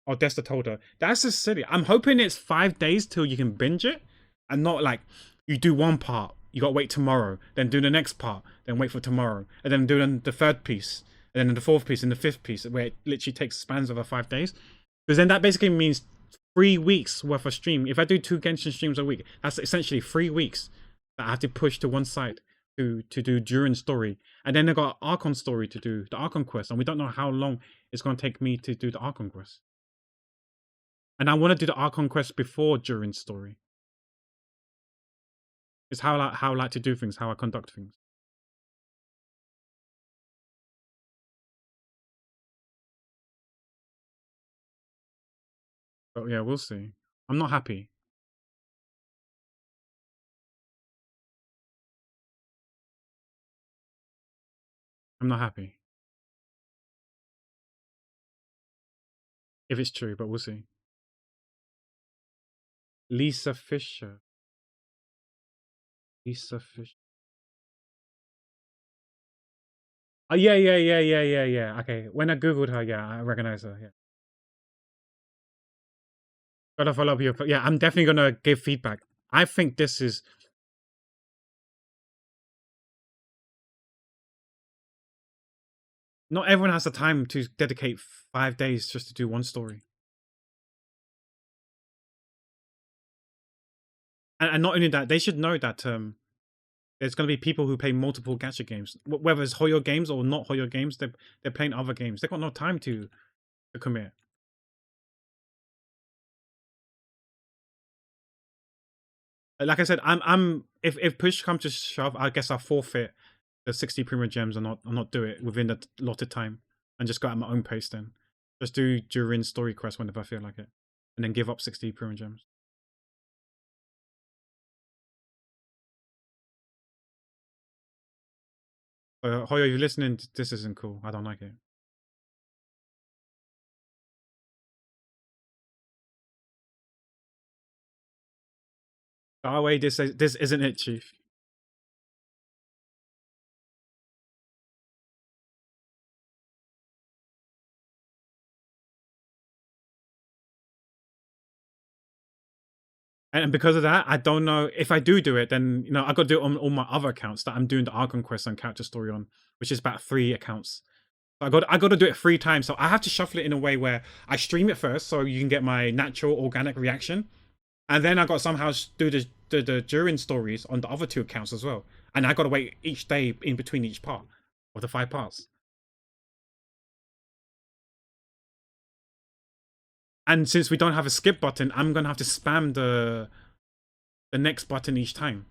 Oh, Desta told her. That's just silly. I'm hoping it's 5 days till you can binge it, and not like you do one part, you gotta wait tomorrow, then do the next part, then wait for tomorrow, and then do the third piece, and then the fourth piece, and the fifth piece, where it literally takes spans over 5 days. Because then that basically means 3 weeks worth of stream. If I do 2 Genshin streams a week, that's essentially 3 weeks that I have to push to one side to do Durin's story. And then I got Archon story to do, the Archon quest, and we don't know how long it's gonna take me to do the Archon quest. And I want to do the Archon quest before Durin's story. It's how I like to do things, how I conduct things. But yeah, we'll see. I'm not happy. I'm not happy. If it's true, but we'll see. Lisa Fisher. Lisa Fisher. Oh yeah. Okay, when I googled her, yeah, I recognize her. Yeah, gotta follow up your. Yeah, I'm definitely gonna give feedback. I think this is. Not everyone has the time to dedicate 5 days just to do one story. And not only that, they should know that There's going to be people who play multiple gacha games, whether it's Hoyo games or not Hoyo games. They're playing other games. They've got no time to commit. Like I said, I'm if push comes to shove, I guess I'll forfeit the 60 Prima Gems and not do it within the allotted time and just go at my own pace then. Just do during story quests whenever I feel like it. And then give up 60 Prima Gems. Hoyo, if you're listening, this isn't cool. I don't like it. Oh wait, this isn't it, Chief. And because of that, I don't know if I do it. Then I got to do it on all my other accounts that I'm doing the Archon quest and character story on, which is about 3 accounts. I got to do it 3 times, so I have to shuffle it in a way where I stream it first, so you can get my natural organic reaction, and then I got to somehow do the during stories on the other 2 accounts as well, and I got to wait each day in between each part of the 5 parts. And since we don't have a skip button, I'm gonna have to spam the next button each time.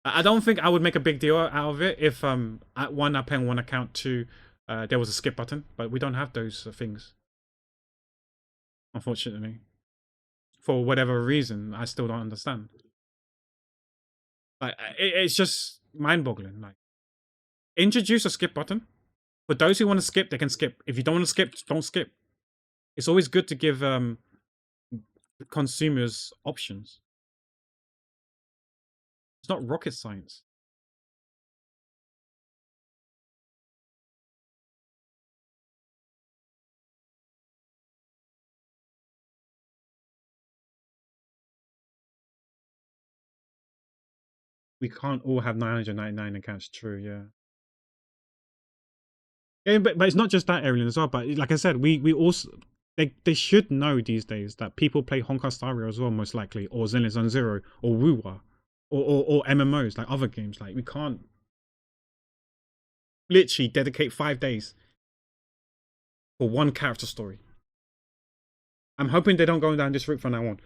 I don't think I would make a big deal out of it if at 1 I pay on 1 account, 2 there was a skip button, but we don't have those things, unfortunately. For whatever reason, I still don't understand. Like it's just mind-boggling. Like, introduce a skip button. For those who want to skip, they can skip. If you don't want to skip, don't skip. It's always good to give consumers options. It's not rocket science. We can't all have 999 accounts. True, yeah. Yeah, but it's not just that, Arian, as well. But like I said, we also they should know these days that people play Honkai Star Rail as well, most likely, or Zenless Zone Zero, or Wuwa, or MMOs like other games. Like we can't literally dedicate 5 days for one character story. I'm hoping they don't go down this route from now on.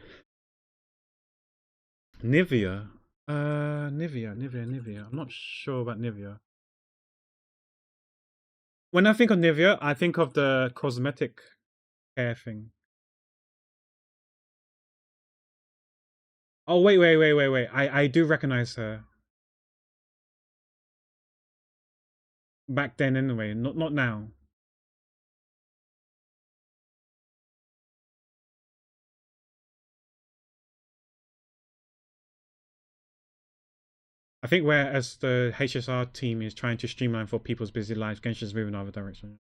Nivea, Nivea. I'm not sure about Nivea. When I think of Nivea, I think of the cosmetic hair thing. Oh wait. I do recognize her. Back then anyway, not now. I think whereas the HSR team is trying to streamline for people's busy lives, Genshin's moving in another direction.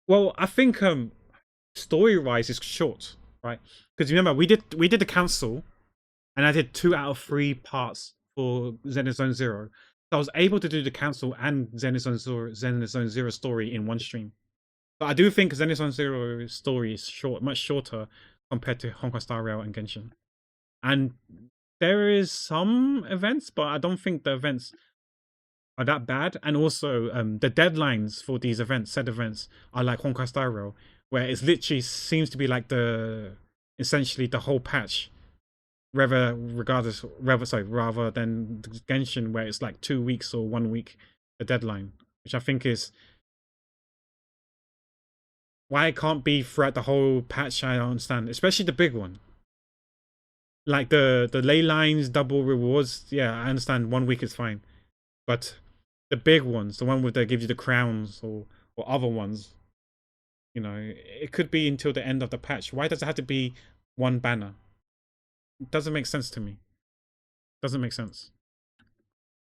Well, I think story-wise is short, right? Because remember we did the council, and I did 2 out of 3 parts for Zenith Zone Zero. So I was able to do the council and Zenith Zone Zero story in one stream. But I do think Zenith Zone Zero story is much shorter compared to Honkai Star Rail and Genshin. And there is some events, but I don't think the events are that bad. And also, the deadlines for these events, said events, are like Honkai Star Rail, where it literally seems to be like essentially the whole patch, rather than Genshin, where it's like 2 weeks or 1 week the deadline, which I think is why it can't be throughout the whole patch. I don't understand, especially the big one. Like the ley lines, double rewards. Yeah, I understand 1 week is fine, but the big ones, the one where they give you the crowns or other ones, it could be until the end of the patch. Why does it have to be one banner? It doesn't make sense to me. Doesn't make sense.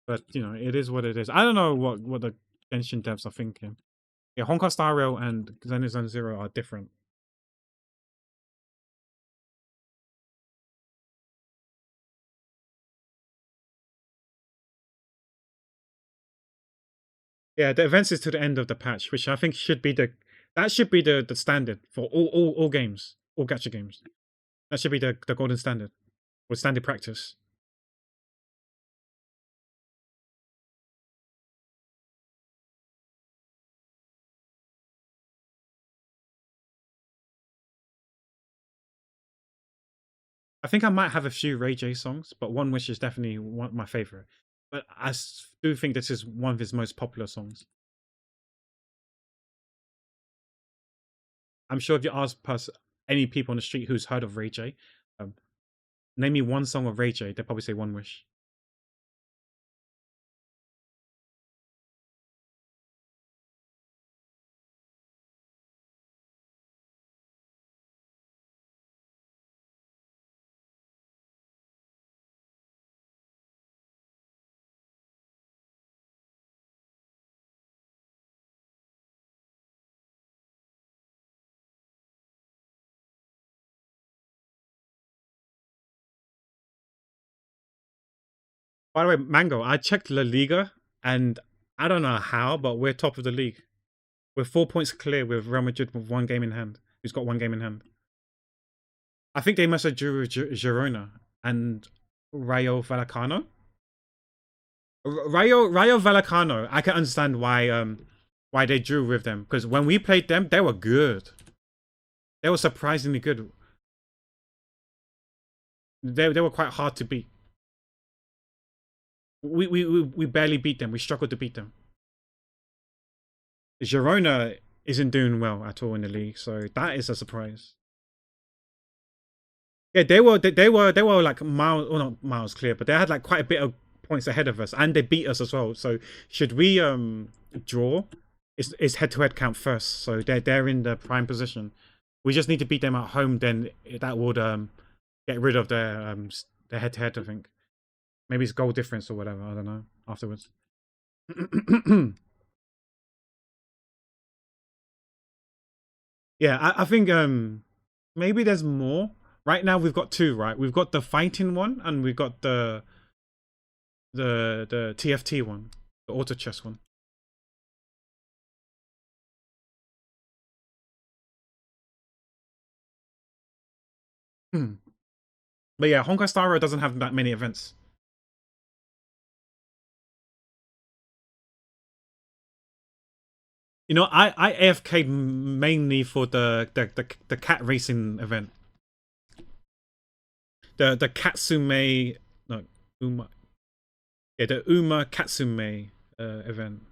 But it is what it is. I don't know what the Genshin devs are thinking. Yeah, Honkai Star Rail and Zenith Zone Zero are different. Yeah, the events is to the end of the patch, which I think should be That should be the standard for all games, all gacha games. That should be the golden standard or standard practice. I think I might have a few Ray J songs, but One Wish is definitely one my favorite. But do think this is one of his most popular songs. I'm sure if you ask any people on the street who's heard of Ray J, um, name me one song of Ray J, they'll probably say One Wish. By the way, Mango, I checked La Liga, and I don't know how, but we're top of the league. We're 4 points clear with Real Madrid with one game in hand. Who's got one game in hand? I think they must have drew Girona and Rayo Vallecano. Rayo Vallecano. I can understand why they drew with them, because when we played them, they were good. They were surprisingly good. They were quite hard to beat. We barely beat them. We struggled to beat them. Girona isn't doing well at all in the league, so that is a surprise. Yeah, they were like miles, or not miles clear, but they had like quite a bit of points ahead of us, and they beat us as well. So should we draw? It's head to head count first, so they're in the prime position. We just need to beat them at home, then that would get rid of their head to head. I think maybe it's goal difference or whatever. I don't know afterwards. Yeah, I think maybe there's more. Right now we've got two, right? We've got the fighting one and we've got the TFT one, the auto chess one. Hmm. But yeah, Honkai Star Rail doesn't have that many events. You know, I AFK'd mainly for the cat racing event. The Katsume, no, Uma, yeah, the Uma Katsume event.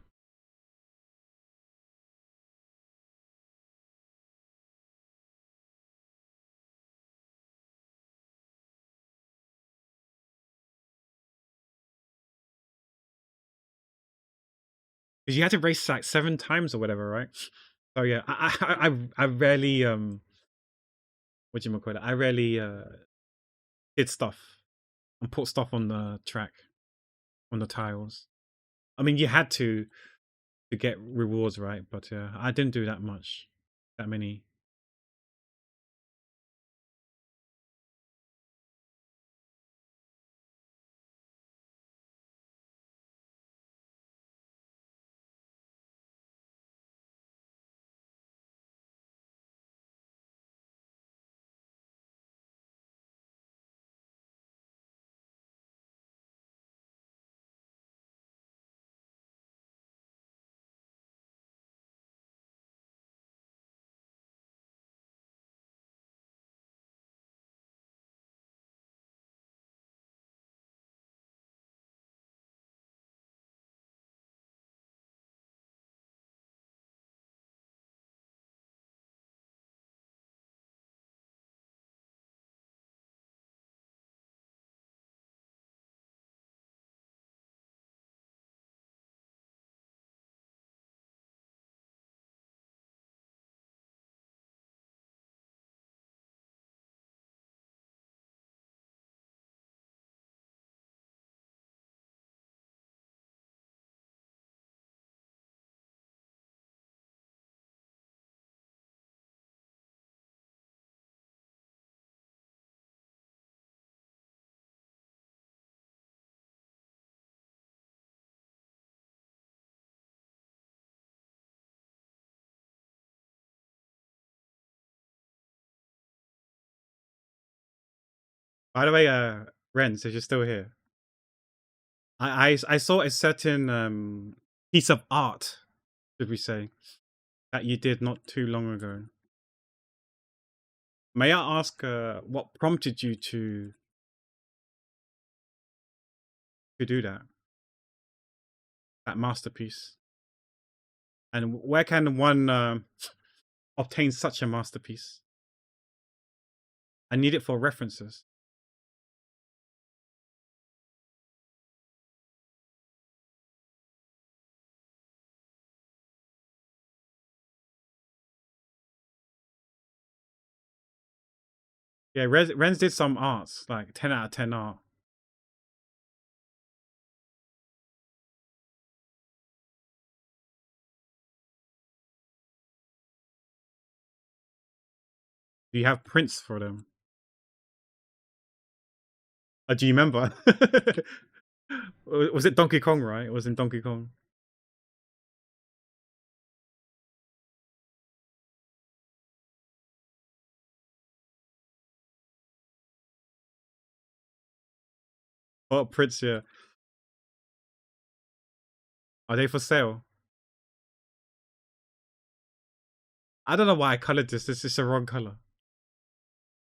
Because you had to race like 7 times or whatever, right? So yeah, I rarely what do you call it? I rarely did stuff and put stuff on the track, on the tiles. I mean, you had to get rewards, right? But I didn't do that much, that many. By the way, Renz, if you're still here, I saw a certain piece of art, should we say, that you did not too long ago. May I ask what prompted you to do that masterpiece? And where can one obtain such a masterpiece? I need it for references. Yeah, Renz did some arts, like 10 out of 10 art. Do you have prints for them? Do you remember? Was it Donkey Kong, right? It was in Donkey Kong. Oh, prints, yeah. Are they for sale? I don't know why I colored this. This is the wrong color.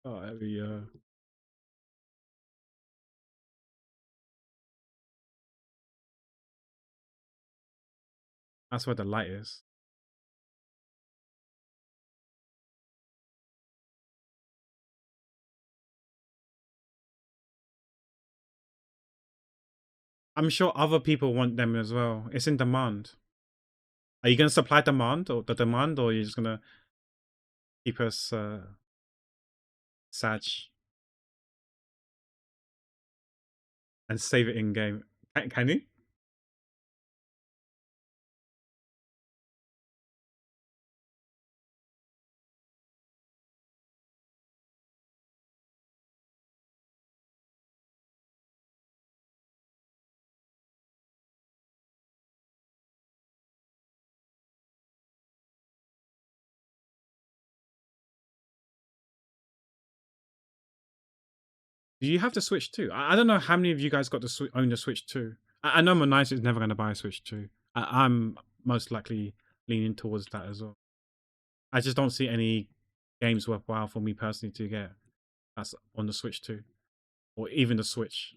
Oh, that's where the light is. I'm sure other people want them as well. It's in demand. Are you gonna supply demand or are you just gonna keep us sad and save it in game? Can you? Do you have the Switch too? I don't know how many of you guys got the own the Switch too. I know Manice is never going to buy a Switch too. I'm most likely leaning towards that as well. I just don't see any games worthwhile for me personally to get that's on the Switch too, or even the Switch.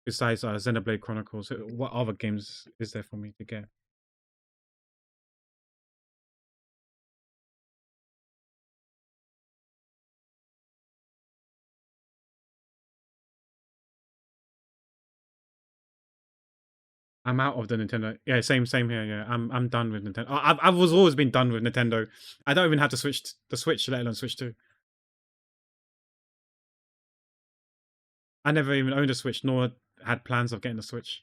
Besides Xenoblade Chronicles, what other games is there for me to get? I'm out of the Nintendo. Yeah, same here. Yeah, I'm done with Nintendo. I've was always been done with Nintendo. I don't even have to switch the Switch, let alone Switch 2. I never even owned a Switch, nor had plans of getting a Switch.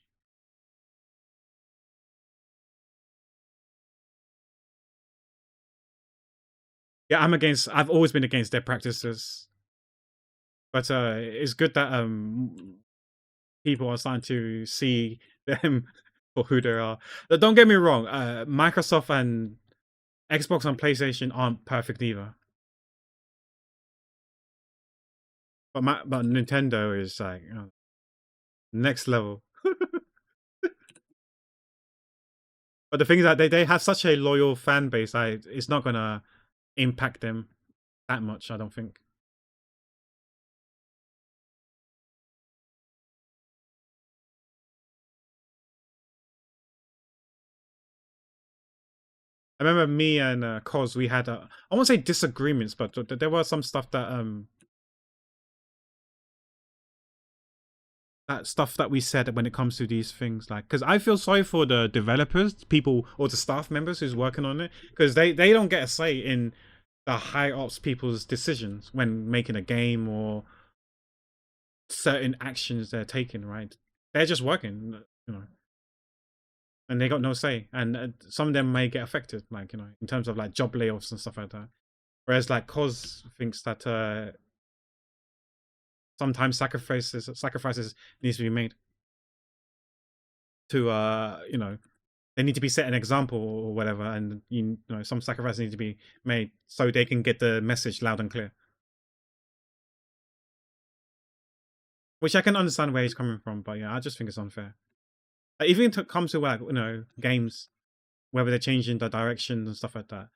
Yeah, I'm against. I've always been against their practices, but it's good that people are starting to see them for who they are. But don't get me wrong. Microsoft and Xbox and PlayStation aren't perfect either. But Nintendo is like next level. But the thing is that they have such a loyal fan base. It's not gonna impact them that much. I don't think. I remember me and Cos, we had I won't say disagreements, but there was some stuff that stuff that we said when it comes to these things, like, because I feel sorry for the developers, people, or the staff members who's working on it, because they don't get a say in the high ops people's decisions when making a game or certain actions they're taking. Right, they're just working, and they got no say, and some of them may get affected, like in terms of like job layoffs and stuff like that. Whereas like Cos thinks that sometimes sacrifices needs to be made to they need to be set an example or whatever, and some sacrifices need to be made so they can get the message loud and clear. which I can understand where he's coming from, but yeah, I just think it's unfair. Like, even if it comes to like games, whether they're changing the direction and stuff like that,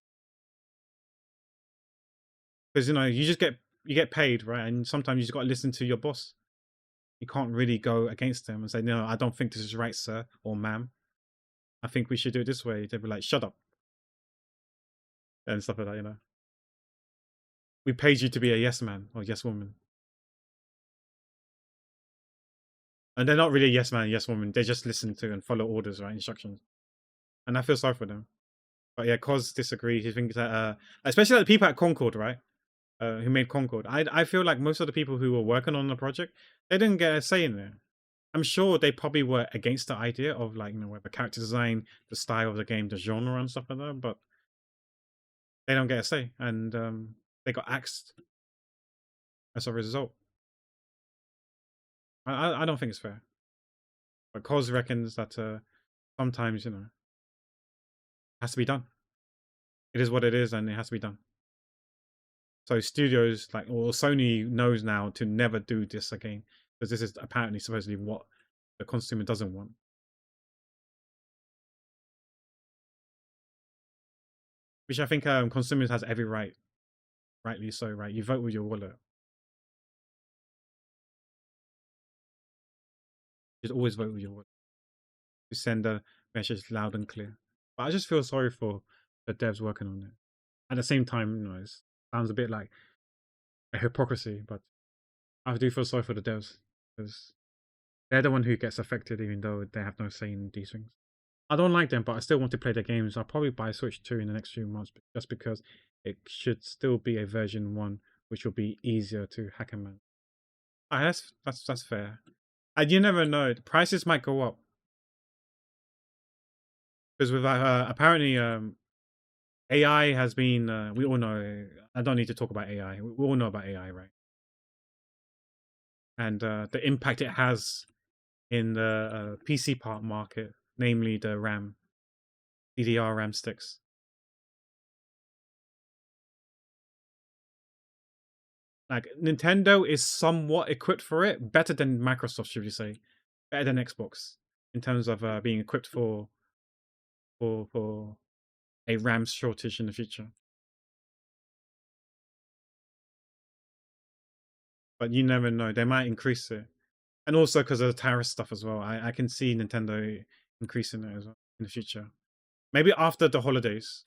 because you just get paid, right? And sometimes you just got to listen to your boss. You can't really go against them and say, no, I don't think this is right, sir or ma'am. I think we should do it this way. They'd be like, shut up and stuff like that. We paid you to be a yes man or yes woman, and they're not really a yes man, yes woman. They just listen to and follow orders, right? Instructions, and I feel sorry for them. But yeah, Cos disagrees. He thinks that, especially like the people at Concord, right? Who made Concord. I feel like most of the people who were working on the project, they didn't get a say in there. I'm sure they probably were against the idea of like whether character design, the style of the game, the genre, and stuff like that. But they don't get a say, and they got axed as a result. I don't think it's fair. But Cos reckons that sometimes it has to be done. It is what it is, and it has to be done. So studios or Sony knows now to never do this again, because this is apparently supposedly what the consumer doesn't want. Which I think consumers has every right, rightly so, right? You vote with your wallet. You should always vote with your wallet. You send a message loud and clear. But I just feel sorry for the devs working on it. At the same time, it sounds a bit like a hypocrisy, but I do feel sorry for the devs because they're the one who gets affected, even though they have no say in these things. I don't like them, but I still want to play their games. I'll probably buy Switch 2 in the next few months, just because it should still be a version 1, which will be easier to hack and man. That's fair. And you never know, the prices might go up. Because with apparently AI has been, we all know, I don't need to talk about AI. We all know about AI, right? And the impact it has in the PC part market, namely the RAM, DDR RAM sticks. Like Nintendo is somewhat equipped for it, better than Microsoft, should you say, better than Xbox in terms of being equipped for a RAM shortage in the future. But you never know; they might increase it, and also because of the tariff stuff as well. I can see Nintendo increasing it as well in the future. Maybe after the holidays,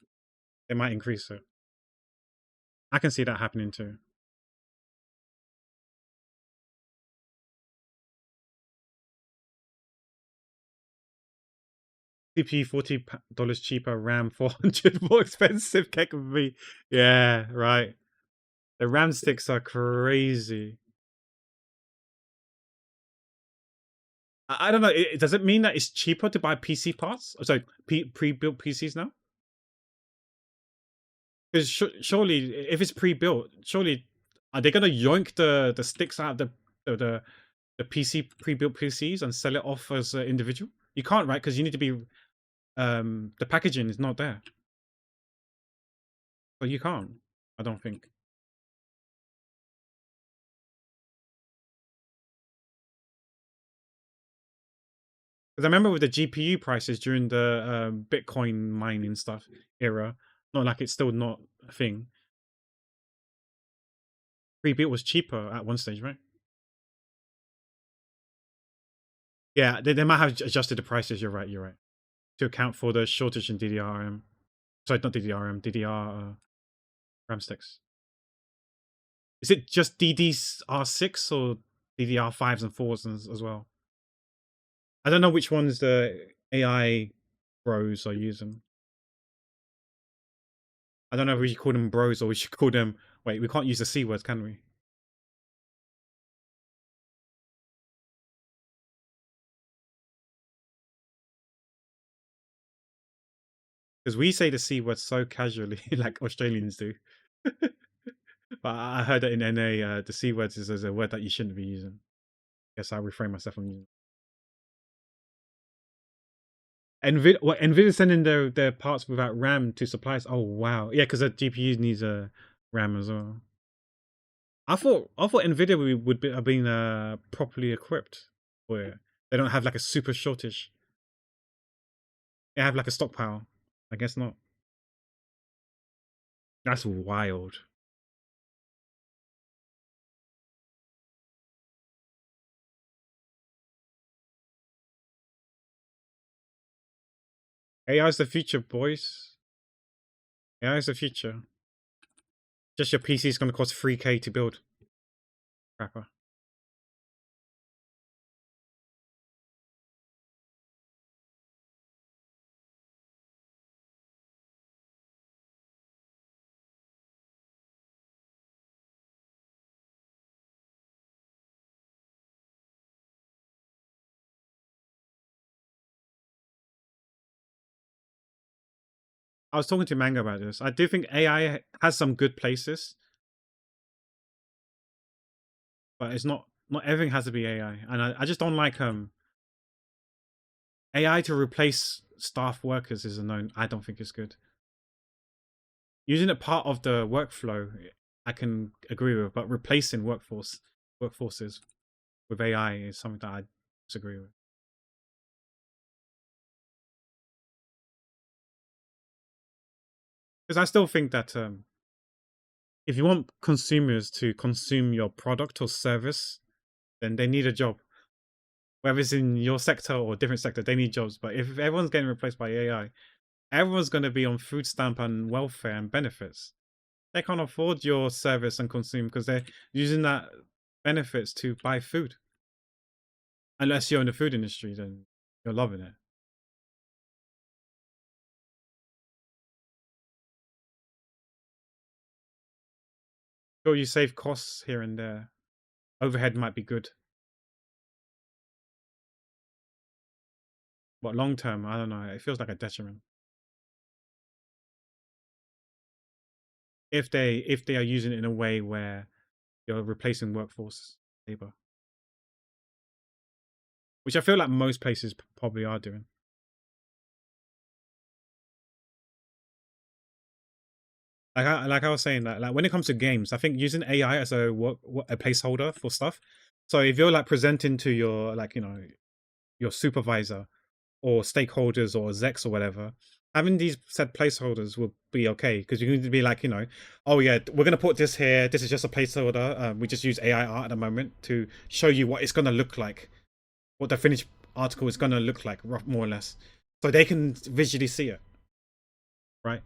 they might increase it. I can see that happening too. CPU $40 cheaper, RAM 400 more expensive. Keck of me. Yeah, right. The RAM sticks are crazy. I don't know. Does it mean that it's cheaper to buy PC parts? Oh, sorry, pre-built PCs now? Because surely, if it's pre-built, surely are they gonna yoink the sticks out of the PC pre-built PCs and sell it off as an individual? You can't, right? Because you need to be the packaging is not there, so you can't. I don't think. Because I remember with the GPU prices during the Bitcoin mining stuff era, not like it's still not a thing. Pre-built was cheaper at one stage, right? Yeah, they might have adjusted the prices. You're right. You're right, to account for the shortage in DDRM. Sorry, not DDRM. DDR RAM sticks. Is it just DDR6 or DDR5s and 4s as well? I don't know which ones the AI bros are using. I don't know if we should call them bros or we should call them. Wait, we can't use the C words, can we? Because we say the C word so casually, like Australians do. But I heard that in NA, the C word is a word that you shouldn't be using. Guess I'll refrain myself from using. Nvidia sending their parts without RAM to suppliers. Oh wow, yeah, because the GPU needs a RAM as well. I thought Nvidia have been properly equipped, where they don't have like a super shortage. They have like a stockpile. I guess not. That's wild. AI is the future, boys. AI is the future. Just your PC is going to cost 3K to build. Crapper. I was talking to Manga about this. I do think AI has some good places, but it's not everything has to be AI. And I just don't like AI to replace staff workers is a known. I don't think it's good. Using it part of the workflow, I can agree with, but replacing workforces with AI is something that I disagree with. Because I still think that if you want consumers to consume your product or service, then they need a job. Whether it's in your sector or a different sector, they need jobs. But if everyone's getting replaced by AI, everyone's going to be on food stamp and welfare and benefits. They can't afford your service and consume because they're using that benefits to buy food. Unless you're in the food industry, then you're loving it. Sure, you save costs here and there. Overhead might be good, but long term, I don't know. It feels like a detriment. If they are using it in a way where you're replacing workforce labor, which I feel like most places probably are doing. Like I was saying that like when it comes to games, I think using AI as a placeholder for stuff. So if you're like presenting to your like your supervisor or stakeholders or execs or whatever, having these set placeholders will be okay because you need to be like oh yeah, we're gonna put this here. This is just a placeholder. We just use AI art at the moment to show you what it's gonna look like, what the finished article is gonna look like, more or less, so they can visually see it, right?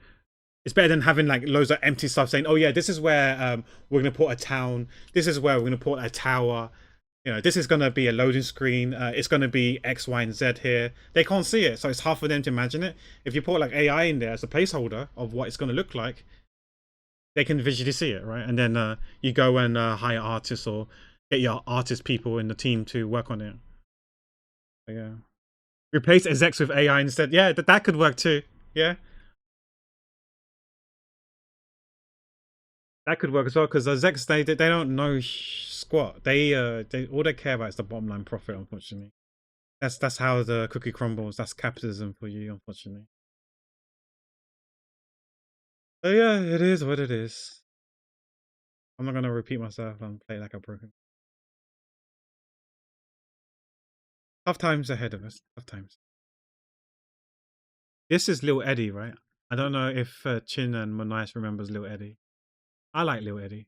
It's better than having like loads of empty stuff saying, "Oh yeah, this is where we're gonna put a town. This is where we're gonna put a tower. This is gonna be a loading screen. It's gonna be X, Y, and Z here." They can't see it, so it's hard for them to imagine it. If you put like AI in there as a placeholder of what it's gonna look like, they can visually see it, right? And then you go and hire artists or get your artist people in the team to work on it. So, yeah, replace execs with AI instead. Yeah, that could work too. Yeah. That could work as well because the execs they don't know squat. They all they care about is the bottom line profit. Unfortunately, that's how the cookie crumbles. That's capitalism for you, unfortunately. So yeah, it is what it is. I'm not gonna repeat myself and play like a broken. Tough times ahead of us. Tough times. This is Lil Eddie, right? I don't know if Chin and Monice remembers Lil Eddie. I like Lil Eddie.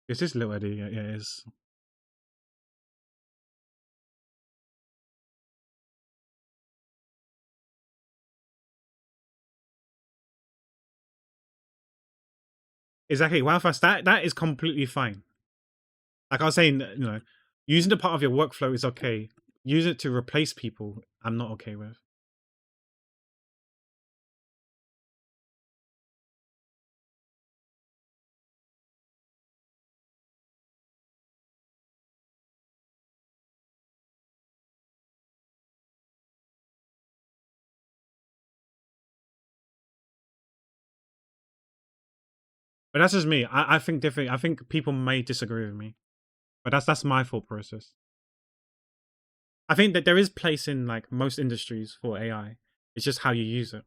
This is Lil Eddie. Yeah, it is. Exactly. Wow, fast. That is completely fine. Like I was saying, using the part of your workflow is okay. Use it to replace people, I'm not okay with. But that's just me. I think different. I think people may disagree with me, but that's my thought process. I think that there is place in like most industries for AI. It's just how you use it.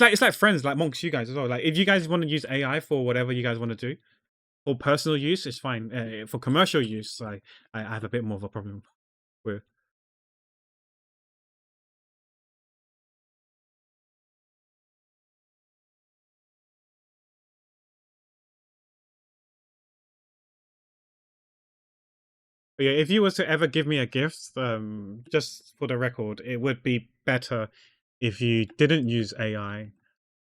It's like friends, like monks, you guys as well. Like if you guys want to use AI for whatever you guys want to do, for personal use, it's fine. For commercial use, I have a bit more of a problem with. But yeah, if you was to ever give me a gift, just for the record, it would be better if you didn't use AI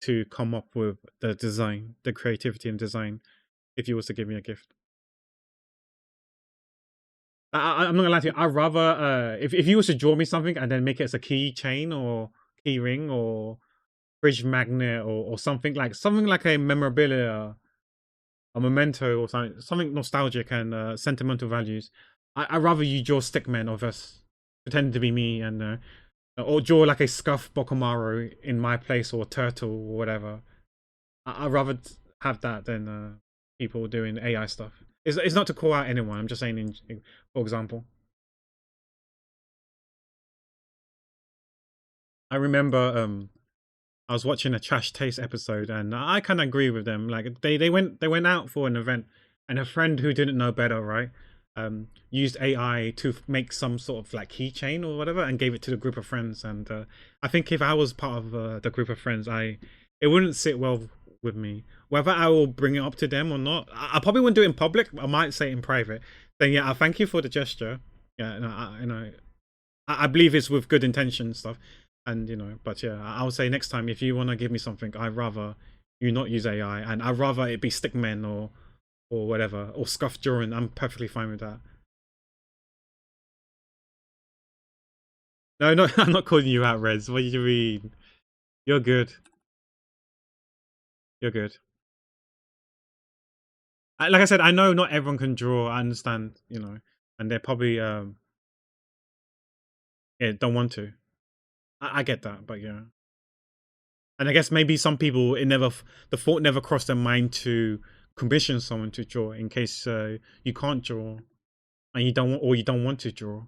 to come up with the design, the creativity and design. If you was to give me a gift, I'm not gonna lie to you. I'd rather if you was to draw me something and then make it as a keychain or key ring or fridge magnet or something like a memorabilia, a memento or something nostalgic and sentimental values. I'd rather you draw stickmen of us pretending to be me and or draw like a scuffed Bokumaro in my place or turtle or whatever. I'd rather have that than people doing AI stuff. It's not to call out anyone. I'm just saying, for example, I remember I was watching a Trash Taste episode, and I kind of agree with them. Like they went out for an event, and a friend who didn't know better, right, used AI to make some sort of like keychain or whatever, and gave it to the group of friends. And I think if I was part of the group of friends, it wouldn't sit well with me. Whether I will bring it up to them or not, I probably wouldn't do it in public. I might say it in private. Then yeah, I thank you for the gesture. Yeah, no, I believe it's with good intention stuff, and but yeah, I would say next time if you want to give me something, I'd rather you not use AI, and I'd rather it be stickmen or whatever or scuffed drawing. I'm perfectly fine with that. No, no, I'm not calling you out, Reds. What do you mean? You're good. You're good. Like I said, I know not everyone can draw. I understand, and they're probably yeah don't want to. I get that, but yeah. And I guess maybe some people the thought never crossed their mind to commission someone to draw in case you can't draw and you don't want to draw.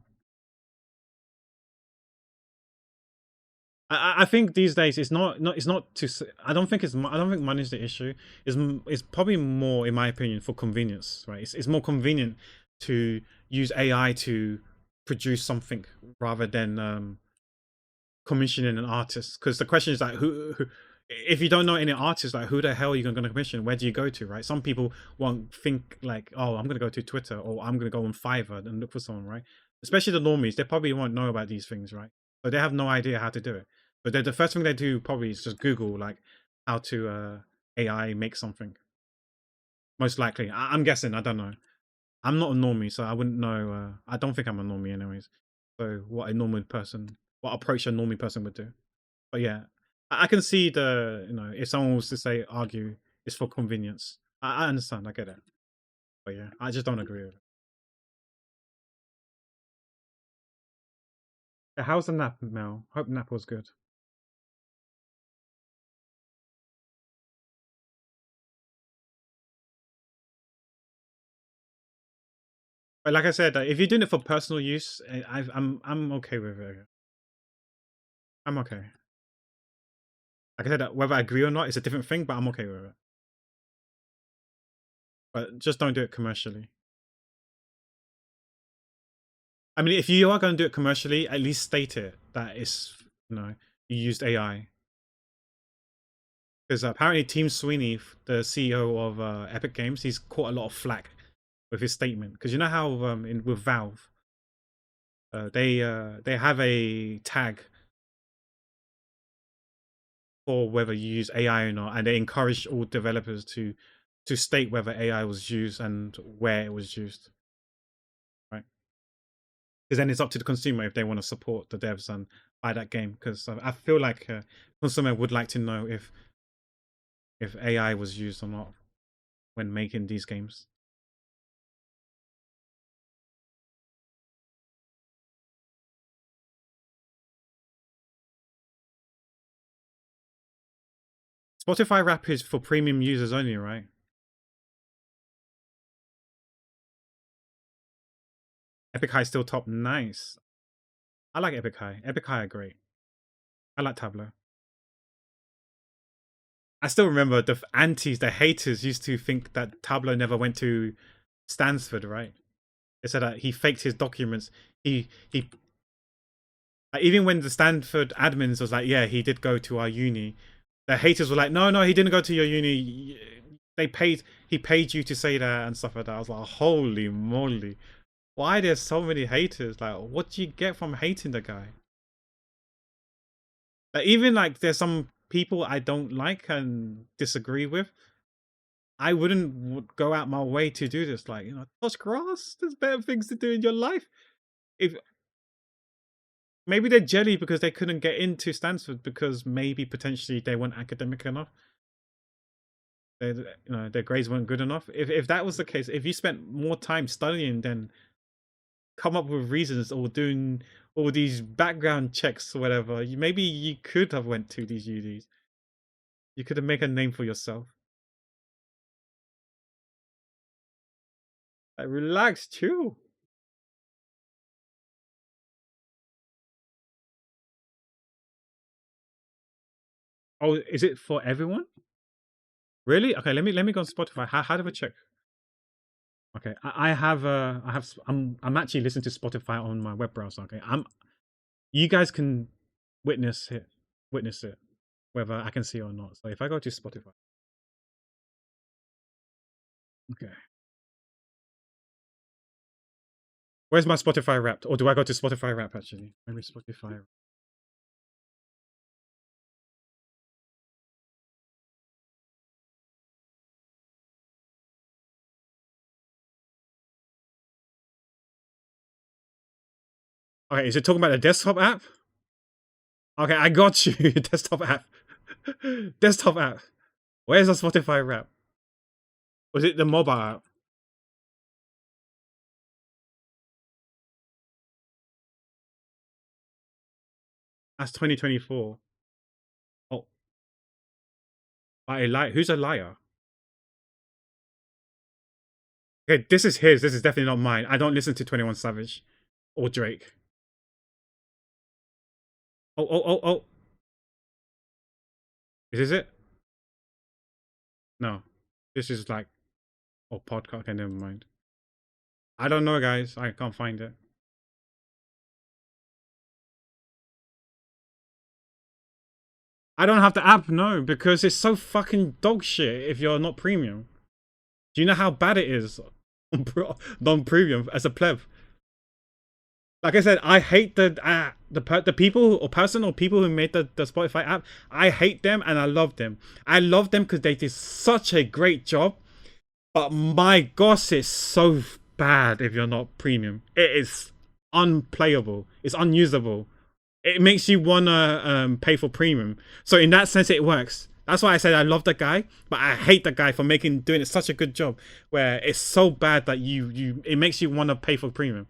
I think these days it's not I don't think I don't think money's the issue. It's probably more, in my opinion, for convenience, right? It's more convenient to use AI to produce something rather than commissioning an artist, because the question is like who if you don't know any artists, like who the hell are you going to commission? Where do you go to, right? Some people won't think like, oh, I'm going to go to Twitter or I'm going to go on Fiverr and look for someone, right? Especially the normies, they probably won't know about these things, right? So they have no idea how to do it. But the first thing they do probably is just Google like how to AI make something, most likely. I'm guessing, I don't know. I'm not a normie, so I wouldn't know. I don't think I'm a normie anyways. So what approach a normie person would do. But yeah, I can see if someone was to say argue, it's for convenience. I understand, I get it. But yeah, I just don't agree with it. How's the nap, Mel? Hope nap was good. But like I said, if you're doing it for personal use, I'm okay with it. I'm okay. Like I said, whether I agree or not, it's a different thing, but I'm okay with it. But just don't do it commercially. I mean, if you are going to do it commercially, at least state it that it's you used AI. Because apparently, Tim Sweeney, the CEO of Epic Games, he's caught a lot of flack with his statement. Because you know how with Valve, they have a tag for whether you use AI or not, and they encourage all developers to state whether AI was used and where it was used, right? Because then it's up to the consumer if they want to support the devs and buy that game. Because I feel like consumer would like to know if AI was used or not when making these games. Spotify Rap is for premium users only, right? Epic High still top. Nice. I like Epic High. Epic High are great. I like Tableau. I still remember the antis, the haters used to think that Tablo never went to Stansford, right? They said that he faked his documents. He even when the Stanford admins was like, yeah, he did go to our uni. The haters were like, no, no, he didn't go to your uni. He paid you to say that and stuff like that. I was like, holy moly, why there's so many haters? Like, what do you get from hating the guy? Like, even like there's some people I don't like and disagree with. I wouldn't go out my way to do this. Like, touch grass. There's better things to do in your life. If maybe they're jelly because they couldn't get into Stanford because maybe potentially they weren't academic enough. Their grades weren't good enough. If that was the case, if you spent more time studying, then come up with reasons or doing all these background checks or whatever, maybe you could have went to these UDs. You could have made a name for yourself. Like, relax, chill. Oh, is it for everyone? Really? Okay, let me go on Spotify. How do I check? Okay, I'm actually listening to Spotify on my web browser. Okay, you guys can witness it, whether I can see it or not. So if I go to Spotify, okay, where's my Spotify Wrapped? Or do I go to Spotify Wrap actually? Maybe Spotify. Okay, is it talking about the desktop app? Okay, I got you. Desktop app. Desktop app. Where's the Spotify Wrap? Was it the mobile app? That's 2024. Oh, who's a liar? Okay, this is his. This is definitely not mine. I don't listen to 21 Savage or Drake. Oh. Is this it? No. This is like, podcast. Okay, never mind. I don't know, guys. I can't find it. I don't have the app, no, because it's so fucking dog shit if you're not premium. Do you know how bad it is on non-premium as a pleb? Like I said, I hate the people or person or people who made the Spotify app. I hate them and I love them. I love them because they did such a great job. But my gosh, it's so bad if you're not premium. It is unplayable. It's unusable. It makes you wanna pay for premium. So in that sense, it works. That's why I said I love the guy, but I hate the guy for doing it such a good job. Where it's so bad that it makes you want to pay for premium.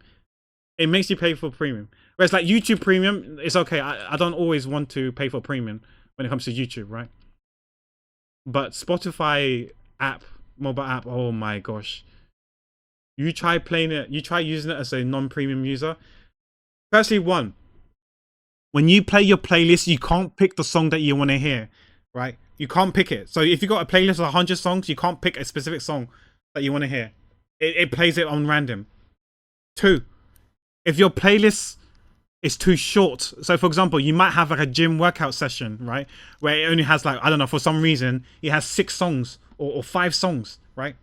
It makes you pay for premium. Whereas like YouTube Premium, it's okay. I don't always want to pay for premium when it comes to YouTube, right? But Spotify app, mobile app, oh my gosh. You try playing it, you try using it as a non-premium user. Firstly, when you play your playlist, you can't pick the song that you want to hear, right? You can't pick it. So if you got a playlist of 100 songs, you can't pick a specific song that you want to hear. It plays it on random. 2, if your playlist is too short, so for example, you might have like a gym workout session, right, where it only has like, I don't know, for some reason it has 6 songs or 5 songs, right?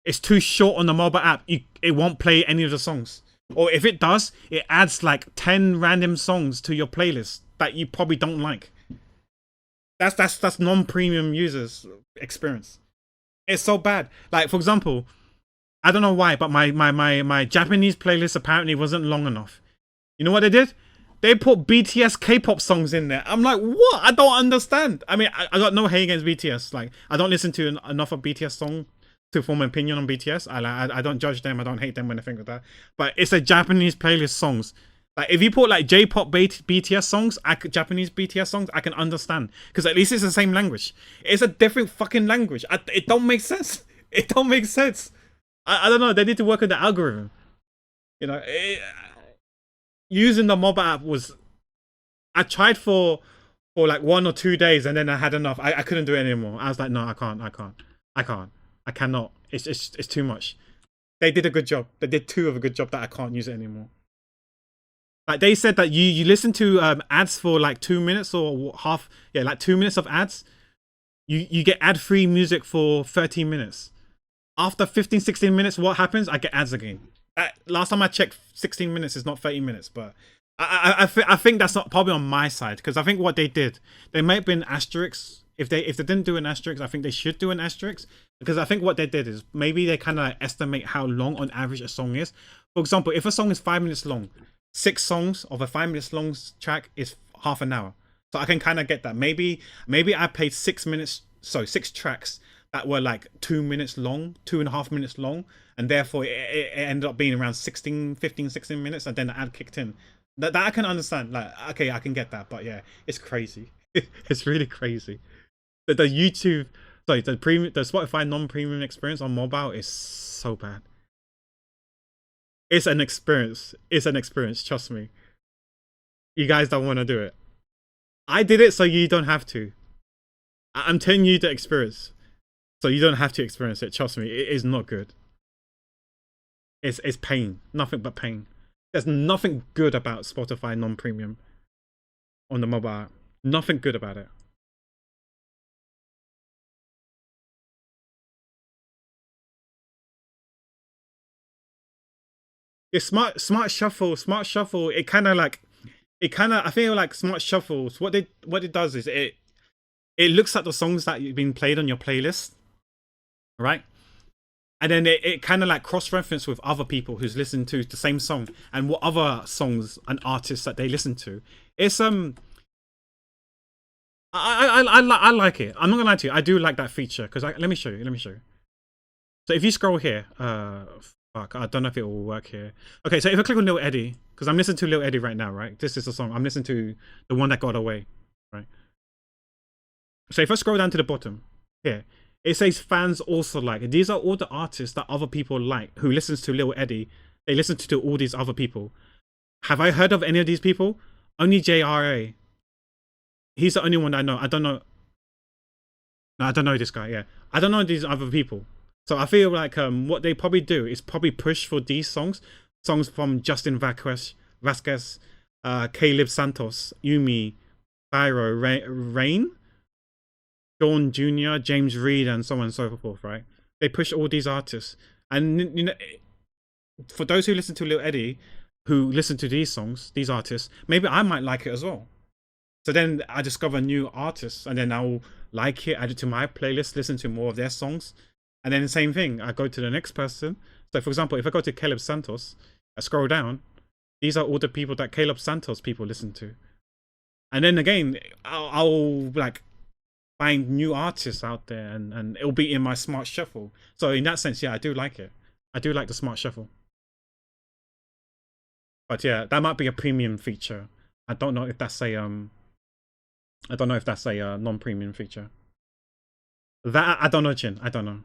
It's too short on the mobile app. It won't play any of the songs, or if it does, it adds like 10 random songs to your playlist that you probably don't like. That's non-premium users experience. It's so bad. Like for example, I don't know why, but my Japanese playlist apparently wasn't long enough. You know what they did? They put BTS K-pop songs in there. I'm like, what? I don't understand. I mean, I got no hate against BTS. Like, I don't listen to enough of BTS song to form an opinion on BTS. I don't judge them. I don't hate them when I think of that. But it's a Japanese playlist songs. Like, if you put like J-pop BTS songs, Japanese BTS songs, I can understand because at least it's the same language. It's a different fucking language. It don't make sense. It don't make sense. I don't know. They need to work on the algorithm. Using the mobile app was. I tried for for like 1 or 2 days, and then I had enough. I couldn't do it anymore. I was like, no, I cannot. It's too much. They did a good job. They did too of a good job that I can't use it anymore. Like they said that you listen to ads for like 2 minutes or half, yeah, like 2 minutes of ads. You get ad free music for 13 minutes. After 15, 16 minutes, what happens? I get ads again. Last time I checked, 16 minutes is not 30 minutes, but I think that's not probably on my side, because I think what they did, they might have been asterisks. If they didn't do an asterisk, I think they should do an asterisk, because I think what they did is maybe they kind of estimate how long on average a song is. For example, if a song is 5 minutes long, 6 songs of a 5 minutes long track is half an hour. So I can kind of get that. Maybe I played 6 minutes, so 6 tracks that were like 2 minutes long, 2.5 minutes long, and therefore it ended up being around 16, 15, 16 minutes, and then the ad kicked in. That I can understand. Like, okay, I can get that, but yeah, it's crazy. It's really crazy. The YouTube, sorry, the Spotify non-premium experience on mobile is so bad. It's an experience. It's an experience. Trust me. You guys don't want to do it. I did it so you don't have to. I'm telling you the experience, so you don't have to experience it. Trust me, it is not good. It's pain. Nothing but pain. There's nothing good about Spotify non-premium on the mobile app. Nothing good about it. Yeah, smart shuffle. I feel like smart shuffles. What it does is it looks at the songs that you've been played on your playlist, right? And then it kind of like cross-reference with other people who's listened to the same song and what other songs and artists that they listen to. It's I like it. I'm not gonna lie to you. I do like that feature, because let me show you. So if you scroll here, fuck, I don't know if it will work here. Okay, so if I click on Lil Eddie, because I'm listening to Lil Eddie right now, right? This is the song I'm listening to, the one that got away, right? So if I scroll down to the bottom here, it says fans also like. These are all the artists that other people like who listens to Lil Eddie. They listen to all these other people. Have I heard of any of these people? Only JRA. He's the only one that I know. I don't know. No, I don't know this guy. Yeah, I don't know these other people. So I feel like what they probably do is probably push for these songs from Justin Vasquez, Caleb Santos, Yumi, Thyro, Rain, Dawn Jr., James Reed, and so on and so forth, right? They push all these artists. And, you know, for those who listen to Lil Eddie, who listen to these songs, these artists, maybe I might like it as well. So then I discover new artists, and then I'll like it, add it to my playlist, listen to more of their songs. And then the same thing, I go to the next person. So for example, if I go to Caleb Santos, I scroll down, these are all the people that Caleb Santos people listen to. And then again, I'll like find new artists out there, and it'll be in my smart shuffle. So in that sense, yeah, I do like it. I do like the smart shuffle. But yeah, that might be a premium feature. I don't know if that's a non-premium feature. That I don't know, Chin. I don't know.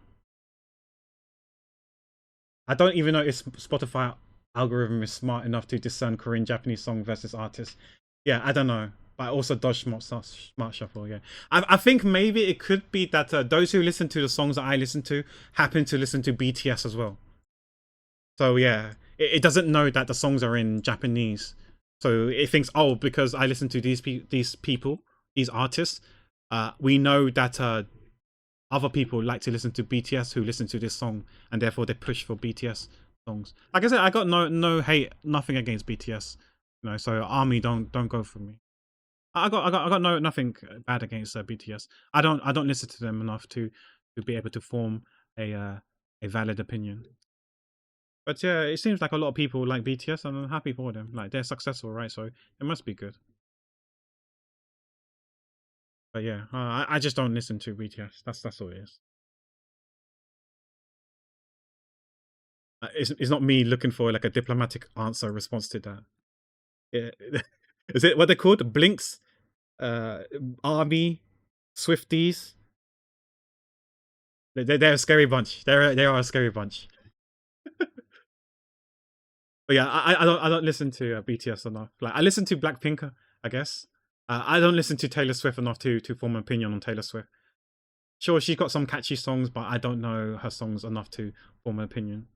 I don't even know if Spotify algorithm is smart enough to discern Korean Japanese song versus artist. Yeah, I don't know. But I also dodge smart shuffle. Yeah, I think maybe it could be that those who listen to the songs that I listen to happen to listen to BTS as well. So yeah, it doesn't know that the songs are in Japanese. So it thinks, oh, because I listen to these people, these artists, we know that other people like to listen to BTS who listen to this song, and therefore they push for BTS songs. Like I said, I got no hate, nothing against BTS. You know, so ARMY don't go for me. I got nothing bad against BTS. I don't listen to them enough to be able to form a valid opinion. But yeah, it seems like a lot of people like BTS, and I'm happy for them. Like, they're successful, right? So it must be good. But yeah, I just don't listen to BTS. That's all it is. It's not me looking for like a diplomatic answer response to that. Yeah. Is it what they're called? Blinks, uh, Army, Swifties. They're a scary bunch. They are a scary bunch. But yeah, I don't listen to BTS enough. Like, I listen to Blackpink, I guess. I don't listen to Taylor Swift enough to form an opinion on Taylor Swift. Sure, she's got some catchy songs, but I don't know her songs enough to form an opinion.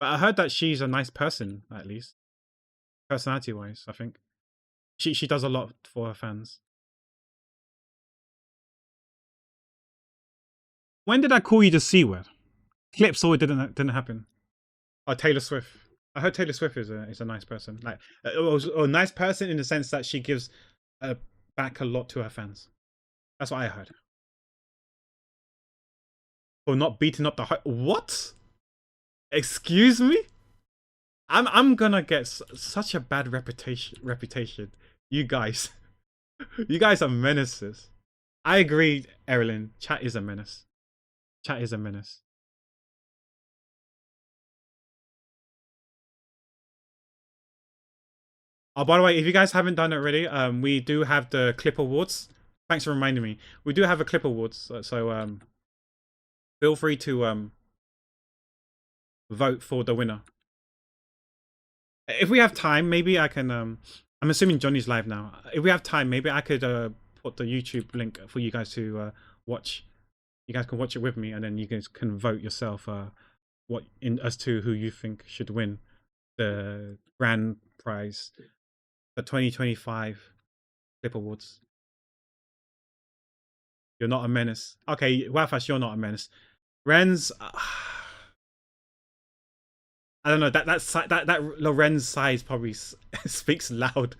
But I heard that she's a nice person, at least personality wise. I think she does a lot for her fans. When did I call you the C word? Clips or it didn't happen. Oh, Taylor Swift. I heard Taylor Swift is a nice person, like a nice person in the sense that she gives back a lot to her fans. That's what I heard. For not beating up the what? Excuse me? I'm gonna get such a bad reputation. You guys, you guys are menaces. I agree, Erilyn. Chat is a menace. Chat is a menace. Oh, by the way, if you guys haven't done it already, we do have the Clip Awards. Thanks for reminding me. We do have a Clip Awards, so feel free to vote for the winner. If we have time, maybe I can. I'm assuming Johnny's live now. If we have time, maybe I could put the YouTube link for you guys to watch. You guys can watch it with me, and then you guys can vote yourself. What in as to who you think should win the grand prize, the 2025 Clip Awards. You're not a menace. Okay, Wafash, you're not a menace. Renz, I don't know. That Lorenz size probably speaks loud.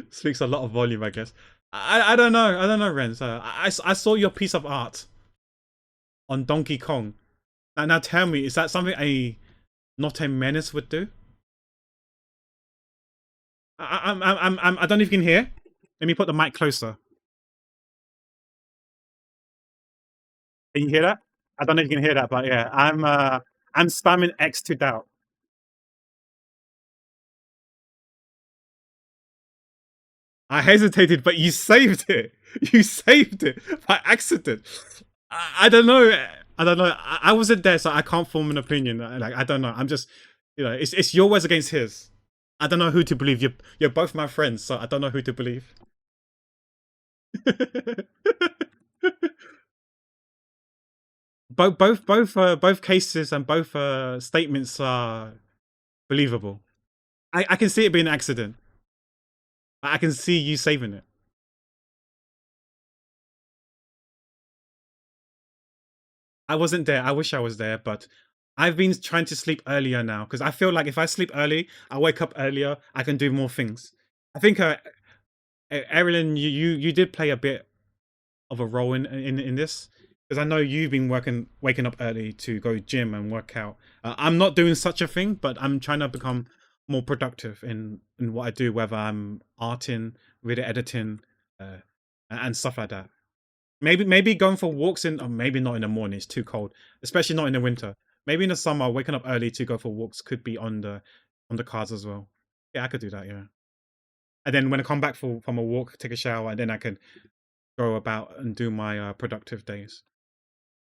Speaks a lot of volume, I guess. I don't know. I don't know, Renz. I saw your piece of art on Donkey Kong. Now tell me, is that something a not a menace would do? I don't know if you can hear. Let me put the mic closer. Can you hear that? I don't know if you can hear that, but yeah, I'm spamming X to doubt. I hesitated, but you saved it. You saved it by accident. I don't know. I don't know. I wasn't there, so I can't form an opinion. Like I don't know. I'm just, it's your words against his. I don't know who to believe. You're both my friends, so I don't know who to believe. both cases and both statements are believable. I can see it being an accident. I can see you saving it. I wasn't there. I wish I was there, but I've been trying to sleep earlier now because I feel like if I sleep early, I wake up earlier, I can do more things. I think, Erilyn, you did play a bit of a role in this because I know you've been waking up early to go gym and work out. I'm not doing such a thing, but I'm trying to become more productive in what I do, whether I'm arting, video editing, and stuff like that. Maybe going for walks in, or maybe not in the morning. It's too cold, especially not in the winter. Maybe in the summer, waking up early to go for walks could be on the cards as well. Yeah, I could do that. Yeah, and then when I come back from a walk, take a shower, and then I can go about and do my productive days.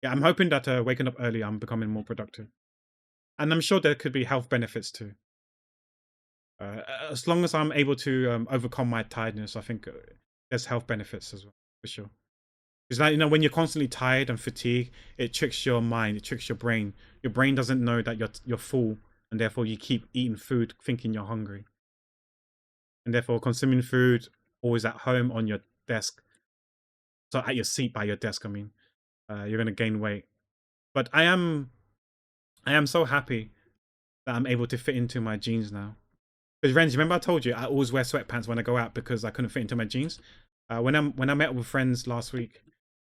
Yeah, I'm hoping that waking up early, I'm becoming more productive, and I'm sure there could be health benefits too. As long as I'm able to overcome my tiredness, I think there's health benefits as well for sure. It's like, when you're constantly tired and fatigued, it tricks your mind, it tricks your brain. Your brain doesn't know that you're full, and therefore you keep eating food thinking you're hungry. And therefore consuming food always at home on your desk. So at your seat by your desk, I mean, you're gonna gain weight. But I am so happy that I'm able to fit into my jeans now. Because Renz, remember I told you I always wear sweatpants when I go out because I couldn't fit into my jeans. When I met with friends last week,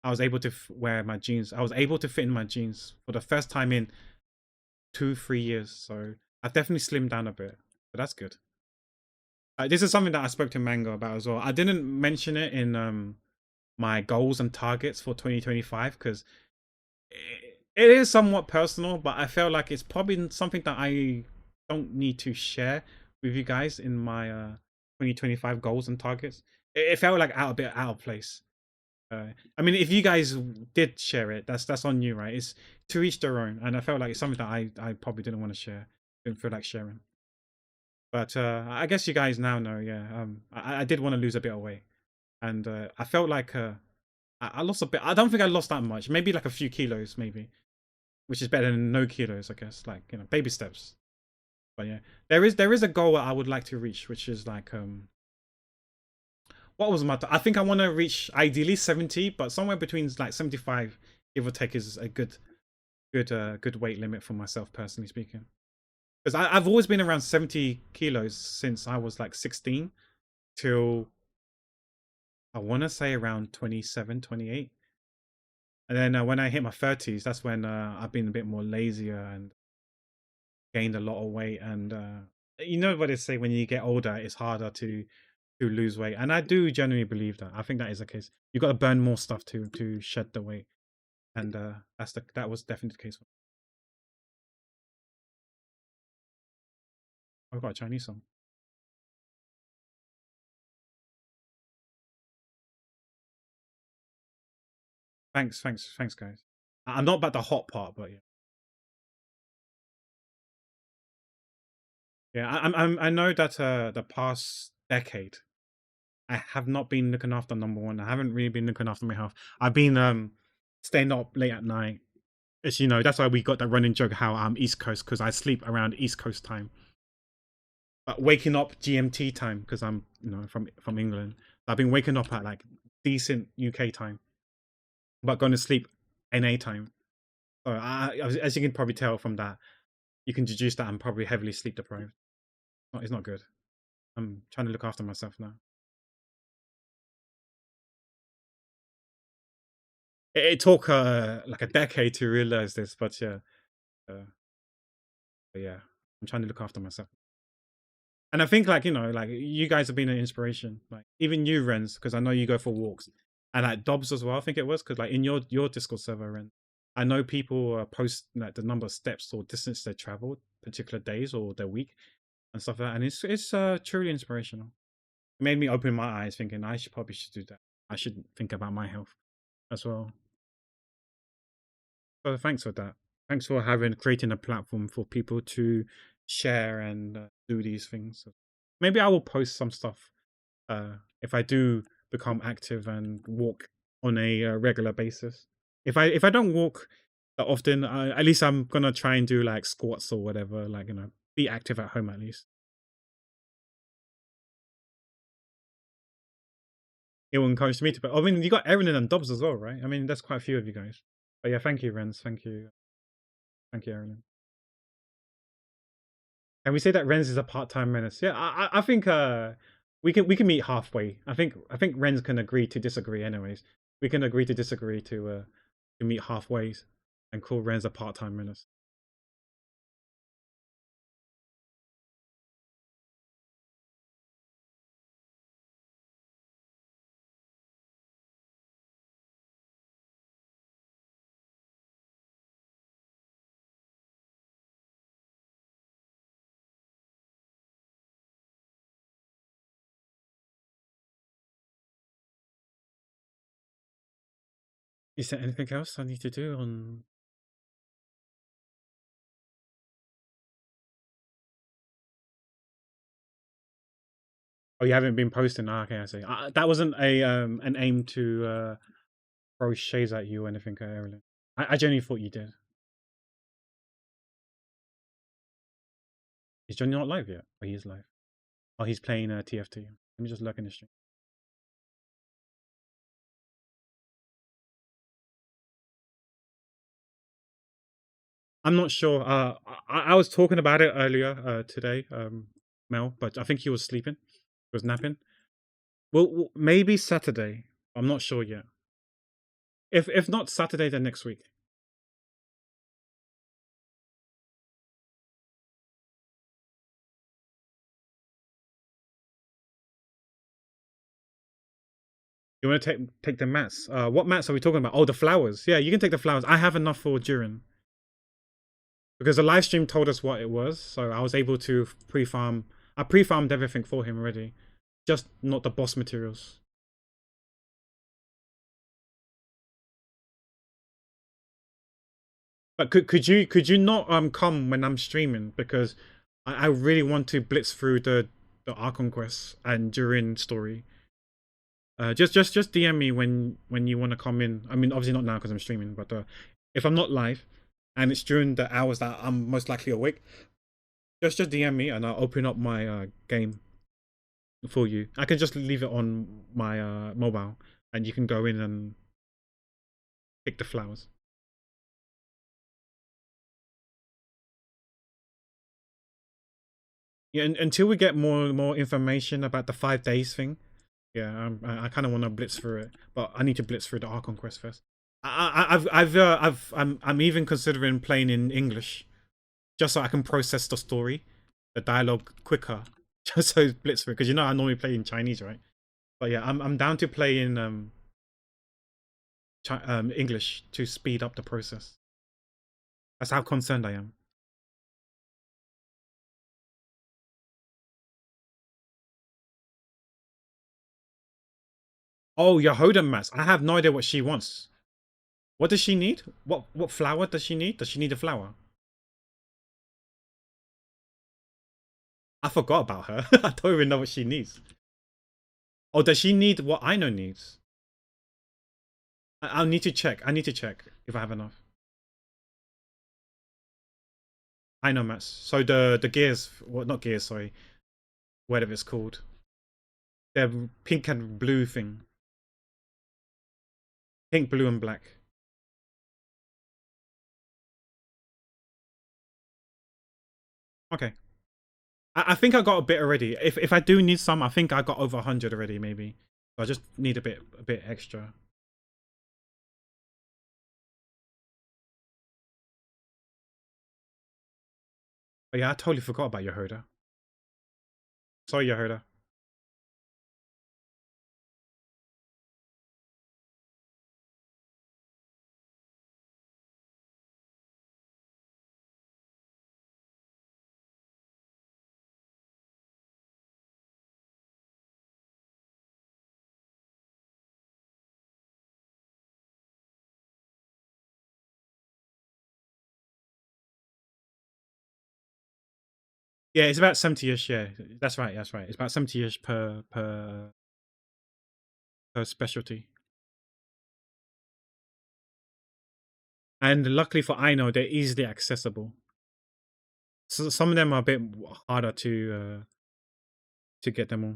I was able to wear my jeans. I was able to fit in my jeans for the first time in 2-3 years. So I've definitely slimmed down a bit, but that's good. This is something that I spoke to Mango about as well. I didn't mention it in my goals and targets for 2025 because it is somewhat personal, but I felt like it's probably something that I don't need to share with you guys in my 2025 goals and targets. It felt like a bit out of place. I mean, if you guys did share it, that's on you, right? to each their own, and I felt like it's something that I probably didn't want to share, didn't feel like sharing. But I guess you guys now know, yeah. I did want to lose a bit of weight, and I felt like I lost a bit. I don't think I lost that much. Maybe like a few kilos, maybe, which is better than no kilos, I guess. Like, you know, baby steps. But yeah, there is a goal that I would like to reach, which is like what was my? I think I want to reach ideally 70, but somewhere between like 75, give or take, is a good weight limit for myself, personally speaking. Because I've always been around 70 kilos since I was like 16 till I want to say around 27, 28. And then when I hit my 30s, that's when I've been a bit more lazier and gained a lot of weight. And you know what they say, when you get older, it's harder to lose weight. And I do genuinely believe that. I think that is the case. You've got to burn more stuff to shed the weight. And that was definitely the case for me. I've got a Chinese song. Thanks, guys. I'm not about the hot part, but yeah. Yeah, I know that the past decade I have not been looking after number one. I haven't really been looking after my health. I've been staying up late at night. As you know, that's why we got that running joke how I'm East Coast, because I sleep around East Coast time. But waking up GMT time, because I'm, you know, from England. I've been waking up at like decent UK time, but going to sleep NA time. So as you can probably tell from that, you can deduce that I'm probably heavily sleep deprived. It's not good. I'm trying to look after myself now. It took like a decade to realize this, but yeah, uh, but yeah, I'm trying to look after myself. And I think, like, you know, like, you guys have been an inspiration. Like, even you, Renz, because I know you go for walks, and like Dobbs as well. I think it was because, like, in your Discord server, Ren, I know people post like the number of steps or distance they traveled particular days or their week and stuff like that, and it's truly inspirational. It made me open my eyes, thinking I should do that. I should think about my health as well. So thanks for that. Thanks for creating a platform for people to share and do these things. Maybe I will post some stuff if I do become active and walk on a regular basis. If I don't walk that often, at least I'm gonna try and do like squats or whatever. Like, you know, be active at home at least. It will encourage me to. But I mean, you got Erin and Dobbs as well, right? I mean, that's quite a few of you guys. But yeah, thank you, Renz. Thank you, Erin. And we say that Renz is a part-time menace. Yeah, I think we can meet halfway. I think Renz can agree to disagree. Anyways, we can agree to disagree to meet halfway and call Renz a part-time menace. Is there anything else I need to do on? Oh, you haven't been posting. Ah, okay, I see. That wasn't a an aim to throw shades at you or anything, Erin. I genuinely thought you did. Is Johnny not live yet? Oh, he is live. Oh, he's playing TFT. Let me just look in the stream. I'm not sure. I was talking about it earlier today, Mel, but I think he was sleeping. He was napping. Well, maybe Saturday. I'm not sure yet. If not Saturday, then next week. You want to take the mats? What mats are we talking about? Oh, the flowers. Yeah, you can take the flowers. I have enough for during, because the live stream told us what it was, so I was able to pre-farm. I pre-farmed everything for him already, just not the boss materials. But could you not come when I'm streaming, because I really want to blitz through the Archon quests and during story. Just DM me when you want to come in. I mean, obviously not now because I'm streaming, but if I'm not live and it's during the hours that I'm most likely awake, just DM me and I'll open up my game for you. I can just leave it on my mobile and you can go in and pick the flowers. Yeah, until we get more information about the 5 days thing. Yeah, I kind of want to blitz through it, but I need to blitz through the Archon quest first. I'm even considering playing in English just so I can process the story, the dialogue quicker, just so it's blitz through. Because I normally play in Chinese, right? But yeah, I'm down to play in English to speed up the process. That's how concerned I am. Oh, Yehoda Mats. I have no idea what she wants. What does she need? What flower does she need? Does she need a flower? I forgot about her. I don't even know what she needs. Oh, does she need what Ino needs? I'll need to check. I need to check if I have enough. Ino mats. So the gears, well, not gears, sorry, whatever it's called. They're pink and blue thing. Pink, blue, and black. Okay. I think I got a bit already. If I do need some, I think I got over 100 already, maybe. So I just need a bit extra. But yeah, I totally forgot about Yehoda. Sorry, Yehoda. Yeah, it's about 70ish. Yeah, that's right. That's right. It's about 70ish per specialty. And luckily for Ino, they're easily accessible. So some of them are a bit harder to get them all.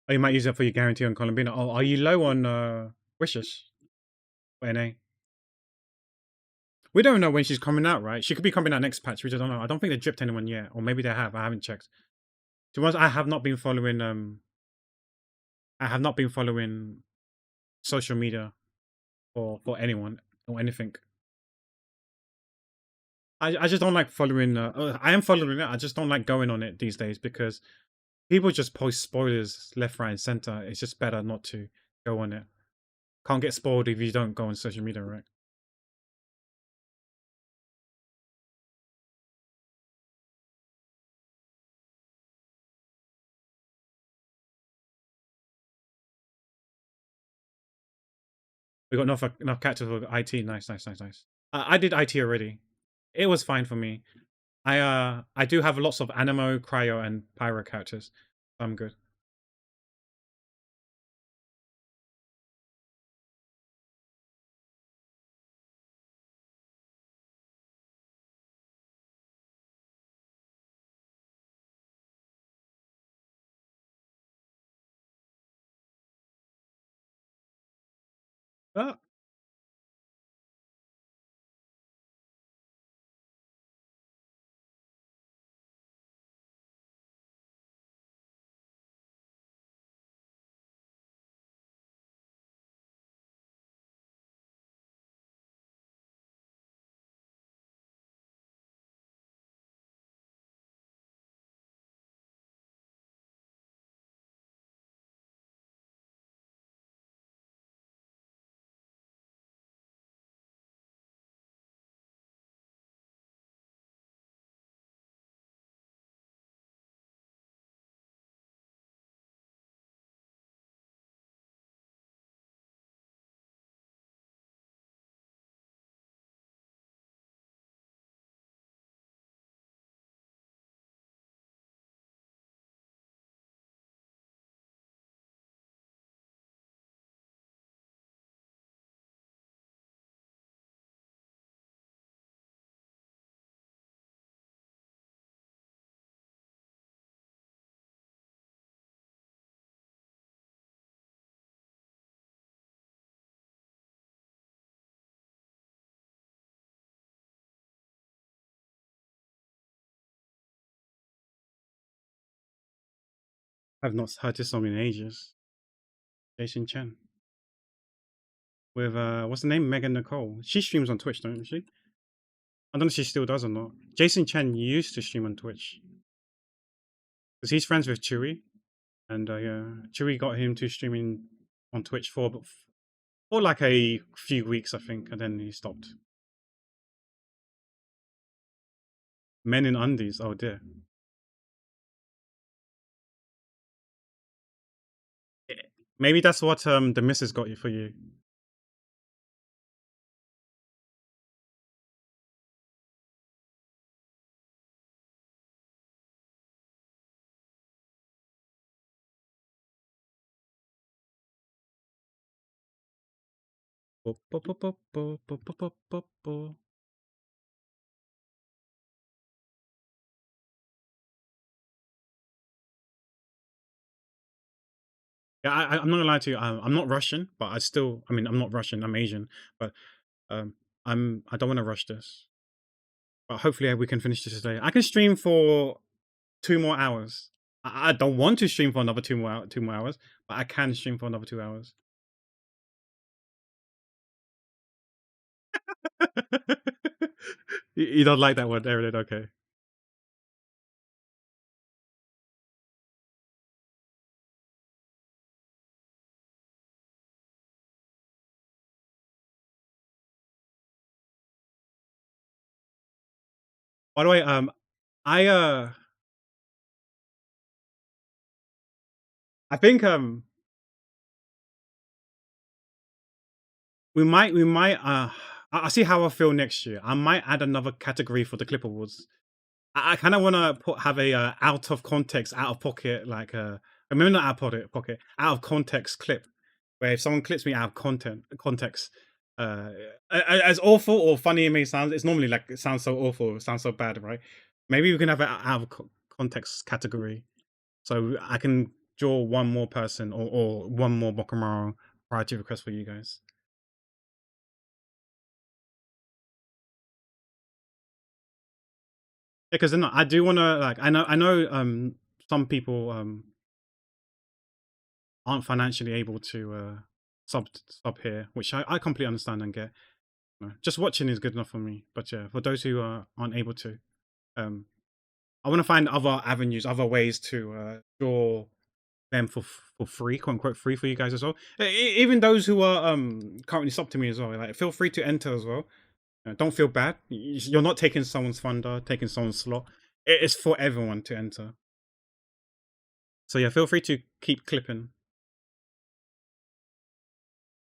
Oh, you might use it for your guarantee on Colombina. Oh, are you low on wishes for NA? We don't know when she's coming out, right? She could be coming out next patch. We just don't know. I don't think they dripped anyone yet, or maybe they have. I haven't checked. To be honest, I have not been following. I have not been following social media for anyone or anything. I just don't like following. I am following it. I just don't like going on it these days because people just post spoilers left, right, and center. It's just better not to go on it. Can't get spoiled if you don't go on social media, right? We got enough characters for IT. Nice, nice, nice, nice. I did IT already. It was fine for me. I do have lots of Animo, Cryo, and Pyro characters. So I'm good. Uh, I've not heard this song in ages. Jason Chen with what's the name? Megan Nicole. She streams on Twitch, don't she? I don't know if she still does or not. Jason Chen used to stream on Twitch because he's friends with Chewy, and yeah, Chewy got him to streaming on Twitch for like a few weeks, I think, and then he stopped. Men in undies. Oh dear. Maybe that's what the missus got you for you. Bo- bo- bo- bo- bo- bo- bo- bo- bo- bo. Yeah, I'm not gonna lie to you. I'm not Russian, but I mean, I'm not Russian. I'm Asian, but um, I don't want to rush this. But hopefully, we can finish this today. I can stream for 2 more hours. I don't want to stream for another 2 more hours, but I can stream for another 2 hours. You don't like that one, Erin? Okay. By the way, I I think we might I'll see how I feel next year. I might add another category for the Clip Awards. I kind of want to have a out of context, out of pocket, like maybe not out of pocket, out of context clip, where if someone clips me out of context, uh, as awful or funny it may sound, it's normally like it sounds so awful, it sounds so bad, right? Maybe we can have an out of context category, so I can draw one more person or one more Bokumaro priority request for you guys. Because then I do want to like I know some people aren't financially able to sub here, which I completely understand and get. Just watching is good enough for me. But yeah, for those who aren't able to, um, I want to find other avenues, other ways to draw them for free, quote unquote free for you guys as well. Even those who are currently sub to me as well. Like, feel free to enter as well. Don't feel bad. You're not taking someone's thunder, taking someone's slot. It's for everyone to enter. So yeah, feel free to keep clipping.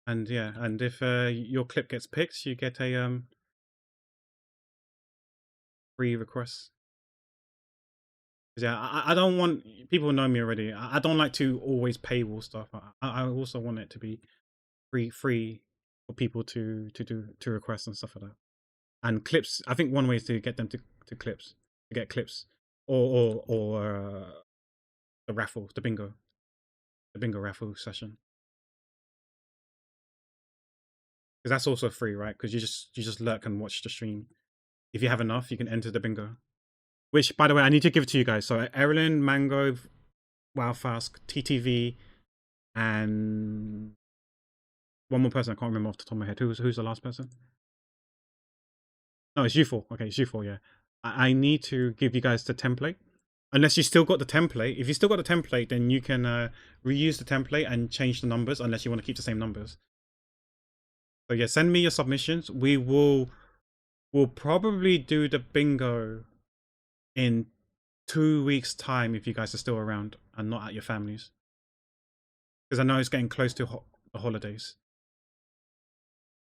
And yeah, and if your clip gets picked, you get a free request. 'Cause yeah, I don't want people know me already. I don't like to always paywall stuff. I also want it to be free for people to request and stuff like that. And clips, I think one way is to get them to clips, to get clips, or the raffle, the bingo raffle session, because that's also free, right? Because you just lurk and watch the stream. If you have enough, you can enter the bingo. Which, by the way, I need to give it to you guys. So, Erilyn, Mango, Wowfask, TTV, and one more person. I can't remember off the top of my head. Who's the last person? No, it's you four. Okay, it's you four. Yeah, I need to give you guys the template. Unless you still got the template. If you still got the template, then you can reuse the template and change the numbers. Unless you want to keep the same numbers. So yeah, send me your submissions. We'll probably do the bingo in 2 weeks' time if you guys are still around and not at your families, because I know it's getting close to the holidays.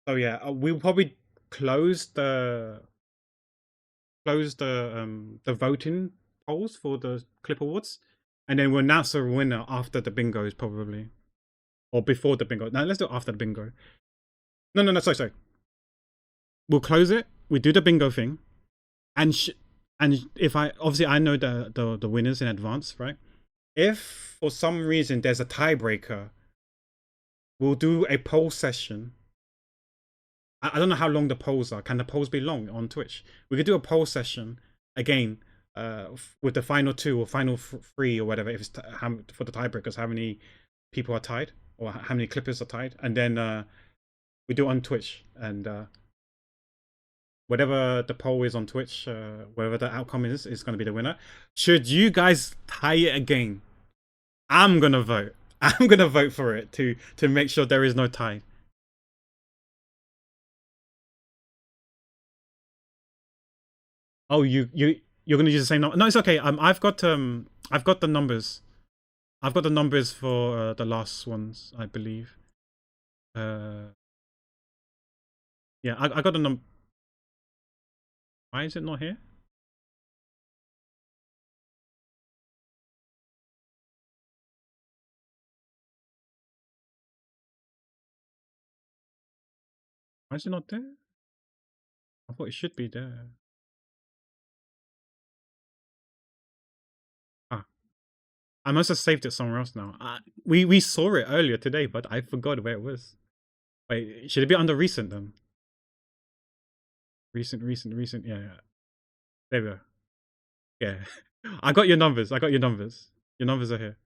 So yeah, we'll probably close the voting polls for the Clip Awards, and then we'll announce a winner after the bingos probably, or before the bingo. No, let's do it after the bingo. No, sorry. We'll close it. We do the bingo thing, and and if I know the winners in advance, right? If for some reason there's a tiebreaker, we'll do a poll session. I don't know how long the polls are. Can the polls be long on Twitch? We could do a poll session again with the final two or final three or whatever, if it's for the tiebreakers, how many people are tied or how many clippers are tied, and then we do it on Twitch, and whatever the poll is on Twitch, whatever the outcome is going to be the winner. Should you guys tie it again, I'm gonna vote. I'm gonna vote for it to make sure there is no tie. Oh, you're gonna use the same number? No, it's okay. I've got the numbers. I've got the numbers for the last ones, I believe. Yeah, I got the number. Why is it not here? Why is it not there? I thought it should be there. Ah, I must have saved it somewhere else now. We saw it earlier today, but I forgot where it was. Wait, should it be under recent then? Recent. Yeah, yeah. There we go. Yeah. I got your numbers. I got your numbers. Your numbers are here.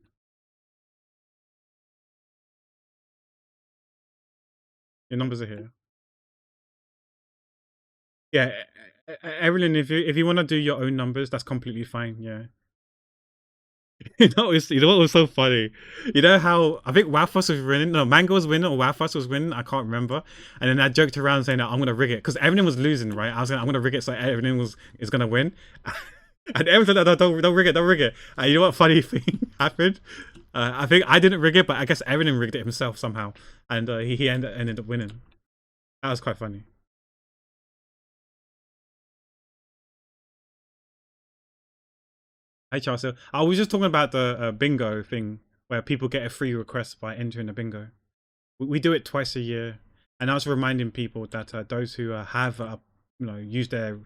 Your numbers are here. Yeah, Evelyn, if you want to do your own numbers, that's completely fine. Yeah. You know what was so funny? You know how I think Wafos was winning, no, Mango was winning or Wafos was winning, I can't remember. And then I joked around saying that I'm gonna rig it because everyone was losing, right? I was saying I'm gonna rig it so everyone is gonna win. And everyone said, no, don't rig it, don't rig it. And you know what funny thing happened? I think I didn't rig it, but I guess Evan rigged it himself somehow, and he ended up winning. That was quite funny. Hey Chelsea, I was just talking about the bingo thing where people get a free request by entering a bingo. We do it twice a year, and I was reminding people that those who have used their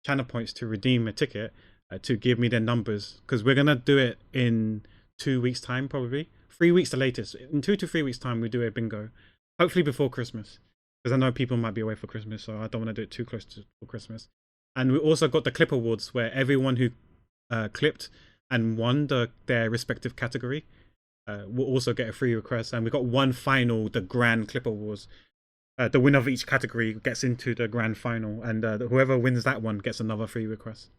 channel points to redeem a ticket to give me their numbers, because we're gonna do it in 2 weeks time, probably 3 weeks the latest. In 2 to 3 weeks time we do a bingo, hopefully before Christmas, because I know people might be away for Christmas, so I don't want to do it too close to Christmas. And we also got the clip awards where everyone who clipped and won their respective category will also get a free request. And we got one final, the Grand Clip Awards. The winner of each category gets into the grand final, and whoever wins that one gets another free request.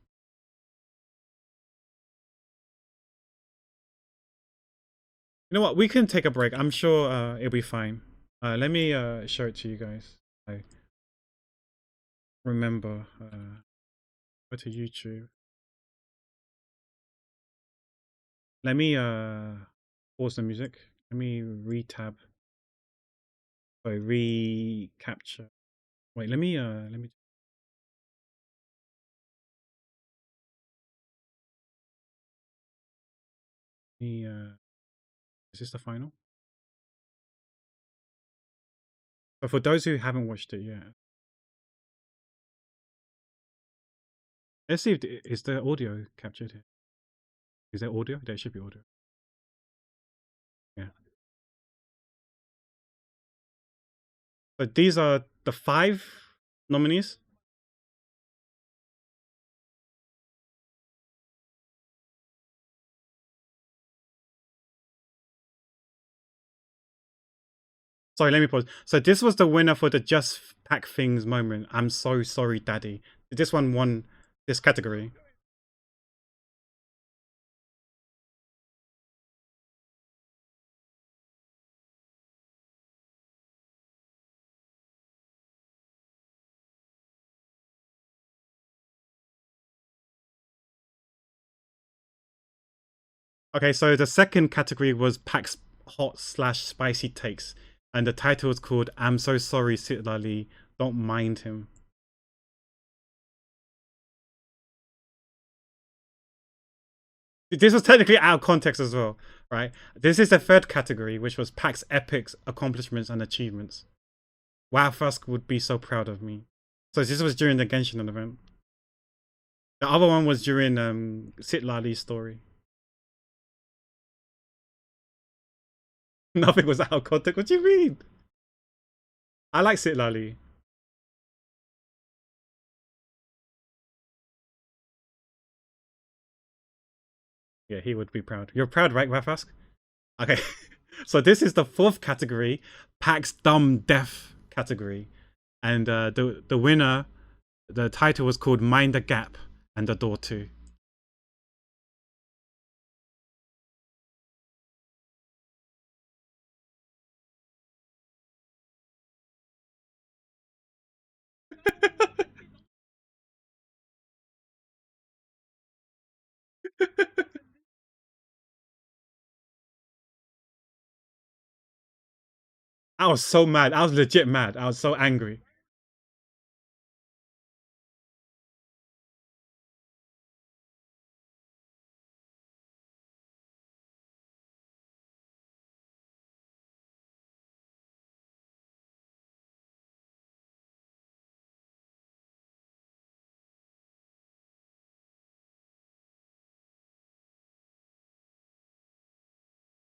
You know what? We can take a break. I'm sure it'll be fine. Let me show it to you guys. I remember. Go to YouTube. Let me pause the music. Let me retab. Sorry, recapture. Wait, let me is this the final? But for those who haven't watched it yet, let's see if is the audio captured here. Is there audio? There should be audio. Yeah. But these are the 5 nominees. Sorry, let me pause. So this was the winner for the Just Pack Things moment. I'm so sorry, Daddy. This one won this category. Okay, so the second category was Pack's hot / spicy takes, and the title was called "I'm so sorry, Sitlali, don't mind him." This was technically out of context as well, right? This is the third category, which was Pack's epic accomplishments and achievements. Wow, Fusk would be so proud of me. So this was during the Genshin event. The other one was during Sitlali's story. Nothing was out of context. What do you mean? I like Sitlali. Yeah, he would be proud. You're proud, right, Rafask? Okay. So this is the fourth category, PAX Dumb Deaf category. And the winner, the title was called Mind the Gap and the Door 2. I was so mad. I was legit mad. I was so angry.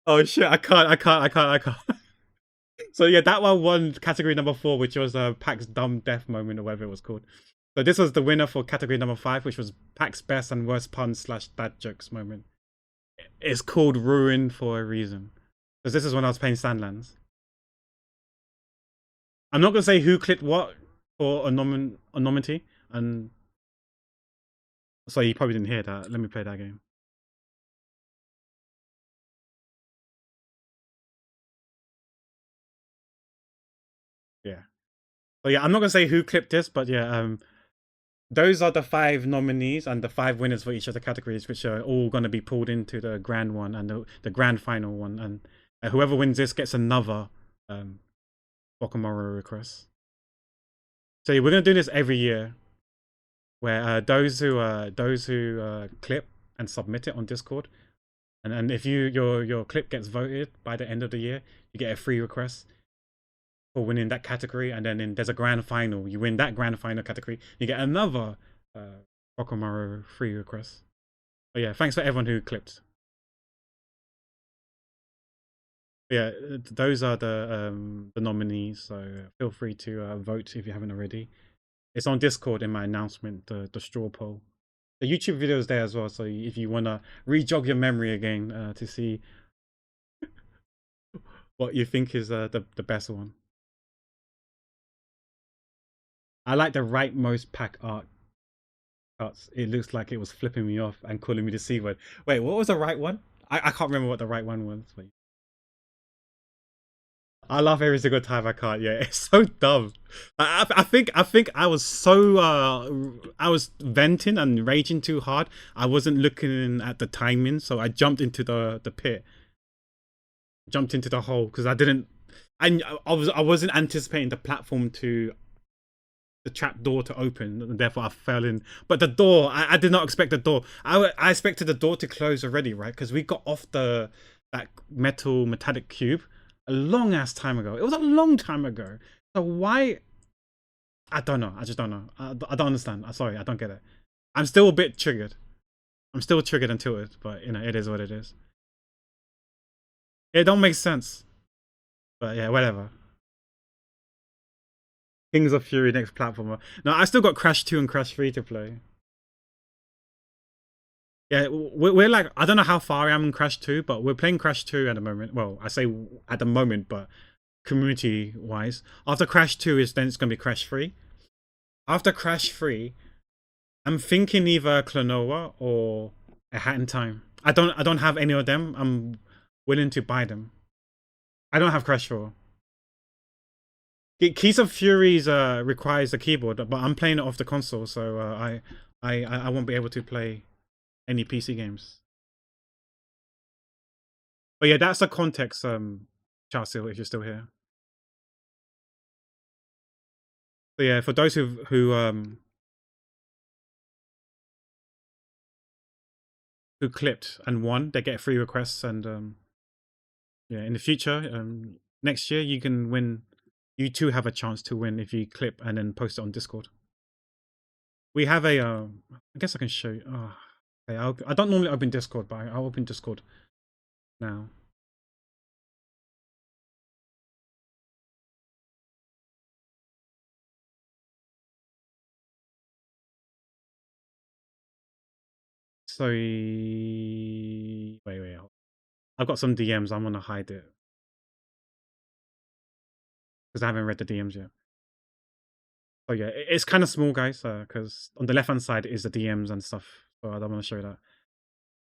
Oh shit, I can't. So yeah, that one won category number 4, which was PAX Dumb Deaf Moment or whatever it was called. So this was the winner for category number 5, which was PAX Best and Worst Puns / Dad Jokes Moment. It's called Ruin for a reason. Because this is when I was playing Sandlands. I'm not gonna say who clipped what for anonymity, and so you probably didn't hear that. Let me play that game. Yeah. So yeah, I'm not gonna say who clipped this, but yeah, those are the 5 nominees and the 5 winners for each of the categories, which are all going to be pulled into the grand one and the grand final one. And whoever wins this gets another Bokumaro request. So yeah, we're going to do this every year, where those who clip and submit it on Discord, and if your clip gets voted by the end of the year, you get a free request for winning that category. And then there's a grand final. You win that grand final category, you get another Bokumaro free request. But yeah, thanks for everyone who clipped. But yeah, those are the nominees. So feel free to vote if you haven't already. It's on Discord in my announcement, the straw poll. The YouTube video is there as well. So if you wanna re-jog your memory again to see what you think is the best one. I like the rightmost pack art cuts. It looks like it was flipping me off and calling me the C word. Wait, what was the right one? I can't remember what the right one was. Wait. I laugh every single time I can't. Yeah, it's so dumb. I think I was so I was venting and raging too hard. I wasn't looking at the timing, so I jumped into the pit, jumped into the hole because I didn't. I wasn't anticipating the platform to the trap door to open, and therefore I fell in. But the door, I did not expect the door. I expected the door to close already, right? Because we got off that metallic cube a long ass time ago. It was a long time ago. So why? I don't know. I just don't know. I don't understand. I'm sorry. I don't get it. I'm still a bit triggered. I'm still triggered and tilted, but you know, it is what it is. It don't make sense. But yeah, whatever. Kings of Fury next platformer. No, I still got Crash 2 and Crash 3 to play. Yeah, we're like, I don't know how far I am in Crash 2, but we're playing Crash 2 at the moment. Well, I say at the moment, but community wise. After Crash 2 is then it's gonna be Crash 3. After Crash 3, I'm thinking either Klonoa or A Hat in Time. I don't have any of them. I'm willing to buy them. I don't have Crash 4. Keys of Furies requires a keyboard, but I'm playing it off the console, so I won't be able to play any PC games. But yeah, that's the context, Charsil, if you're still here. So yeah, for those who clipped and won, they get free requests, and yeah, in the future, next year you can win. You too have a chance to win if you clip and then post it on Discord. We have a, I guess I can show you. Oh, okay, I don't normally open Discord, but I'll open Discord now. So I've got some DMs. I'm gonna hide it because I haven't read the DMs yet. So yeah, it's kind of small, guys. Because on the left hand side is the DMs and stuff. So I don't want to show that.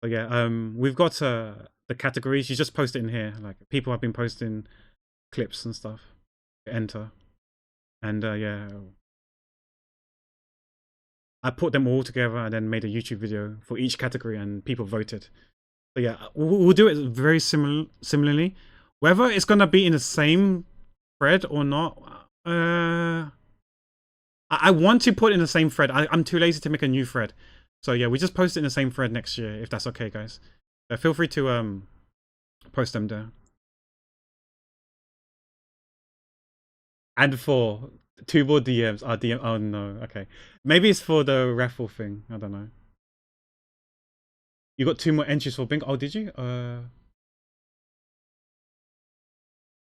So yeah, we've got the categories. You just post it in here. Like people have been posting clips and stuff. Enter, and yeah, I put them all together and then made a YouTube video for each category, and people voted. So yeah, we'll do it very similarly. Whether it's gonna be in the same thread or not, I want to put in the same thread. I'm too lazy to make a new thread. So yeah, we just post it in the same thread next year, if that's okay, guys. Feel free to post them there. And for 2 more DMs. DM. Oh no. Okay. Maybe it's for the raffle thing. I don't know. You got 2 more entries for bingo. Oh, did you? Oh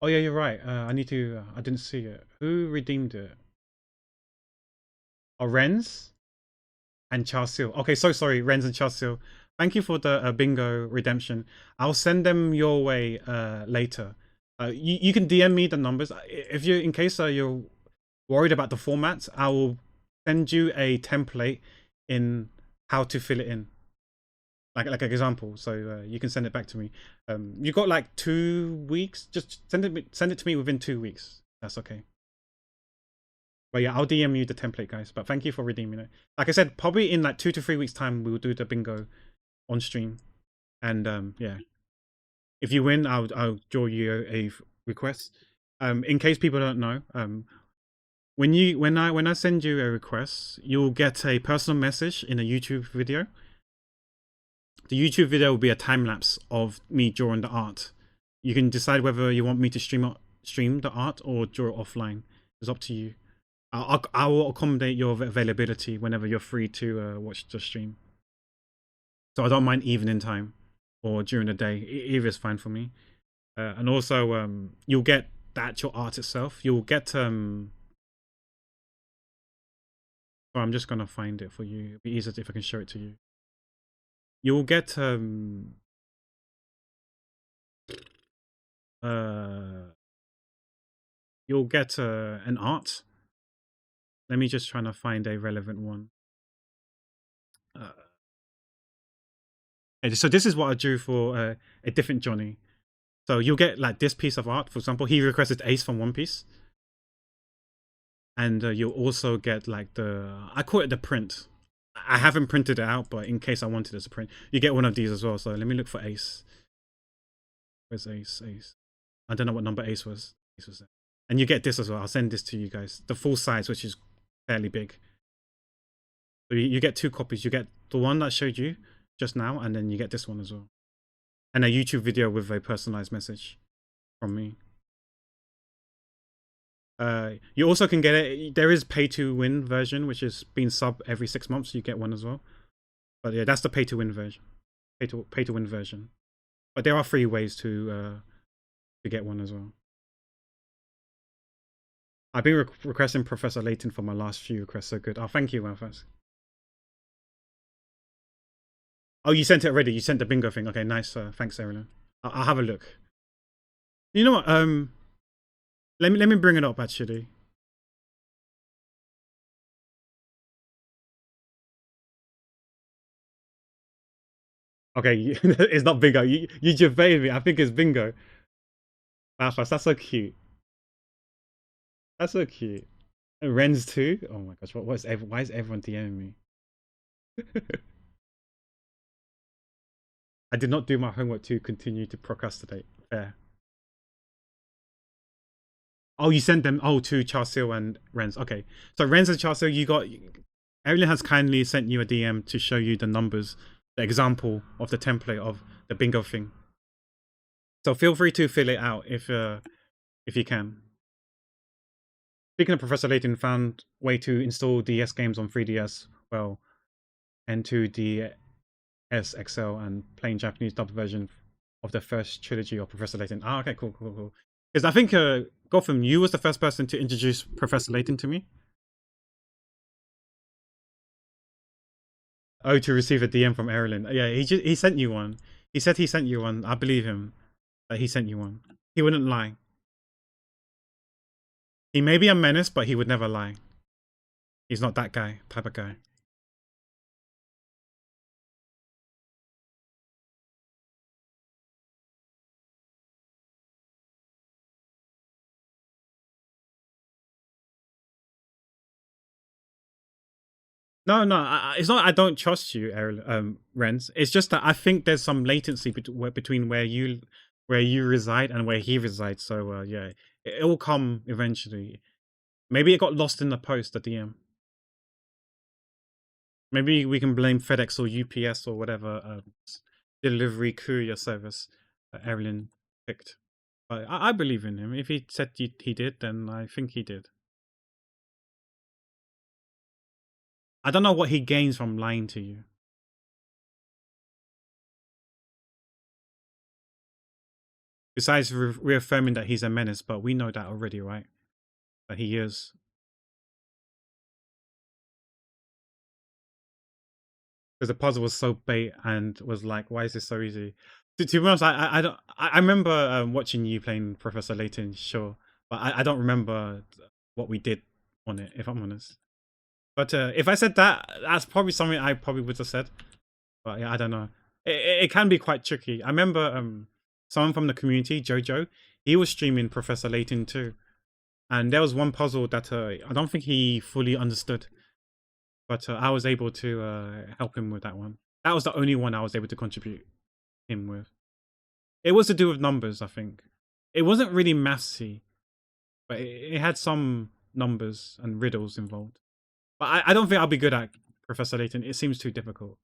yeah, you're right. I need to. I didn't see it. Who redeemed it? Oh, Renz and Charsil. Okay, so sorry, Renz and Charsil. Thank you for the bingo redemption. I'll send them your way later. You can DM me the numbers if you, in case you're worried about the format. I will send you a template in how to fill it in, like an example. So you can send it back to me. You got like 2 weeks. Just send it to me within 2 weeks. That's okay. But yeah, I'll DM you the template, guys. But thank you for redeeming it. Like I said, probably in like 2 to 3 weeks time, we'll do the bingo on stream. And yeah, if you win, I'll draw you a request. In case people don't know, when I send you a request, you'll get a personal message in a YouTube video. The YouTube video will be a time lapse of me drawing the art. You can decide whether you want me to stream the art or draw it offline. It's up to you. I will accommodate your availability whenever you're free to watch the stream. So I don't mind evening time or during the day. Either is fine for me. And also, you'll get the actual art itself. You'll get I'm just gonna find it for you. It'll be easier if I can show it to you. You'll get you'll get an art. Let me just try to find a relevant one. So this is what I drew for a different Johnny. So you'll get like this piece of art. For example, he requested Ace from One Piece. And you'll also get like I call it the print. I haven't printed it out, but in case I wanted it as a print, you get one of these as well. So let me look for Ace. Where's Ace? Ace. I don't know what number Ace was. Ace was there. And you get this as well. I'll send this to you guys. The full size, which is fairly big. So you get 2 copies. You get the one that I showed you just now, and then you get this one as well. And a YouTube video with a personalized message from me. You also can get it. There is pay to win version, which is being sub every 6 months. So you get one as well. But yeah, that's the pay to win version. Pay to win version. But there are free ways to get one as well. I've been requesting Professor Layton for my last few requests. So good. Oh, thank you, Malphas. Oh, you sent it already. You sent the bingo thing. Okay, nice. Thanks, Erin. I'll have a look. You know what? Let me bring it up actually. Okay, it's not bingo. You evaded me. I think it's bingo. Malphas, that's so cute. That's so cute. And Ren's too. Oh my gosh, why is everyone DMing me? I did not do my homework to continue to procrastinate. Fair. Oh, you sent them. Oh, to Charsil and Renz. Okay, so Renz and Charsil, you got. Evelyn has kindly sent you a DM to show you the numbers, the example of the template of the bingo thing. So feel free to fill it out if you can. Speaking of Professor Layton, found way to install DS games on 3DS. Well, and to DS XL and plain Japanese dubbed version of the first trilogy of Professor Layton. Ah, okay, cool. Because I think Gotham, you was the first person to introduce Professor Layton to me. Oh, to receive a DM from Erilyn. Yeah, he sent you one. He said he sent you one. I believe him. that he sent you one. He wouldn't lie. He may be a menace, but he would never lie. He's not that guy, type of guy. No, no, it's not. I don't trust you, Renz. It's just that I think there's some latency between where you reside and where he resides. So yeah, it will come eventually. Maybe it got lost in the post, the DM. Maybe we can blame FedEx or UPS or whatever delivery courier service that Evelyn picked. But I believe in him. If he said he did, then I think he did. I don't know what he gains from lying to you. Besides reaffirming that he's a menace, but we know that already, right? That he is. Because the puzzle was so bait and was like, why is this so easy? To be honest, I don't. I remember watching you playing Professor Layton, sure, but I don't remember what we did on it, if I'm honest. But if I said that, that's probably something I probably would have said. But yeah, I don't know. It can be quite tricky. I remember someone from the community, Jojo, he was streaming Professor Layton too, and there was one puzzle that I don't think he fully understood, but I was able to help him with that one. That was the only one I was able to contribute him with. It was to do with numbers, I think. It wasn't really mathsy, but it had some numbers and riddles involved. But I don't think I'll be good at Professor Layton. It seems too difficult.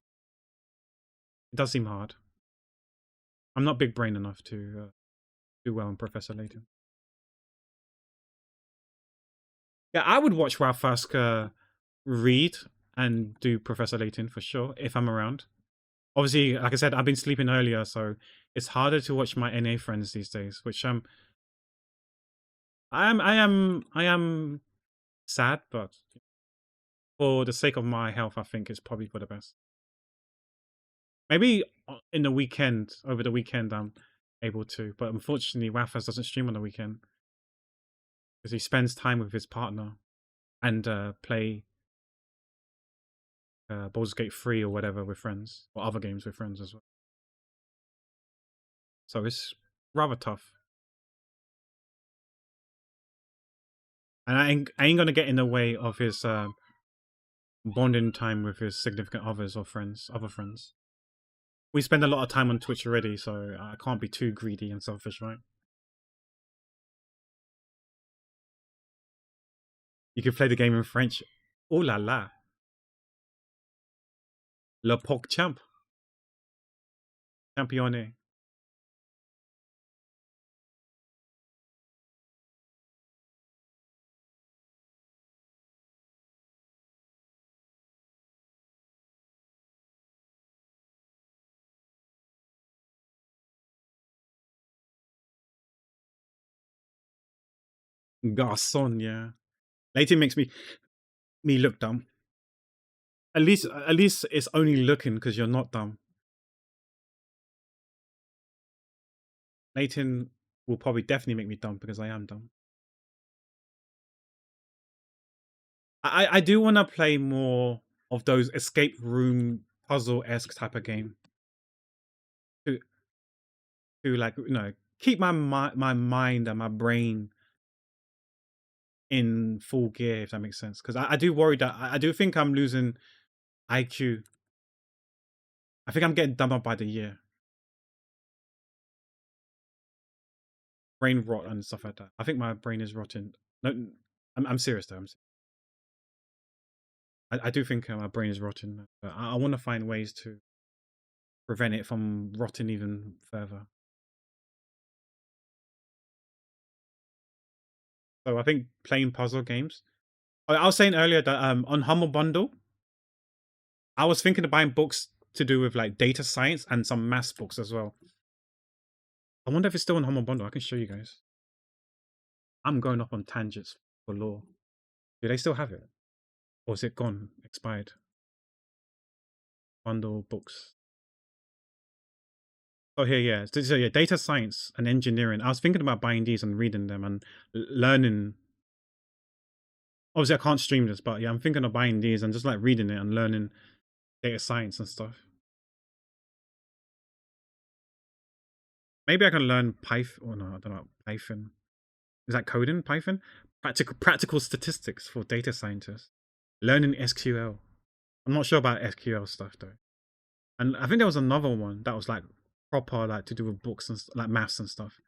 It does seem hard. I'm not big brain enough to do well in Professor Layton. Yeah, I would watch Ralph Fasker read and do Professor Layton for sure if I'm around. Obviously, like I said, I've been sleeping earlier, so it's harder to watch my NA friends these days, which I am sad, but for the sake of my health, I think it's probably for the best. Maybe in the weekend, over the weekend, I'm able to, but unfortunately, Wafas doesn't stream on the weekend because he spends time with his partner and play Baldur's Gate 3 or whatever with friends, or other games with friends as well. So it's rather tough. And I ain't gonna get in the way of his bonding time with his significant others or friends, other friends. We spend a lot of time on Twitch already, so I can't be too greedy and selfish, right? You can play the game in French. Oh la la. Le Poc Champ. Championne. Garçon, yeah. Later makes me look dumb. At least it's only looking because you're not dumb. Leighton will probably definitely make me dumb because I am dumb. I do want to play more of those escape room puzzle-esque type of game. To like, keep my mind and my brain in full gear, if that makes sense. Because I do worry that I do think I'm losing IQ. I think I'm getting dumber by the year. Brain rot and stuff like that. I think my brain is rotting. No, I'm serious though. I do think my brain is rotting. But I want to find ways to prevent it from rotting even further. So I think playing puzzle games. I was saying earlier that on Humble Bundle, I was thinking of buying books to do with like data science and some maths books as well. I wonder if it's still on Humble Bundle. I can show you guys. I'm going off on tangents for law. Do they still have it? Or is it gone? Expired? Bundle books. Oh, here, yeah. So yeah, data science and engineering. I was thinking about buying these and reading them and learning. Obviously, I can't stream this, but yeah, I'm thinking of buying these and just like reading it and learning data science and stuff. Maybe I can learn Python. Or no, I don't know. Python. Is that coding? Python? Practical statistics for data scientists. Learning SQL. I'm not sure about SQL stuff though. And I think there was another one that was like proper, like to do with books and like maths and stuff.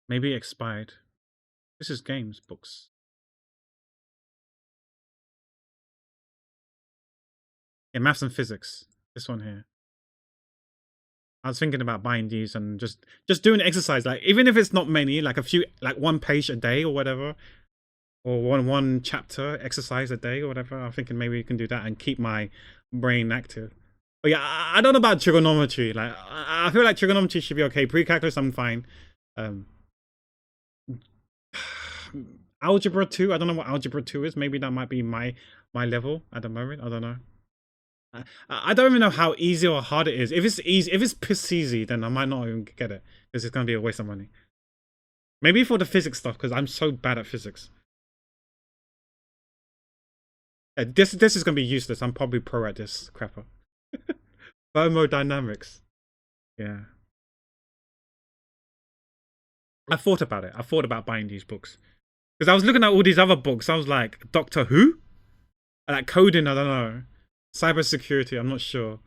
Maybe it expired. This is games, books. Yeah, maths and physics. This one here. I was thinking about buying these and just doing exercise, like even if it's not many, like a few, like one page a day or whatever, or one chapter exercise a day or whatever. I'm thinking maybe we can do that and keep my brain active. But yeah, I don't know about trigonometry. Like I feel like trigonometry should be okay. Pre-calculus, I'm fine. Um, algebra 2, I don't know what algebra 2 is. Maybe that might be my level at the moment. I don't know. I don't even know how easy or hard it is. If it's easy, if it's piss easy, then I might not even get it because it's gonna be a waste of money. Maybe for the physics stuff because I'm so bad at physics. This is gonna be useless. I'm probably pro at this crapper. Thermodynamics. Yeah. I thought about it. I thought about buying these books because I was looking at all these other books. I was like, Doctor Who, like coding. I don't know. Cybersecurity. I'm not sure.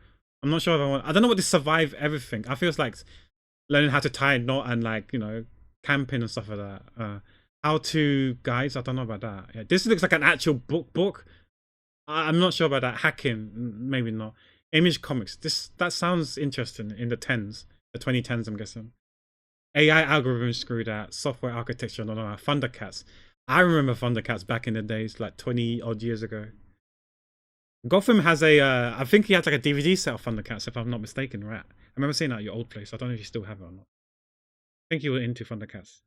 I'm not sure if I want. I don't know what to survive everything. I feel it's like learning how to tie a knot and like camping and stuff like that. How to guys. I don't know about that. Yeah, this looks like an actual book. I'm not sure about that. Hacking, maybe not. Image comics. That sounds interesting in the tens, the 2010s. I'm guessing. AI algorithms screwed out. Software architecture. No, Thundercats. I remember Thundercats back in the days, like 20 odd years ago. Gotham has a. I think he had like a DVD set of Thundercats, if I'm not mistaken, right? I remember seeing that at your old place. I don't know if you still have it or not. I think you were into Thundercats.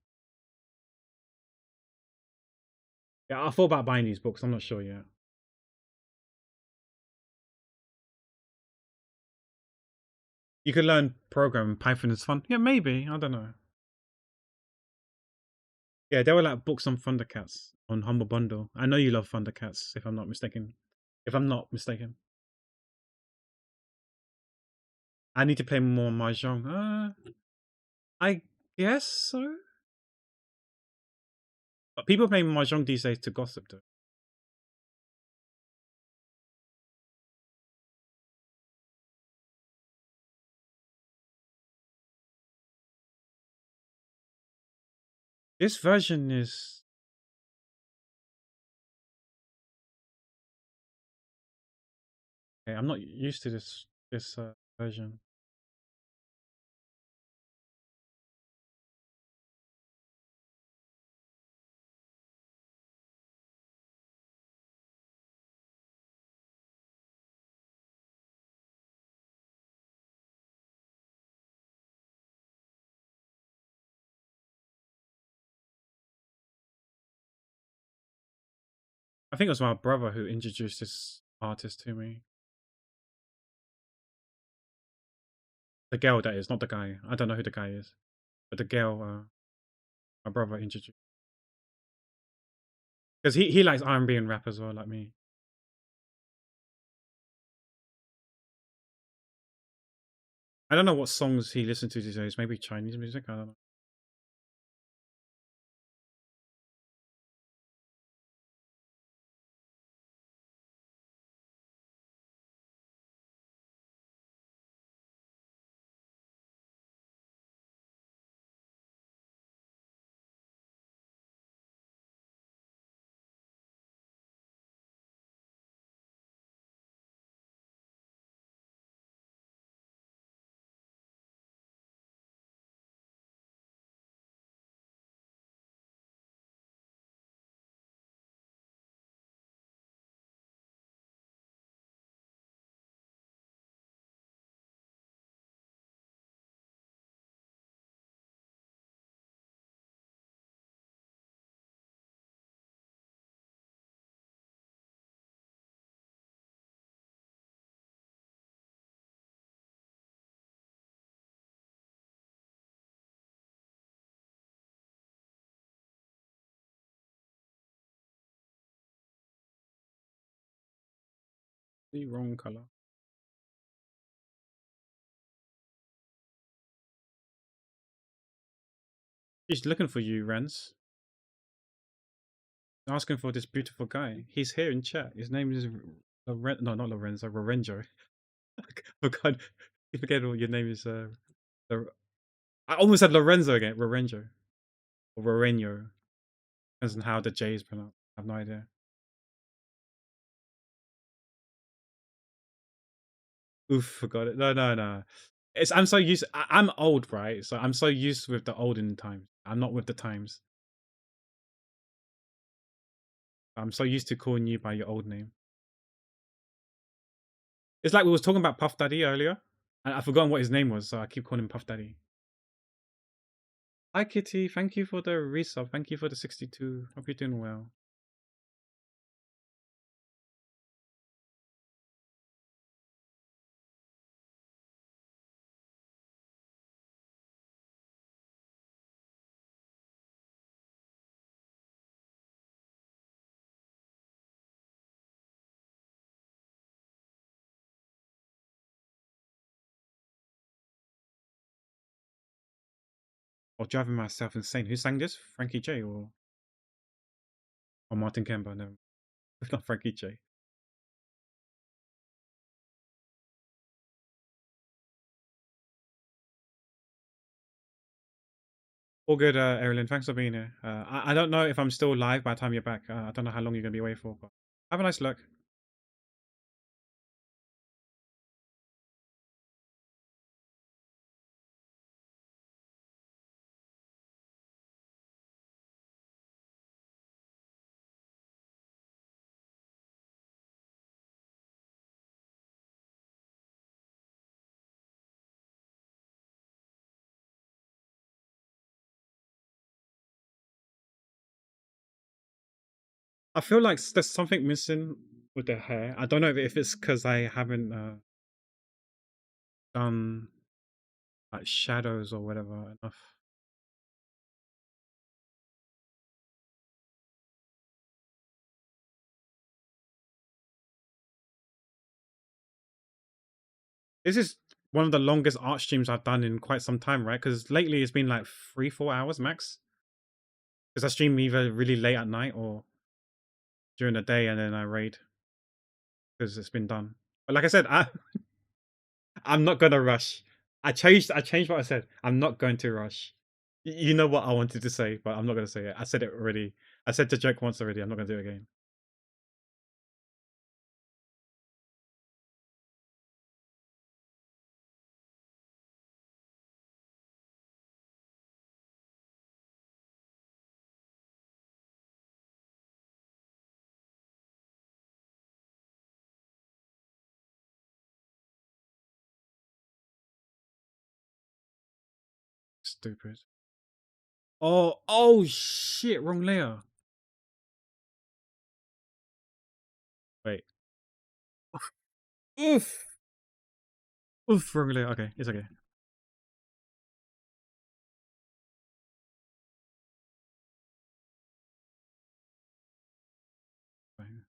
Yeah, I thought about buying these books. I'm not sure yet. You could learn program. Python is fun. Yeah, maybe. I don't know. Yeah, there were like books on Thundercats on Humble Bundle. I know you love Thundercats, if I'm not mistaken. If I'm not mistaken, I need to play more Mahjong. I guess so. But people play Mahjong these days to gossip, though. This version is. Okay, I'm not used to this version. I think it was my brother who introduced this artist to me. The girl, that is, not the guy. I don't know who the guy is, but the girl, my brother introduced because he likes R&B and rap as well, like me. I don't know what songs he listens to these days. Maybe Chinese music. I don't know. The wrong color. She's looking for you, Renz. Asking for this beautiful guy. He's here in chat. His name is Loren. No, not Lorenzo. Lorenzo. Forgot. You forget what your name is. I almost said Lorenzo again. Lorenzo or Loreno. Depends on how the J is pronounced. I have no idea. Oof, forgot it. No, no, no. I'm so used. I'm old, right? So I'm so used with the olden times. I'm not with the times. I'm so used to calling you by your old name. It's like we was talking about Puff Daddy earlier, and I've forgotten what his name was, so I keep calling him Puff Daddy. Hi Kitty, thank you for the resub. Thank you for the 62. Hope you're doing well. Or driving myself insane. Who sang this? Frankie J or Martin Kemba? No, not Frankie J. All good, Erilyn. Thanks for being here. I don't know if I'm still live by the time you're back. I don't know how long you're gonna be away for, but have a nice look. I feel like there's something missing with the hair. I don't know if it's because I haven't done like shadows or whatever enough. This is one of the longest art streams I've done in quite some time, right? Because lately it's been like 3-4 hours max. Because I stream either really late at night or during the day, and then I raid because it's been done. But like I said, I'm not gonna rush. I changed what I said. I'm not going to rush. You know what I wanted to say, but I'm not gonna say it. I said it already. I said the joke once already. I'm not gonna do it again. Stupid. Oh shit! Wrong layer. Wait. Oof. Oof. Wrong layer. Okay, it's okay. Fine.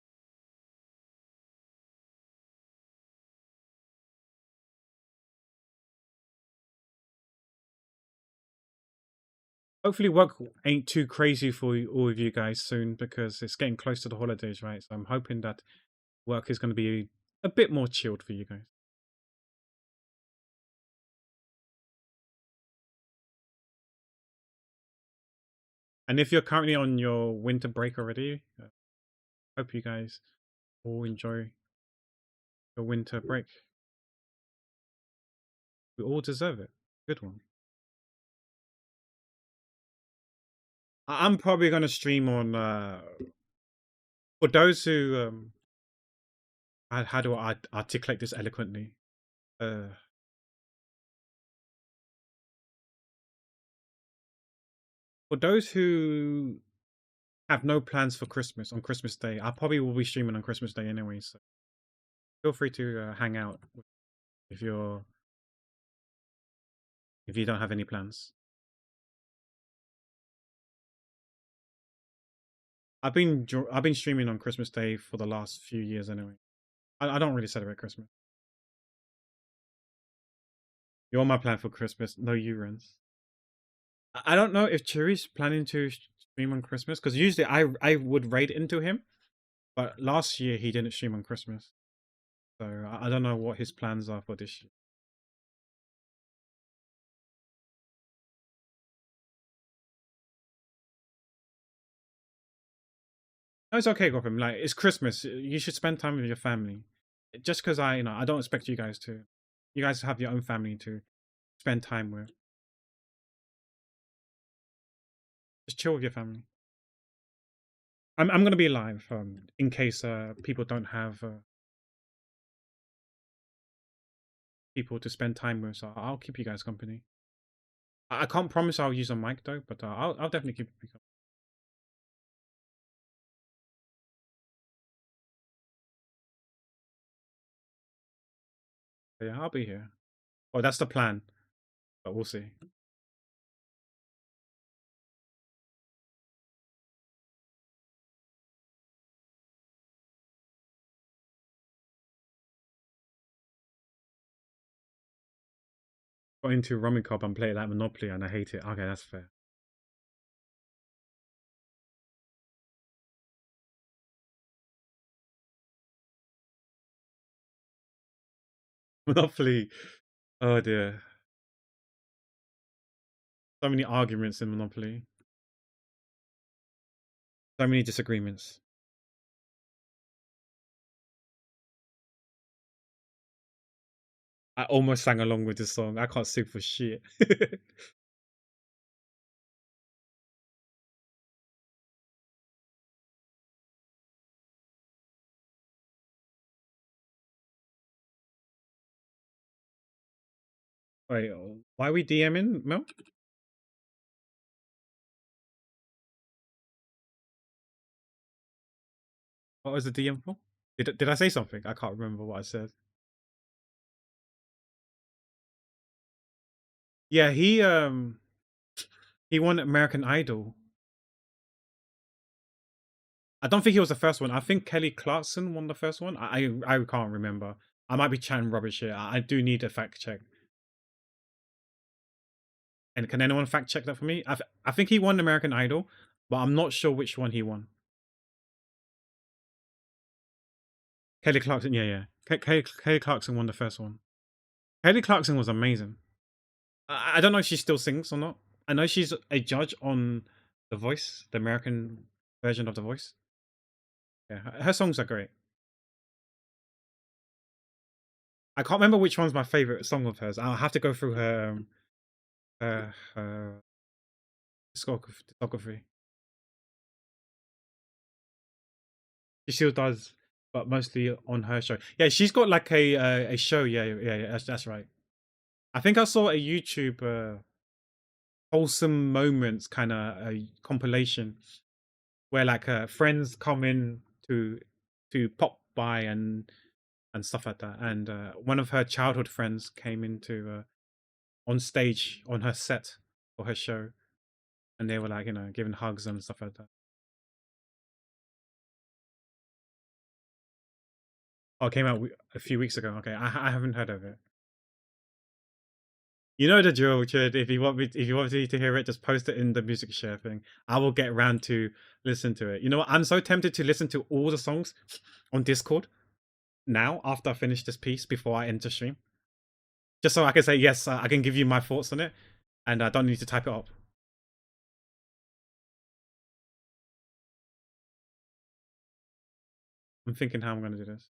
Hopefully, work ain't too crazy for all of you guys soon because it's getting close to the holidays, right? So I'm hoping that work is going to be a bit more chilled for you guys. And if you're currently on your winter break already, hope you guys all enjoy the winter break. We all deserve it. Good one. I'm probably going to stream on for those who how do I articulate this eloquently? Uh, for those who have no plans for Christmas on Christmas Day, I probably will be streaming on Christmas Day anyway. So feel free to hang out if you don't have any plans. I've been streaming on Christmas Day for the last few years anyway. I don't really celebrate Christmas. You're my plan for Christmas. No Urans. I don't know if Cherry's planning to stream on Christmas because usually I would raid into him, but last year he didn't stream on Christmas, so I don't know what his plans are for this year. No, it's okay, Gotham. Like it's Christmas. You should spend time with your family. Just because I don't expect you guys to. You guys have your own family to spend time with. Just chill with your family. I'm gonna be live in case people don't have people to spend time with, so I'll keep you guys company. I can't promise I'll use a mic though, but I'll definitely keep you company. But yeah, I'll be here. Well, that's the plan, but we'll see. Got into Rummy Cop and play that Monopoly, and I hate it. Okay, that's fair. Monopoly. Oh dear. So many arguments in Monopoly. So many disagreements. I almost sang along with this song. I can't sing for shit. Wait, why are we DMing, Mel? What was the DM for? Did I say something? I can't remember what I said. Yeah, he won American Idol. I don't think he was the first one. I think Kelly Clarkson won the first one. I can't remember. I might be chatting rubbish here. I do need a fact check. And can anyone fact check that for me? I think he won American Idol, but I'm not sure which one he won. Kelly Clarkson, yeah, yeah. Kelly Clarkson won the first one. Kelly Clarkson was amazing. I don't know if she still sings or not. I know she's a judge on The Voice, the American version of The Voice. Yeah, her songs are great. I can't remember which one's my favorite song of hers. I'll have to go through her discography. She still does, but mostly on her show. Yeah, she's got like a show. Yeah, yeah, yeah. That's right. I think I saw a YouTube wholesome moments kind of a compilation where like friends come in to pop by and stuff like that. And one of her childhood friends came into on stage on her set for her show, and they were like giving hugs and stuff like that. Oh, it came out a few weeks ago. Okay, I haven't heard of it. You know the drill, Chid. If you want me to hear it, just post it in the music share thing. I will get around to listen to it. You know what? I'm so tempted to listen to all the songs on Discord now after I finish this piece before I enter stream, just so I can say yes. I can give you my thoughts on it, and I don't need to type it up. I'm thinking how I'm going to do this.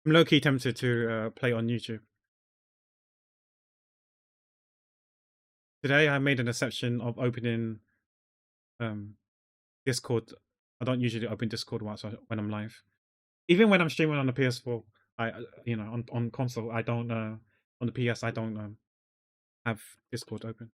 I'm low key tempted to play on YouTube. Today I made an exception of opening um, Discord. I don't usually open Discord when I'm live. Even when I'm streaming on the PS4, I on console I don't on the PS I don't have Discord open.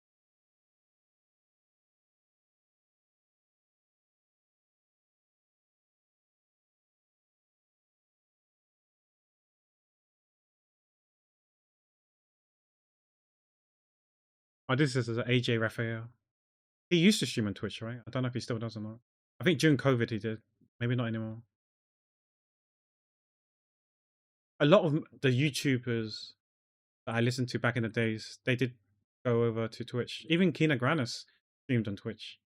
Oh, this is AJ Raphael. He used to stream on Twitch, right? I don't know if he still does or not. I think during COVID he did. Maybe not anymore. A lot of the YouTubers that I listened to back in the days, they did go over to Twitch. Even Kina Grannis streamed on Twitch.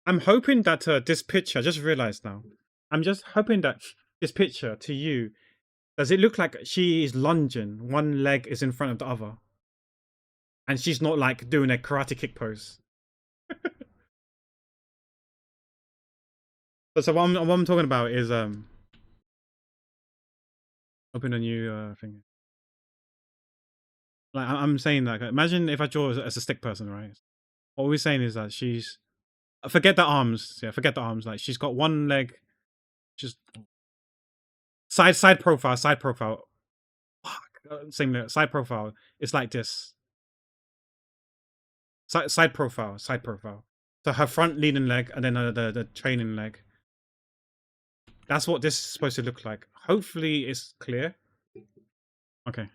I'm hoping that this picture, I just realized now, I'm just hoping that this picture to you, does it look like she is lunging? One leg is in front of the other. And she's not like doing a karate kick pose. So what I'm talking about is open a new thing. Like I'm saying that imagine if I draw as a stick person, right? What we're saying is that she's forget the arms, yeah, forget the arms. Like she's got one leg, just side profile, side profile. Fuck, same there, side profile. It's like this. Side profile, side profile. So her front leading leg and then the training leg. That's what this is supposed to look like. Hopefully it's clear. Okay.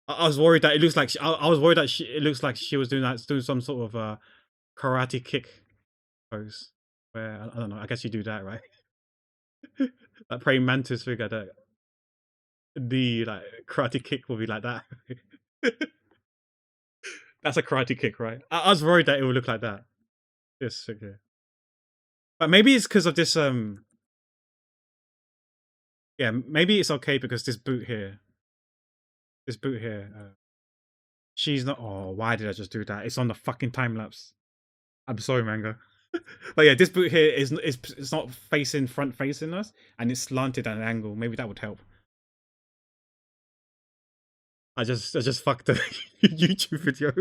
I was worried that it looks like I was worried that it looks like she was doing that, doing some sort of karate kick pose. Where I don't know. I guess you do that, right? That praying mantis figure. That the like karate kick will be like that. That's a karate kick, right? I was worried that it would look like that. This figure. But maybe it's because of this. Yeah, maybe it's okay because this boot here. This boot here. She's not. Oh, why did I just do that? It's on the fucking time lapse. I'm sorry, manga. But yeah, this boot here is it's not front facing us, and it's slanted at an angle. Maybe that would help. I just fucked the YouTube video.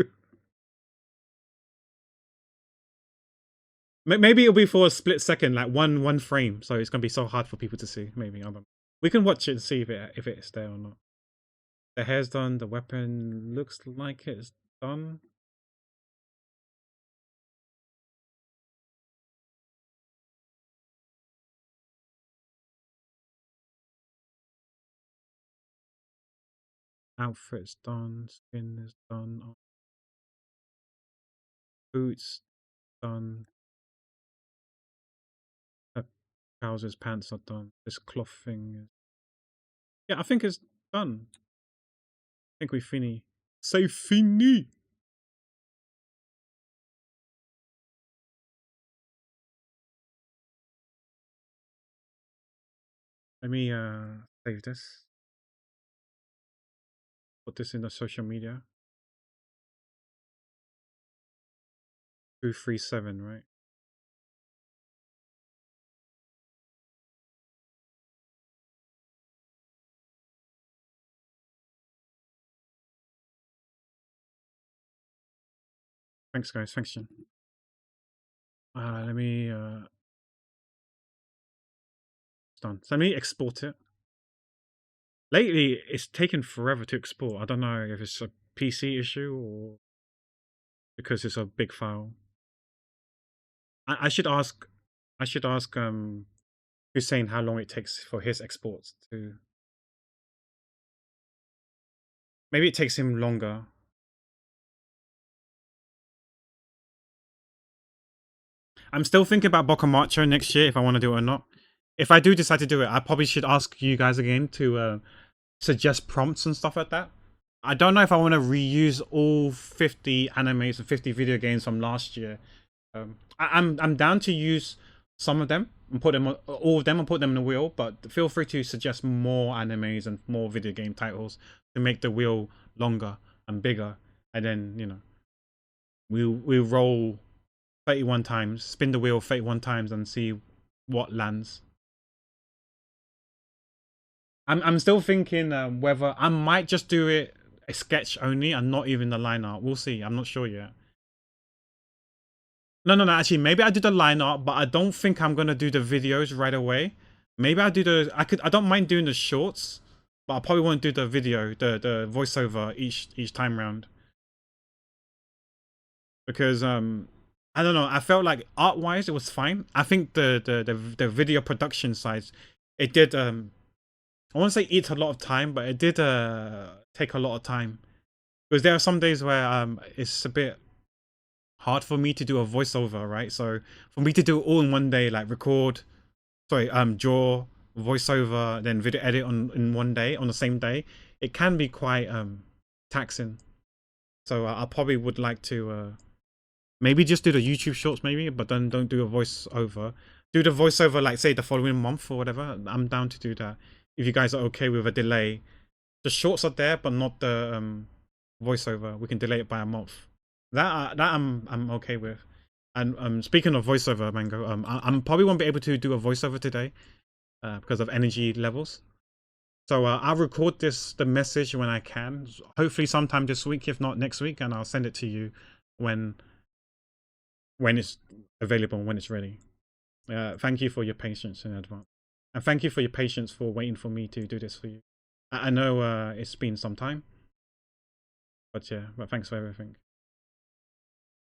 Maybe it'll be for a split second, like one frame. So it's gonna be so hard for people to see. Maybe we can watch it and see if it's there or not. The hair's done. The weapon looks like it's done. Outfit's done. Skin is done. Boots done. Trousers, pants are done. This cloth thing is... Yeah, I think it's done. I think we fini. Say fini! Let me save this. Put this in the social media. 237, right? Thanks, guys. Thanks, Jim. Let me... it's done. So let me export it. Lately, it's taken forever to export. I don't know if it's a PC issue or because it's a big file. I should ask... Hussein how long it takes for his exports to... Maybe it takes him longer. I'm still thinking about Bokumaro next year if I want to do it or not. If I do decide to do it, I probably should ask you guys again to suggest prompts and stuff like that. I don't know if I want to reuse all 50 animes and 50 video games from last year. I'm down to use some of them and put them on, all of them and put them in the wheel, but feel free to suggest more animes and more video game titles to make the wheel longer and bigger, and then you know we'll roll 31 times, spin the wheel 31 times and see what lands. I'm still thinking whether I might just do it a sketch only and not even the line art. We'll see. I'm not sure yet. No, no, no. Actually, maybe I do the line art, but I don't think I'm gonna do the videos right away. Maybe I do the. I could. I don't mind doing the shorts, but I probably won't do the video, the voiceover each time round because I don't know. I felt like art wise it was fine. I think the video production side, it did I won't say eat a lot of time, but it did take a lot of time because there are some days where it's a bit hard for me to do a voiceover, right? So for me to do it all in one day, like record, sorry, draw, voiceover, then video edit on in one day on the same day, it can be quite taxing. So I probably would like to maybe just do the YouTube shorts, maybe, but then don't do a voiceover. Do the voiceover like say the following month or whatever. I'm down to do that if you guys are okay with a delay. The shorts are there, but not the voiceover. We can delay it by a month. That I'm okay with. And speaking of voiceover, Mango, I'm probably won't be able to do a voiceover today because of energy levels. So I'll record the message when I can. Hopefully sometime this week, if not next week, and I'll send it to you when it's available, when it's ready. Thank you for your patience in advance, and thank you for your patience for waiting for me to do this for you. I know it's been some time, but yeah, but thanks for everything.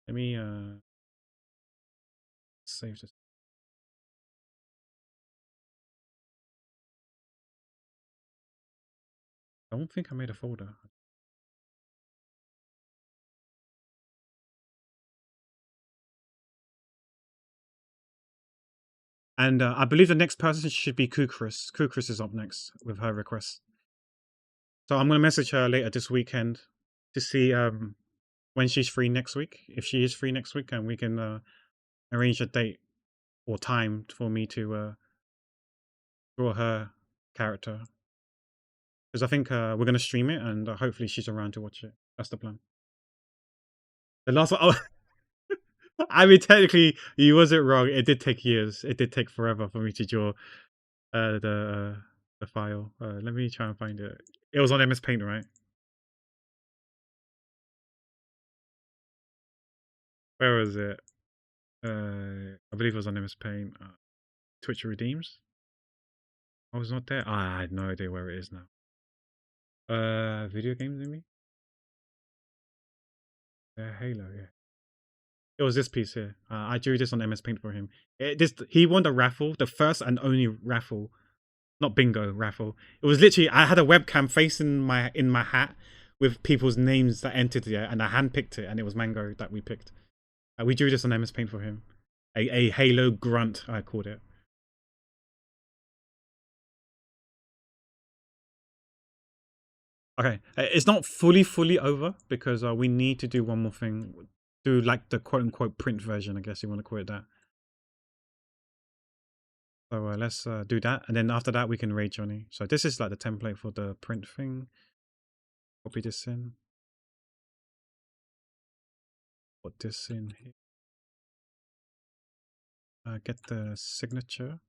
Let me save this. I don't think I made a folder. And I believe the next person should be Kukris. Kukris is up next with her request. So I'm gonna message her later this weekend to see when she's free next week. If she is free next week, and we can arrange a date or time for me to draw her character. Because I think we're gonna stream it, and hopefully she's around to watch it. That's the plan. The last one, oh, I mean, technically, you wasn't wrong. It did take years. It did take forever for me to draw the file. Let me try and find it. It was on MS Paint, right? Where was it? I believe it was on MS Paint. Twitch Redeems. I was not there. I had no idea where it is now. Video games maybe. Halo. Yeah. It was this piece here. I drew this on MS Paint for him. He won the raffle, the first and only raffle, not bingo raffle. It was literally I had a webcam facing in my hat with people's names that entered there, and I handpicked it, and it was Mango that we picked. We drew this on MS Paint for him. A Halo grunt, I called it. Okay, it's not fully over because we need to do one more thing. Do like the quote unquote print version, I guess you want to call it that. So let's do that, and then after that we can raid Johnny. So this is like the template for the print thing. Copy this in. Put this in here. Get the signature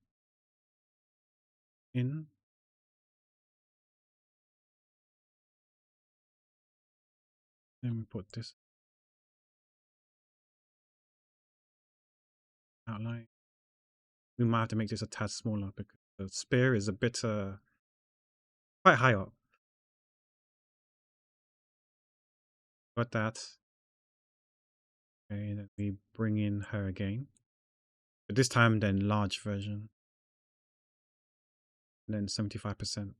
in. Then we put this outline. We might have to make this a tad smaller because the spear is a bit quite high up. Got that. Okay, then we bring in her again. But this time then large version. And then 75%.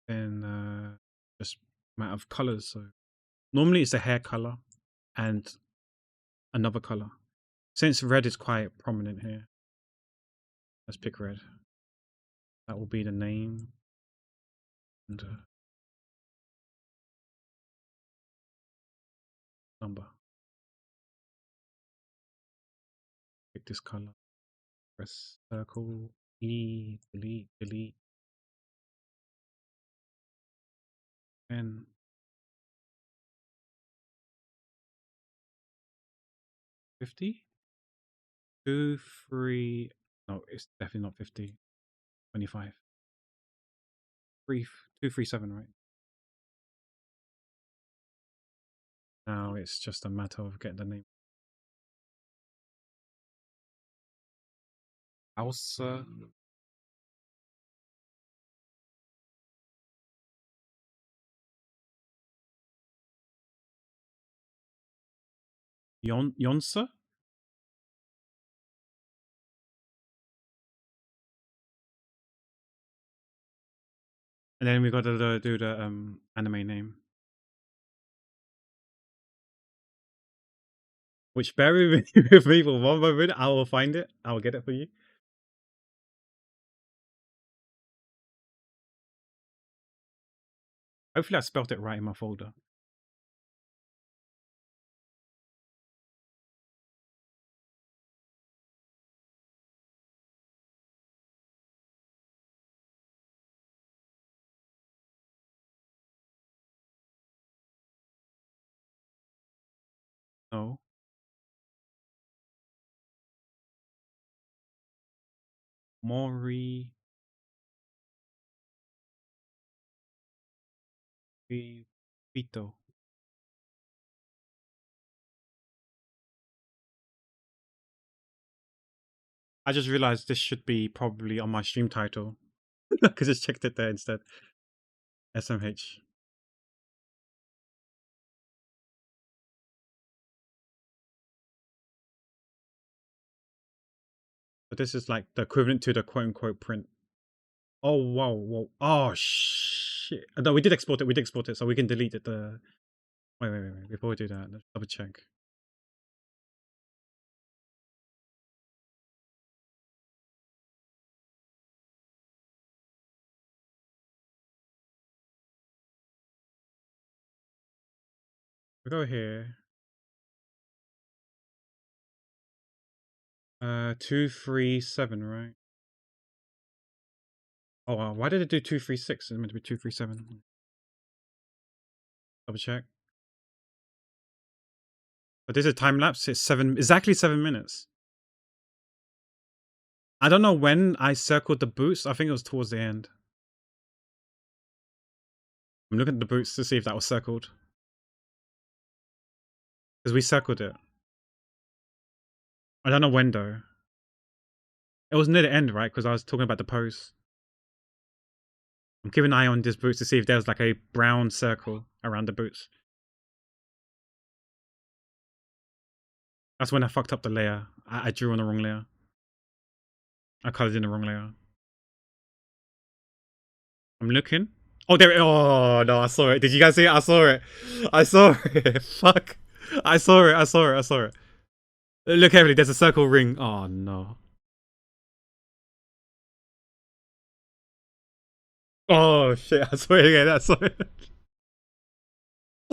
Then just matter of colors. So normally it's a hair color, and another color. Since red is quite prominent here, let's pick red. That will be the name. And number. Pick this color. Press circle. E. Delete. Delete. And 50. 2, 3. No, it's definitely not 50. 25. 237, right? Now it's just a matter of getting the name. Balsa Yonsa? And then we got to do the anime name. Which bear with me for one moment. I will find it. I will get it for you. Hopefully I spelled it right in my folder. No. Moribito. I just realized this should be probably on my stream title. Because I just checked it there instead. SMH. But this is like the equivalent to the quote unquote print. Oh wow, whoa. Oh shit. No, we did export it. We did export it, so we can delete it. Wait. Before we do that, let's double check. We go here. 237, right? Oh wow, why did it do 236? It's meant to be 237. Double check. But this is a time lapse. It's exactly 7 minutes. I don't know when I circled the boots. I think it was towards the end. I'm looking at the boots to see if that was circled. Because we circled it. I don't know when though. It was near the end, right? Because I was talking about the pose. I'm keeping an eye on these boots to see if there's like a brown circle around the boots. That's when I fucked up the layer. I drew on the wrong layer. I colored in the wrong layer. I'm looking. Oh, there. Oh no, I saw it. Did you guys see it? I saw it. I saw it. Fuck. I saw it. Look heavily. There's a circle ring. Oh no. Oh shit! I saw it again. I saw it.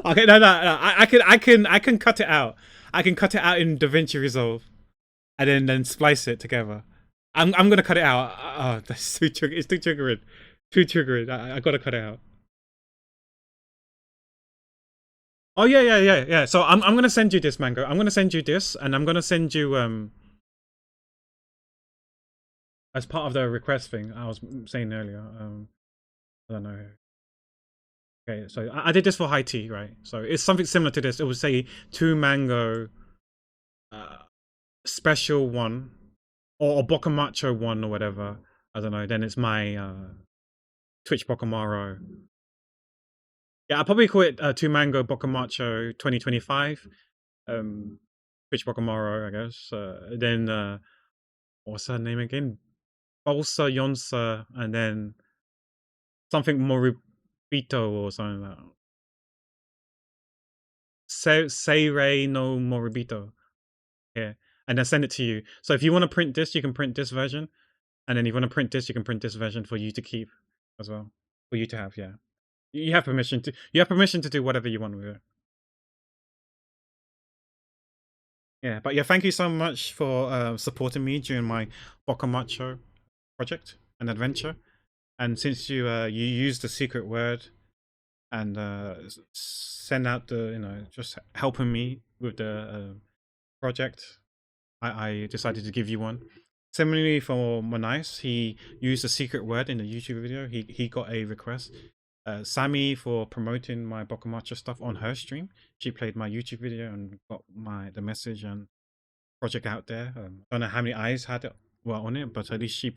Okay, no. I can cut it out. I can cut it out in DaVinci Resolve, and then splice it together. I'm gonna cut it out. Oh, that's too triggering. It's too triggering. Too triggering. I gotta cut it out. Oh yeah. So I'm gonna send you this, Mango. I'm gonna send you this, and I'm gonna send you as part of the request thing I was saying earlier. I don't know. Okay, so I did this for high tea, right? So it's something similar to this. It would say 2 mango special one or Bokumacho one or whatever. I don't know. Then it's my Twitch Bokumaro. Yeah, I'll probably call it 2 mango Bokumacho 2025. Twitch Bokumaro, I guess. Then what's her name again? Balsa Yonsa, and then something Moribito or something like that. Seirei no Moribito. here, and then send it to you. So if you want to print this, you can print this version, and then if you want to print this, you can print this version for you to keep as well, for you to have. Yeah, you have permission to. You have permission to do whatever you want with it. Yeah, but yeah, thank you so much for supporting me during my Bokumaro project and adventure. And since you used the secret word and send out the just helping me with the project, I decided to give you one. Similarly for Monice, he used a secret word in the YouTube video. He got a request. Sammy for promoting my Bokumaro stuff on her stream. She played my YouTube video and got the message and project out there. I don't know how many eyes were on it, but at least she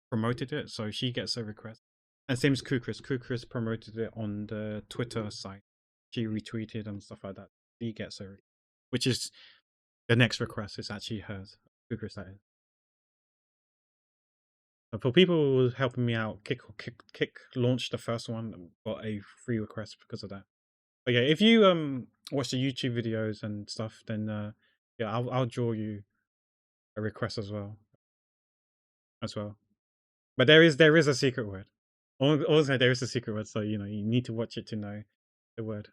promoted it, so she gets a request. And same as Kukris. Kukris promoted it on the Twitter site. She retweeted and stuff like that. She gets a, which is the next request is actually hers. Kukris, that is. But for people helping me out, Kick launched the first one, got a free request because of that. But yeah, if you watch the YouTube videos and stuff, then yeah, I'll draw you a request as well. But there is a secret word. Also, there is a secret word, so you need to watch it to know the word.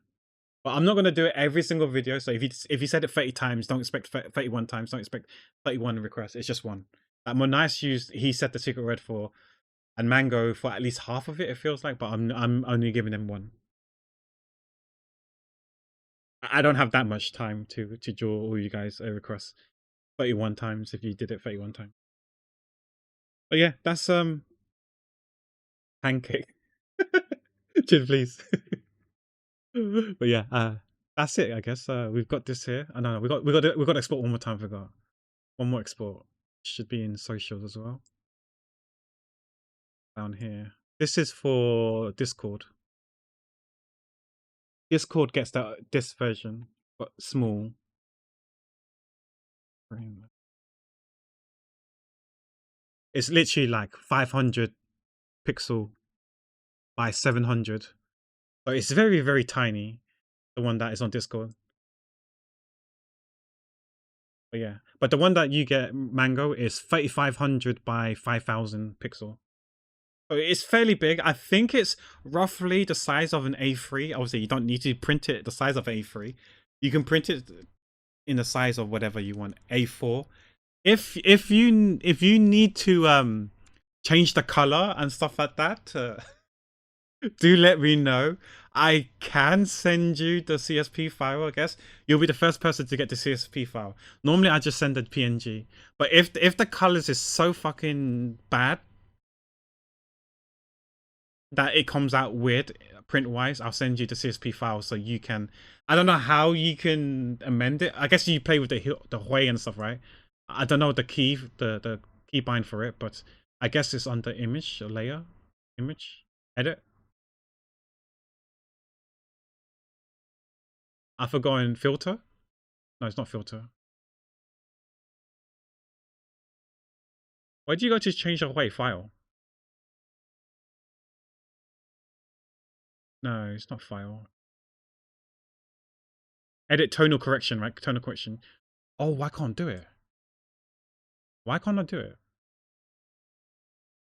But I'm not gonna do it every single video. So if you said it 30 times, don't expect 31 times. Don't expect 31 requests. It's just one. Like Monice he said the secret word for, and Mango for at least half of it. It feels like, but I'm only giving them one. I don't have that much time to draw all you guys a request 31 times if you did it 31 times. But yeah, that's pancake. Cheers, please. But yeah, that's it. I guess we've got this here. I know we got to export one more time. I forgot one more export. Should be in socials as well. Down here. This is for Discord. Discord gets this version, but small. It's literally like 500 pixel by 700. So it's very, very tiny. The one that is on Discord. But yeah, but the one that you get, Mango, is 3500 by 5000 pixel. So it's fairly big. I think it's roughly the size of an A3. Obviously, you don't need to print it the size of A3. You can print it in the size of whatever you want, A4. If you need to change the color and stuff like that, do let me know. I can send you the CSP file, I guess. You'll be the first person to get the CSP file. Normally I just send the PNG. But if the colors is so fucking bad that it comes out weird print wise, I'll send you the CSP file so you can, I don't know how you can amend it. I guess you play with the Hui and stuff, right? I don't know the keybind for it, but I guess it's under image or layer, image, edit. I forgot in filter. No, it's not filter. Why do you go to change the Hui file? No, it's not file. Edit tonal correction, right? Tonal correction. Oh, why can't I do it? Why can't I do it?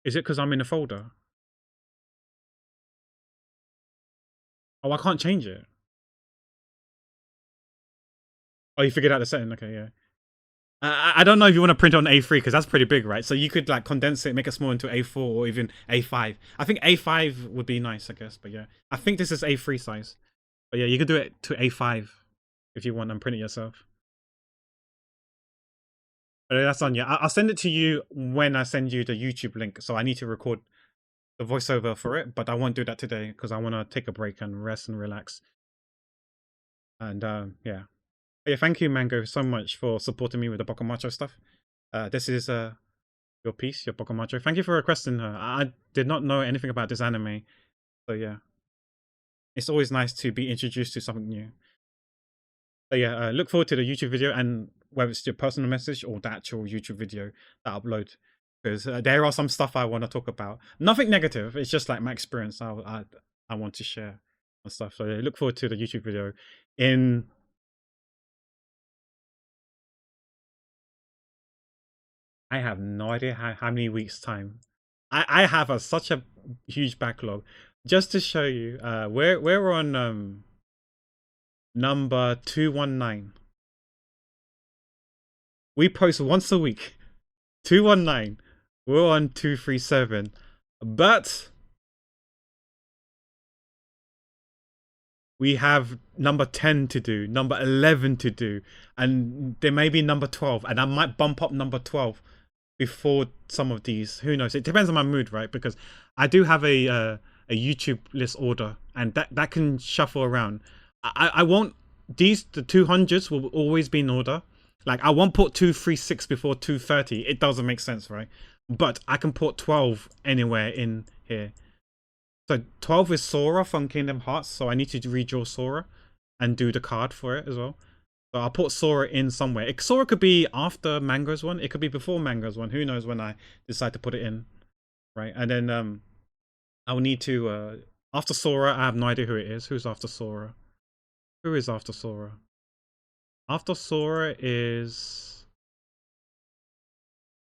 Is it because I'm in a folder? Oh, I can't change it. Oh, you figured out the setting. Okay, yeah. I don't know if you want to print on A3 because that's pretty big, right? So you could like condense it, make it small into A4 or even A5. I think A5 would be nice, I guess. But yeah, I think this is A3 size. But yeah, you could do it to A5 if you want and print it yourself. But that's on you. I'll send it to you when I send you the YouTube link. So I need to record the voiceover for it, but I won't do that today because I want to take a break and rest and relax. And yeah. Yeah, thank you, Mango, so much for supporting me with the Bokumaro stuff. This is your piece, your Bokumaro. Thank you for requesting her. I did not know anything about this anime. So yeah. It's always nice to be introduced to something new. So yeah, look forward to the YouTube video, and whether it's your personal message or the actual YouTube video that I upload. Because there are some stuff I want to talk about. Nothing negative. It's just like my experience I want to share and stuff. So yeah, look forward to the YouTube video in I have no idea how many weeks time. I have such a huge backlog. Just to show you, we're on number 219. We post once a week. 219. We're on 237. But we have number 10 to do, number 11 to do, and there may be number 12, and I might bump up number 12 before some of these. Who knows? It depends on my mood, right? Because I do have a YouTube list order, and that can shuffle around. I won't. The 200s will always be in order. Like I won't put 236 before 230. It doesn't make sense, right? But I can put 12 anywhere in here. So 12 is Sora from Kingdom Hearts, so I need to redraw Sora and do the card for it as well. So I'll put Sora in somewhere. Sora could be after Mango's one. It could be before Mango's one. Who knows when I decide to put it in, right? And then I'll need to after Sora. I have no idea who it is. Who's after Sora? Who is after Sora? After Sora is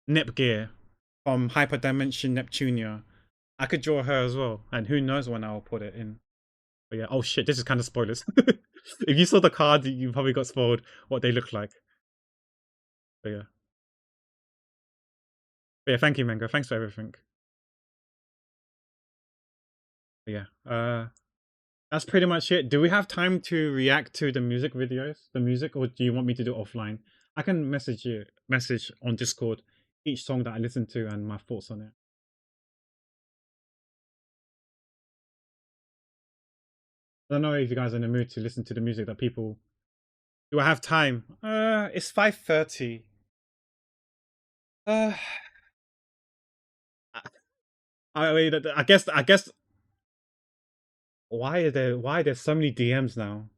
Nepgear from Hyperdimension Neptunia. I could draw her as well, and who knows when I'll put it in. But yeah, oh shit, this is kind of spoilers. If you saw the card, you probably got spoiled what they look like. But yeah. But yeah, thank you, Mango. Thanks for everything. But yeah, that's pretty much it. Do we have time to react to the music videos, the music, or do you want me to do it offline? I can message on Discord each song that I listen to and my thoughts on it. I don't know if you guys are in the mood to listen to the music that people. Do I have time? It's 5:30. Uh, I mean, I guess. Why are there so many DMs now?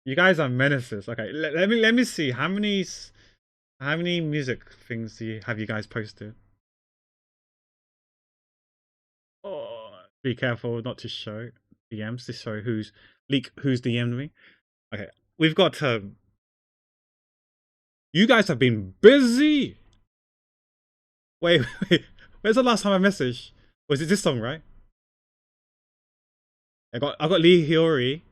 You guys are menaces. Okay, let me see how many music things have you guys posted? Oh, be careful not to show DMs to show who's DM'd me. Okay, we've got you guys have been busy. Wait, wait, where's the last time I messaged? Was it this song, right? I got Lee Hyori,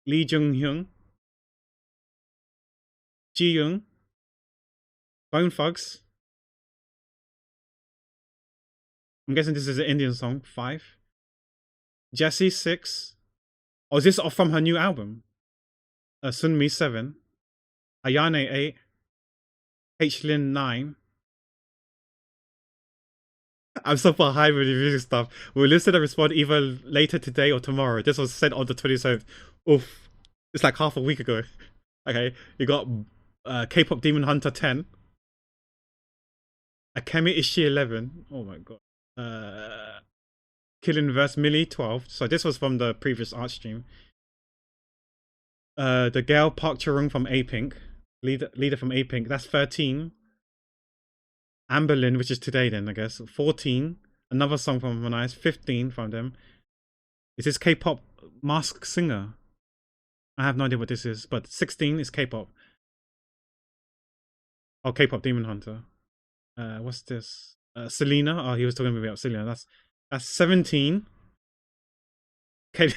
Lee Jung Hyun, Ji Young, Bone Thugs. I'm guessing this is an Indian song. 5. Jessie 6. Oh, is this off from her new album? Sunmi 7. Ayane 8. H Lin 9. I'm so far behind with the music stuff. We'll listen and respond either later today or tomorrow. This was sent on the 27th. Oof. It's like half a week ago. Okay, you got K-pop Demon Hunter 10. Akemi Ishii 11. Oh my god. Killing Verse Millie 12. So this was from the previous art stream. The girl Park Charung from A Pink. Leader from A Pink. That's 13. Amberlin, which is today then, I guess. 14. Another song from Monai's. 15 from them. Is this K-pop Mask Singer? I have no idea what this is, but 16 is K-pop. Oh, K-pop Demon Hunter. What's this? Selena. Oh, he was talking about Selena. That's 17. Okay,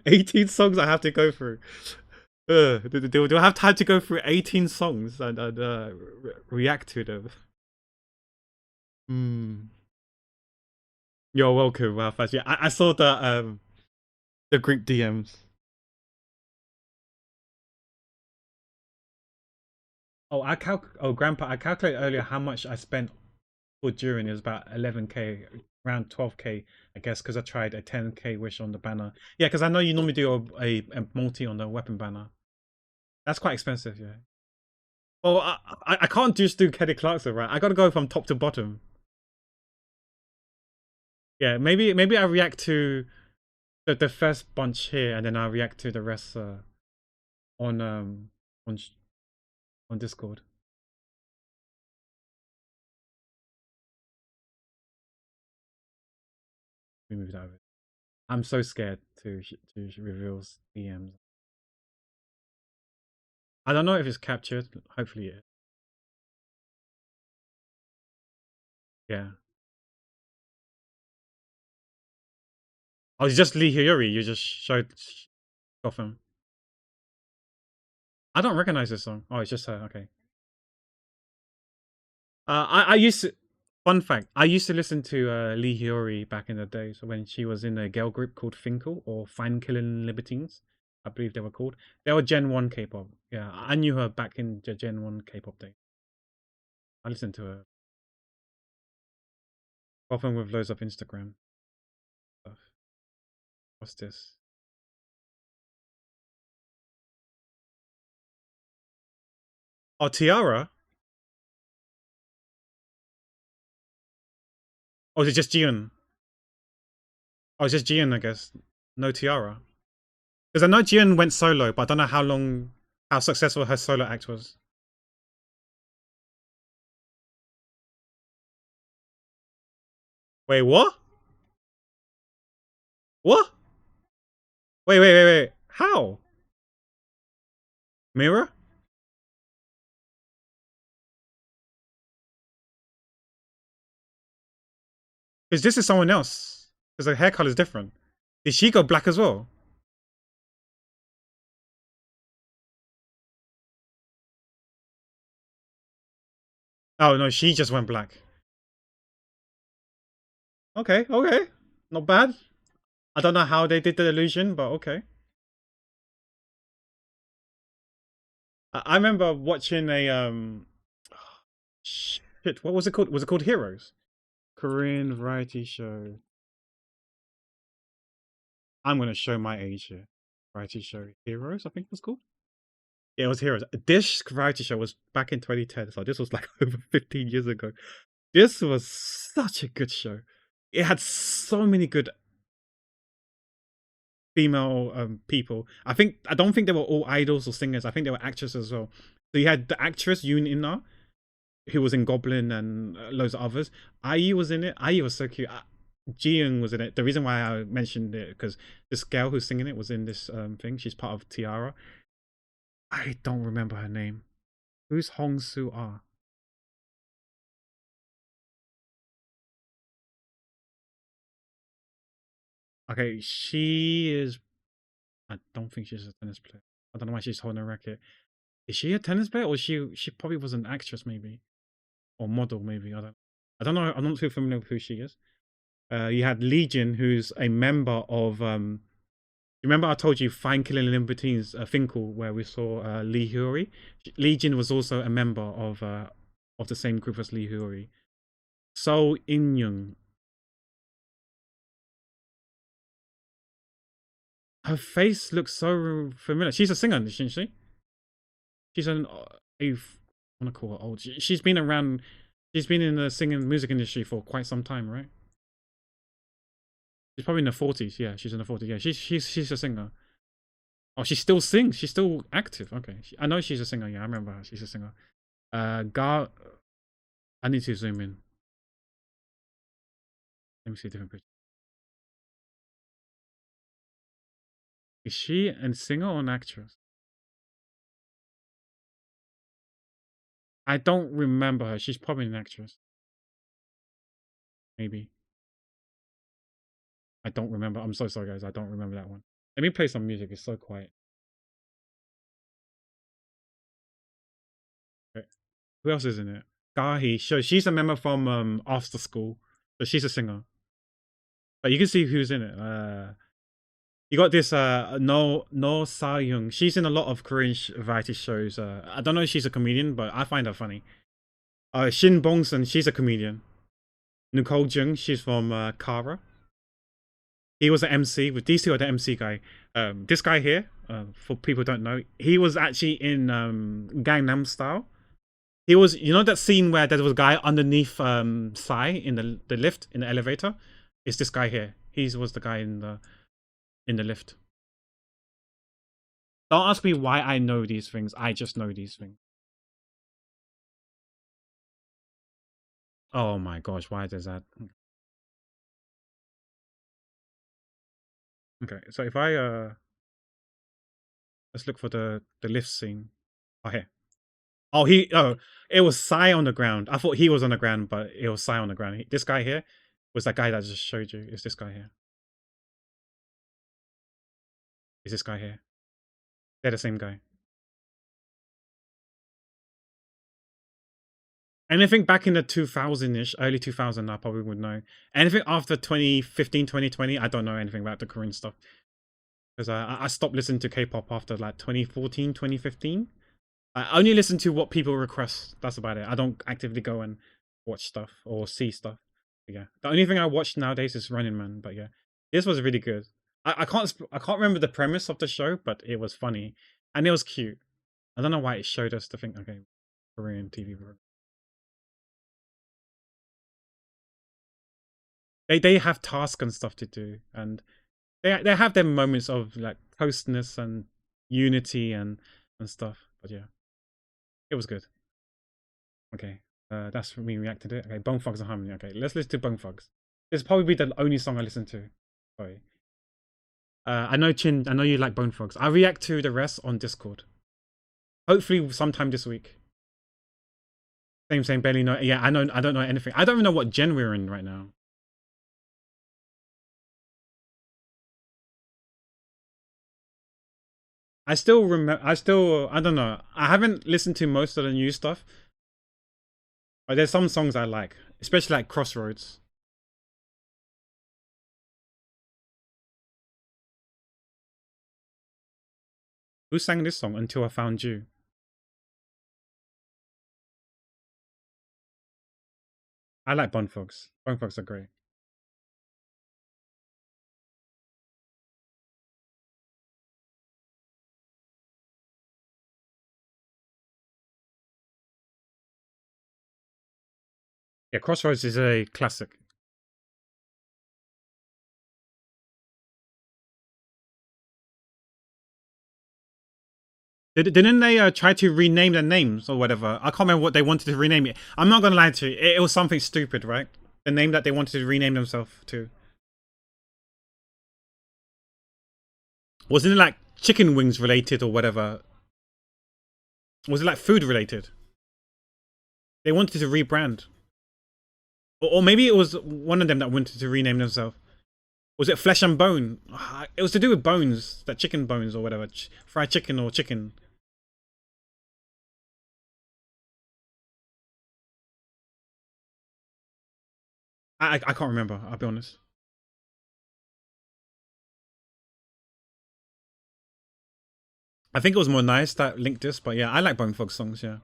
18 songs I have to go through. Do I have time to go through 18 songs and react to them? You're welcome, Ralph. Yeah, I saw the group DMs. Oh, Grandpa, I calculated earlier how much I spent for during. It was about 11k, around 12k, I guess, because I tried a 10k wish on the banner. Yeah, because I know you normally do a multi on the weapon banner. That's quite expensive, yeah. Well, I can't just do Kelly Clarkson, right? I got to go from top to bottom. Yeah, maybe I react to the first bunch here, and then I'll react to the rest on on Discord. We moved over. I'm so scared to reveal DMs. I don't know if it's captured. Hopefully, yeah. Yeah. Oh, it's just Lee Hyori. You just showed off him. I don't recognize this song. Oh, it's just her. Okay. I used to. Fun fact: I used to listen to Lee Hyori back in the days when she was in a girl group called Finkel or Fine Killing Libertines. I believe they were called. They were Gen One K-pop. Yeah, I knew her back in the Gen One K-pop days. I listened to her often with loads of Instagram stuff. What's this? Oh, Tiara. Or is it just Jian? Oh, it's just Jian, I guess. No Tiara. Because I know Jian went solo, but I don't know how successful her solo act was. Wait, what? What? Wait. How? Mirror? Because this is someone else. Because her hair color is different. Did she go black as well? Oh no, she just went black. Okay. Not bad. I don't know how they did the illusion, but okay. I remember watching a shit, what was it called? Was it called Heroes? Korean variety show. I'm gonna show my age here. Variety show Heroes, I think it was called. Yeah, it was Heroes. This variety show was back in 2010, so this was like over 15 years ago. This was such a good show. It had so many good female people. I don't think they were all idols or singers. I think they were actresses as well. So you had the actress Yoon In, who was in Goblin and loads of others. IU was in it. IU was so cute. Jiyoung was in it. The reason why I mentioned it because this girl who's singing it was in this thing. She's part of Tiara. I don't remember her name. Who's Hong Soo Ah? Okay, she is. I don't think she's a tennis player. I don't know why she's holding a racket. Is she a tennis player or she probably was an actress maybe or model maybe? I don't know. I'm not too familiar with who she is. You had Legion, who's a member of remember I told you Fine Killing Libertines, Finkel, where we saw Lee Hyori. Legion was also a member of the same group as Lee Hyori. So In Young, her face looks so familiar. She's a singer, isn't she? She's an I want to call her old. She's been around. She's been in the singing music industry for quite some time, right? She's probably in the 40s. Yeah, she's in the 40s. Yeah, she's a singer. Oh, she still sings. She's still active. Okay, I know she's a singer. Yeah, I remember her. She's a singer. Gar. I need to zoom in. Let me see a different picture. Is she a singer or an actress? I don't remember her. She's probably an actress. Maybe. I don't remember. I'm so sorry, guys. I don't remember that one. Let me play some music. It's so quiet. Okay. Who else is in it? Gahi. So she's a member from After School. So she's a singer. But you can see who's in it. You got this No Sa Young. She's in a lot of Korean variety shows. I don't know if she's a comedian, but I find her funny. Shin Bongsun, she's a comedian. Nicole Jung, she's from Kara. He was an MC. With these two are the MC guy. This guy here, for people who don't know, he was actually in Gangnam Style. He was, you know, that scene where there was a guy underneath Psy in the lift in the elevator. It's this guy here. He was the guy in the lift. Don't ask me why I know these things. I just know these things. Oh my gosh, why does that? Okay, so if I let's look for the lift scene. Oh, here. Oh, it was Psy on the ground. I thought he was on the ground, but it was Psy on the ground. This guy here was that guy that I just showed you. It's this guy here. Is this guy here? They're the same guy. Anything back in the 2000-ish, early 2000, I probably would know. Anything after 2015, 2020, I don't know anything about the Korean stuff. Because I stopped listening to K-pop after like 2014, 2015. I only listen to what people request. That's about it. I don't actively go and watch stuff or see stuff. But yeah, the only thing I watch nowadays is Running Man. But yeah, this was really good. I can't remember the premise of the show, but it was funny and it was cute. I don't know why it showed us to think, okay, Korean TV. They have tasks and stuff to do, and they have their moments of like closeness and unity and stuff. But yeah, it was good. Okay, that's me reacted to it. Okay, Bone Thugs and Harmony. Okay, let's listen to Bone Thugs. This will probably be the only song I listen to. Sorry. I know Chin. I know you like Bone Thugs. I react to the rest on Discord. Hopefully sometime this week. Same. Barely know. Yeah, I know. I don't know anything. I don't even know what gen we're in right now. I still remember. I don't know. I haven't listened to most of the new stuff. But there's some songs I like, especially like Crossroads. Who sang this song? Until I Found You. I like Bone Thugs. Bone Thugs are great. Yeah, Crossroads is a classic. Didn't they try to rename their names or whatever? I can't remember what they wanted to rename it. I'm not gonna lie to you, it was something stupid, right? The name that they wanted to rename themselves to. Wasn't it like chicken wings related or whatever? Was it like food related? They wanted to rebrand. Or maybe it was one of them that wanted to rename themselves. Was it Flesh and Bone? It was to do with bones, that chicken bones or whatever. Fried chicken or chicken. I can't remember, I'll be honest. I think it was more nice that linked this, but yeah, I like Bone Fog songs, yeah.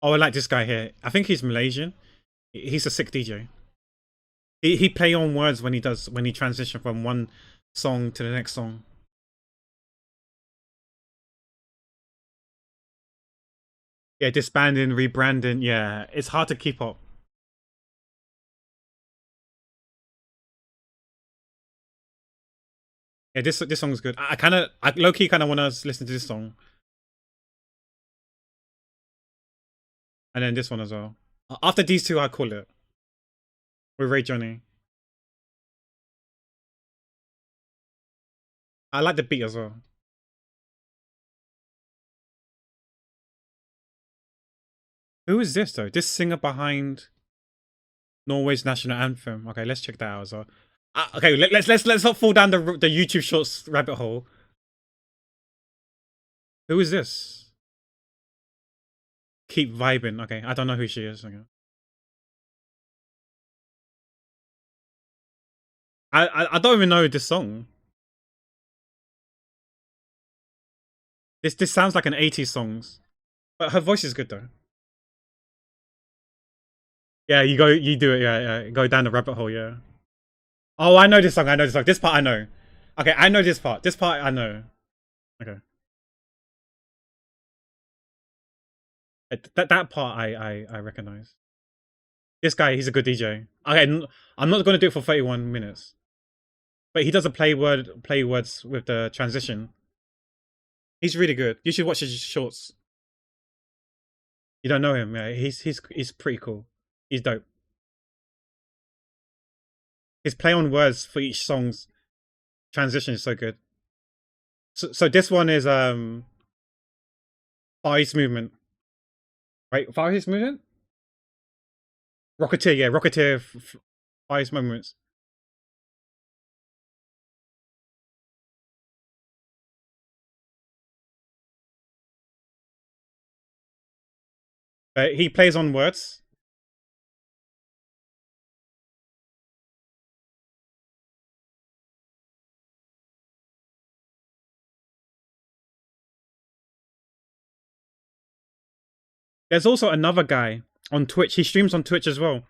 Oh, I like this guy here. I think he's Malaysian. He's a sick DJ. He play on words when he transition from one song to the next song. Yeah, disbanding, rebranding. Yeah, it's hard to keep up. Yeah, this song is good. I low key kind of want to listen to this song, and then this one as well. After these two, I call it with Ray Johnny. I like the beat as well. Who is this though? This singer behind Norway's national anthem. Okay, let's check that out as well. Okay, let's not fall down the YouTube Shorts rabbit hole. Who is this? Keep vibing. Okay, I don't know who she is. Okay. I don't even know this song. This sounds like an 80s songs, but her voice is good though. Yeah, you do it. Yeah, go down the rabbit hole. Yeah. Oh, I know this song. I know this song. This part I know. Okay, I know this part. This part I know. Okay. That part I recognize. This guy, he's a good DJ. Okay, I'm not gonna do it for 31 minutes, but he does a play words with the transition. He's really good. You should watch his shorts. You don't know him, yeah? He's pretty cool. He's dope. His play on words for each song's transition is so good. So this one is Far East Movement, right? Far East Movement, Rocketeer, yeah, Rocketeer, Far East Movements. He plays on words. There's also another guy on Twitch. He streams on Twitch as well.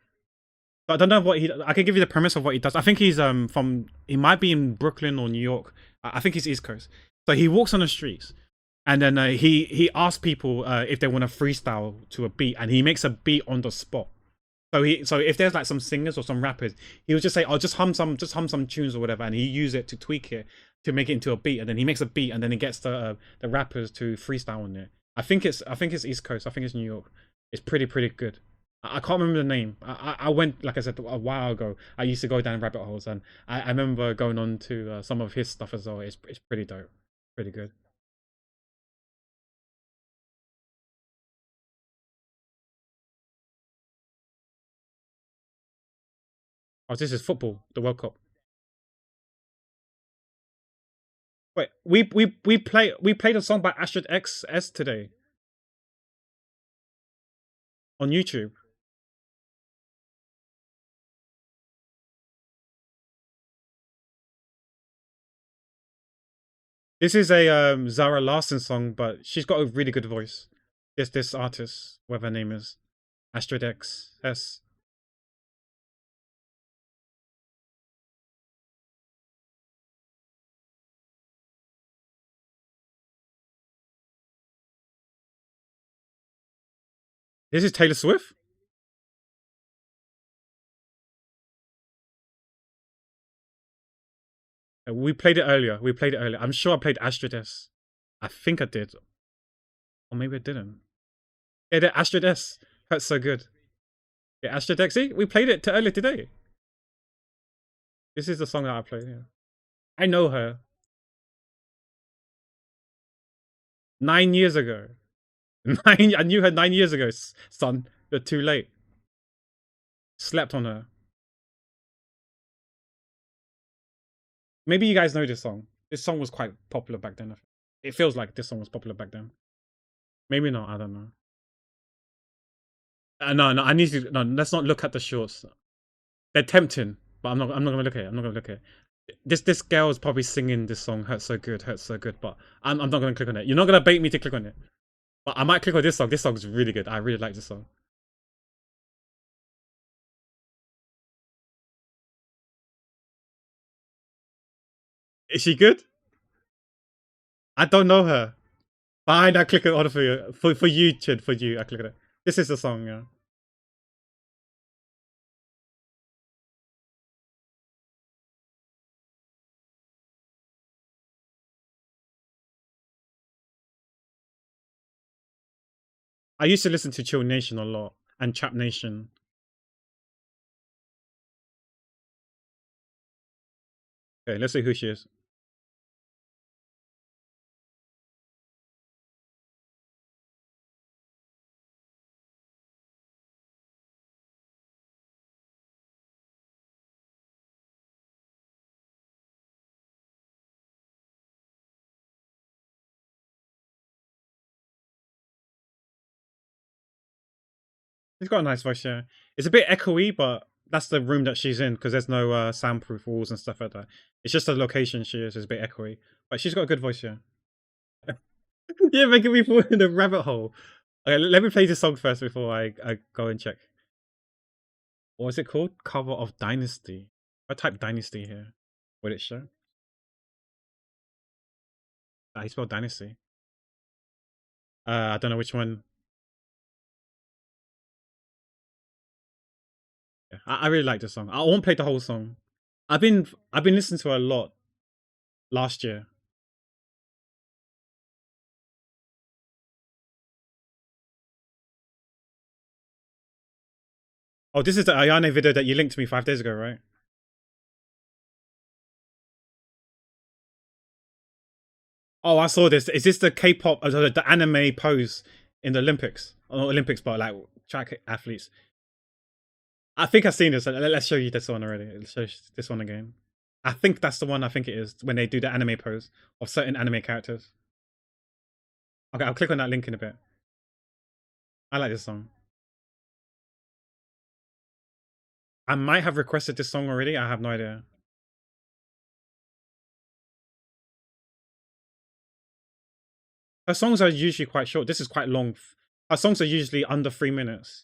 But I don't know what he. I can give you the premise of what he does. I think he's from. He might be in Brooklyn or New York. I think he's East Coast. So he walks on the streets, and then he asks people if they want to freestyle to a beat, and he makes a beat on the spot. So if there's like some singers or some rappers, he would just say, "Oh, just hum some tunes or whatever," and he use it to tweak it to make it into a beat, and then he makes a beat, and then he gets the rappers to freestyle on it. I think it's East Coast. I think it's New York. It's pretty good. I can't remember the name. I went, like I said, a while ago. I used to go down rabbit holes, and I remember going on to some of his stuff as well. It's pretty dope, pretty good. Oh, this is football, the World Cup. Wait, we played a song by Astrid XS today on YouTube. This is a Zara Larson song, but she's got a really good voice. This artist, whatever her name is, Astrid XS. This is Taylor Swift. We played it earlier. We played it earlier. I'm sure I played Astrid S. I think I did, or maybe I didn't. Yeah, the Astrid S. That's so good. Yeah, Astrid X. See, we played it earlier today. This is the song that I played. Yeah. I know her 9 years ago. I knew her 9 years ago, son. You're too late. Slept on her. Maybe you guys know this song. This song was quite popular back then. It feels like this song was popular back then. Maybe not. I don't know. No. I need to. No, let's not look at the shorts. They're tempting, but I'm not. I'm not gonna look at it. I'm not gonna look at it. This girl is probably singing this song. Hurts so good. Hurts so good. But I'm not gonna click on it. You're not gonna bait me to click on it. But I might click on this song. This song's really good. I really like this song. Is she good? I don't know her. Fine, I click on it for you. For you, Chid. For you, I click on it. This is the song. Yeah. I used to listen to Chill Nation a lot and Chap Nation. Okay, let's see who she is. She's got a nice voice, yeah. It's a bit echoey, but that's the room that she's in because there's no soundproof walls and stuff like that. It's just the location she is a bit echoey, but she's got a good voice, yeah. Yeah, making me fall in the rabbit hole. Okay, let me play this song first before I go and check. What was it called? Cover of Dynasty. I type Dynasty here. Will it show? I spelled Dynasty. I don't know which one. Yeah, I really like this song. I won't play the whole song. I've been listening to it a lot last year. Oh, this is the Ayane video that you linked to me 5 days ago, right? Oh, I saw this. Is this the K-pop, the anime pose in the Olympics? Not Olympics, but like track athletes. I think I've seen this. Let's show you this one already. Let's show you this one again. I think that's the one. I think it is when they do the anime pose of certain anime characters. Okay, I'll click on that link in a bit. I like this song. I might have requested this song already. I have no idea. Her songs are usually quite short. This is quite long. Her songs are usually under 3 minutes.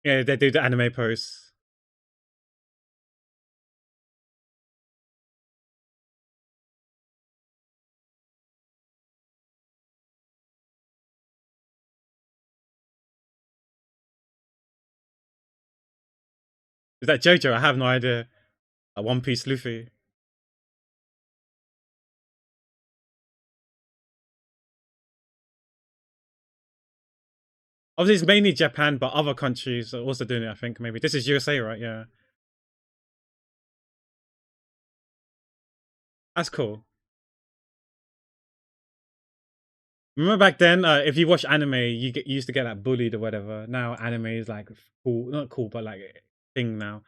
Yeah, they do the anime pose. Is that JoJo? I have no idea. A One Piece Luffy. Obviously, it's mainly Japan, but other countries are also doing it. I think maybe this is USA, right? Yeah, that's cool. Remember back then, if you watch anime, you used to get like bullied or whatever. Now anime is like cool, not cool, but like a thing now.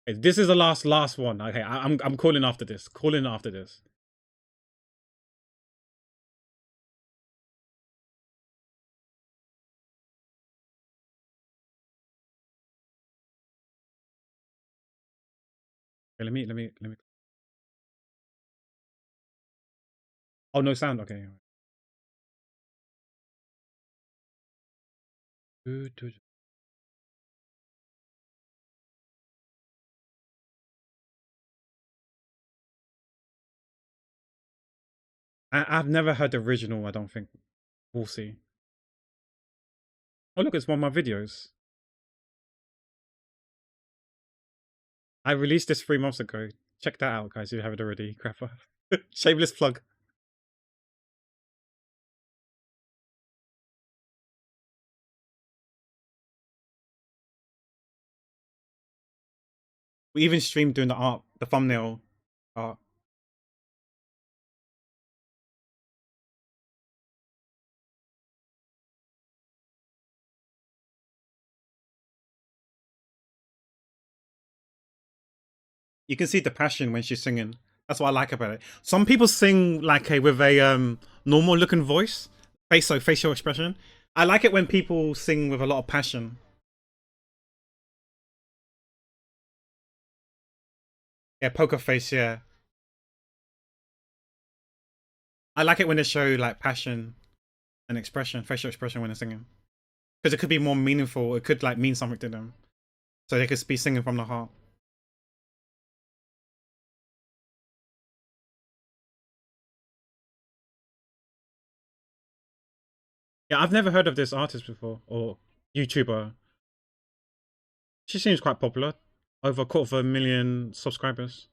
This is the last one. Okay, I'm calling after this. Calling after this. Okay, let me. Oh, no sound. Okay. I've never heard the original. I don't think. We'll see. Oh look, it's one of my videos. I released this 3 months ago. Check that out, guys. If you haven't already. Crapper. Shameless plug. We even streamed doing the art, the thumbnail art. You can see the passion when she's singing. That's what I like about it. Some people sing like with a normal looking voice, facial expression. I like it when people sing with a lot of passion. Yeah, poker face. Yeah, I like it when they show like passion and expression, facial expression when they're singing, because it could be more meaningful. It could like mean something to them, so they could be singing from the heart. Yeah, I've never heard of this artist before or YouTuber. She seems quite popular. Over 250,000 subscribers.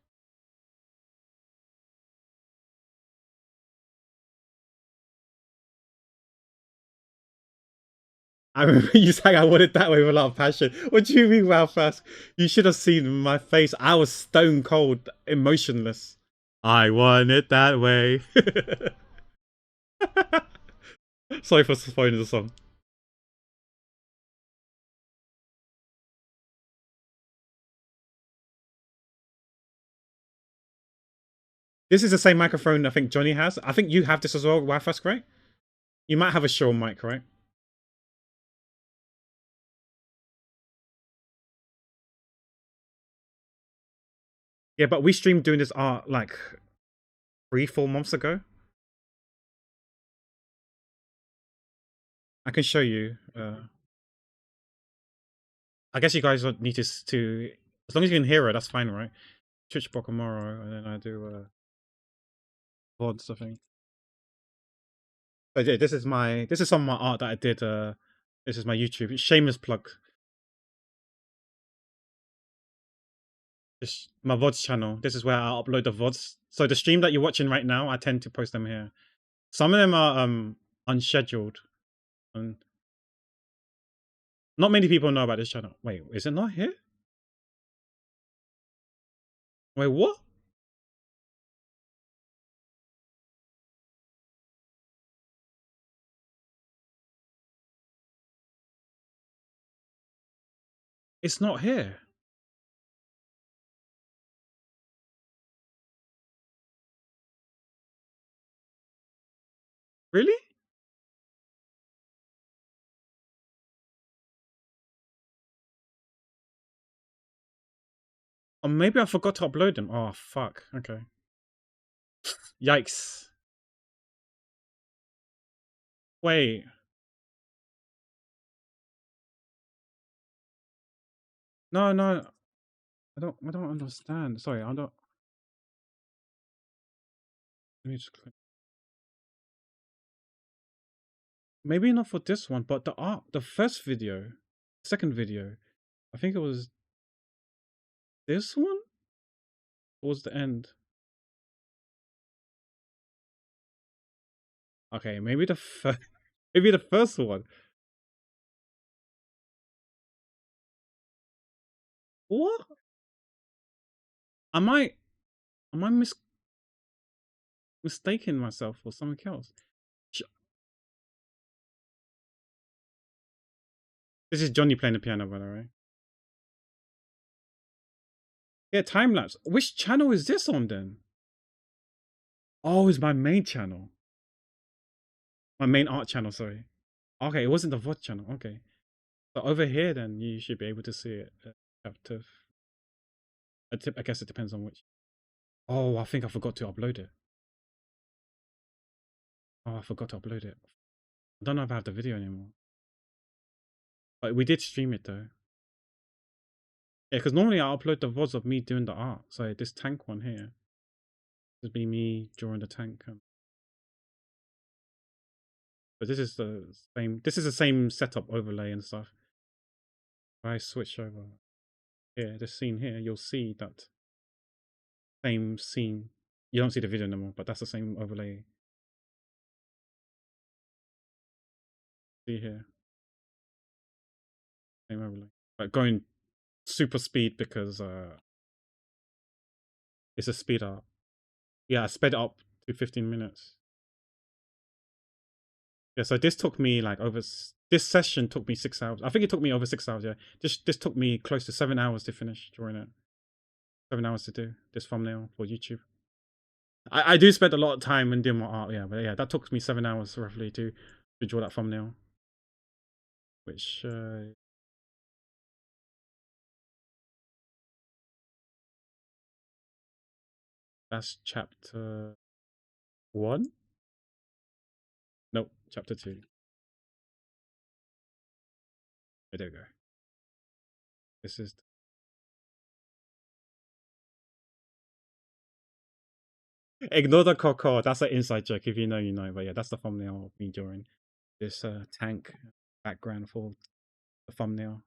I remember you saying I want it that way with a lot of passion. What do you mean, wow, fast? You should have seen my face. I was stone cold, emotionless. I want it that way. Sorry for spoiling the song. This is the same microphone I think Johnny has. I think you have this as well, wow, fast, right? You might have a Shure mic, right? Yeah, but we streamed doing this art like 3-4 months ago. I can show you. I guess you guys don't need to as long as you can hear it, that's fine, right? Twitch Bokumaro, and then I do VODs, I think. But yeah, this is some of my art that I did. This is my YouTube. It's shameless plug. This my VODs channel. This is where I upload the VODs. So the stream that you're watching right now, I tend to post them here. Some of them are unscheduled, and not many people know about this channel. Wait, is it not here? Wait, what? It's not here. Really? Or maybe I forgot to upload them. Oh fuck. Okay. Yikes. Wait. No, no. I don't understand. Sorry, I don't. Let me just click. Maybe not for this one, but the first video, second video, I think it was this one towards the end. Okay, maybe the first, maybe the first one. What? Am I am I mistaking myself for something else? This is Johnny playing the piano, by the way. Yeah, time lapse. Which channel is this on then? Oh, it's my main channel. My main art channel, sorry. Okay, it wasn't the VOD channel. Okay. So over here, then you should be able to see it. Chapter. I guess it depends on which. Oh, I think I forgot to upload it. Oh, I forgot to upload it. I don't know if I have the video anymore. But we did stream it though. Yeah, because normally I upload the VODs of me doing the art. So this tank one here would be me drawing the tank. But this is the same. This is the same setup, overlay and stuff. If I switch over here, this scene here, you'll see that same scene. You don't see the video anymore, but that's the same overlay. See here, same overlay. But going super speed because it's a speed art. Yeah, I sped it up to 15 minutes. Yeah, so this took me like over. This session took me 6 hours. I think it took me over 6 hours. Yeah, this took me close to 7 hours to finish drawing it. 7 hours to do this thumbnail for YouTube. I do spend a lot of time in doing my art. Yeah, but yeah, that took me 7 hours roughly to draw that thumbnail. Which that's chapter 1. Nope, chapter 2. There we go. This is. Ignore the coco. That's an inside joke. If you know, you know. But yeah, that's the thumbnail of me drawing this tank background for the thumbnail,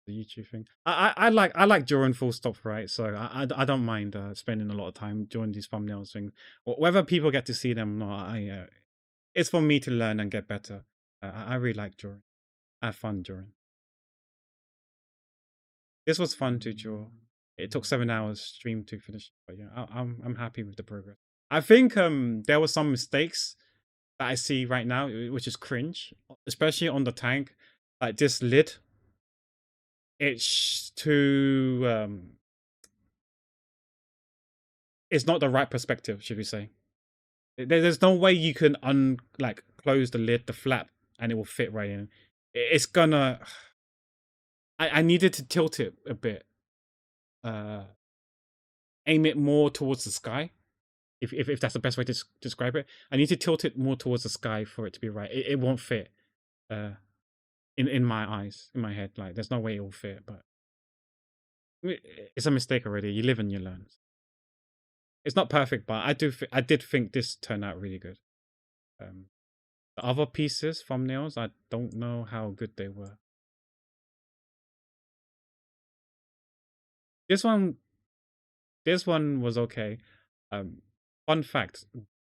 the YouTube thing. I like drawing full stop, right? So I don't mind spending a lot of time drawing these thumbnails things. Whether people get to see them or not, it's for me to learn and get better. I really like drawing. I have fun drawing. This was fun to draw. It took 7 hours stream to finish, but yeah, I'm happy with the progress. I think there were some mistakes that I see right now, which is cringe, especially on the tank. Like this lid, it's too it's not the right perspective, should we say? There's no way you can close the lid, the flap, and it will fit right in. It's gonna. I needed to tilt it a bit, aim it more towards the sky. If that's the best way to describe it. I need to tilt it more towards the sky for it to be right. It won't fit uh in my eyes, in my head. Like there's no way it will fit, but it's a mistake already. You live and you learn. It's not perfect, but I did think this turned out really good. Um, the other pieces, thumbnails, I don't know how good they were. This one, this one was okay. Um, fun fact: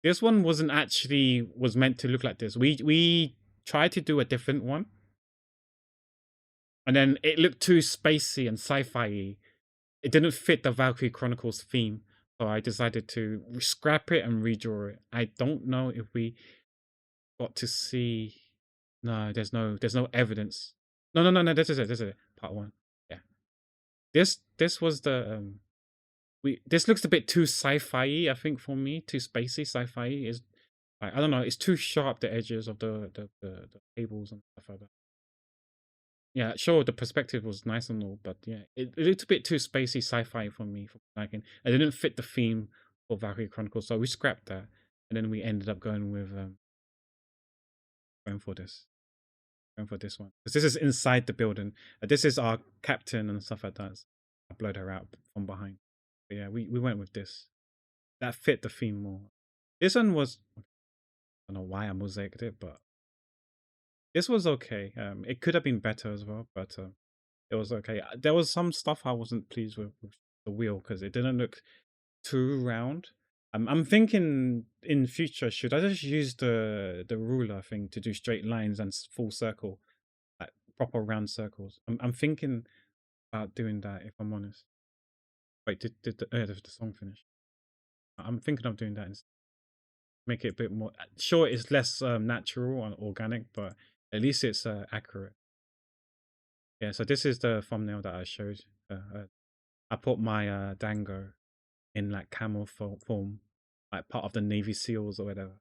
this one wasn't actually was meant to look like this. We tried to do a different one, and then it looked too spacey and sci-fi. It didn't fit the Valkyrie Chronicles theme, so I decided to scrap it and redraw it. I don't know if we got to see. No, there's no evidence. No. This is it. This is it. Part one. Yeah. This was the this looks a bit too sci-fi. I think for me, too spacey. Sci-fi is I don't know. It's too sharp, the edges of the cables and stuff like that. Yeah, sure. The perspective was nice and all, but yeah, it looked a bit too spacey, sci-fi for me for liking. It didn't fit the theme for Valkyrie Chronicles, so we scrapped that, and then we ended up going with going for this, going for this one because this is inside the building. This is our captain and stuff like that. So I blurred her out from behind. But yeah, we went with this. That fit the theme more. This one was I don't know why I mosaiced it, but this was okay. It could have been better as well, but it was okay. There was some stuff I wasn't pleased with the wheel because it didn't look too round. I'm thinking in future should I just use the ruler thing to do straight lines and full circle, like proper round circles. I'm thinking about doing that if I'm honest. Wait, did the song finish? I'm thinking of doing that and make it a bit more. Sure, it's less natural and organic, but at least it's accurate. Yeah. So this is the thumbnail that I showed. I put my dango in like camel form, like part of the Navy SEALs or whatever,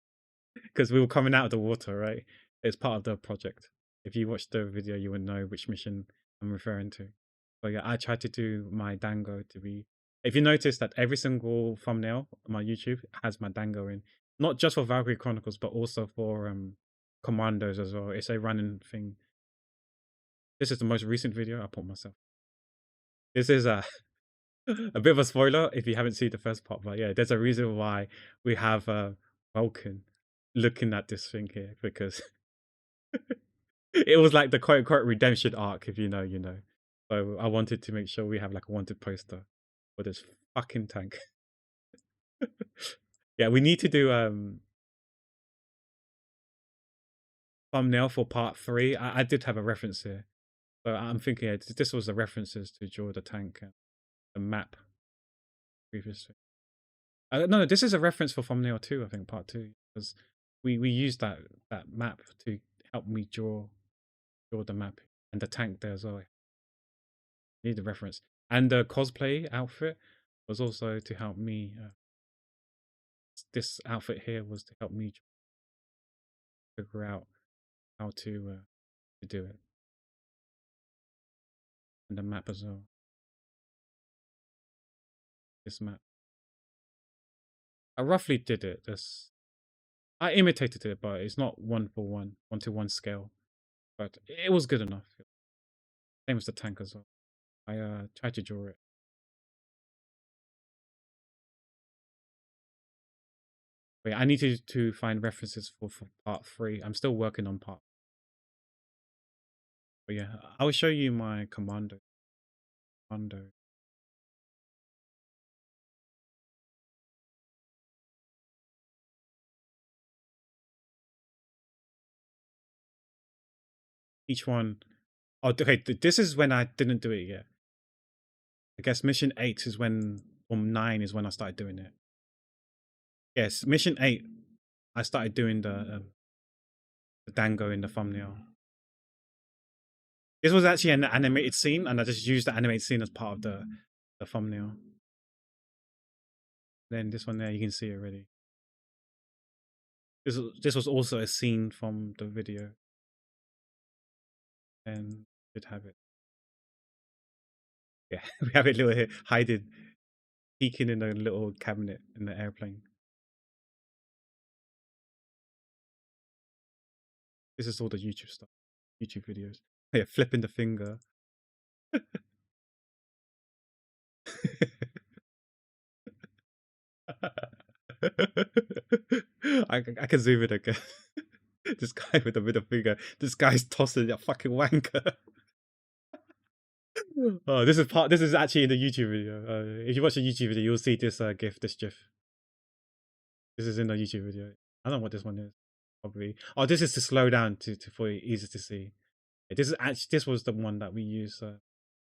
because we were coming out of the water, right? It's part of the project. If you watch the video, you would know which mission I'm referring to. So yeah, I tried to do my dango to be. If you notice that every single thumbnail on my YouTube has my dango in, not just for Valkyrie Chronicles, but also for Commandos as well. It's a running thing. This is the most recent video I put myself. This is a bit of a spoiler if you haven't seen the first part, but yeah, there's a reason why we have Vulcan looking at this thing here because it was like the quote unquote redemption arc. If you know, you know. So I wanted to make sure we have like a wanted poster for this fucking tank. Yeah, we need to do thumbnail for part 3. I did have a reference here, so I'm thinking yeah, this was the references to draw the tank and the map previously. No, this is a reference for thumbnail 2, I think, part 2, because we used that map to help me draw the map and the tank there as well. I need the reference. And the cosplay outfit was also to help me. This outfit here was to help me figure out how to do it. And the map as well. This map. I roughly did it. I imitated it, but it's not 1-for-1, 1-to-1 scale. But it was good enough. Same as the tank as well. I tried to draw it. Wait, I need to find references for part 3. I'm still working on part. But yeah, I'll show you my commando. Each one. Oh, okay. This is when I didn't do it yet. I guess mission 8 is when, or 9 is when I started doing it. Yes, mission 8. I started doing the dango in the thumbnail. This was actually an animated scene, and I just used the animated scene as part of the thumbnail. Then this one there, you can see already. This was also a scene from the video, and did have it. Yeah, we have it little here, hiding, peeking in a little cabinet in the airplane. This is all the YouTube stuff, YouTube videos. Yeah, flipping the finger. I can zoom it again. This guy with the middle finger. This guy's tossing a fucking wanker. Oh, this is part. This is actually in the YouTube video. If you watch the YouTube video, you'll see this gif, this gif. This is in the YouTube video. I don't know what this one is. Probably. Oh, this is to slow down to for it easier to see. This is actually this was the one that we use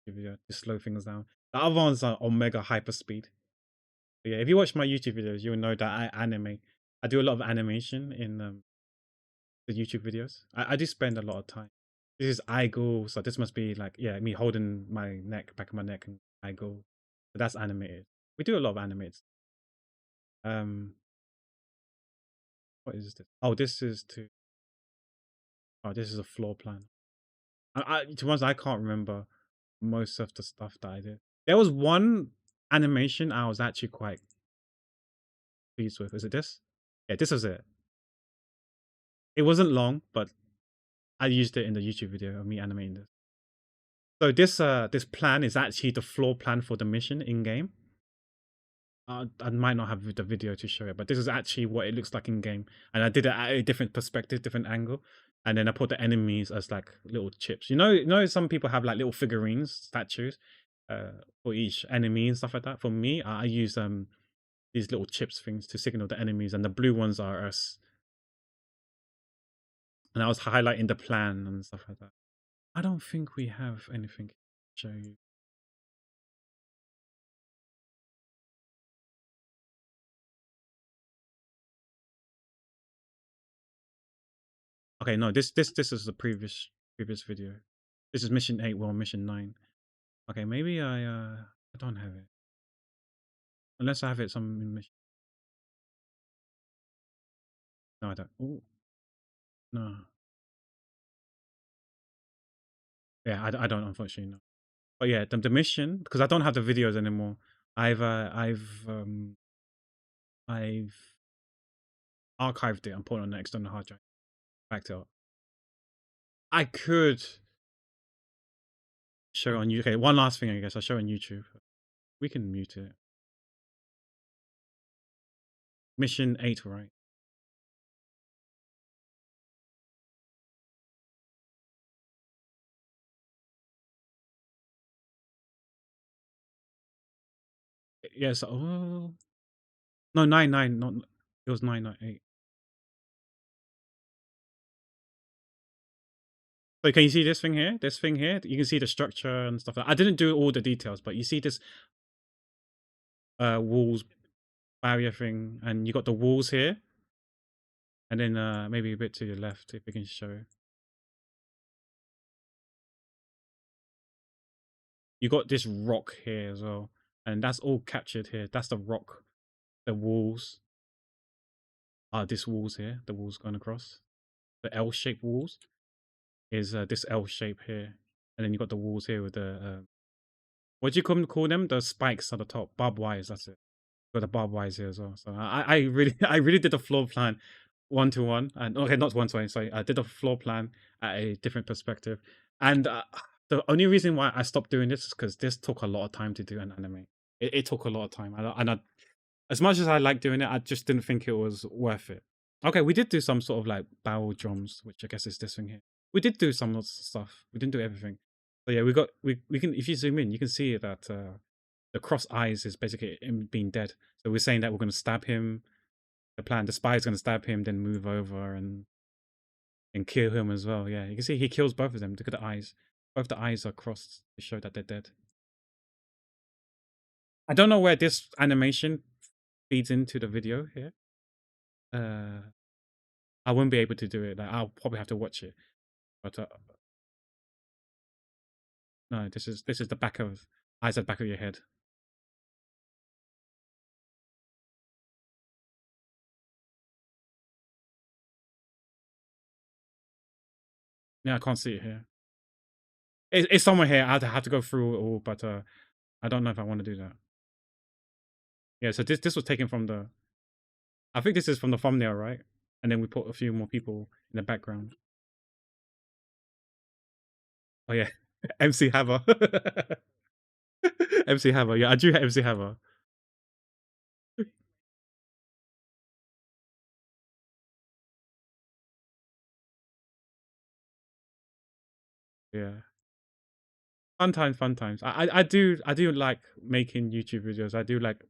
video to slow things down. The other ones are omega hyper speed. But yeah, if you watch my YouTube videos, you'll know that I animate. I do a lot of animation in the YouTube videos. I do spend a lot of time. This is eye goal, so this must be like yeah, me holding my neck, back of my neck, and eye goal. But that's animated. We do a lot of animated. What is this? Oh, this is to. Oh, this is a floor plan. To be honest, I can't remember most of the stuff that I did. There was one animation I was actually quite pleased with. Is it this? Yeah, this was it. It wasn't long, but I used it in the YouTube video of me animating this. So this plan is actually the floor plan for the mission in game. I might not have the video to show it, but this is actually what it looks like in game. And I did it at a different perspective, different angle. And then I put the enemies as like little chips. You know, some people have like little figurines, statues, for each enemy and stuff like that. For me, I use these little chips things to signal the enemies, and the blue ones are us. And I was highlighting the plan and stuff like that. I don't think we have anything to show you. Okay, no, this is the previous video. This is mission 8, well, mission 9. Okay, maybe I don't have it. Unless I have it some in mission. No, I don't. Ooh, no. Yeah, I don't unfortunately know. But yeah, the mission, because I don't have the videos anymore. I've archived it and put it on the external hard drive. Backed it up. I could show it on YouTube. Okay, one last thing I guess I'll show it on YouTube. We can mute it. Mission 8, right? Yes. Oh no, 9. Not it was 998. So can you see this thing here? This thing here? You can see the structure and stuff. I didn't do all the details, but you see this walls barrier thing, and you got the walls here, and then maybe a bit to your left if we can show. You got this rock here as well, and that's all captured here. That's the rock, the walls. This walls here, the walls going across. The L-shaped walls is this L shape here, and then you got the walls here with the what do you call them? The spikes at the top, barbed wires. That's it. Got the barbed wires here as well. So I really I really did the floor plan 1-to-1, and okay, not 1-to-1. Sorry, I did a floor plan at a different perspective, and the only reason why I stopped doing this is because this took a lot of time to do an anime. It took a lot of time, and as much as I like doing it, I just didn't think it was worth it. Okay, we did do some sort of like barrel drums, which I guess is this thing here. We did do some stuff. We didn't do everything. But yeah, we can, if you zoom in, you can see that the cross eyes is basically him being dead. So we're saying that we're going to stab him. The plan, the spy is going to stab him, then move over and kill him as well. Yeah, you can see he kills both of them. Look at the eyes. Both the eyes are crossed to show that they're dead. I don't know where this animation feeds into the video here. I won't be able to do it. Like, I'll probably have to watch it. But no, this is the back of eyes at the back of your head. Yeah, I can't see it here. It's somewhere here. I have to go through it all, but I don't know if I want to do that. Yeah, so this was taken from the. I think this is from the thumbnail, right? And then we put a few more people in the background. Oh yeah, MC Hammer. MC Hammer. Yeah, I do hate MC Hammer. Yeah. Fun times, fun times. I do like making YouTube videos. I do like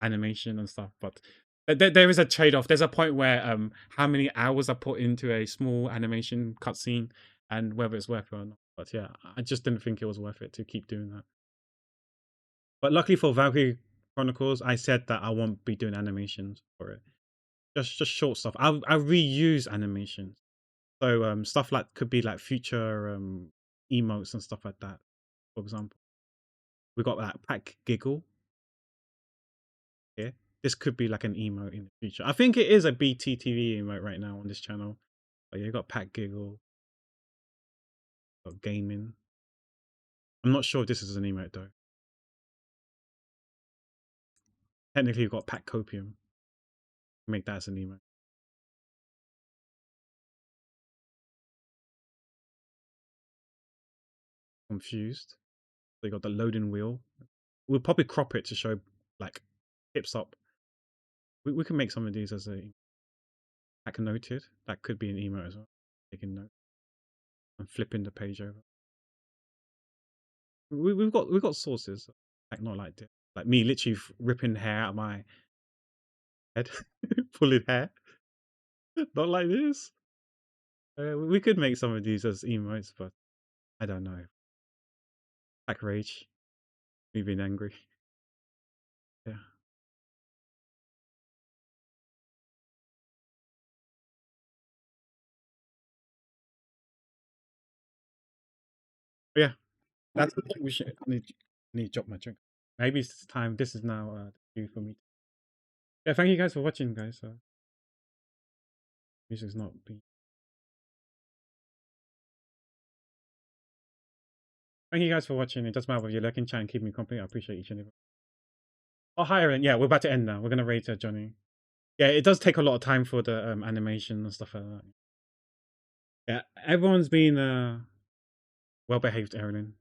animation and stuff, but there is a trade-off. There's a point where how many hours I put into a small animation cutscene and whether it's worth it or not. But yeah, I just didn't think it was worth it to keep doing that. But luckily for Valkyrie Chronicles, I said that I won't be doing animations for it. Just short stuff. I reuse animations. So stuff like could be like future emotes and stuff like that. For example, we got like Pack Giggle here. This could be like an emote in the future. I think it is a BTTV emote right now on this channel. But yeah, you got Pack Giggle, got gaming. I'm not sure if this is an emote though. Technically, you've got Pack Copium. Make that as an emote. Confused. So you got the loading wheel. We'll probably crop it to show like hips up. We can make some of these as a like noted. That could be an emote as well. Taking note and flipping the page over. We've got sources like not like this. Like me literally ripping hair out of my head, pulling hair. Not like this. We could make some of these as emotes, but I don't know. Like rage, me being angry. Yeah. But yeah. That's we should need to drop my drink. Maybe it's time. This is now due for me. Yeah, thank you guys for watching, guys. Music's not being. Thank you guys for watching. It doesn't matter whether you're lurking, chat, and keep me company. I appreciate each and every. Oh, hi, Aaron. Yeah, we're about to end now. We're gonna rate Johnny. Yeah, it does take a lot of time for the animation and stuff like that. Yeah, everyone's been well behaved, Aaron.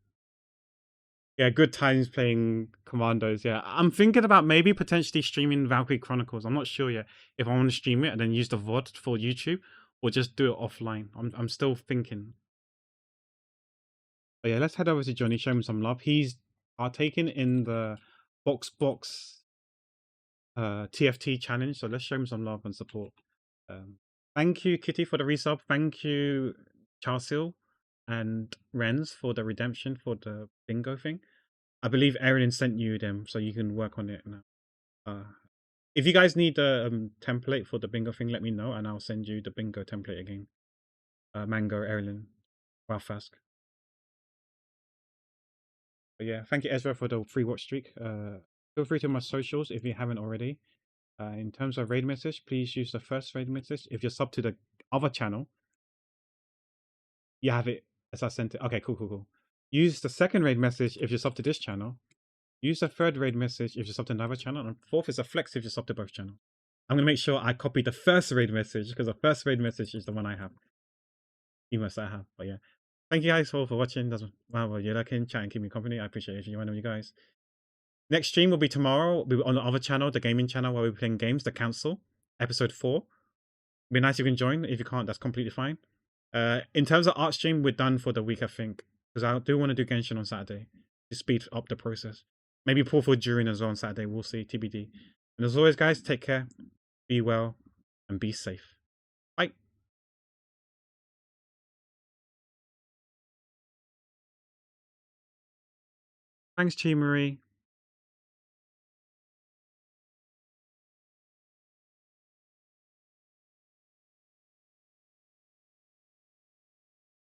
Yeah, good times playing Commandos. Yeah, I'm thinking about maybe potentially streaming Valkyrie Chronicles. I'm not sure yet if I want to stream it and then use the VOD for YouTube or just do it offline. I'm still thinking. But yeah, let's head over to Johnny, show him some love. He's partaking in the box TFT challenge, so let's show him some love and support. Thank you, Kitty, for the resub. Thank you, Charsil and Renz for the redemption for the bingo thing. I believe Erin sent you them, so you can work on it now. If you guys need the template for the bingo thing, let me know, and I'll send you the bingo template again. Mango, Erin, Ralphask. But yeah, thank you, Ezra, for the free watch streak. Feel free to my socials if you haven't already. In terms of raid message, please use the first raid message. If you're sub to the other channel, you have it as I sent it. Okay, cool. Use the second raid message if you're sub to this channel. Use the third raid message if you're sub to another channel. And fourth is a flex if you're sub to both channels. I'm going to make sure I copy the first raid message because the first raid message is the one I have. Emails I have. But yeah. Thank you guys all for watching. Wow, you're liking, chatting, keep me company. I appreciate you. One of you guys. Next stream will be tomorrow. We'll be on the other channel, the gaming channel, where we're playing games, The Council, episode 4. Be nice if you can join. If you can't, that's completely fine. In terms of art stream, we're done for the week, I think. Because I do want to do Genshin on Saturday to speed up the process. Maybe pull for during as well on Saturday. We'll see. TBD. And as always, guys, take care, be well, and be safe. Bye. Thanks, Chi Marie.